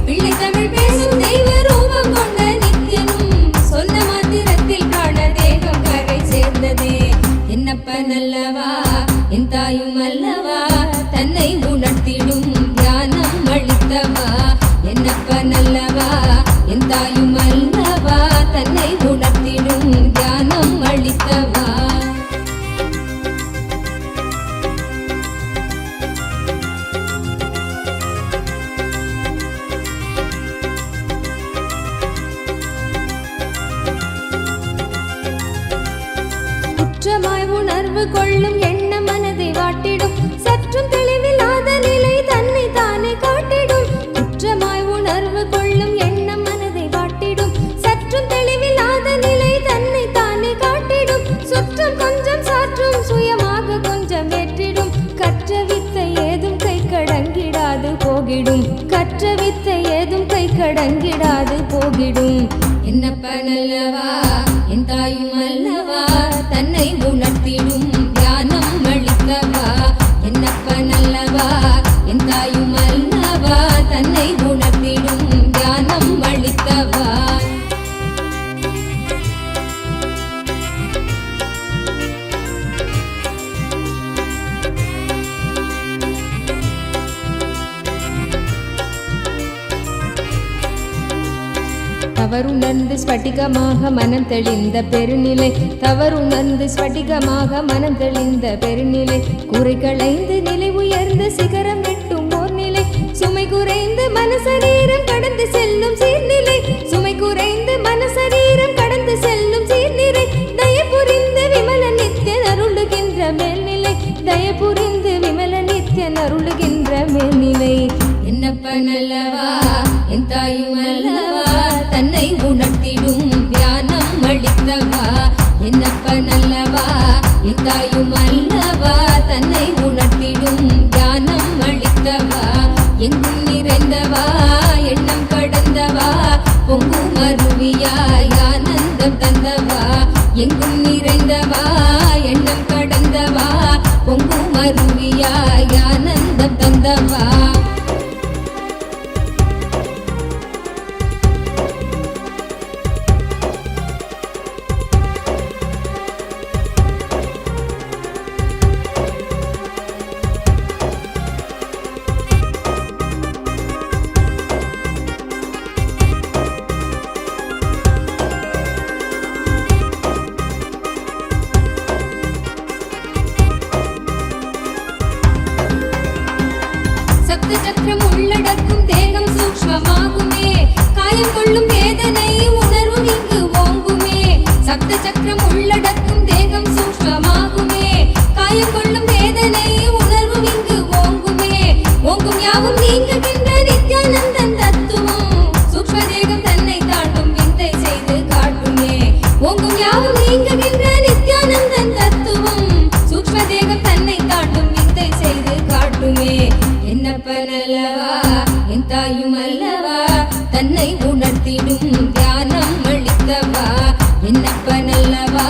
வெள்ளி தமிழ் பேசும் தெய்வ ரூபம் கொண்ட நித்தியனும் சொன்ன மாத்திரத்தில் பிராண தேகம் கரை சேர்ந்ததே என்னப்பனல்லவா என் குற்றமாய் உணர்வு கொள்ளும் எண்ண மனதை வாட்டிடும் சற்றும் தெளிவில்லாத நிலை தன்னை தானே காட்டிடும் குற்றமாய் உணர்வு கொள்ளும் எண்ண மனதை வாட்டிடும் சற்றும் தெளிவில்லாத நிலை தன்னை தானே காட்டிடும் சுற்றும் கொஞ்சம் சாற்றும் சுயமாக கொஞ்சம் ஏற்றிடும் கற்ற வித்தை ஏதும் கை கடங்கிடாது போகிடும் கற்ற வித்தை ஏதும் கை கடங்கிடாது போகிடும் என்னப்பனல்லவா என் தாயும் அல்லவா தன்னை உணர்த்திடும் தியானம் அளித்தவா என்னப்பனல்லவா என் தாயும் அல்லவா தன்னை உணர்த்திடும் தியானம் அளித்தவா தவறுணர்ந்து ஸ்படிகமாக மனம் தெளிந்த பெருநிலை தவறுணர்ந்து ஸ்படிகமாக மனம் தெளிந்த பெருநிலை குறை களைந்து நிலை உயர்ந்த சிகரம் எட்டும் ஓர் நிலை சுமை குறைந்து மனசரீரம் கடந்து செல்லும் சீர்நிலை சுமை குறைந்து மனசரீரம் கடந்து செல்லும் சீர்நிலை தயபுரிந்து விமல நித்யன் அருளுகின்ற மேல்நிலை தயபுரிந்து விமல நித்யன் அருளுகின்ற மேல்நிலை என்னப்பனல்லவா என் தாயும் அல்லவா தன்னை உணர்த்திடும் தியானம் அளித்தவா என்னப்பனல்லவா என் தாயும் அல்லவா தன்னை உணர்த்திடும் தியானம் அளித்தவா எங்கும் நிறைந்தவா எண்ணம் கடந்தவா பொங்கும் அருவியாய் ஆனந்தம் தந்தவா எங்கும் நிறைந்தவா எண்ணம் கடந்தவா பொங்கும் அருவியாய் ஆனந்தம் தந்தவா சக்கரம் உள்ளடக்கும் தேகம் சூக்ஷ்மமாகுமே காயம் கொள்ளும் வேதனை உணர்வும் இங்கு ஓங்குமே சப்த சக்கரம் உள்ளடக்கும் தேகம் சூக்ஷ்மமாகுமே காயம் கொள்ளும் வேதனை உணர்வும் இங்கு ஓங்குமே ஓங்கும் யாவும் நீங்குகின்ற நித்யானந்தன் தத்துவம் சூக்ஷ்ம தேகம் தன்னை தாண்டும் விந்தை செய்து காட்டுமே ஓங்கும் யாவும் நீங்குகின்ற நித்யானந்தன் தத்துவம் சூக்ஷ்ம தேகம் தன்னை தாண்டும் விந்தை செய்து காட்டுமே என்னப்பனல்லவா என் தாயும் அல்லவா தன்னை உணர்த்திடும் தியானம் அளித்தவா என்னப்பனல்லவா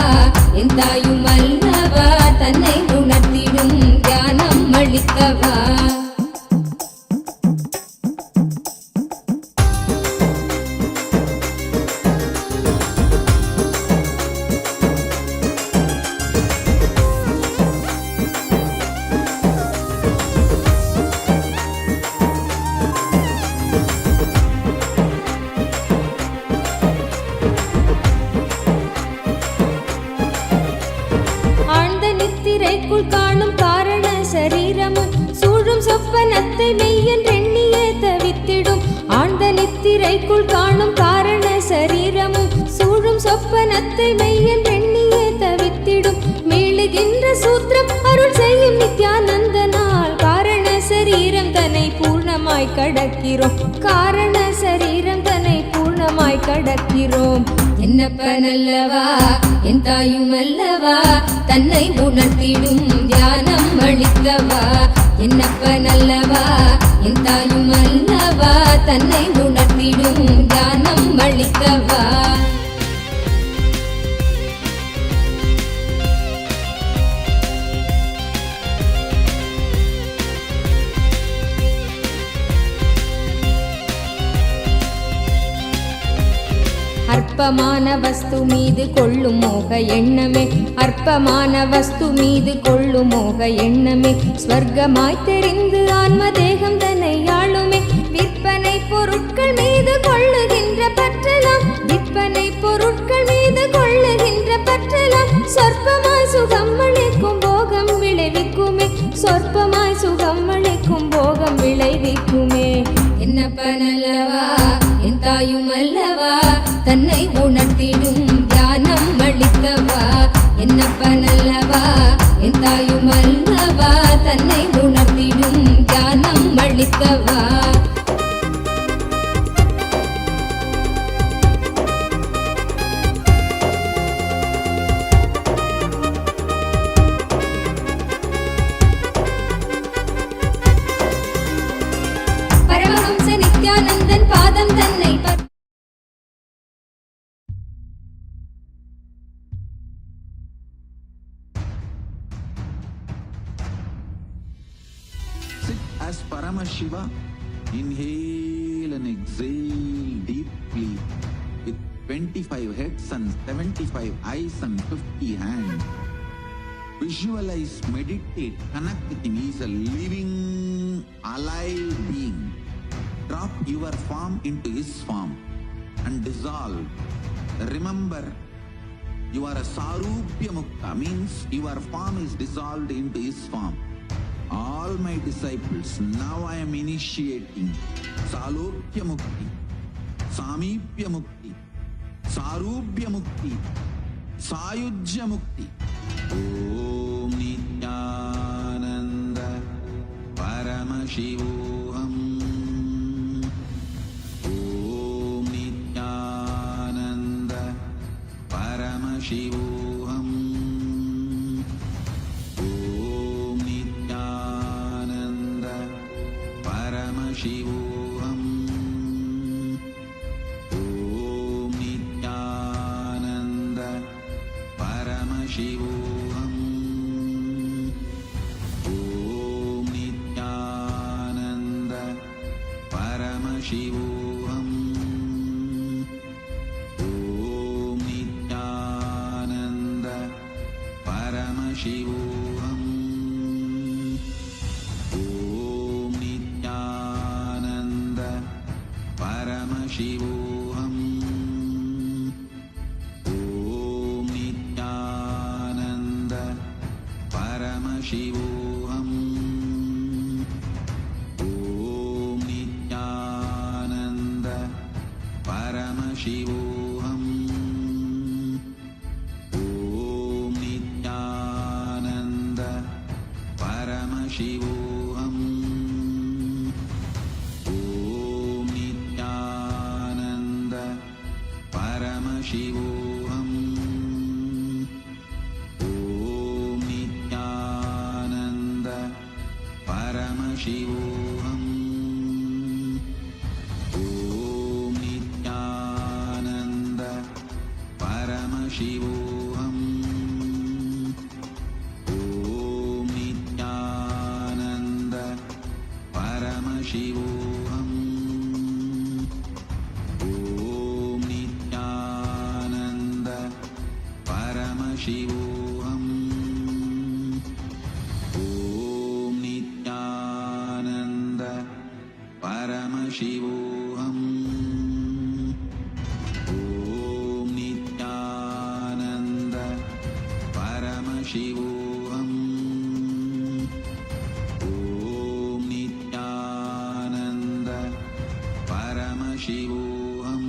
என் தாயும் அல்லவா தன்னை உணர்த்திடும் தியானம் அளித்தவா நித்திரைக்குள் காணும் காரண சரீரமும் சூழும் சொப்பனத்தை மெய்யன் எண்ணியே தவித்திடும் ஆழ்ந்த நித்திரைக்குள் காணும் காரண சரீரமும் சூழும் சொப்பனத்தை மெய்யன் எண்ணியே தவித்திடும் மீளுகின்ற சூத்திரம் அருள் செய்யும் நித்யானந்தனால் காரண சரீரம் தன்னை பூர்ணமாய் கடக்கிறோம் காரண சரீரம் தன்னை பூர்ணமாய் கடக்கிறோம் என்னப்பனல்லவா என் தாயும் அல்லவா தன்னை உணர்த்திடும் தியானம் அளித்தவா என்னப்பனல்லவா என் தாயும் அல்லவா தன்னை உணர்த்திடும் தியானம் அளித்தவா அற்பமான வஸ்து மீது கொள்ளும் மோக எண்ணமே அற்பமான வஸ்து மீது கொள்ளும் மோக எண்ணமே ஸ்வர்க்கமாய் தெரிந்து ஆன்ம தேகம் தன்னை ஆளுமே விற்பனை பொருட்கள் மீது கொள்ளுகின்ற பற்றலாம் விற்பனை பொருட்கள் மீது கொள்ளுகின்ற பற்றலாம் சொற்பமாய் சுகம் அளிக்கும் போகம் விளைவிக்குமே சொற்பமாய் சுகம் அளிக்கும் போகம் விளைவிக்குமே என்னப்பனல்லவா என் தாயும் அல்லவா தன்னை உணர்த்திடும் தியானம் அளித்தவா என்னப்பனல்ல As Paramashiva, inhale and exhale deeply with 25 heads and 75 eyes and 50 hands. Visualize, meditate, connect with him. He is a living, alive being. Drop your form into his form and dissolve. Remember, you are a Sarupya Mukta, means your form is dissolved into his form. All my disciples, now I am initiating Salokya Mukti, Samipya Mukti, Sarupya Mukti, Sayujya Mukti. Om Nithyananda Paramashivoham. Om Nithyananda Paramashivoham. Om Nithyananda Paramashivoham. Om Nithyananda Paramashivoham. Paramashivoham. Om Nithyananda Paramashivoham. Om Nithyananda Paramashivoham. Om Nithyananda Paramashivoham. Paramashivoham. Om Nithyananda Paramashivoham. Om Nithyananda Paramashivoham. Om Nithyananda Paramashivoham. Paramashivoham. Om Nithyananda Paramashivoham. Om Nithyananda Paramashivoham. Om Nithyananda Paramashivoham. Paramashivoham. Om Nithyananda Paramashivoham. Om Nithyananda Paramashivoham. Om Nithyananda Paramashivoham.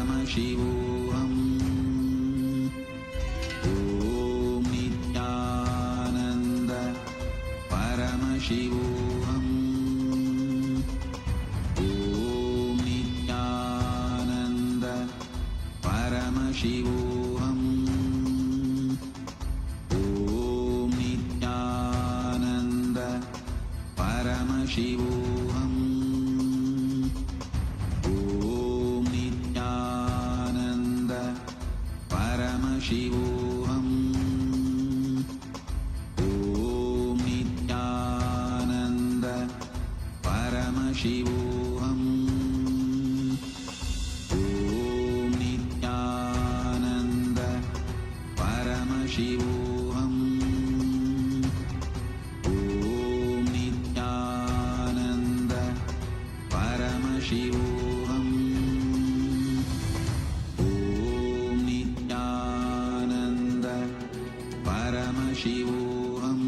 Paramashivoham. Om Nithyananda Paramashivoham. Om Nithyananda Paramashivoham. Om Nithyananda Paramashivoham. Paramashivoham. Om Nithyananda Paramashivoham. Om Nithyananda Paramashivoham.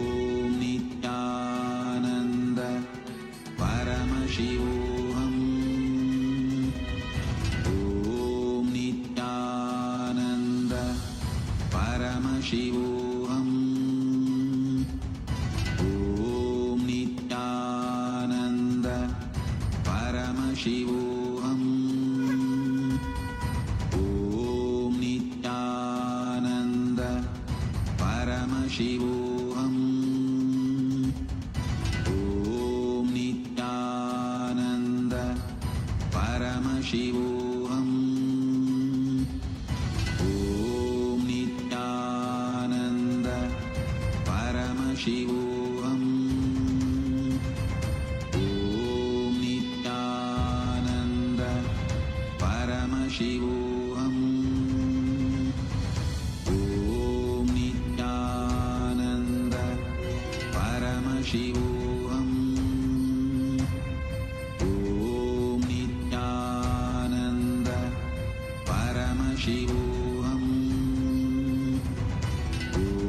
Om Nithyananda Paramashivoham. Paramashivoham. Om Nithyananda Paramashivoham. Om Nithyananda Paramashivoham. Om Nithyananda Paramashivoham. Paramashivoham. Om Nithyananda Paramashivoham. Om Nithyananda Paramashivoham.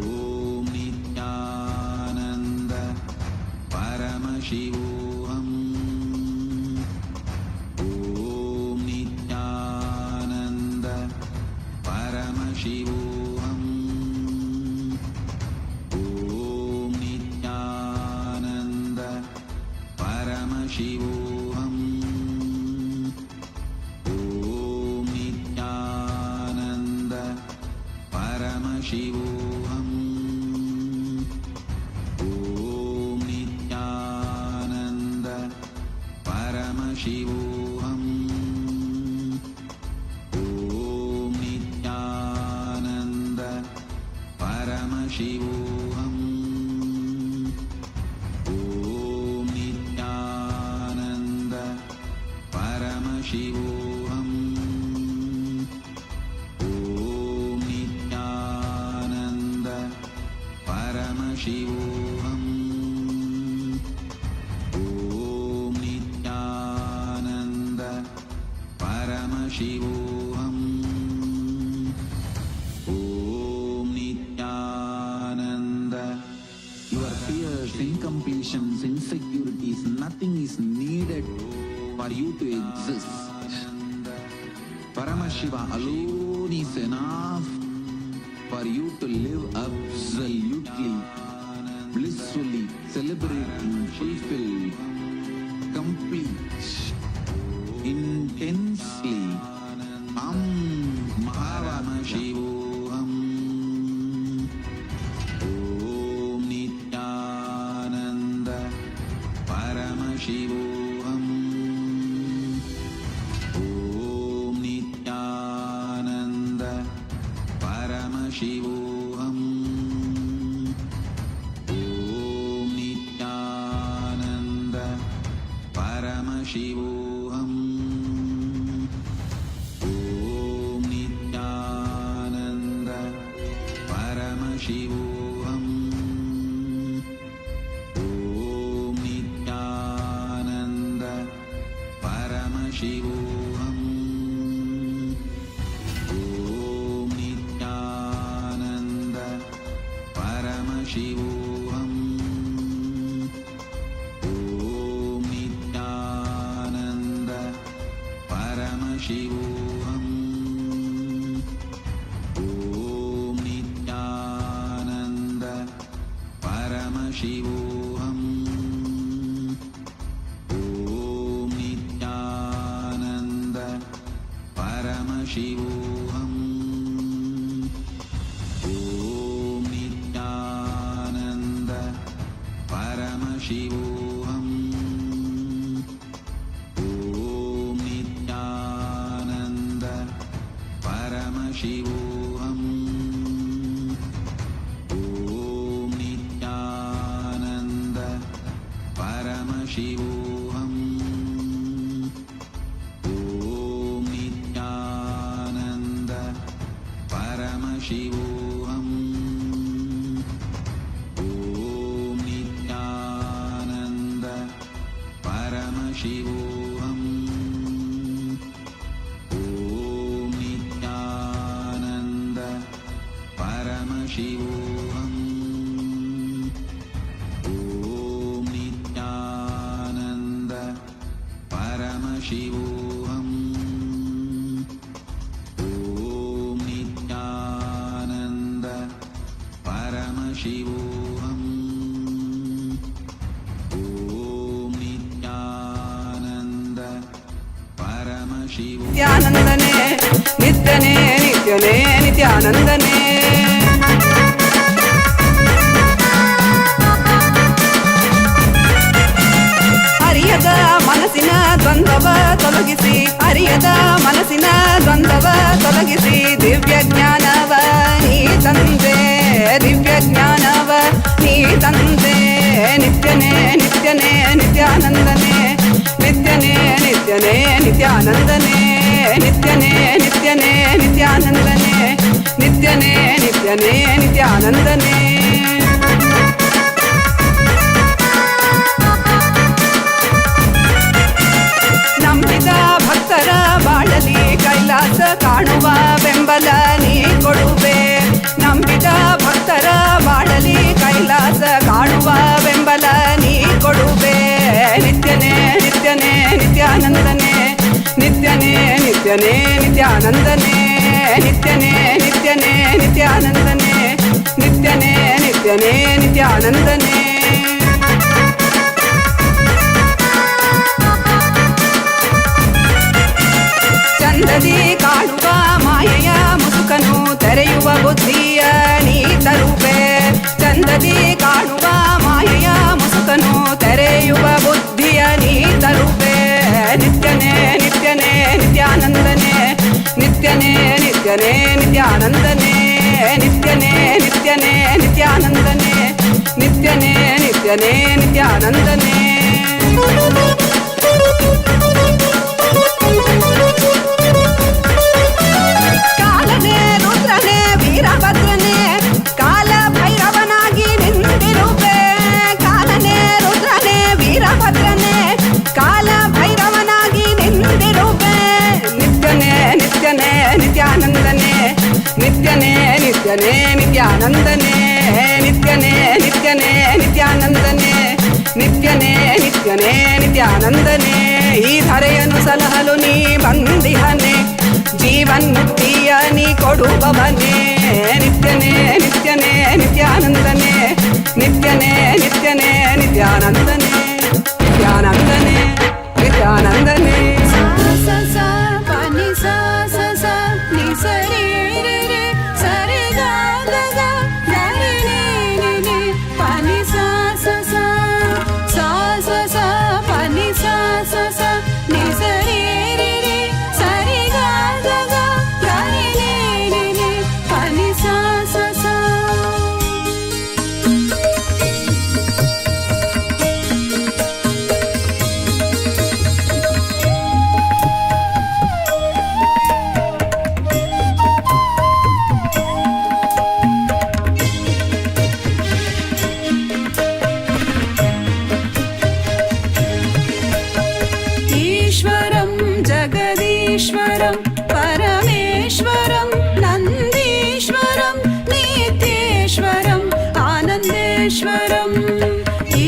Om Nithyananda Paramashivoham. Om Nithyananda Paramashivoham. Om Nithyananda Paramashivoham. Om Nithyananda Paramashivoham. Om Nithyananda Paramashivoham. Om Nithyananda Paramashivoham. Om Nithyananda Paramashivoham. Om Nithyananda Paramashivoham. Om Nithyananda Paramashivoham. Om Nithyananda. Your fears, incompletions, insecurities, nothing is needed for you to exist. Paramashiva alone is enough for you to live absolutely, blissfully, celebrating, fulfilled, complete, intensely. Paramashivoham. Om Nithyananda Paramashivoham. Om Nithyananda Paramashivoham. Om Nithyananda Paramashivoham. Om Nithyananda Paramashivoham. Om Nithyananda Paramashivoham. Om Nithyananda Paramashivoham. Om Nithyananda Paramashivoham. Om Nithyananda Paramashivoham. Om Nithyananda Paramashivoham. Om Nithyananda Paramashivoham. Om Nithyananda Paramashivoham. Om Nithyananda Paramashivoham. Om Nithyananda Paramashivoham. Om Nithyananda Paramashivoham. Om Nithyananda Paramashivoham. Om Nithyananda Paramashivoham. Om Nithyananda Paramashivoham. Om Nithyananda Paramashivoham. ನಿತ್ಯಾನಂದನೇ ನಿತ್ಯನೇ ನಿತ್ಯನೇ ನಿತ್ಯಾನಂದನೇ ಅರಿಯದ ಮನಸ್ಸಿನ ದ್ವಂದ್ವವ ತೊಲಗಿಸಿ ಅರಿಯದ ಮನಸ್ಸಿನ ದ್ವಂದ್ವವ ತೊಲಗಿಸಿ ದಿವ್ಯ ಜ್ಞಾನವ ನೀ ತಂದೆ ದಿವ್ಯ ಜ್ಞಾನವ ನೀ ತಂದೆ ನಿತ್ಯನೇ ನಿತ್ಯನೇ ನಿತ್ಯಾನಂದನೇ ನಿತ್ಯನೇ ನಿತ್ಯನೇ ನಿತ್ಯಾನಂದನೇ ನಿತ್ಯನೇ ನಿತ್ಯನೇ ನಿತ್ಯಾನಂದನೇ ನಿತ್ಯನೇ ನಿತ್ಯನೇ ನಿತ್ಯಾನಂದನೇ ನಂಬಿದ ಭಕ್ತರ ಬಾಳಲಿ ಕೈಲಾಸ ಕಾಣುವ ಬೆಂಬಲ ನೀ ಕೊಡುವೆ ನಂಬಿದ ಭಕ್ತರ ಬಾಳಲಿ ಕೈಲಾಸ ಕಾಣುವ ಬೆಂಬಲ ನೀ ಕೊಡುವೆ ನಿತ್ಯನೇ ನಿತ್ಯನೇ ನಿತ್ಯಾನಂದನೇ ನಿತ್ಯನೇ ನಿತ್ಯನೇ ನಿತ್ಯಾನಂದನೇ ನಿತ್ಯನೇ ನಿತ್ಯನೇ ನಿತ್ಯಾನಂದನೇ ನಿತ್ಯನೇ ನಿತ್ಯನೇ ನಿತ್ಯಾನಂದನೇ ಚಂದದಿ ಕಾಣುವ ಮಾಯೆಯ ಮುಸುಕನು ತೆರೆಯುವ ಬುದ್ಧಿಯ ನೀ ತರುವೆ ಚಂದದಿ ಕಾಣುವ ಮಾಯೆಯ ಮುಸುಕನು ತೆರೆಯುವ ಬುದ್ಧಿಯ ನೀ ತರುವೆ ನಿತ್ಯನೇ ನಿತ್ಯನೇ ನಿತ್ಯಾನಂದನೇ ನಿತ್ಯನೇ ನಿತ್ಯನೇ ನಿತ್ಯಾನಂದನೇ ನಿತ್ಯನೇ ನಿತ್ಯನೇ ನಿತ್ಯಾನಂದನೇ ನಿತ್ಯನೇ ನಿತ್ಯನೇ ನಿತ್ಯಾನಂದನೇ ಕಾಲನೇ ರುದ್ರನೇ ವೀರಭದ್ರನೇ ಕಾಲ ಭೈರವನಾಗಿ ನಿಂತಿರುವೆ ಕಾಲನೇ ರುದ್ರನೇ ವೀರಭದ್ರನೇ ಕಾಲ ಭೈರವನಾಗಿ ನಿಂತಿರುವೆ ನಿತ್ಯನೇ ನಿತ್ಯನೇ ನಿತ್ಯಾನಂದನೇ ನಿತ್ಯನೇ ನಿತ್ಯನೇ ನಿತ್ಯಾನಂದನೇ ನಿತ್ಯನೇ ನಿತ್ಯನೇ ನಿತ್ಯಾನಂದನೇ ನಿತ್ಯನೇ ನಿತ್ಯನೇ ನಿತ್ಯಾನಂದನೇ ಈ ಧರೆಯನ್ನು ಸಲಹಲು ನೀ ಬಂದಿಹನೆ ಜೀವನ್ಮುಕ್ತಿಯ ನೀ ಕೊಡುವವನೇ ನಿತ್ಯನೇ ನಿತ್ಯನೇ ನಿತ್ಯಾನಂದನೇ ನಿತ್ಯನೇ ನಿತ್ಯನೇ ನಿತ್ಯಾನಂದನೇ ನಿತ್ಯಾನಂದನೇ ನಿತ್ಯಾನಂದನೇ जगदीश्वरं परमेश्वरं नन्दीश्वरं नित्येश्वरं आनन्देश्वरम्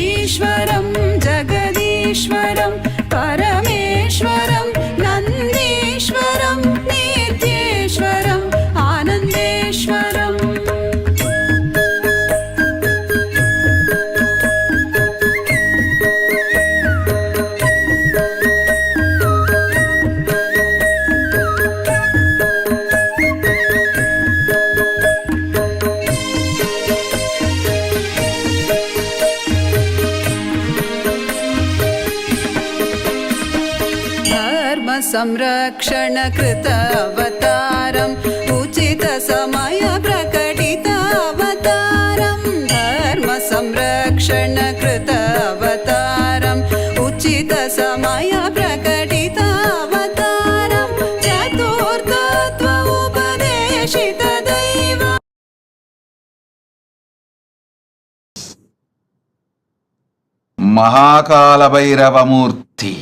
ईश्वरं जगदीश्वरं परमेश्वरं नन्दीश्वरं नित्येश्वरम् आनन्देश्वरम् संरक्षण कृत अवतारम् उचित समय प्रकटित अवतारम् धर्म संरक्षण कृत अवतारम् उचित समय प्रकटित अवतारम् चतुर्थत्व उपदेशित दैव Mahakal भैरवमूर्ति.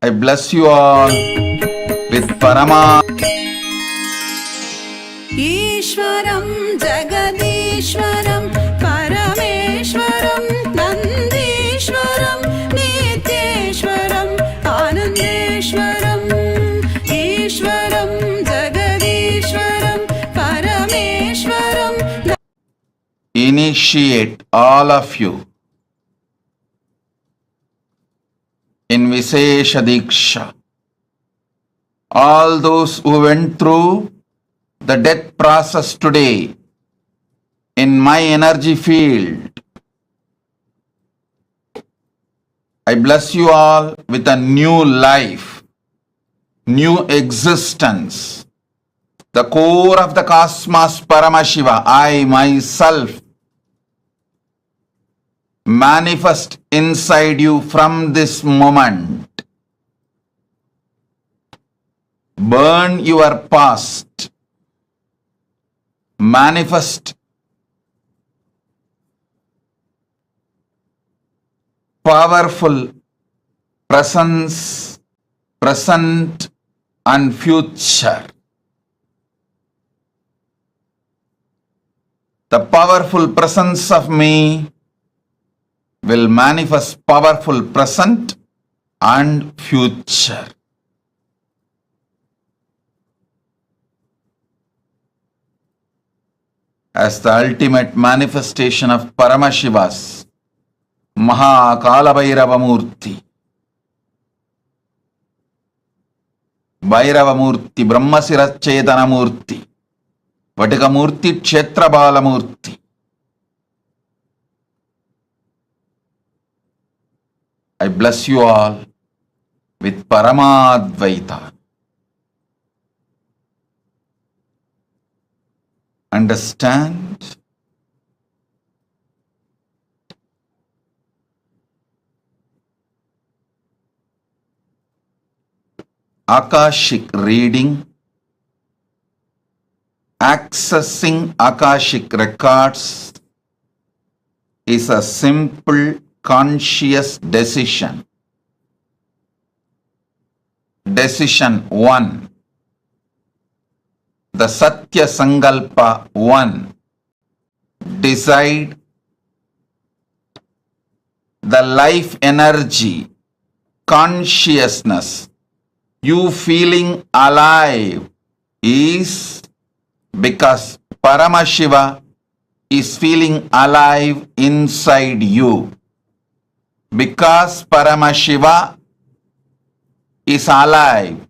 I bless you all with ईश्वरं जगदीश्वरं परमेश्वरं नन्दीश्वरं नित्येश्वरम् आनन्देश्वरम् ईश्वरं जगदीश्वरं परमेश्वरं. Initiate all of you in Vishesha Diksha. All those who went through the death process today in my energy field, I bless you all with a new life, new existence. The core of the cosmos Paramashiva, I myself manifest inside you from this moment. Burn your past. Manifest powerful presence, present and future. The powerful presence of me will manifest powerful present and future. As the ultimate manifestation of Paramashiva's Mahakalavairavamurti, Bairavamurti, Brahmasiracchetanamurti, Vatikamurti, Kshetrabalamurti. I bless you all with Paramadvaita. Understand? Akashic reading, accessing Akashic records is a simple conscious decision. Decision 1. The Satya Sankalpa 1. Decide the life energy, consciousness, you feeling alive is because Paramashiva is feeling alive inside you. Because Paramashiva is alive,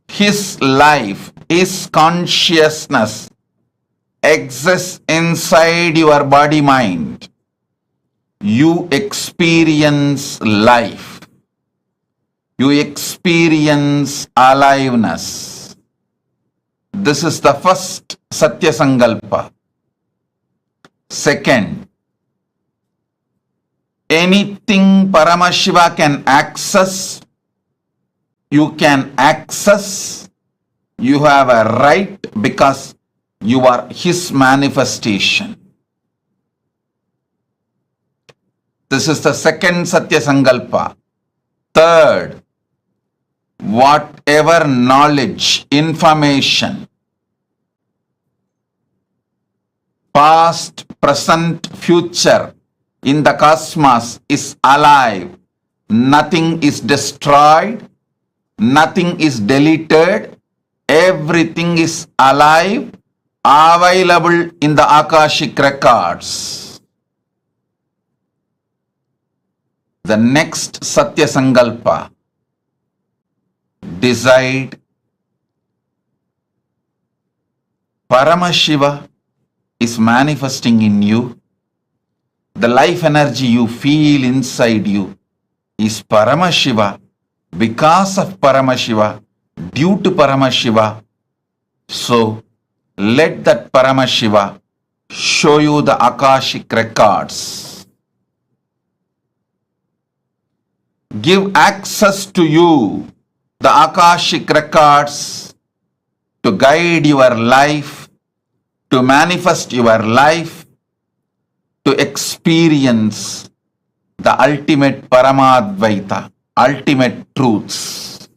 his life, his consciousness exists inside your body mind. You experience life. You experience aliveness. This is the first Satya Sankalpa. Second, anything Paramashiva can access, you can access. You have a right because you are his manifestation. This is the second Satya Sankalpa. Third, whatever knowledge, information, past, present, future in the cosmos is alive. Nothing is destroyed. Nothing is deleted. Everything is alive, available in the Akashic records. The next Satya Sankalpa. Decide Paramashiva is manifesting in you. The life energy you feel inside you is Paramashiva, because of Paramashiva, due to Paramashiva. So let that Paramashiva show you the Akashic records. Give access to you the Akashic records to guide your life, to manifest your life, to experience the ultimate Paramadvaita, ultimate truths.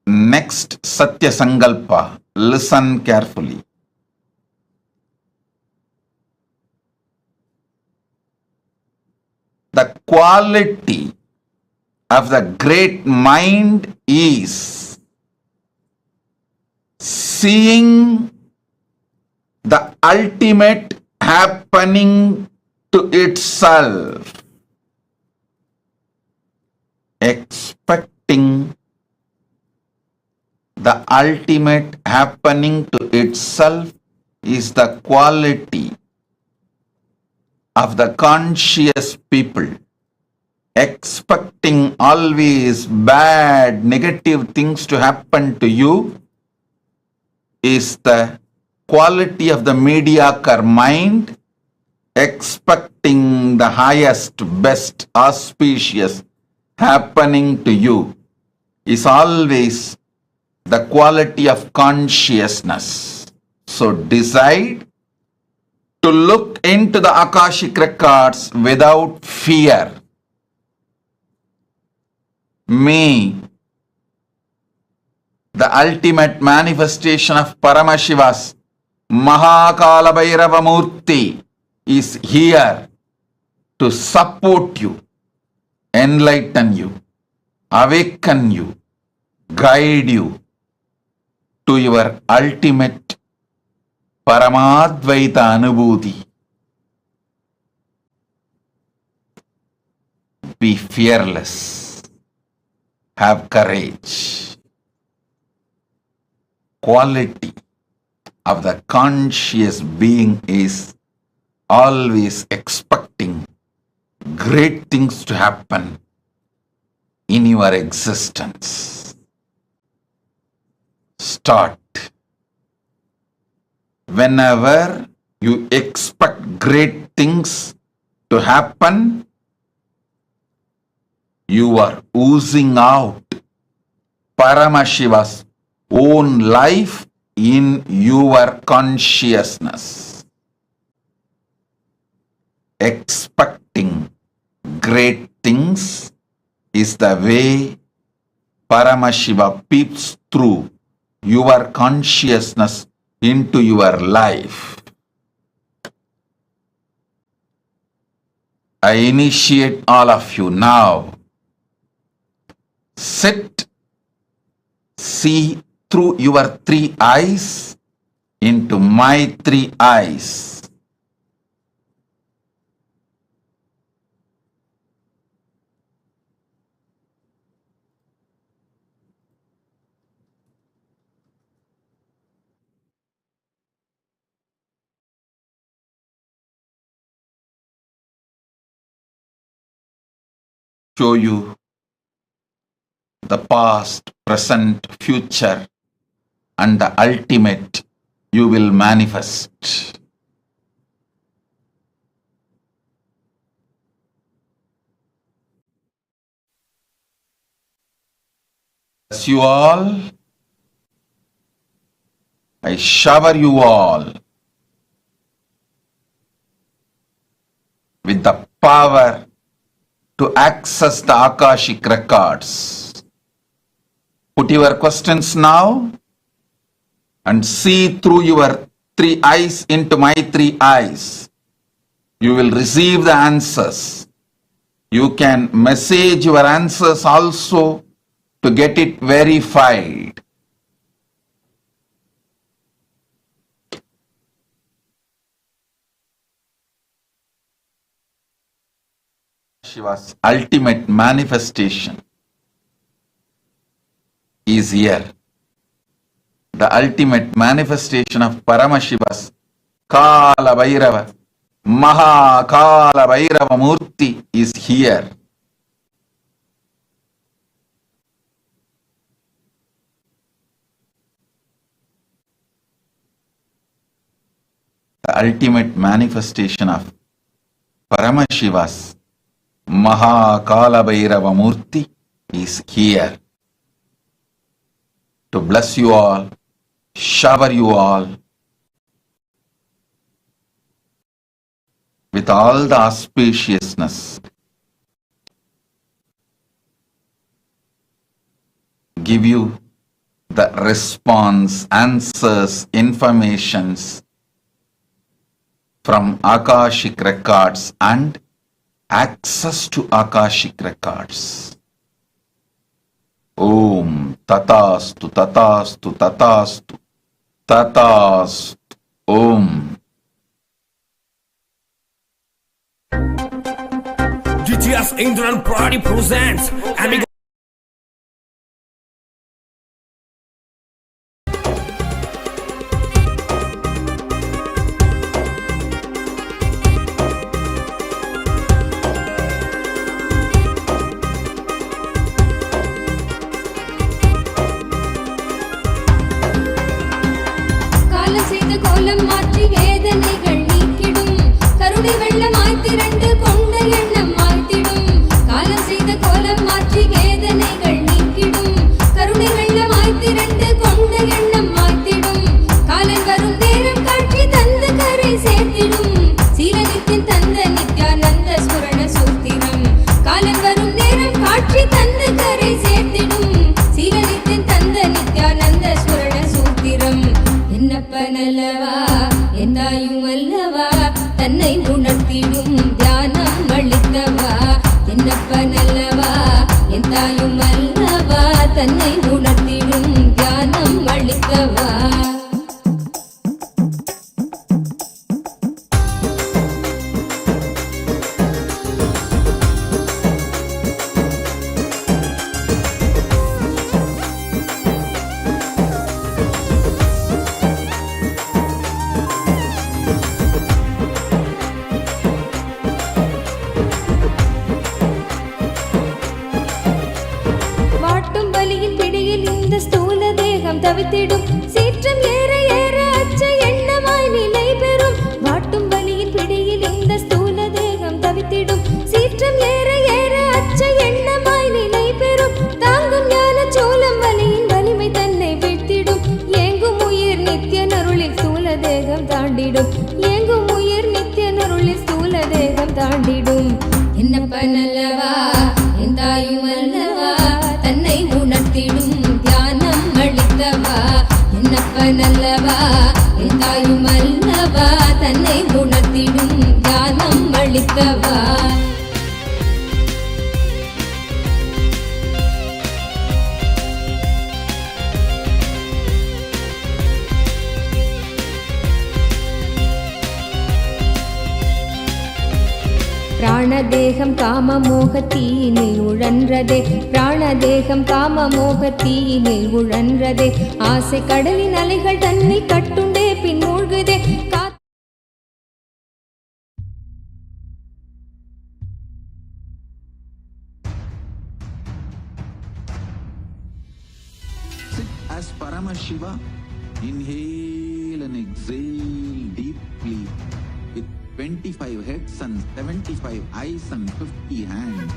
Next Satya Sankalpa, listen carefully. The quality of the great mind is seeing the ultimate happening to itself, expecting the ultimate happening to itself is the quality of the conscious people. Expecting always bad, negative things to happen to you is the quality of the mediocre mind expecting the highest, best, auspicious happening to you is always the quality of consciousness. So decide to look into the Akashic records without fear. May the ultimate manifestation of Paramashiva's Mahakala Bhairava Murti is here to support you, enlighten you, awaken you, guide you to your ultimate Paramadvaita Anubhuti. Be fearless. Have courage. Quality of the conscious being is always expecting great things to happen in your existence. Start. Whenever you expect great things to happen, you are oozing out Paramashiva's own life in your consciousness. Expecting great things is the way Paramashiva peeps through your consciousness into your life. I initiate all of you now. Sit, see through your 3 eyes into my 3 eyes. Show you the past, present, future, and the ultimate you will manifest. Bless you all. I shower you all with the power to access the Akashic records. Put your questions now and see through your 3 eyes into my 3 eyes. You will receive the answers. You can message your answers also to get it verified. Shiva's ultimate manifestation is here. The ultimate manifestation of Paramashiva's Kala Bhairava, Mahakala Bhairava Murti is here. The ultimate manifestation of Paramashiva's Mahakala Bhairava Murti is here to bless you all, shower you all with all the auspiciousness. Give you the response, answers, informations from Akashic records and access to Akashic records. Om Tatastu Tatastu Tatastu Tatastu Om. GTS Indran Party presents and காலம் செய்த கோலம் மாற்றி வேதனைகள் நீக்கிடும் கருணை தன்னை உணர்த்திடும் தியானம் அளித்தவா என்னப்பனல்லவா என் தாயும் அல்லவா தன்னை உணர்த்திடும் தியானம் அளித்தவா தவித்திடும் சீற்றம் ஏற ஏற அச்ச எண்ணமாய் நிலை பெறும் வாட்டும் வலியின் பிடியில் இந்த ஸ்தூல தேகம் தவித்திடும் சீற்றம் ஏற ஏற அச்ச எண்ணமாய் நிலை பெறும் தாங்கும் ஞான சோளம் வலியின் வலிமை தன்னை வீழ்த்திடும் ஏங்கும் உயிர் நித்திய நருளில் ஸ்தூல தேகம் தாண்டிடும் ஏங்கும் உயிர் நித்திய நருளில் ஸ்தூல தேகம் தாண்டிடும் என்னப்பனல்லவா என் தாயும் அல்லவா தன்னை உணர்த்திடும் தியானம் அளித்தவா என்னப்பனல்லவா என் தாயும் அல்லவா தன்னை உணர்த்திடும் தியானம் அளித்தவா பிராணதேகம் காம மோகத்தீயினில் உழன்றதே பிராணதேகம் காம மோகத்தீயினில் உழன்றதே ஆசை கடலின் அலைகள் தன்னில் கட்டுண்டே பின் மூழ்குதே Sit as Paramashiva, inhale and exhale deeply with 25 heads and 75 eyes and 50 hands.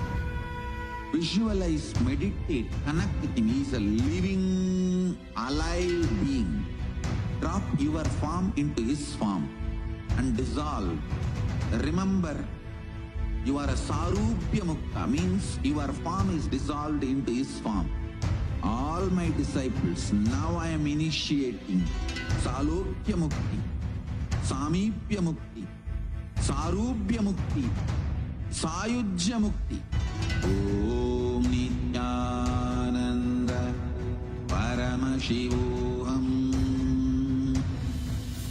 Visualize, meditate, connect with him. He is a living, alive being. Drop your form into his form and dissolve. Remember, you are a Sarupya Mukta, means your form is dissolved into his form. All my disciples, now I am initiating Salokya Mukti, Samipya Mukti, Sarubhya Mukti, Sayujya Mukti. Om Nithyananda Paramashivoham.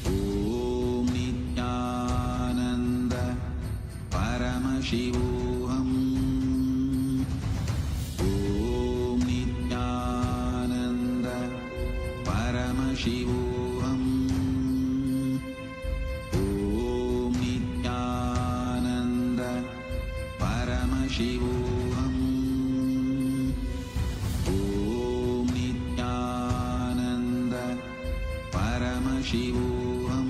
Om Nithyananda Paramashivoham. Om Nithyananda Paramashivoham. Paramashivoham. Om Nithyananda Paramashivoham.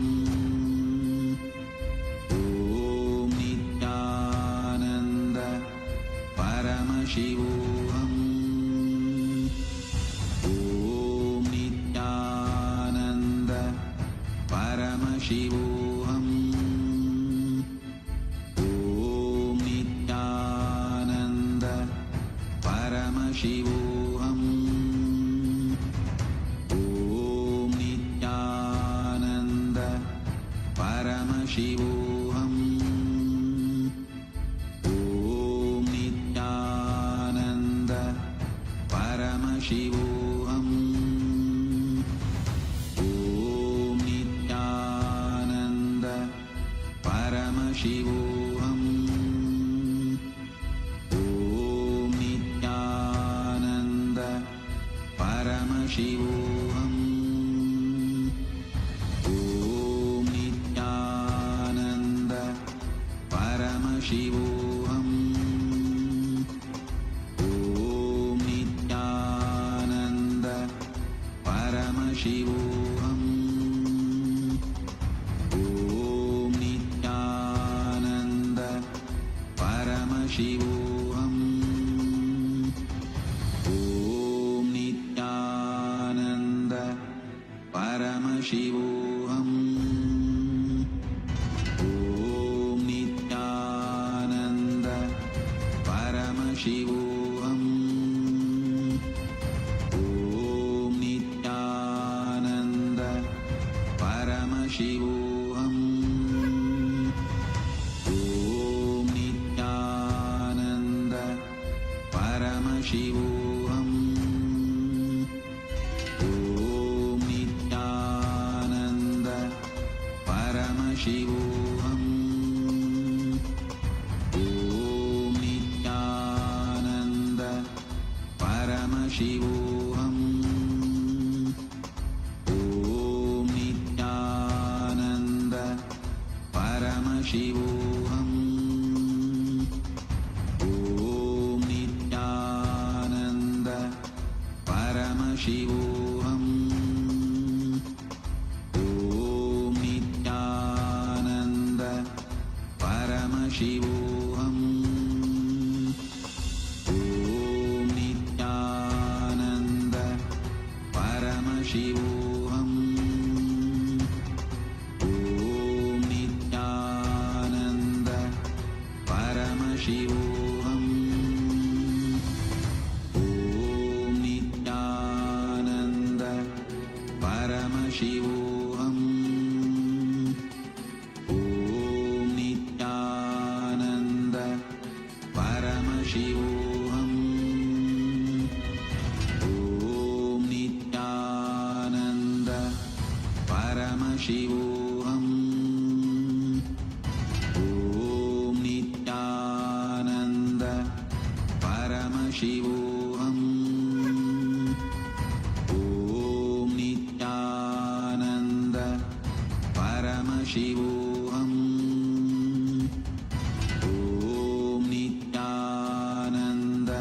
Om Nithyananda Paramashivoham. Om Nithyananda Paramashivoham. Paramashivoham. Om Nithyananda Paramashivoham. Om Nithyananda Paramashivoham. Om Nithyananda Paramashivoham. Paramashivoham. Om Nithyananda Paramashivoham. Om Nithyananda Paramashivoham. Om Nithyananda Paramashivoham. Om Nithyananda Paramashivoham. Om Nithyananda Paramashivoham. Om Nithyananda Paramashivoham. Paramashivoham. Om Nithyananda Paramashivoham. Om Nithyananda Paramashivoham. Om Nithyananda Paramashivoham. Om Nithyananda Paramashivoham. Om Nithyananda Paramashivoham. Om Nithyananda Paramashivoham. Om Nithyananda Paramashivoham. Om Nithyananda Paramashivoham. Om Nithyananda Paramashivoham. Om Nithyananda Paramashivoham. Om Nithyananda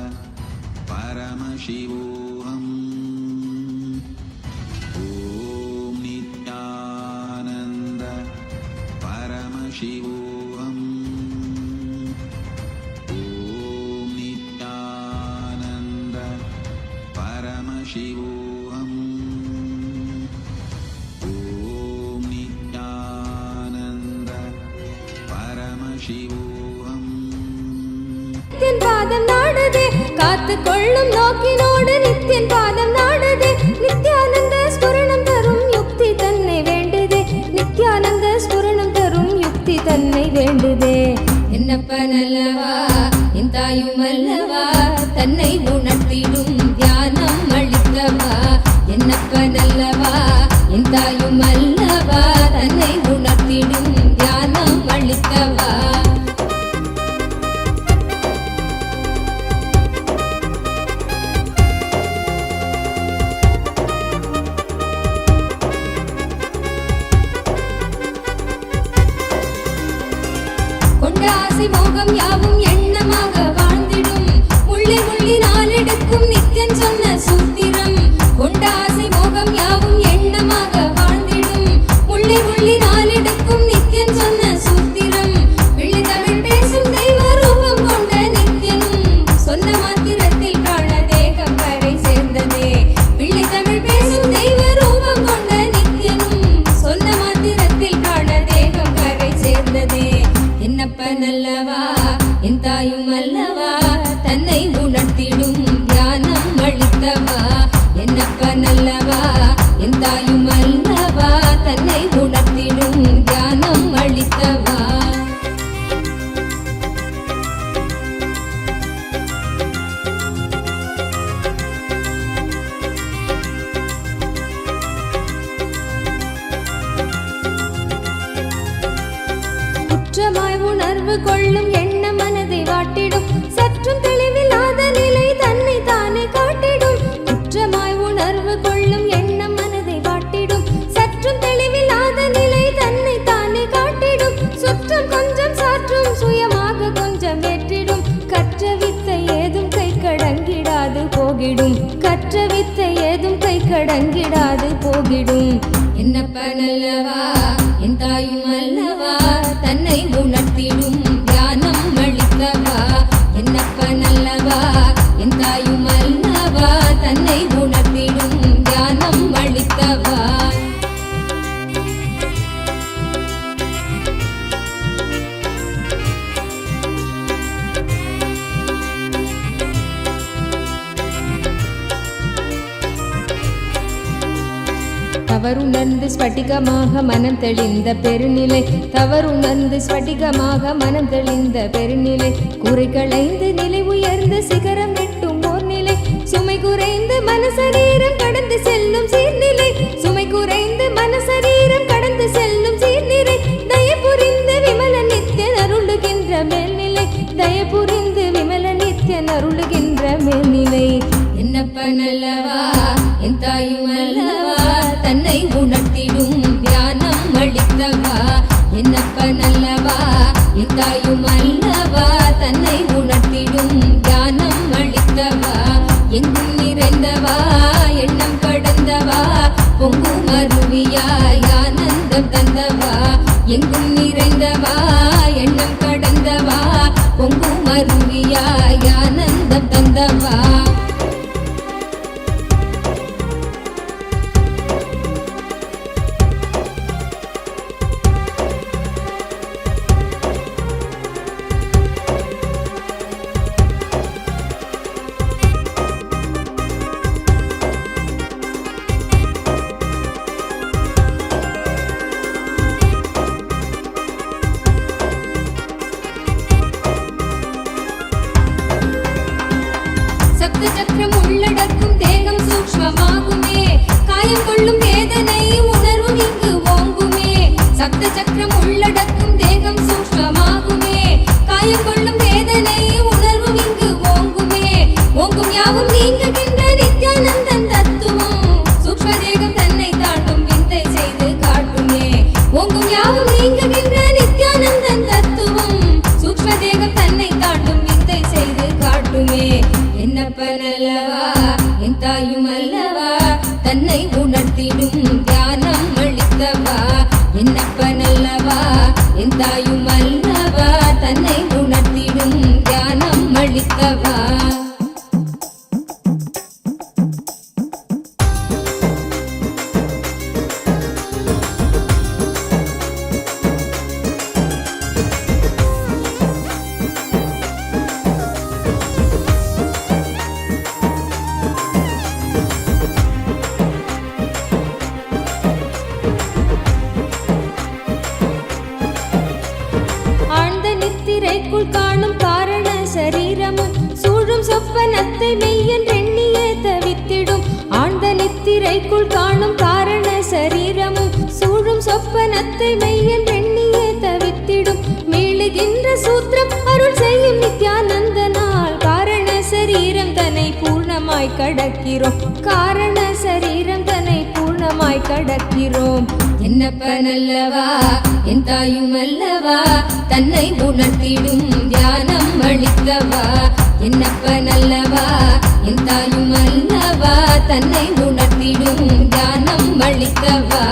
Paramashivoham. Om Nithyananda Paramashivoham. Om Nithyananda Paramashivoham. Om Nithyananda Paramashivoham. Nithiyan பாதம் நாடுதே காத்து கொள்ளும் நோக்கினோடு நித்தியன் பாதம் நாடுதே நித்யானந்த ஸ்புரணம் தரும் யுக்தி தன்னை வேண்டுதே நித்யானந்த ஸ்புரணம் தரும் யுக்தி தன்னை வேண்டுதே என்னப்ப நல்லவா என் தாயும் அல்லவா தன்னை உணர்த்திடும் தியானம் அளித்தவா என்னப்ப நல்லவா என் தாயும் அல்லவா தன்னை உணர்த்திடும் தியானம் அளித்தவா கொண்ட ஆசை மோகம் யாவும் எண்ணமாக வாழ்ந்திடும் முள்ளி முள்ளி நாளெடுக்கும் நித்தியன் சொன்ன சூத்திரம் கொண்ட ஆசை மோகம் யாவும் எண்ணமாக வாழ்ந்திடும் முள்ளி முள்ளி நாளெடுக்கும் நித்தியன் சொன்ன சூத்திரம் பிள்ளை தமிழ் பேசும் தெய்வ ரூபம் கொண்ட நித்தியனும் சொன்ன மாத்திரத்தில் காண தேகம் கரை சேர்ந்ததே பிள்ளை தமிழ் பேசும் தெய்வ ரூபம் கொண்ட நித்தியனும் சொன்ன மாத்திரத்தில் காண தேகம் கரை சேர்ந்ததே என்னப்ப நல்லவா என் தாயும் அல்லவா தன்னை உணர்த்திடும் தியானம் அளித்தவா என்னப்ப நல்லவா என் தாயும் அல்லவா தன்னை உணர்த்திடும் தியானம் அளித்தவா குற்றமாய் உணர்வு கொள்ளும் எண்ண மனதை வாட்டிடும் சற்றும் தெளிவில்லாத நிலை தன்னை தானே காட்டிடும் குற்றமாய் உணர்வு கொள்ளும் எண்ண மனதை வாட்டிடும் சற்றும் தெளிவில்லாத நிலை தன்னை தானே காட்டிடும் சுற்றம் கொஞ்சம் சாற்றும் சுயமாக கொஞ்சம் வெற்றிடும் கற்ற வித்தை ஏதும் கை கடங்கிடாது போகிடும் கற்ற வித்தை ஏதும் கை கடங்கிடாது போகிடும் என்னப்ப நல்லவா என் தாயும் அல்லவா தன்னை உணர்த்திடும் தியானம் அளித்தவா என்னப்ப நல்லவா என் தாயும் அல்லவா தன்னை உணர்த்திடும் தியானம் அளித்தவா தவறுணர்ந்து ஸ்படிகமாக மனம் தெளிந்த பெருநிலை தவறுணர்ந்து ஸ்படிகமாக மனம் தெளிந்த பெருநிலை குறை களைந்து நிலை உயர்ந்த சிகரம் எட்டும் ஓர் நிலை சுமை குறைந்து மனசரீரம் கடந்து செல்லும் சீர்நிலை சுமை குறைந்து மனசரீரம் கடந்து செல்லும் சீர்நிலை தயபுரிந்து விமல நித்தியன் அருளுகின்ற மேல்நிலை தயபுரிந்து விமல நித்தியன் அருளுகின்ற மேல்நிலை என்னப்ப என்னப்பனல்லவா என் தாயும் அல்லவா தன்னை உணர்த்திடும் தியானம் அளித்தவா என்னப்பனல்லவா என் தாயும் அல்லவா தன்னை உணர்த்திடும் தியானம் அளித்தவா எங்கும் நிறைந்தவா எண்ணம் கடந்தவா பொங்கும் அருவியாய் ஆனந்தம் தந்தவா எங்கும் நிறைந்தவா எண்ணம் கடந்தவா பொங்கும் அருவியாய் ஆனந்தம் தந்தவா சப்த சக்கரம் உள்ளடக்கும் தேகம் சூக்ஷ்மமாகுமே காயம் கொள்ளும் வேதனை உணர்வும் இங்கு ஓங்குமே சப்த சக்கரம் உள்ளடக்கும் தேகம் சூக்ஷ்மமாகுமே காயம் கொள்ளும் வேதனை உணர்வும் இங்கு ஓங்குமே ஓங்கும் யாவும் நீங்குகின்ற நித்யானந்தன் தத்துவம் சூக்ஷ்ம தேகம் தன்னை தாண்டும் விந்தை செய்து காட்டுமே ஓங்கும் யாவும் நீங்குகின்ற நித்யானந்தன் தத்துவம் சூக்ஷ்ம தேகம் தன்னை தாண்டும் விந்தை செய்து காட்டுமே என்னப்பனல்லவா என் தாயும் அல்லவா தன்னை உணர்த்திடும் தியானம் அளித்தவா என்னப்பனல்லவா என் தாயும் அல்லவா தன்னை உணர்த்திடும் தியானம் அளித்தவா ஆழ்ந்த நித்திரைக்குள் காணும் காரண சரீரமும் சூழும் சொப்பனத்தை மெய்யென்றெண்ணியே தவித்திடும் ஆழ்ந்த நித்திரைக்குள் காணும் காரண சரீரமும் சூழும் சொப்பனத்தை மெய்யென்றெண்ணியே தவித்திடும் மீளுகின்ற சூத்திரம் அருள் செய்யும் நித்யானந்தனால் காரண சரீரம் தன்னை பூர்ணமாய் கடக்கிறோம் காரண சரீரம் தன்னை பூர்ணமாய் கடக்கிறோம் என்னப்பனல்லவா என் தாயும் அல்லவா தன்னை உணர்த்திடும் தியானம் அளித்தவா என்னப்பனல்லவா என் தாயும் அல்லவா தன்னை உணர்த்திடும் தியானம் அளித்தவா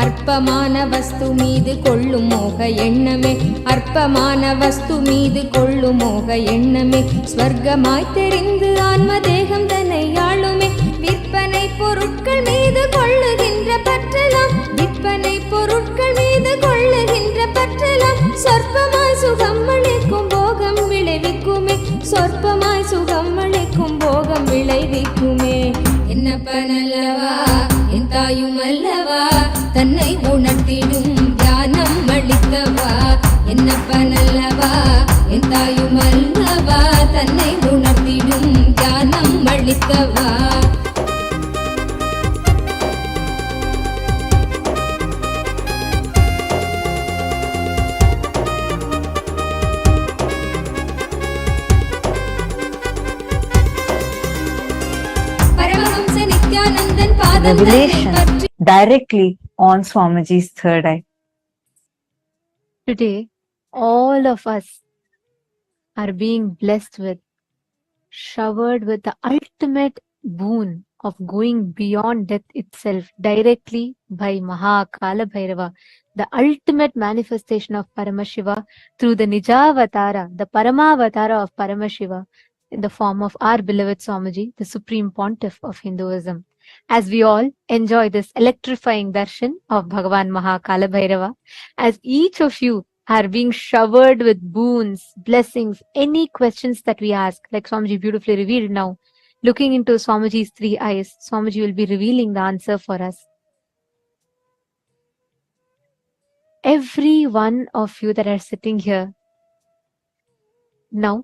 அற்பமான வஸ்து மீது கொள்ளும் மோக எண்ணமே அற்பமான வஸ்து மீது கொள்ளும் மோக எண்ணமே ஸ்வர்க்கமாய் தெரிந்து ஆன்ம தேகம் தன்னை ஆளுமே விற்பனை பொருட்கள் மீது கொள்ளுகின்ற பற்றலாம் விற்பனை பொருட்கள் மீது கொள்ளுகின்ற பற்றலாம் சொற்பமாய் சுகம் அளிக்கும் போகம் விளைவிக்குமே சொற்பமாய் சுகம் அளிக்கும் போகம் விளைவிக்குமே என்னப்பனல்லவா என் தாயும் அல்லவா தன்னை உணர்த்திடும் தியானம் அளித்தவா என்னப்பனல்லவா என் தாயும் அல்லவா தன்னை உணர்த்திடும் தியானம் அளித்தவா பரமஹம்ச நித்யானந்தன் பாதம் Revelation directly on Swamiji's third eye. Today, all of us are being blessed with, showered with the ultimate boon of going beyond death itself directly by Mahakala Bhairava, the ultimate manifestation of Paramashiva through the Nijavatara, the Paramavatara of Paramashiva in the form of our beloved Swamiji, the Supreme Pontiff of Hinduism. As we all enjoy this electrifying darshan of Bhagavan Mahakala Bhairava, as each of you are being showered with boons, blessings, any questions that we ask, like Swamiji beautifully revealed now, looking into Swamiji's three eyes, Swamiji will be revealing the answer for us. Every one of you that are sitting here, now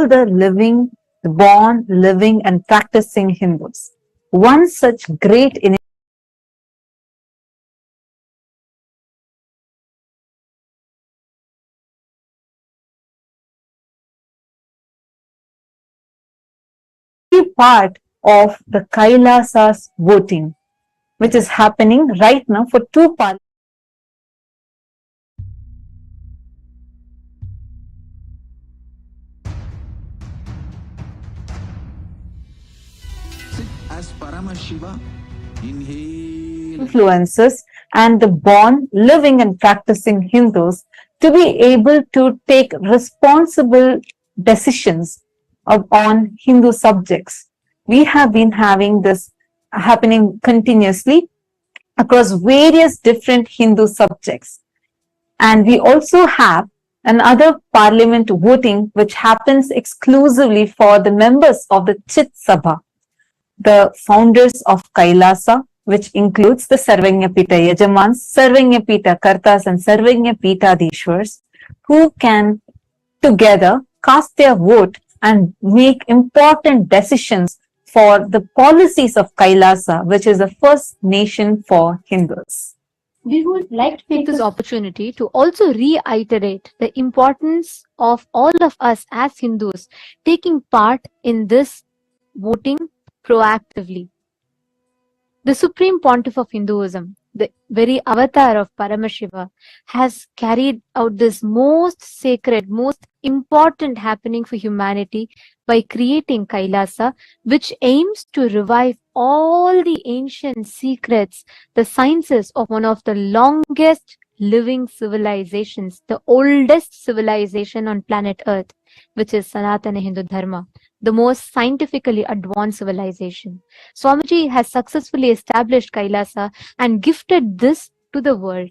all the living, born, living and practicing Hindus. One such great part of the Kailasa's voting, which is happening right now for two parliaments. Sit as Paramashiva, inhale. Influences and the born, living and practicing Hindus to be able to take responsible decisions on Hindu subjects. We have been having this happening continuously across various different Hindu subjects. And we also have another parliament voting which happens exclusively for the members of the Chit Sabha, the founders of Kailasa, which includes the Sarvanyapita Yajamans, Sarvanyapita Kartas and Sarvanyapita Dishwars, who can together cast their vote and make important decisions for the policies of Kailasa, which is the first nation for Hindus. We would like to take this opportunity to also reiterate the importance of all of us as Hindus taking part in this voting proactively. The Supreme Pontiff of Hinduism, the very avatar of Paramashiva, has carried out this most sacred, most important happening for humanity by creating Kailasa, which aims to revive all the ancient secrets, the sciences of one of the longest living civilizations, the oldest civilization on planet Earth, which is Sanatana Hindu Dharma, the most scientifically advanced civilization. Swamiji has successfully established Kailasa and gifted this to the world.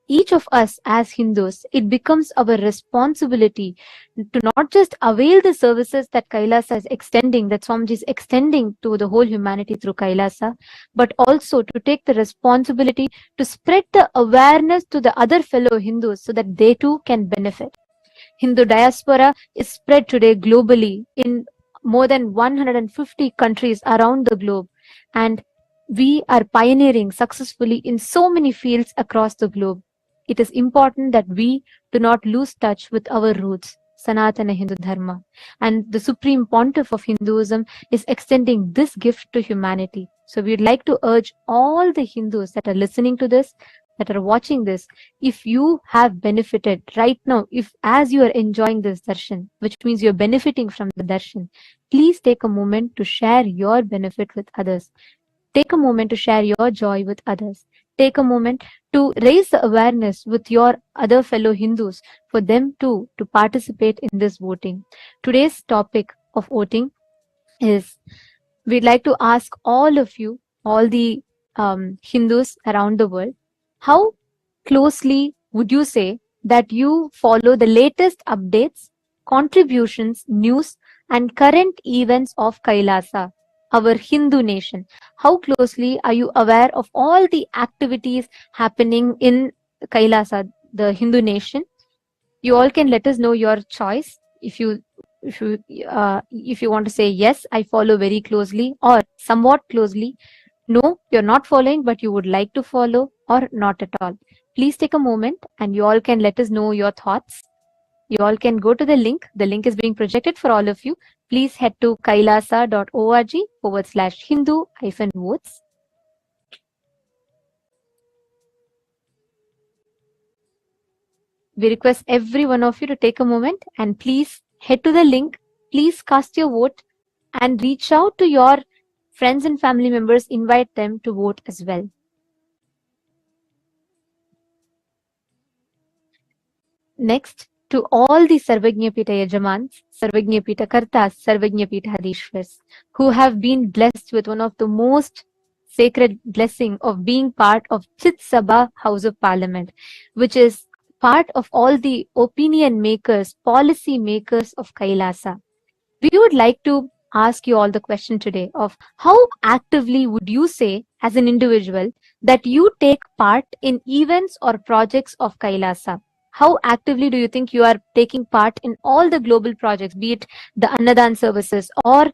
Each of us as Hindus, it becomes our responsibility to not just avail the services that Kailasa is extending, that Swamiji is extending to the whole humanity through Kailasa, but also to take the responsibility to spread the awareness to the other fellow Hindus so that they too can benefit. Hindu diaspora is spread today globally in more than 150 countries around the globe, and we are pioneering successfully in so many fields across the globe. It is important that we do not lose touch with our roots, Sanatana Hindu Dharma, and the Supreme Pontiff of Hinduism is extending this gift to humanity. So we'd like to urge all the Hindus that are listening to this, that are watching this, if you have benefited right now, if as you are enjoying this darshan, which means you're benefiting from the darshan, please take a moment to share your benefit with others. Take a moment to share your joy with others. Take a moment to raise the awareness with your other fellow Hindus for them too to participate in this voting. Today's topic of voting is, we'd like to ask all of you, all the Hindus around the world, how closely would you say that you follow the latest updates, contributions, news, and current events of Kailasa, our Hindu nation? How closely are you aware of all the activities happening in Kailasa, the Hindu nation? You all can let us know your choice. If you want to say yes, I follow very closely, or somewhat closely. No, you're not following, but you would like to follow, or not at all. Please take a moment and you all can let us know your thoughts. You all can go to the link. The link is being projected for all of you. Please head to kailasa.org/Hindu-votes. We request every one of you to take a moment and please head to the link. Please cast your vote and reach out to your friends and family members. Invite them to vote as well. Next, to all the Sarvanyapita Yajamans, Sarvanyapita Kartas, Sarvanyapita Dishwars, who have been blessed with one of the most sacred blessing of being part of Chit Sabha House of Parliament, which is part of all the opinion makers, policy makers of Kailasa. We would like to ask you all the question today of how actively would you say as an individual that you take part in events or projects of Kailasa? How actively do you think you are taking part in all the global projects, be it the Annadan services or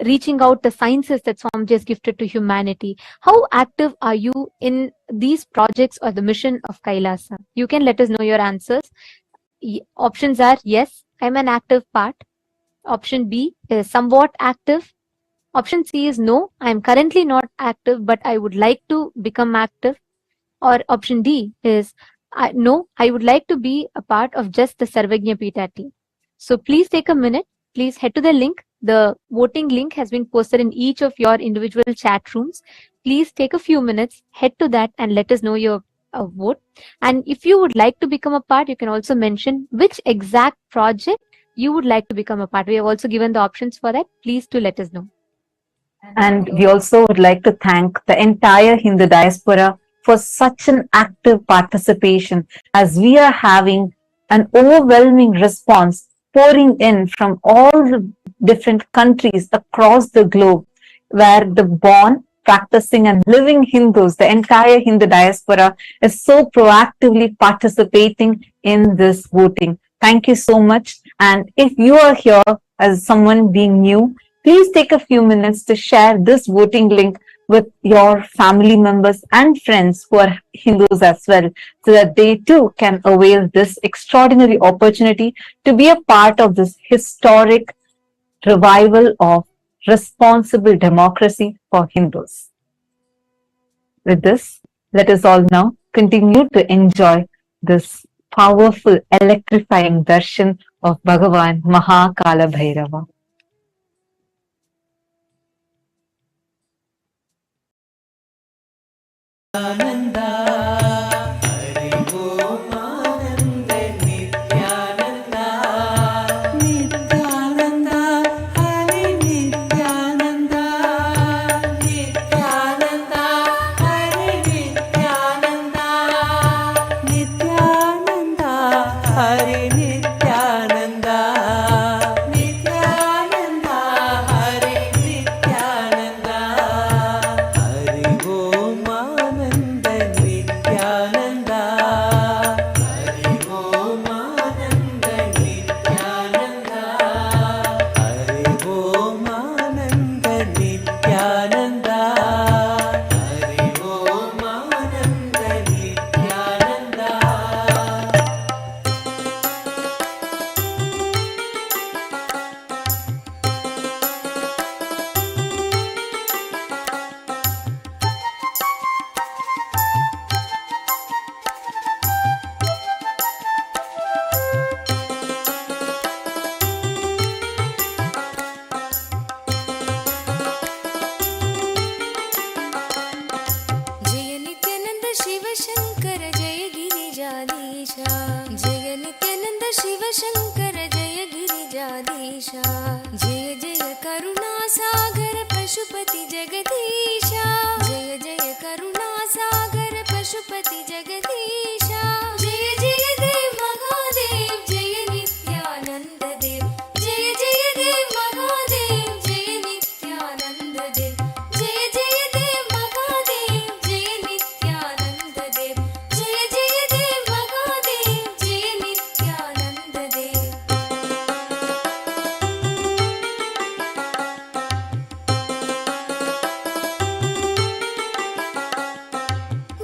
reaching out the sciences that Swamiji has gifted to humanity? How active are you in these projects or the mission of Kailasa? You can let us know your answers. Options are yes, I'm an active part. Option B is somewhat active. Option C is no, I'm currently not active, but I would like to become active. Or option D is no, I would like to be a part of just the Sarvagnya Pita team. So please take a minute. Please head to the link. The voting link has been posted in each of your individual chat rooms. Please take a few minutes, head to that and let us know your vote. And if you would like to become a part, you can also mention which exact project you would like to become a part. We have also given the options for that. Please do let us know. And we also would like to thank the entire Hindu diaspora for such an active participation, as we are having an overwhelming response pouring in from all the different countries across the globe, where the born, practicing and living Hindus, the entire Hindu diaspora, is so proactively participating in this voting. Thank you so much. And if you are here as someone being new, please take a few minutes to share this voting link with your family members and friends who are Hindus as well, so that they too can avail this extraordinary opportunity to be a part of this historic revival of responsible democracy for Hindus. With this, let us all now continue to enjoy this powerful, electrifying darshan of Bhagavan Mahakala Bhairava.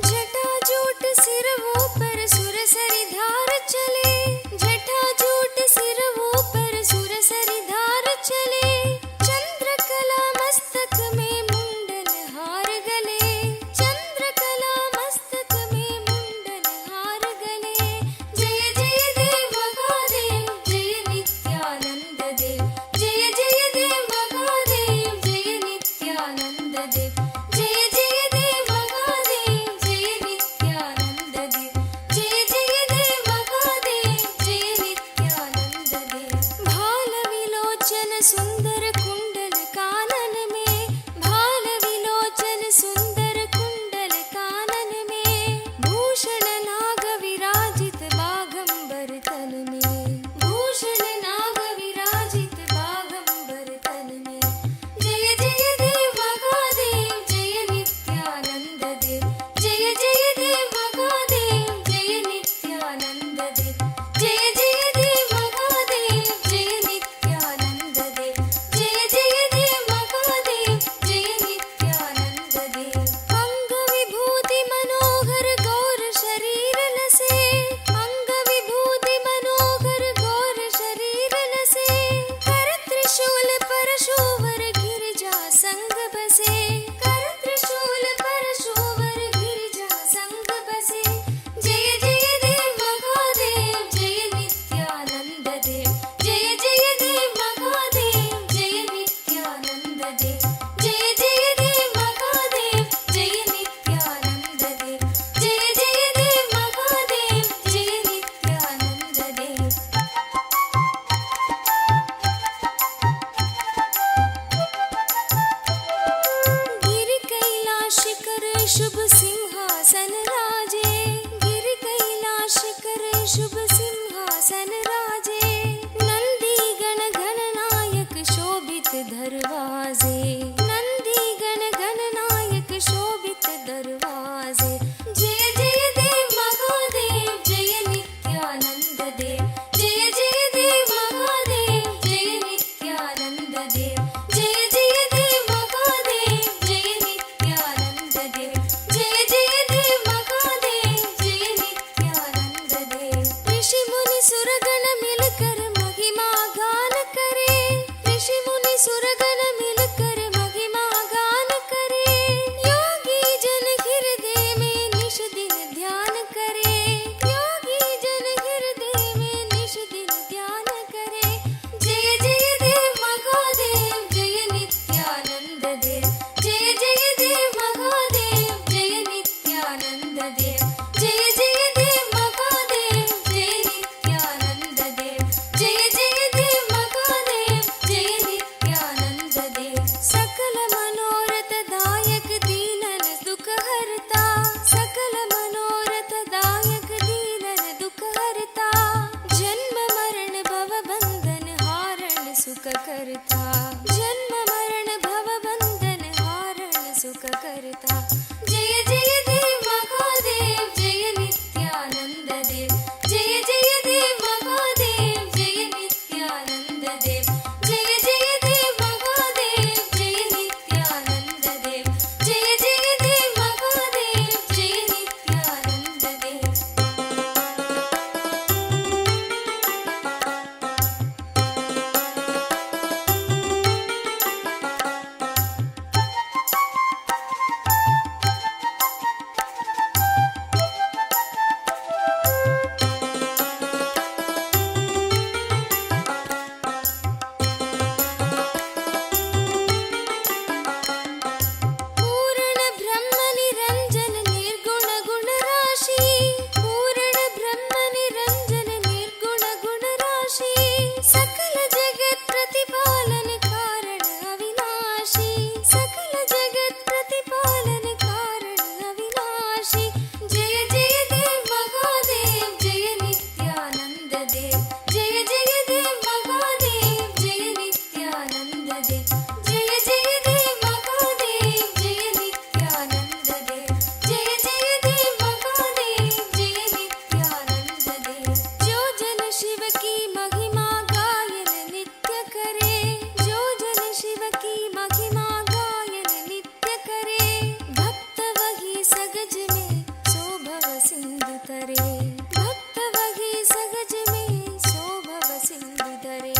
जटाजूट सिर सुख करता। जय जय देव महादेव जय नित्यानंद देव। जय जय देव महादेव जय नित्यानंद देव। जय जय देव महादेव जय नित्यानंद देव। जय जय देव महादेव जय नित्यानंद देव। पूर्ण ब्रह्म निरंजन निर्गुण गुण राशि। पूर्ण ब्रह्म निरंजन निर्गुण गुण राशि। सकल जगत प्रतिपालन कारण अविनाशी। सकल जगत प्रतिपालन कारण अविनाशी। जय जय देव महादेव जय नित्यानंद देव। जय जय देव महादेव जय नित्यानंद देव। जय जय देव महादेव जय नित्यानंद देव। जय जय देव महादेव जय नित्यानंद देव। जो जन शिव की महिमा गायन नित्य करे। जो जन शिव की महिमा गायन नित्य करे। भक्त वही सगज में सो भव सिंधु तरे। भक्त वही सगज में सो भव सिंधु तरे।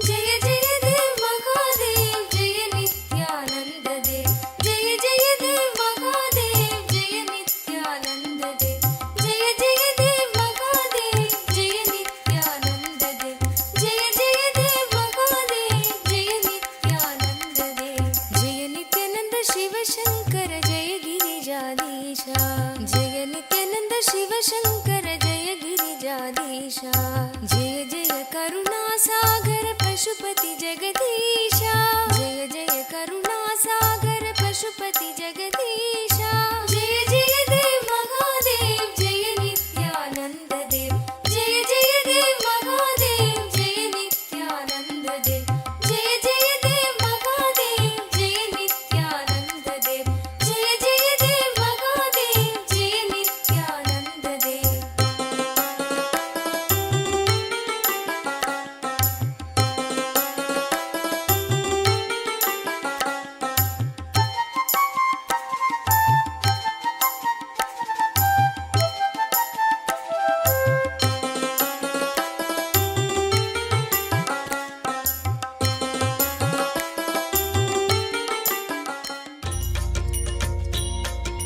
जय जय देव महादेव जय नित्यानंद देव। जय जय देव महादेव जय नित्यानंद देव। जय जय देव महादेव जय नित्यानंद देव। जय जय देव महादेव जय नित्यानंद देव। जय नित्यानंद शिव शंकर जय गिरिजाधीशा। जय नित्यानंद शिव शंकर जय गिरिजाधीशा। जय जय करुणा सागर पशुपति जगदीशा। जय जय करुणा सागर पशुपति जगदीशा। जय जय देव महादेव जय नित्यानंद देव। जय जय देव महादेव जय नित्यानंद देव। जय जय देव महादेव जय नित्यानंद देव। जय जय देव महादेव जय नित्यानंद देव।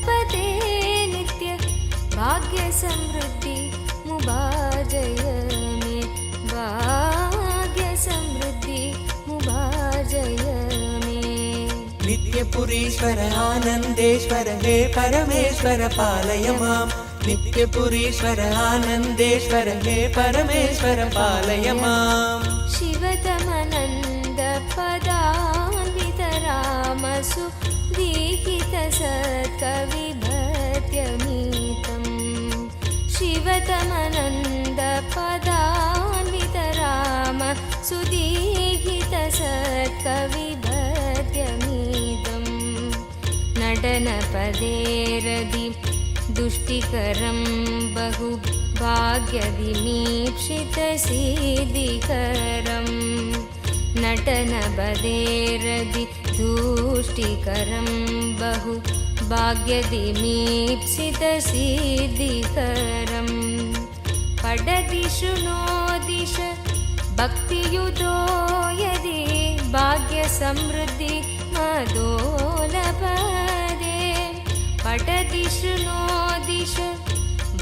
पदे नित्य भाग्य समृद्धि मुबाजय में। भाग्य समृद्धि मुबाजय में। नित्यपुरीश्वर आनन्देश्वर हे परमेश्वर पालय माम्। नित्यपुरीश्वर आनन्देश्वर हे परमेश्वर पालय माम्। शिवतमनन्द पदान्वित रामसु दीहित सत्कविभत्यमीतम्। शिवतमनन्द पदान्वित राम सुदीहित सत्कविभत्यमीतम्। नटनपदेरदि दुष्टिकरं बहु भाग्यविमीक्षित सिद्धिकरम्। नटनपदेरदि दुष्टिकरं बहु भाग्यविमीक्षित सिद्धिकरम्। पठति शृणोदिश भक्तियुतो यदि भाग्यसमृद्धि मदोलपदे। पठति शृणोदिश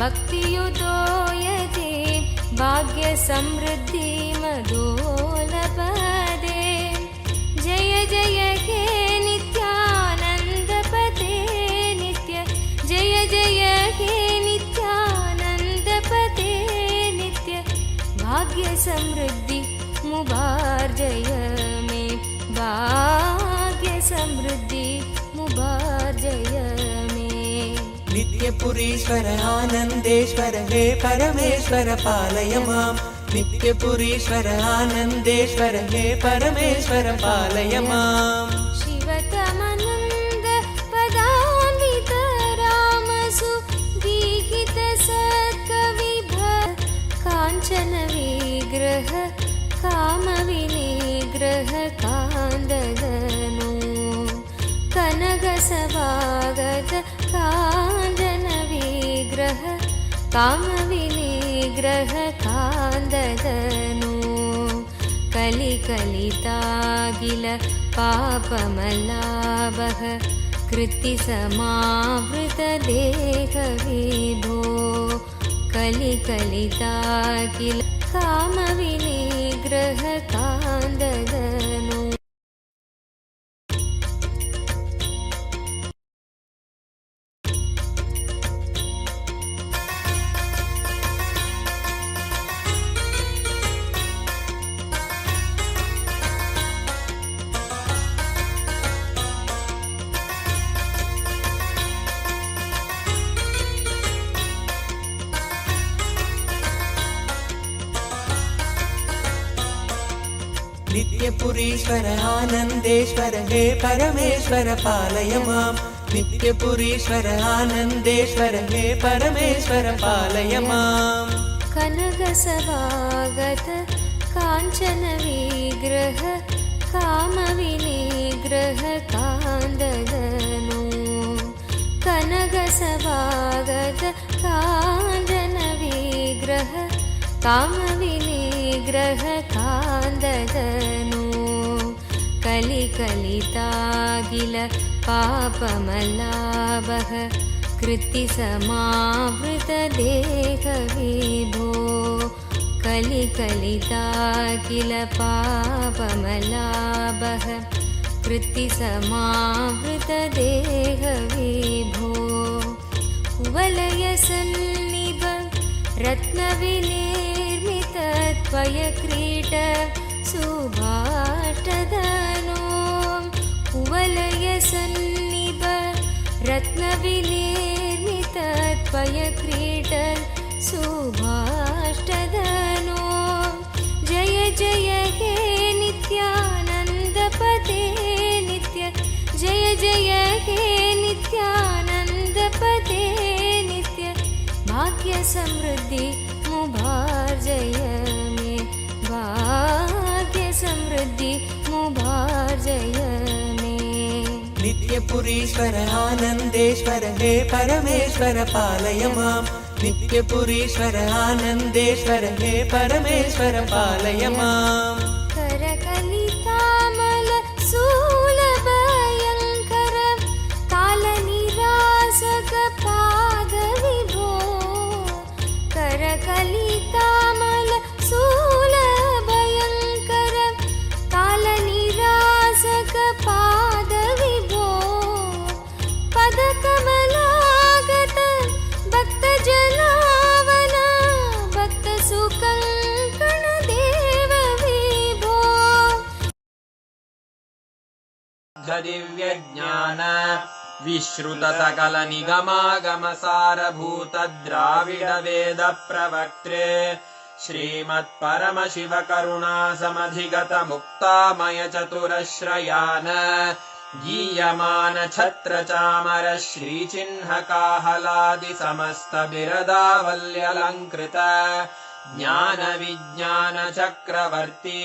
भक्तियुतो यदि भाग्यसमृद्धि मदोलपदे। जय जय हे नित्यानंद पते नित्य। जय जय हे नित्यानंद पते नित्य। भाग्य समृद्धि मुबार्जय में। भाग्य समृद्धि मुबार्जय में। नित्यपुरीश्वर आनन्देश्वर हे परमेश्वर पालय माम्। नित्यपुरीश्वर आनन्देश्वर हे परमेश्वर पालय माम्। शिवतमनन्द पद कामविनिग्रह कान्ददनु कनगसभागत काञ्चन विग्रह कामविनिग्रह कान्ददनु कलिकलितागिल पापमलाभः कृत्तिसमावृत देहविभो कलिकलितागिल कामविनिग्रह कान्ददनु नित्यपुरीश्वर आनन्देश्वर हे परमेश्वर पालय माम् नित्यपुरीश्वर आनन्देश्वर हे परमेश्वर पालय माम् कनकसभागत काञ्चन विग्रह कामविनिग्रह कान्ददनु कनकसभागत काञ्चन विग्रह कामविनिग्रह कान्ददनु कलिकलितागिल पापमलाभः कृत्तिसमावृत देहविभो कलिकलितागिल पापमलाभः कृत्तिसमावृत देहविभो कुवलयसन्निभ रत्नविनिर्मित त्वयक्रीट सुभाष्टदनो कुवलयसन्निभ रत्नविनिर्मित त्वयक्रीट सुभाष्टदनो जय जय हे नित्यानन्दपते नित्य जय जय हे नित्यानन्दपते नित्य भाग्य समृद्धि मुभार्जय मे भाग्य समृद्धि मुभार्जय मे नित्यपुरीश्वर आनन्देश्वर हे परमेश्वर पालय माम् नित्यपुरीश्वर आनन्देश्वर हे परमेश्वर पालय माम् करकलितामल शूलभयङ्कर कालनिरासक पादविभो करकलितामल शूलभयङ्कर कालनिरासक पादविभो पदकमलागत भक्तजनावन भक्तसुकङ्कण देव विभो दिव्यज्ञान विश्रुत सकल निगमागम सारभूत द्राविड वेद प्रवक्त्रे श्रीमत्परमशिव करुणा समधिगत मुक्तामय चतुरश्रयान गीयमान छत्र चामर श्रीचिह्न काहलादि समस्त बिरदावल्यलङ्कृत ज्ञान विज्ञान चक्रवर्ती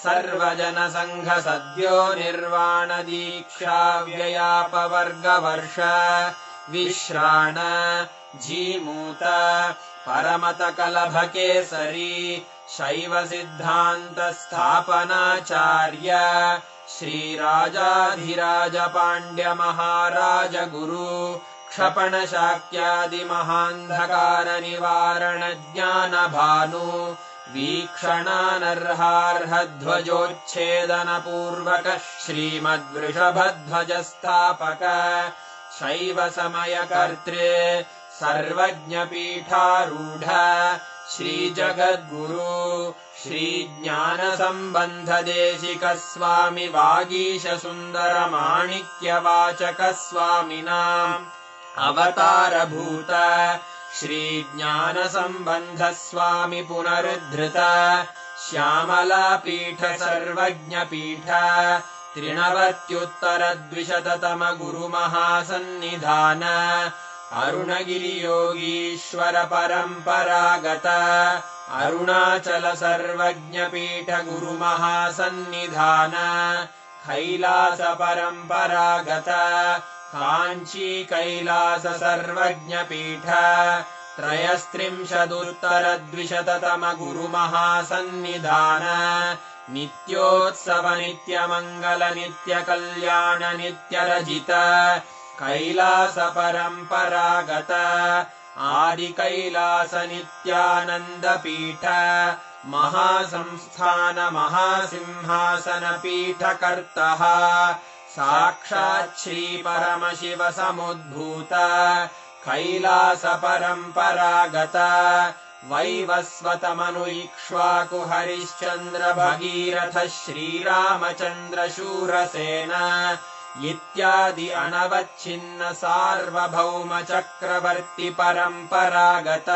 सर्वजन संघ सद्यो निर्वाण दीक्षा व्ययापवर्गवर्ष विश्राण जीमूत परमत कलभ केसरी शैव सिद्धान्त स्थापनाचार्य श्रीराजाधिराज पाण्ड्य महाराज गुरु क्षपण शाक्यादि महान्धकार निवारण ज्ञान भानु वीक्षणानर्हार्हध्वजोच्छेदन पूर्वक श्रीमद्वृषभध्वज स्थापक शैव समय कर्त्रे सर्वज्ञ पीठारूढ श्री जगद्गुरु श्री ज्ञान संबंध देशिक स्वामी वागीश सुंदर माणिक्य वाचक स्वामिनाम् अवतार भूत श्री ज्ञान संबंध स्वामी पुनरुद्धृत श्यामला पीठ सर्वज्ञ पीठ त्रिनवत्युत्तर द्विशततम गुरु महासन्निधान अरुणगिरि योगीश्वर परम्परागत अरुणाचल सर्वज्ञपीठ गुरुमहासन्निधान कैलास परम्परागत काञ्ची कैलास सर्वज्ञपीठ त्रयस्त्रिंशदुत्तरद्विशततम गुरुमहासन्निधान नित्योत्सव नित्यमङ्गल नित्यकल्याण नित्यरजित कैलास परम्परागत आदि कैलास नित्यानंद पीठ महासंस्थान महासिंहासन पीठ कर्तः साक्षात् श्री परमशिव समुद्भूत कैलास परम्परागत वैवस्वत मनु इक्ष्वाकु हरिश्चन्द्र भगीरथ श्रीरामचन्द्र शूरसेन इत्यादि अनवच्छिन्न सार्वभौम चक्रवर्ति परम्परागत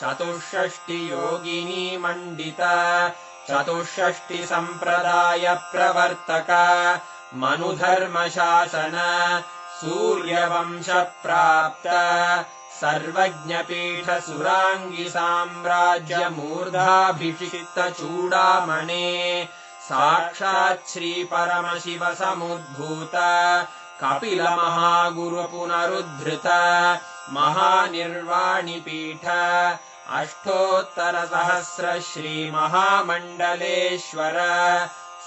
चतुष्षष्टि योगिनी मण्डित चतुष्षष्टि सम्प्रदाय प्रवर्तक मनुधर्म शासन सूर्यवंश प्राप्त सर्वज्ञपीठ सुरांगी साम्राज्य मूर्धाभिषिक्त चूडामणे साक्षात् श्री परमशिव समुद्भूत कपिल महागुरु पुनरुद्धृत महानिर्वाणि पीठ अष्टोत्तर सहस्र श्री महामण्डलेश्वर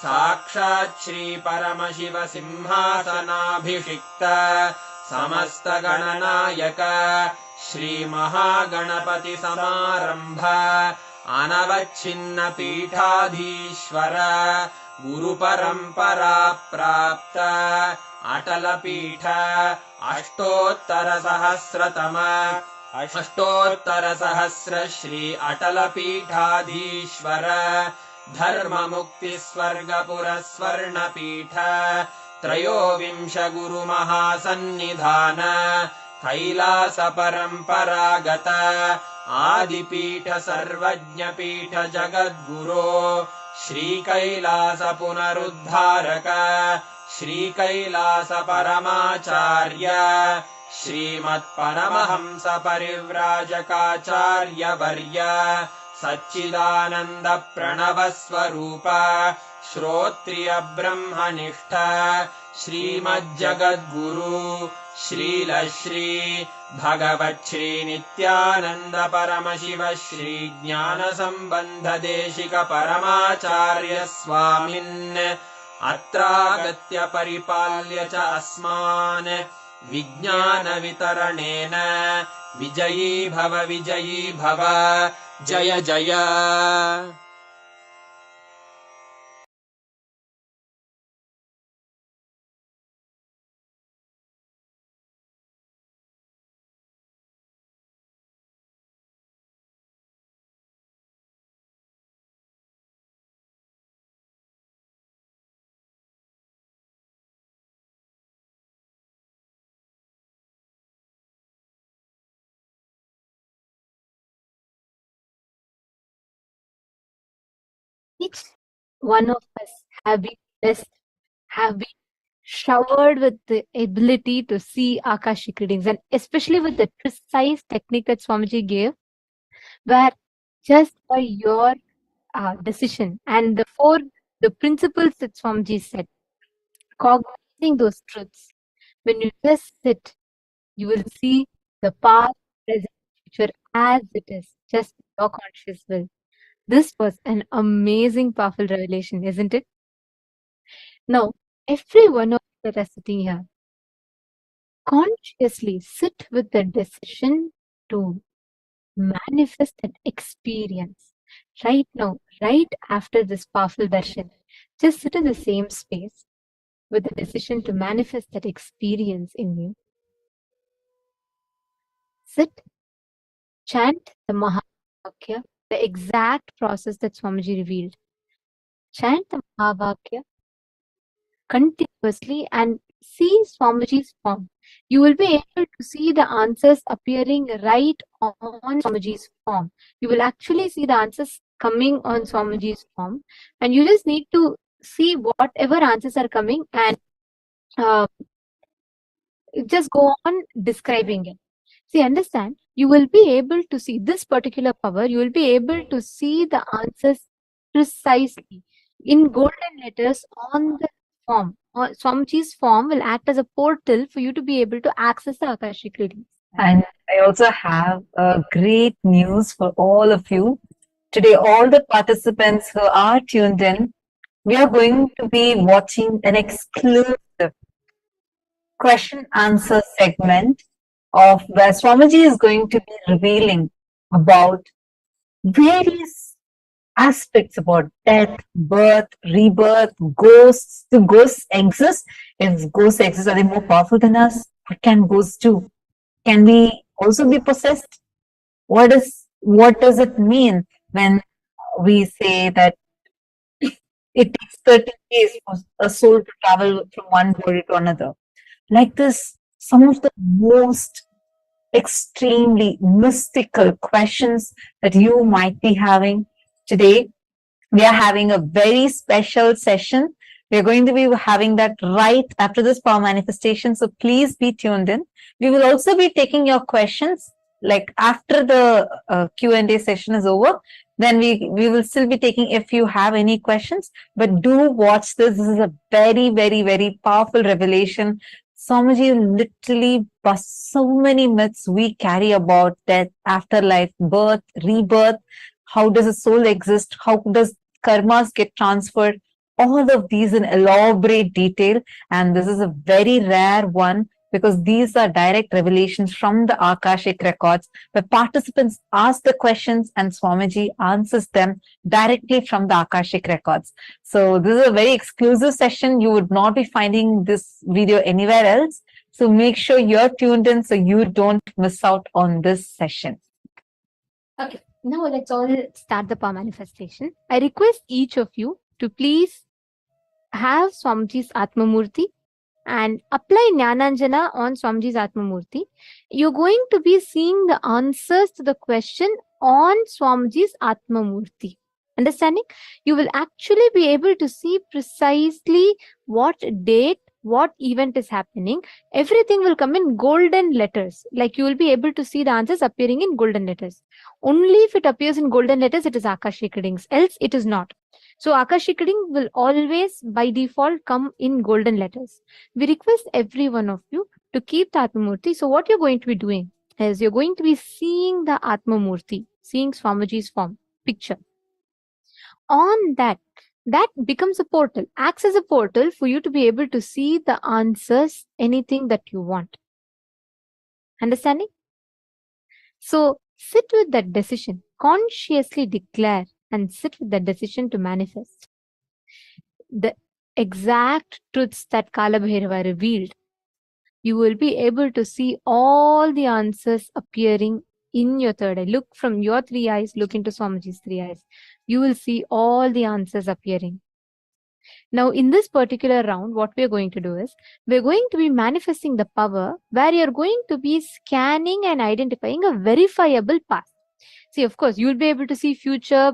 साक्षात् श्री परमशिव सिंहासनाभिषिक्त समस्त गणनायक श्री महागणपति समारंभ अनवच्छिन्न पीठाधीश्वर गुरु परंपरा प्राप्त अटल पीठ अष्टोत्तर सहस्र श्री अटल पीठाधीश्वर धर्म मुक्ति स्वर्गपुर स्वर्ण पीठ त्रयोविंश गुरु महासन्निधान कैलास परम्परागत आदिपीठ सर्वज्ञपीठ जगद्गुरो श्री कैलास पुनरुद्धारक श्री कैलास परमाचार्य श्रीमत्परमहंस परिव्राजकाचार्य वर्य सच्चिदानंद प्रणव स्वरूप श्रोत्रिय ब्रह्मनिष्ठ श्रीमज्जगद्गुरु श्रील श्री भगवत् श्री नित्यानंद परमशिव श्री ज्ञान संबंध देशिक परमाचार्य स्वामिन् अत्रागत्य परिपाल्य च अस्मान् विज्ञान वितरणेन विजयी भव जय जय। Each one of us have been blessed, have been showered with the ability to see Akashic readings, and especially with the precise technique that Swamiji gave, where just by your decision and the principles that Swamiji said, cognizing those truths, when you just sit, you will see the past, present, future as it is, just your conscious will. This was an amazing, powerful revelation, isn't it? Now, every one of you that are sitting here, consciously sit with the decision to manifest that experience. Right now, right after this powerful darshan, just sit in the same space with the decision to manifest that experience in you. Sit, chant the Mahavakya, the exact process that Swamiji revealed. Chant the Mahavakya continuously and see Swamiji's form. You will be able to see the answers appearing right on Swamiji's form. You will actually see the answers coming on Swamiji's form, and you just need to see whatever answers are coming and just go on describing it. See, understand, you will be able to see this particular power, you will be able to see the answers precisely in golden letters on the form. Or Swamiji's form will act as a portal for you to be able to access the Akashic readings. And I also have great news for all of you. Today, all the participants who are tuned in, we are going to be watching an exclusive question answer segment of where Swamiji is going to be revealing about various aspects about death, birth, rebirth, ghosts. Do ghosts exist? If ghosts exist, are they more powerful than us? What can ghosts do? Can we also be possessed? What does it mean when we say that it takes 30 days for a soul to travel from one body to another? Like this, some of the most extremely mystical questions that you might be having today. We are having a very special session. We're going to be having that right after this power manifestation. So please be tuned in. We will also be taking your questions like after the Q&A session is over. Then we will still be taking if you have any questions. But do watch this. This is a very, very, very powerful revelation. Swamiji literally busts so many myths we carry about death, afterlife, birth, rebirth. How does a soul exist? How does karmas get transferred? All of these in elaborate detail. And this is a very rare one because these are direct revelations from the Akashic records where participants ask the questions and Swamiji answers them directly from the Akashic records. So this is a very exclusive session. You would not be finding this video anywhere else. So make sure you're tuned in so you don't miss out on this session. Okay, now let's all start the power manifestation. I request each of you to please have Swamiji's Atmamurti and apply Jnananjana on Swamiji's Atmamurti. You're going to be seeing the answers to the question on Swamiji's Atmamurti. Understanding? You will actually be able to see precisely what date, what event is happening. Everything will come in golden letters. Like you will be able to see the answers appearing in golden letters. Only if it appears in golden letters, it is Akashic readings. Else, it is not. So Akashic reading will always by default come in golden letters. We request every one of you to keep the Atmamurti. So what you're going to be doing is you're going to be seeing the Atmamurti, seeing Swamiji's form, picture. On that becomes a portal, acts as a portal for you to be able to see the answers, anything that you want. Understanding? So sit with that decision, consciously declare and sit with that decision to manifest the exact truths that Kala Bhairava revealed. You will be able to see all the answers appearing in your third eye. Look from your three eyes, look into Swamiji's three eyes. You will see all the answers appearing. Now, in this particular round, what we're going to do is, we're going to be manifesting the power where you're going to be scanning and identifying a verifiable past. See, of course, you'll be able to see future,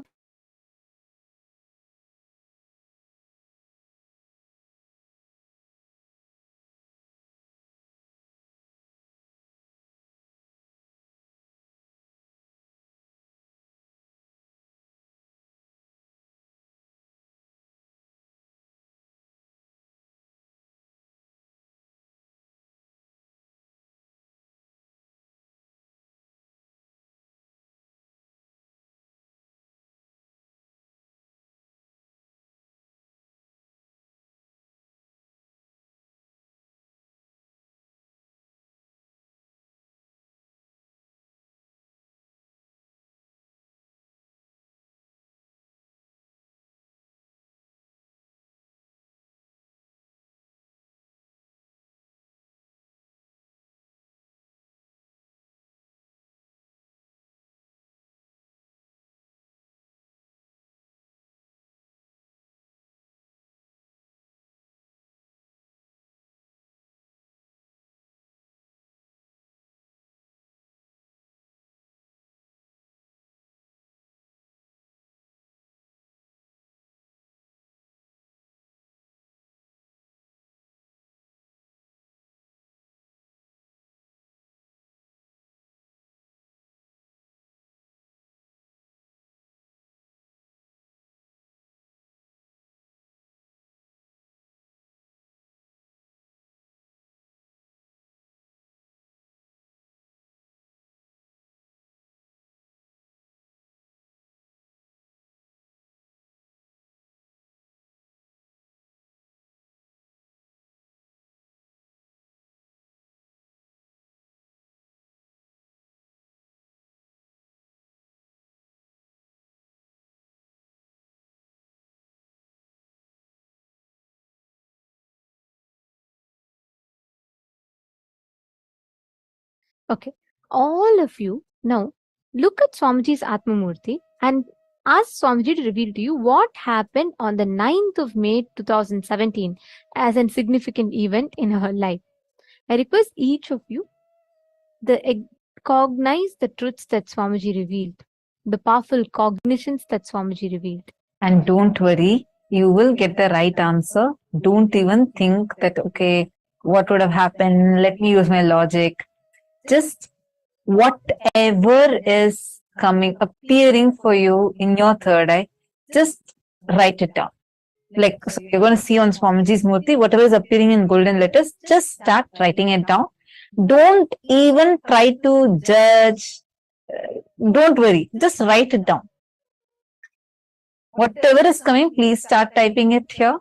Okay. All of you now look at Swamiji's Atmamurti and ask Swamiji to reveal to you what happened on the 9th of May 2017 as a significant event in her life. I request each of you to cognize the truths that Swamiji revealed, the powerful cognitions that Swamiji revealed. And don't worry, you will get the right answer. Don't even think that, okay, what would have happened? Let me use my logic. Just whatever is appearing for you in your third eye, just write it down. Like, so you're going to see on Swamiji's Murti, whatever is appearing in golden letters, just start writing it down. Don't even try to judge. Don't worry, just write it down. Whatever is coming, please start typing it here.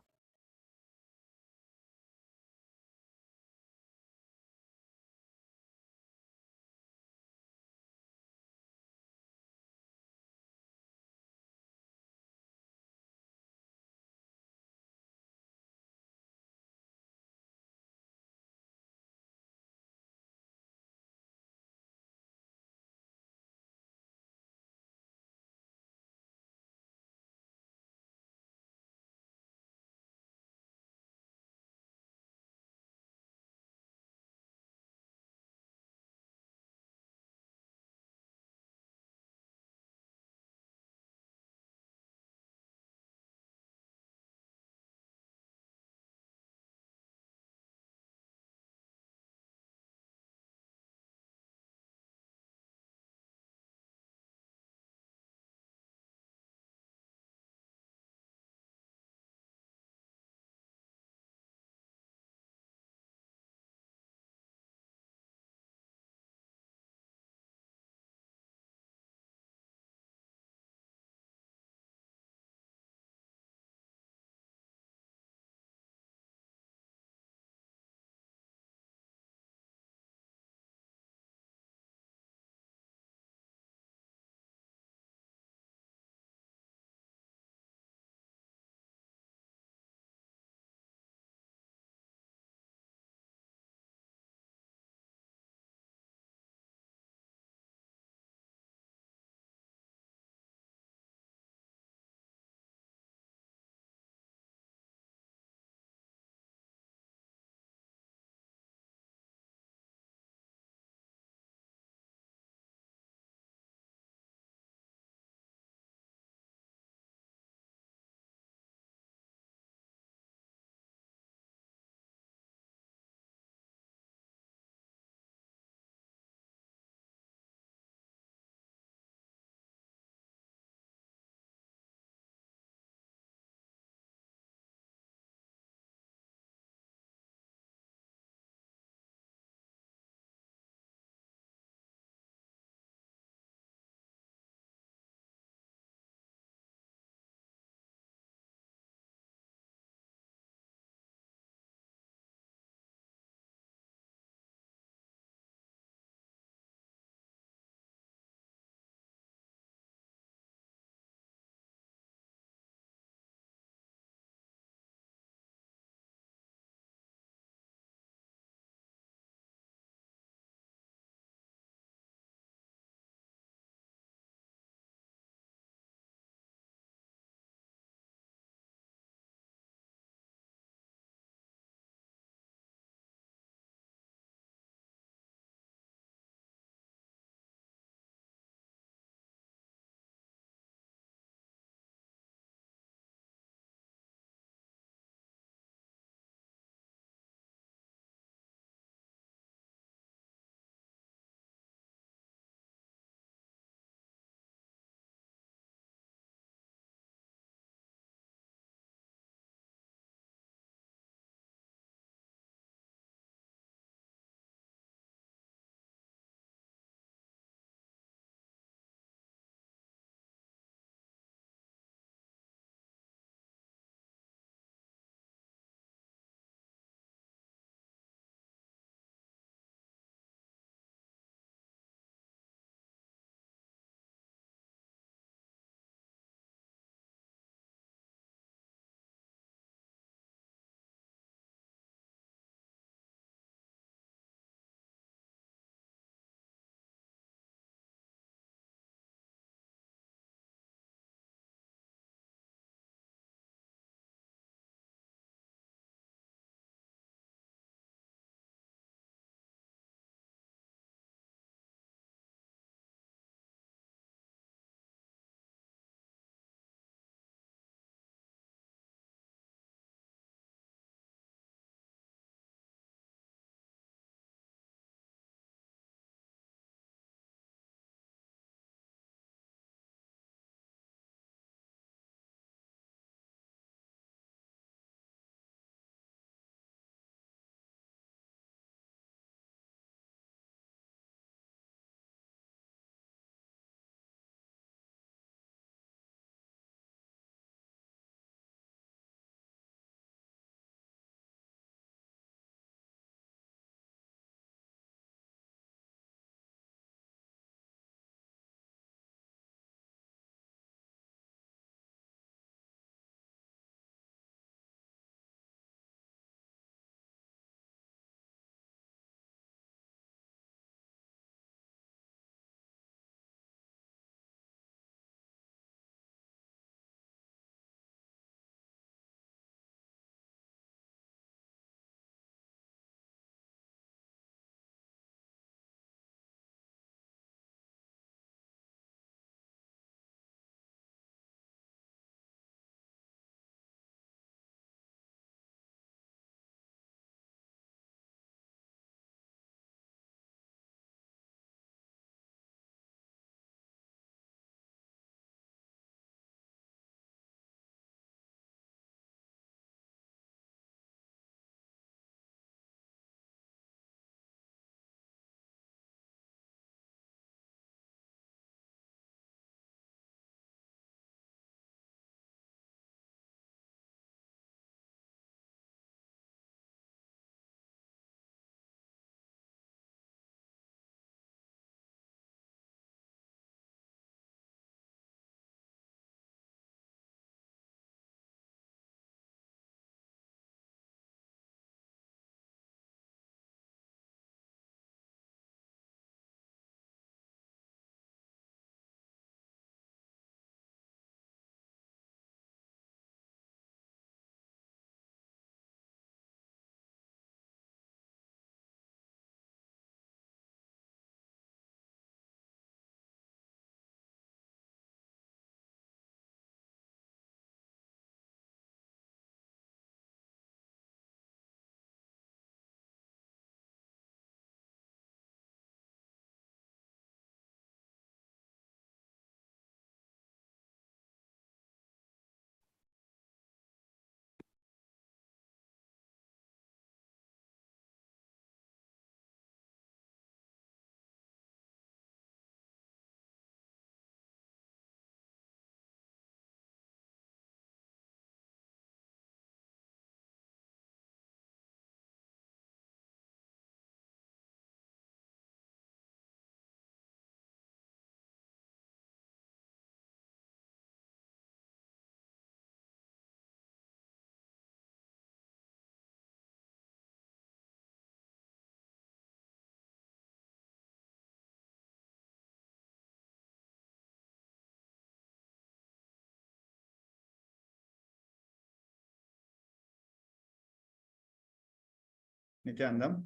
Nithyanandam.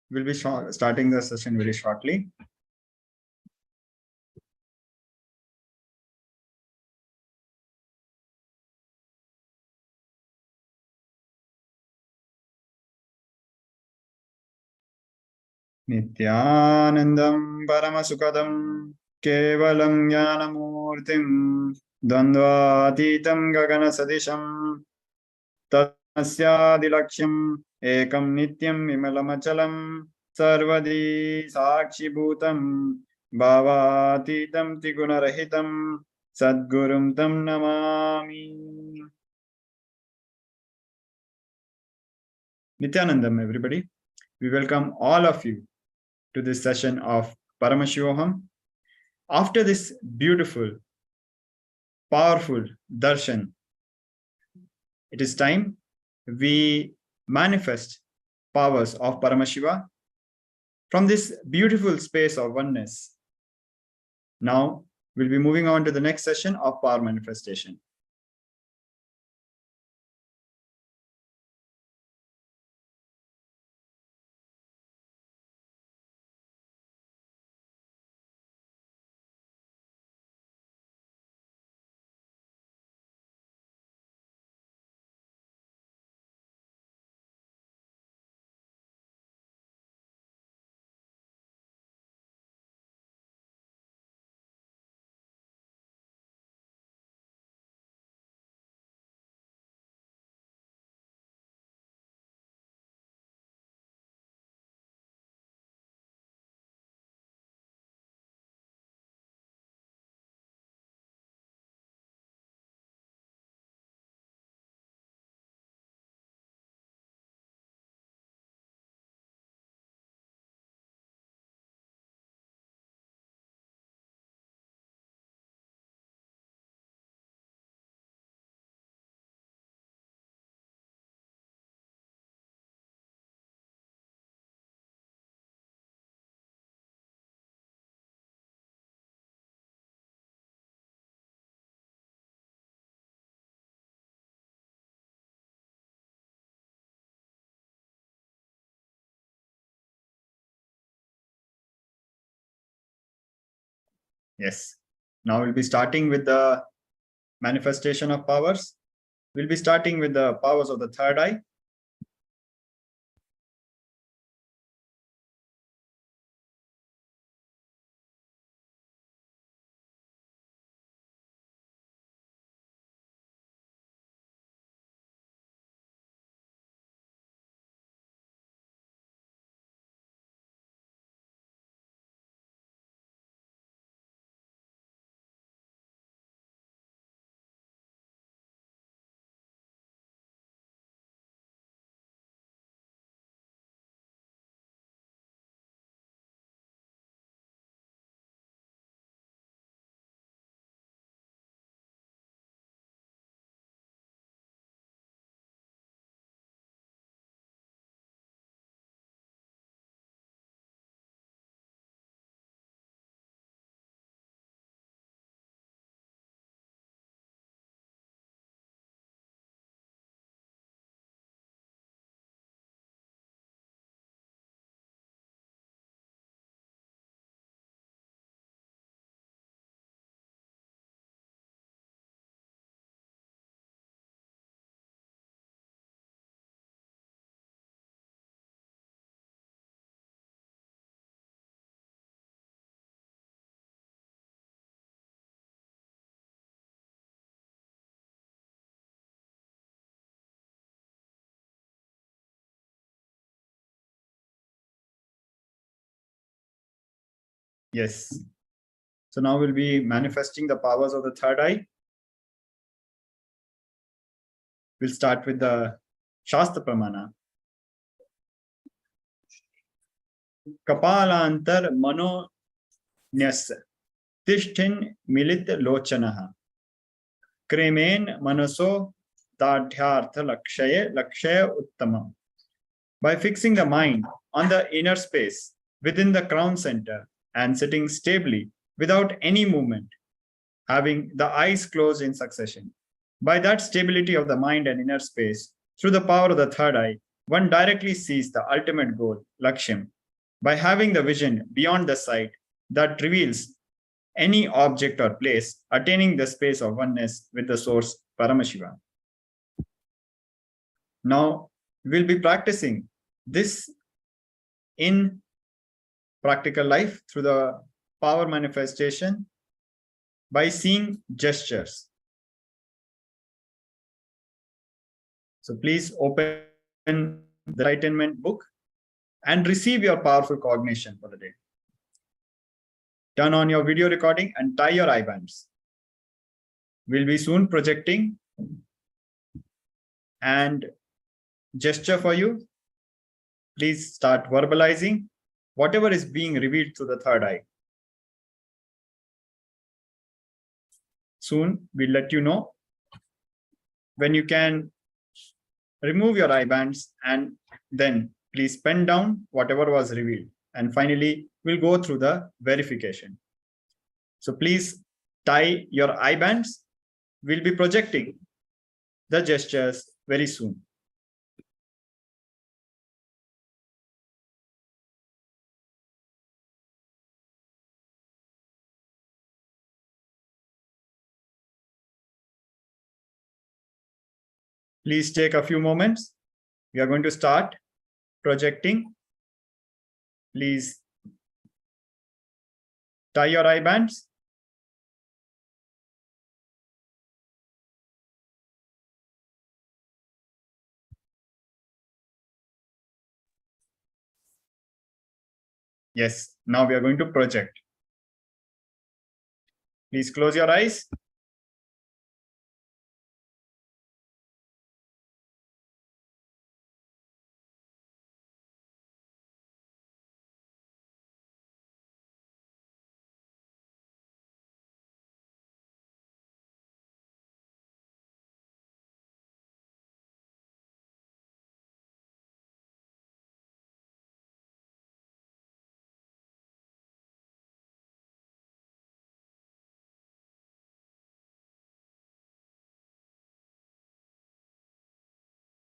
We'll be starting the session very shortly. Nithyanandam Paramasukadam Kevalam Jnanamurtim Dvandvatitam Gagana Sadisham Tasyaadilaksham Ekam Nityam Vimalamachalam Sarvadi Sakshibhutam Bhavatitam Tigunarahitam Sadgurum Tam Namami. Nithyanandam, everybody. We welcome all of you to this session of Paramashivoham. After this beautiful, powerful darshan, it is time we manifest powers of Paramashiva from this beautiful space of oneness. Now, we'll be moving on to the next session of power manifestation. Yes. Now we'll be starting with the manifestation of powers. We'll be starting with the powers of the third eye. Yes. So now we'll be manifesting the powers of the third eye. We'll start with the Shastra Pramana. Kapalantar Mano Nyas Tishtin Milit Lochanaha Kremen Manaso Tadhyartha Lakshaya Uttamam. By fixing the mind on the inner space within the crown center and sitting stably without any movement, having the eyes closed in succession. By that stability of the mind and inner space, through the power of the third eye, one directly sees the ultimate goal, Lakshyam, by having the vision beyond the sight that reveals any object or place, attaining the space of oneness with the source Paramashiva. Now, we'll be practicing this in practical life through the power manifestation by seeing gestures. So please open the Enlightenment book and receive your powerful cognition for the day. Turn on your video recording and tie your eye bands. We'll be soon projecting and gesture for you. Please start verbalizing whatever is being revealed through the third eye. Soon we'll let you know when you can remove your eye bands, and then please pen down whatever was revealed. And finally, we'll go through the verification. So please tie your eye bands. We'll be projecting the gestures very soon. Please take a few moments. We are going to start projecting. Please tie your eye bands. Yes, now we are going to project. Please close your eyes.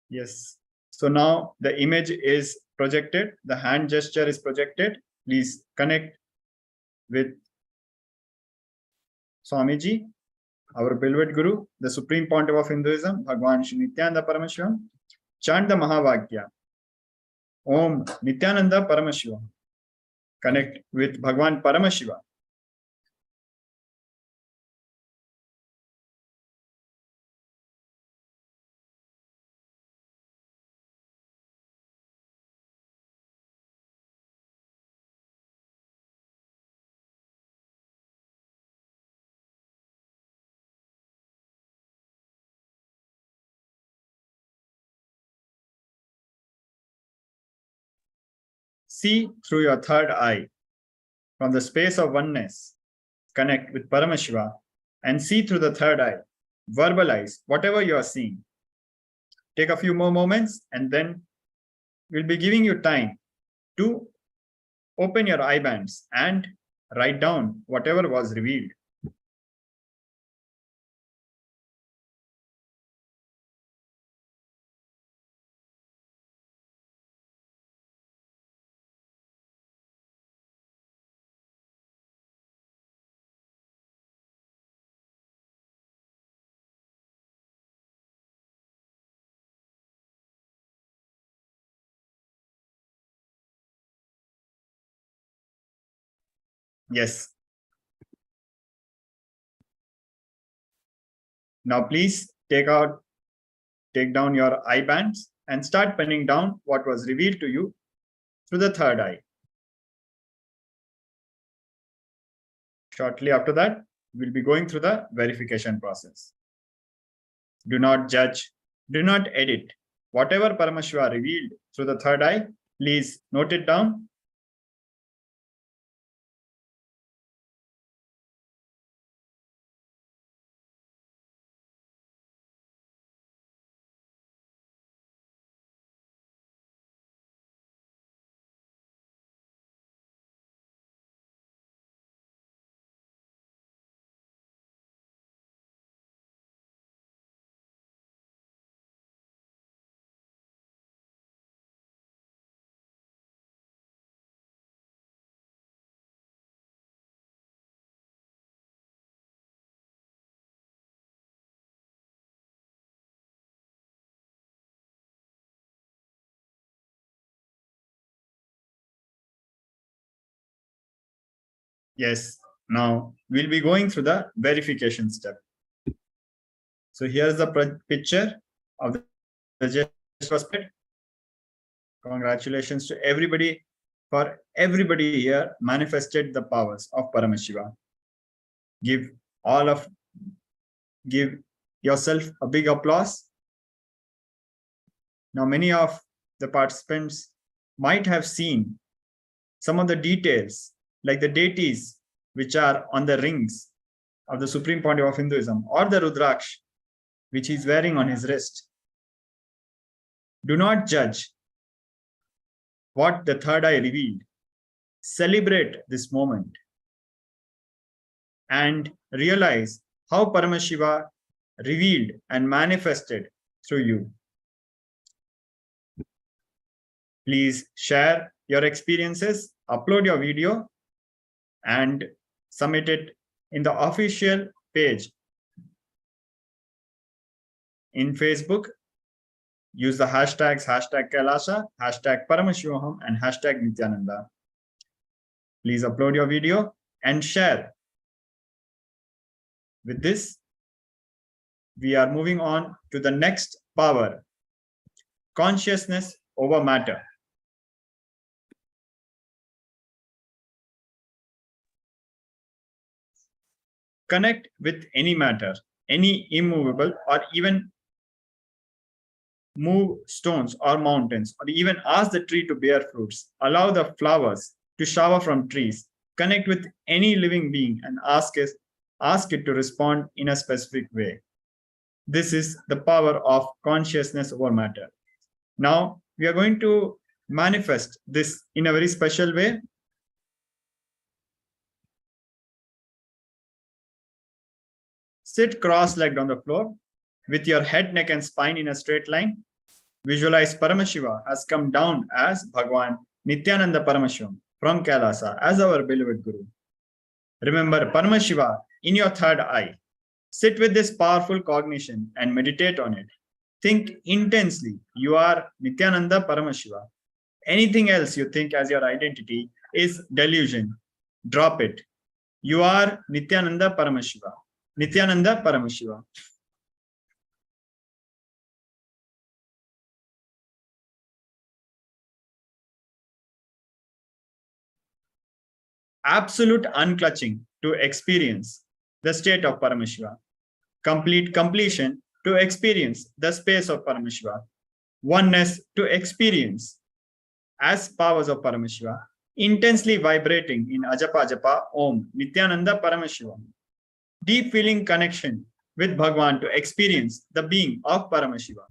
Yes. So now the image is projected. The hand gesture is projected. Please connect with Swamiji, our beloved Guru, the Supreme Pontiff of Hinduism, Bhagwan Shri Nithyananda Paramashivam. Chant the Mahavakya. Om Nithyananda Paramashivam. Connect with Bhagwan Paramashiva. See through your third eye. From the space of oneness, connect with Paramashiva and see through the third eye. Verbalize whatever you are seeing. Take a few more moments and then we'll be giving you time to open your eye bands and write down whatever was revealed. Yes. Now please take down your eye bands and start penning down what was revealed to you through the third eye. Shortly after that, we'll be going through the verification process. Do not judge, do not edit. Whatever Paramashiva revealed through the third eye, please note it down. Yes, now we'll be going through the verification step. So here's the picture of the gesture was made. Congratulations to everybody, for everybody here manifested the powers of Paramashiva. Give yourself a big applause. Now, many of the participants might have seen some of the details, like the deities which are on the rings of the Supreme Pontiff of Hinduism, or the Rudraksh, which he's wearing on his wrist. Do not judge what the third eye revealed. Celebrate this moment and realize how Paramashiva revealed and manifested through you. Please share your experiences, upload your video, and submit it in the official page in Facebook. Use the hashtags #KAILASA, #Paramashivoham, and #Nithyananda. Please upload your video and share. With this, we are moving on to the next power, consciousness over matter. Connect with any matter, any immovable, or even move stones or mountains, or even ask the tree to bear fruits. Allow the flowers to shower from trees. Connect with any living being and ask it to respond in a specific way. This is the power of consciousness over matter. Now, we are going to manifest this in a very special way. Sit cross-legged on the floor with your head, neck, and spine in a straight line. Visualize Paramashiva has come down as Bhagwan Nithyananda Paramashivam from Kailasa as our beloved Guru. Remember Paramashiva in your third eye. Sit with this powerful cognition and meditate on it. Think intensely. You are Nithyananda Paramashiva. Anything else you think as your identity is delusion. Drop it. You are Nithyananda Paramashiva. Nithyananda Paramashiva. Absolute unclutching to experience the state of Paramashiva. Complete completion to experience the space of Paramashiva. Oneness to experience as powers of Paramashiva. Intensely vibrating in Ajapa Japa Om Nithyananda Paramashivam. Deep feeling connection with Bhagwan to experience the being of Paramashiva.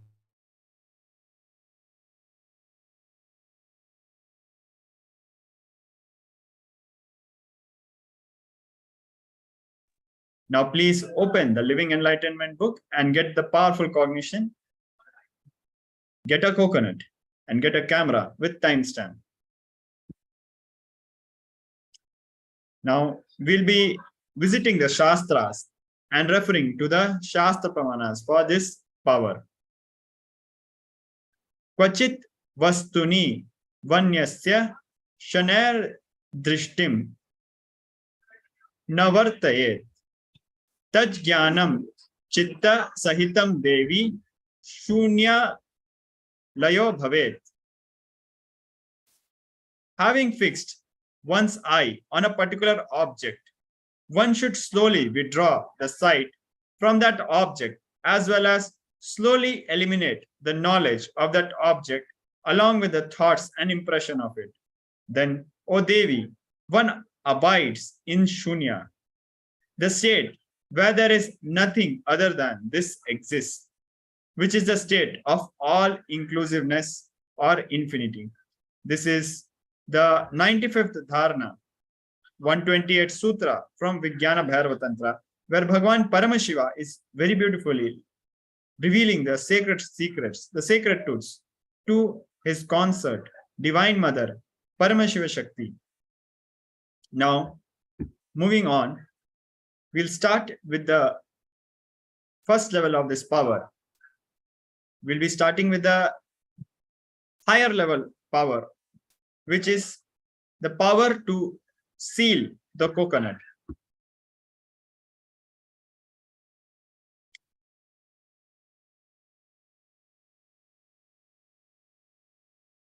Now please open the Living Enlightenment book and get the powerful cognition. Get a coconut and get a camera with timestamp. Now we'll be visiting the Shastras and referring to the Shastra Pramanas for this power. Kvachit vastuni vanyasya shaner drishtim navartayet tajjnanam chitta sahitam devi shunya layo bhavet. Having fixed one's eye on a particular object, one should slowly withdraw the sight from that object as well as slowly eliminate the knowledge of that object along with the thoughts and impression of it. Then, O Devi, one abides in Shunya, the state where there is nothing other than this exists, which is the state of all inclusiveness or infinity. This is the 95th Dharana, 128 Sutra from Vijnana Bhairava Tantra, where Bhagwan Paramashiva is very beautifully revealing the sacred secrets, the sacred truths to his consort, Divine Mother, Paramashiva Shakti. Now, moving on, we'll start with the first level of this power. We'll be starting with the higher level power, which is the power to seal the coconut.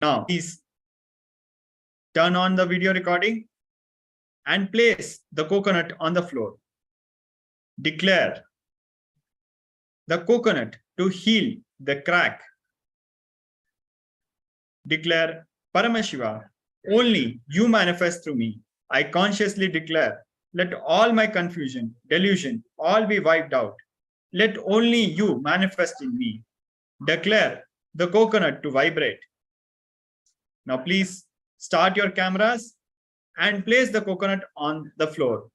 Now, please turn on the video recording and place the coconut on the floor. Declare the coconut to heal the crack. Declare, Paramashiva, only you manifest through me. I consciously declare, let all my confusion, delusion, all be wiped out. Let only you manifest in me. Declare the coconut to vibrate. Now please start your cameras and place the coconut on the floor.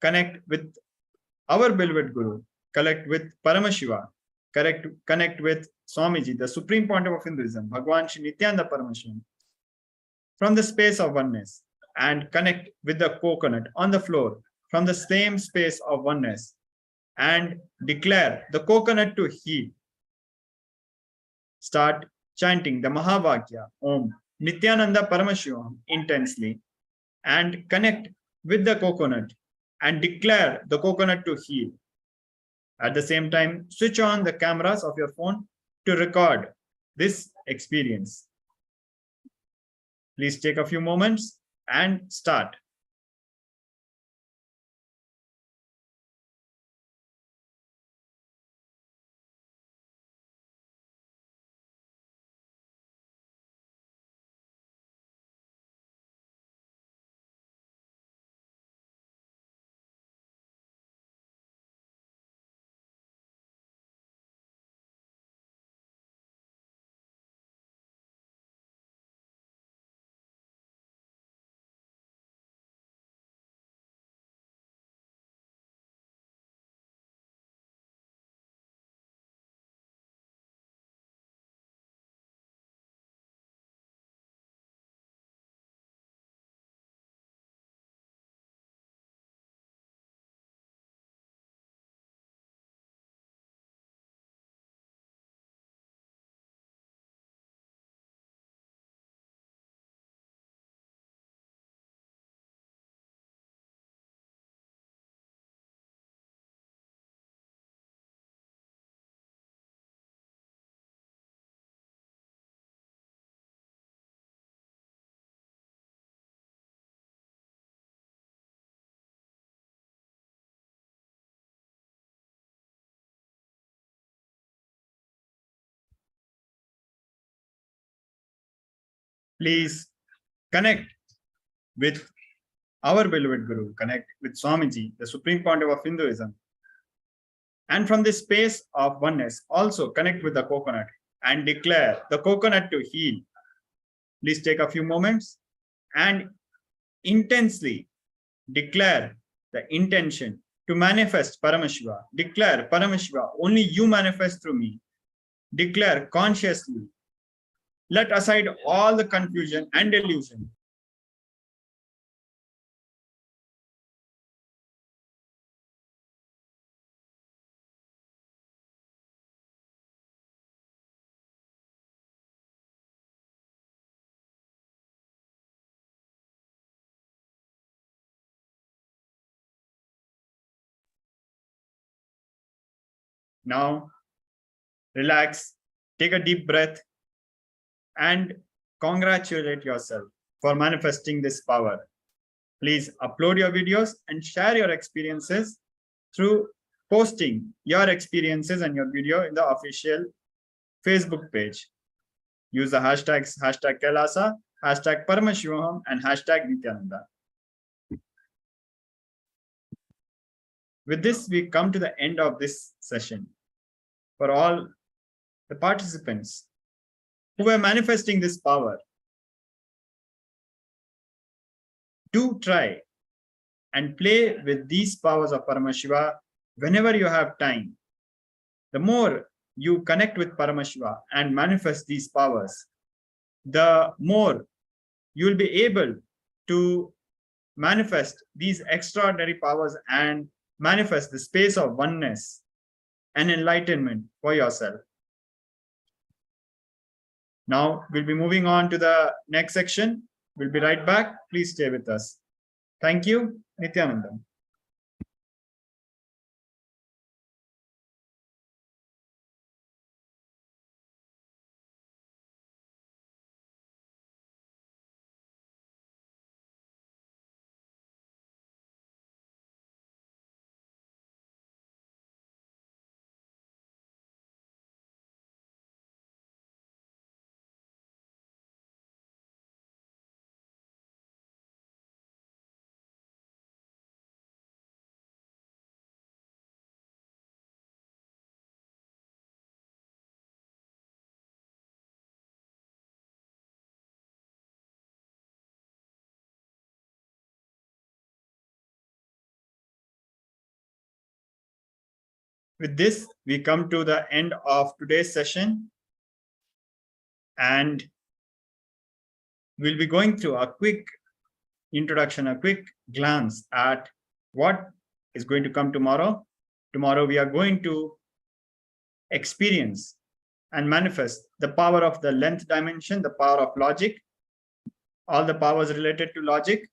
Connect with our beloved Guru. Connect with Paramashiva. Connect with Swamiji, the Supreme Pontiff of Hinduism, Bhagwan Shri Nithyananda Paramashivam, from the space of oneness, and connect with the coconut on the floor from the same space of oneness, and declare the coconut to heal. Start chanting the Mahavakya, Om Nithyananda Paramashivam, intensely, and connect with the coconut and declare the coconut to heal. At the same time, switch on the cameras of your phone to record this experience. Please take a few moments and start. Please connect with our beloved Guru, connect with Swamiji, the Supreme Pontiff of Hinduism. And from this space of oneness, also connect with the coconut and declare the coconut to heal. Please take a few moments and intensely declare the intention to manifest Paramashiva. Declare, Paramashiva, only you manifest through me. Declare consciously. Let aside all the confusion and delusion. Now, relax, take a deep breath, and congratulate yourself for manifesting this power. Please upload your videos and share your experiences through posting your experiences and your video in the official Facebook page. Use the hashtags #KAILASA, #Paramashivoham, and #Nithyananda. With this, we come to the end of this session. For all the participants who were manifesting this power, do try and play with these powers of Paramashiva whenever you have time. The more you connect with Paramashiva and manifest these powers, the more you will be able to manifest these extraordinary powers and manifest the space of oneness and enlightenment for yourself. Now we'll be moving on to the next section. We'll be right back. Please stay with us. Thank you, Nithyananda. With this, we come to the end of today's session, and we'll be going through a quick introduction, a quick glance at what is going to come tomorrow. Tomorrow, we are going to experience and manifest the power of the length dimension, the power of logic, all the powers related to logic.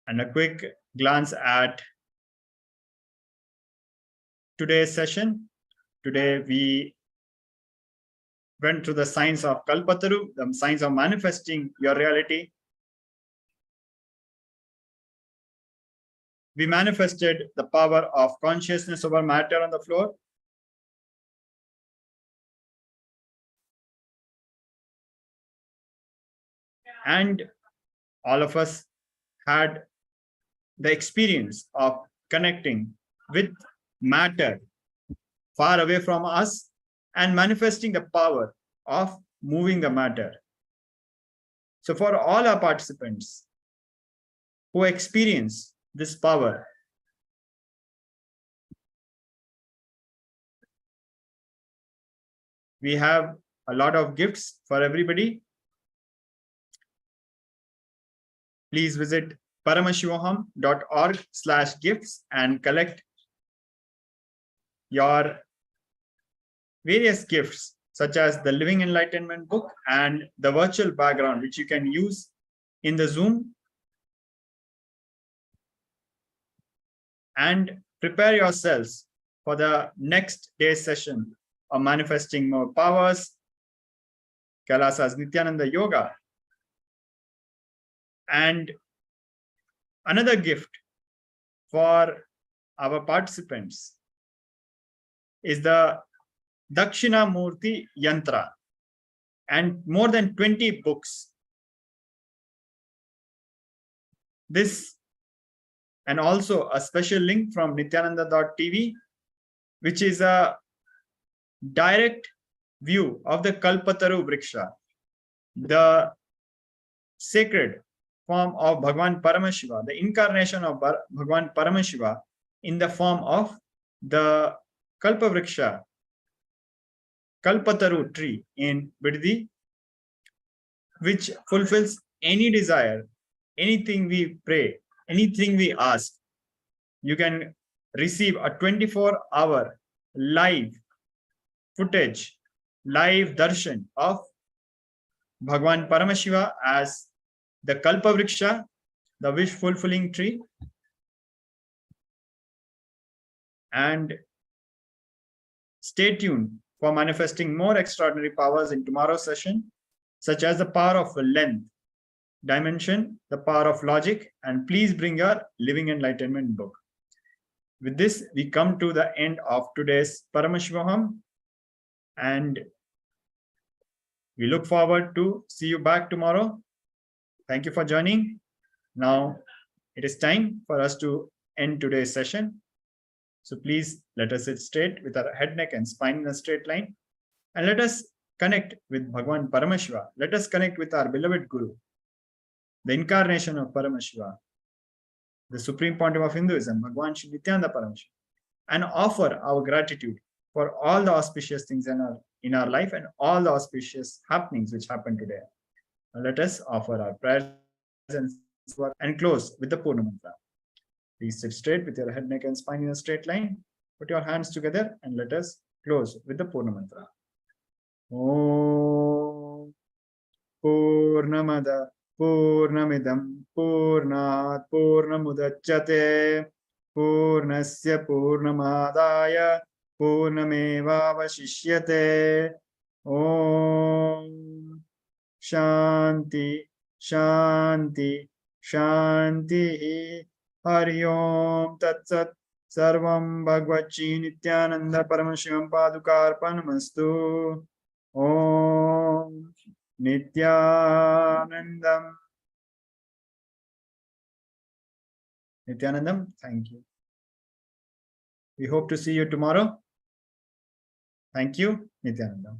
And a quick glance at today's session. Today, we went through the science of Kalpataru, the science of manifesting your reality. We manifested the power of consciousness over matter on the floor. And all of us had the experience of connecting with matter far away from us and manifesting the power of moving the matter. So for all our participants who experience this power, we have a lot of gifts for everybody. Please visit paramashivoham.org/gifts and collect your various gifts, such as the Living Enlightenment book and the virtual background, which you can use in the Zoom. And prepare yourselves for the next day's session of manifesting more powers, KAILASA's Nithyananda Yoga. And another gift for our participants is the Dakshina Murti Yantra and more than 20 books. This and also a special link from nithyananda.tv, which is a direct view of the Kalpataru Vriksha, the sacred form of Bhagwan Paramashiva, the incarnation of Bhagwan Paramashiva in the form of the Kalpavriksha, Kalpataru tree in Biddi, which fulfills any desire, anything we pray, anything we ask. You can receive a 24-hour live footage, live darshan of Bhagwan Paramashiva as the Kalpavriksha, the wish-fulfilling tree. And stay tuned for manifesting more extraordinary powers in tomorrow's session, such as the power of length dimension, the power of logic, and please bring your Living Enlightenment book. With this, we come to the end of today's Paramashivoham, and we look forward to see you back tomorrow. Thank you for joining. Now it is time for us to end today's session. So please let us sit straight with our head, neck, and spine in a straight line. And let us connect with Bhagwan Paramashiva. Let us connect with our beloved Guru, the incarnation of Paramashiva, the supreme pontiff of Hinduism, Bhagwan Shri Nithyananda Paramashivam, and offer our gratitude for all the auspicious things in our life and all the auspicious happenings which happened today. Now let us offer our prayers and close with the Purna Mantra. Please sit straight with your head, neck, and spine in a straight line. Put your hands together and let us close with the Purna Mantra. Om Purnamada Purnamidam Purnat Purnamudachyate Purnasya Purnamadaya Purnamevavashishyate. Om Shanti Shanti Shanti. Hari Om Tat Sat. Sarvam Bhagavad Shri Nithyananda Paramashivam Padukarpanamastu. Om Nithyanandam. Nithyanandam, thank you. We hope to see you tomorrow. Thank you, Nithyanandam.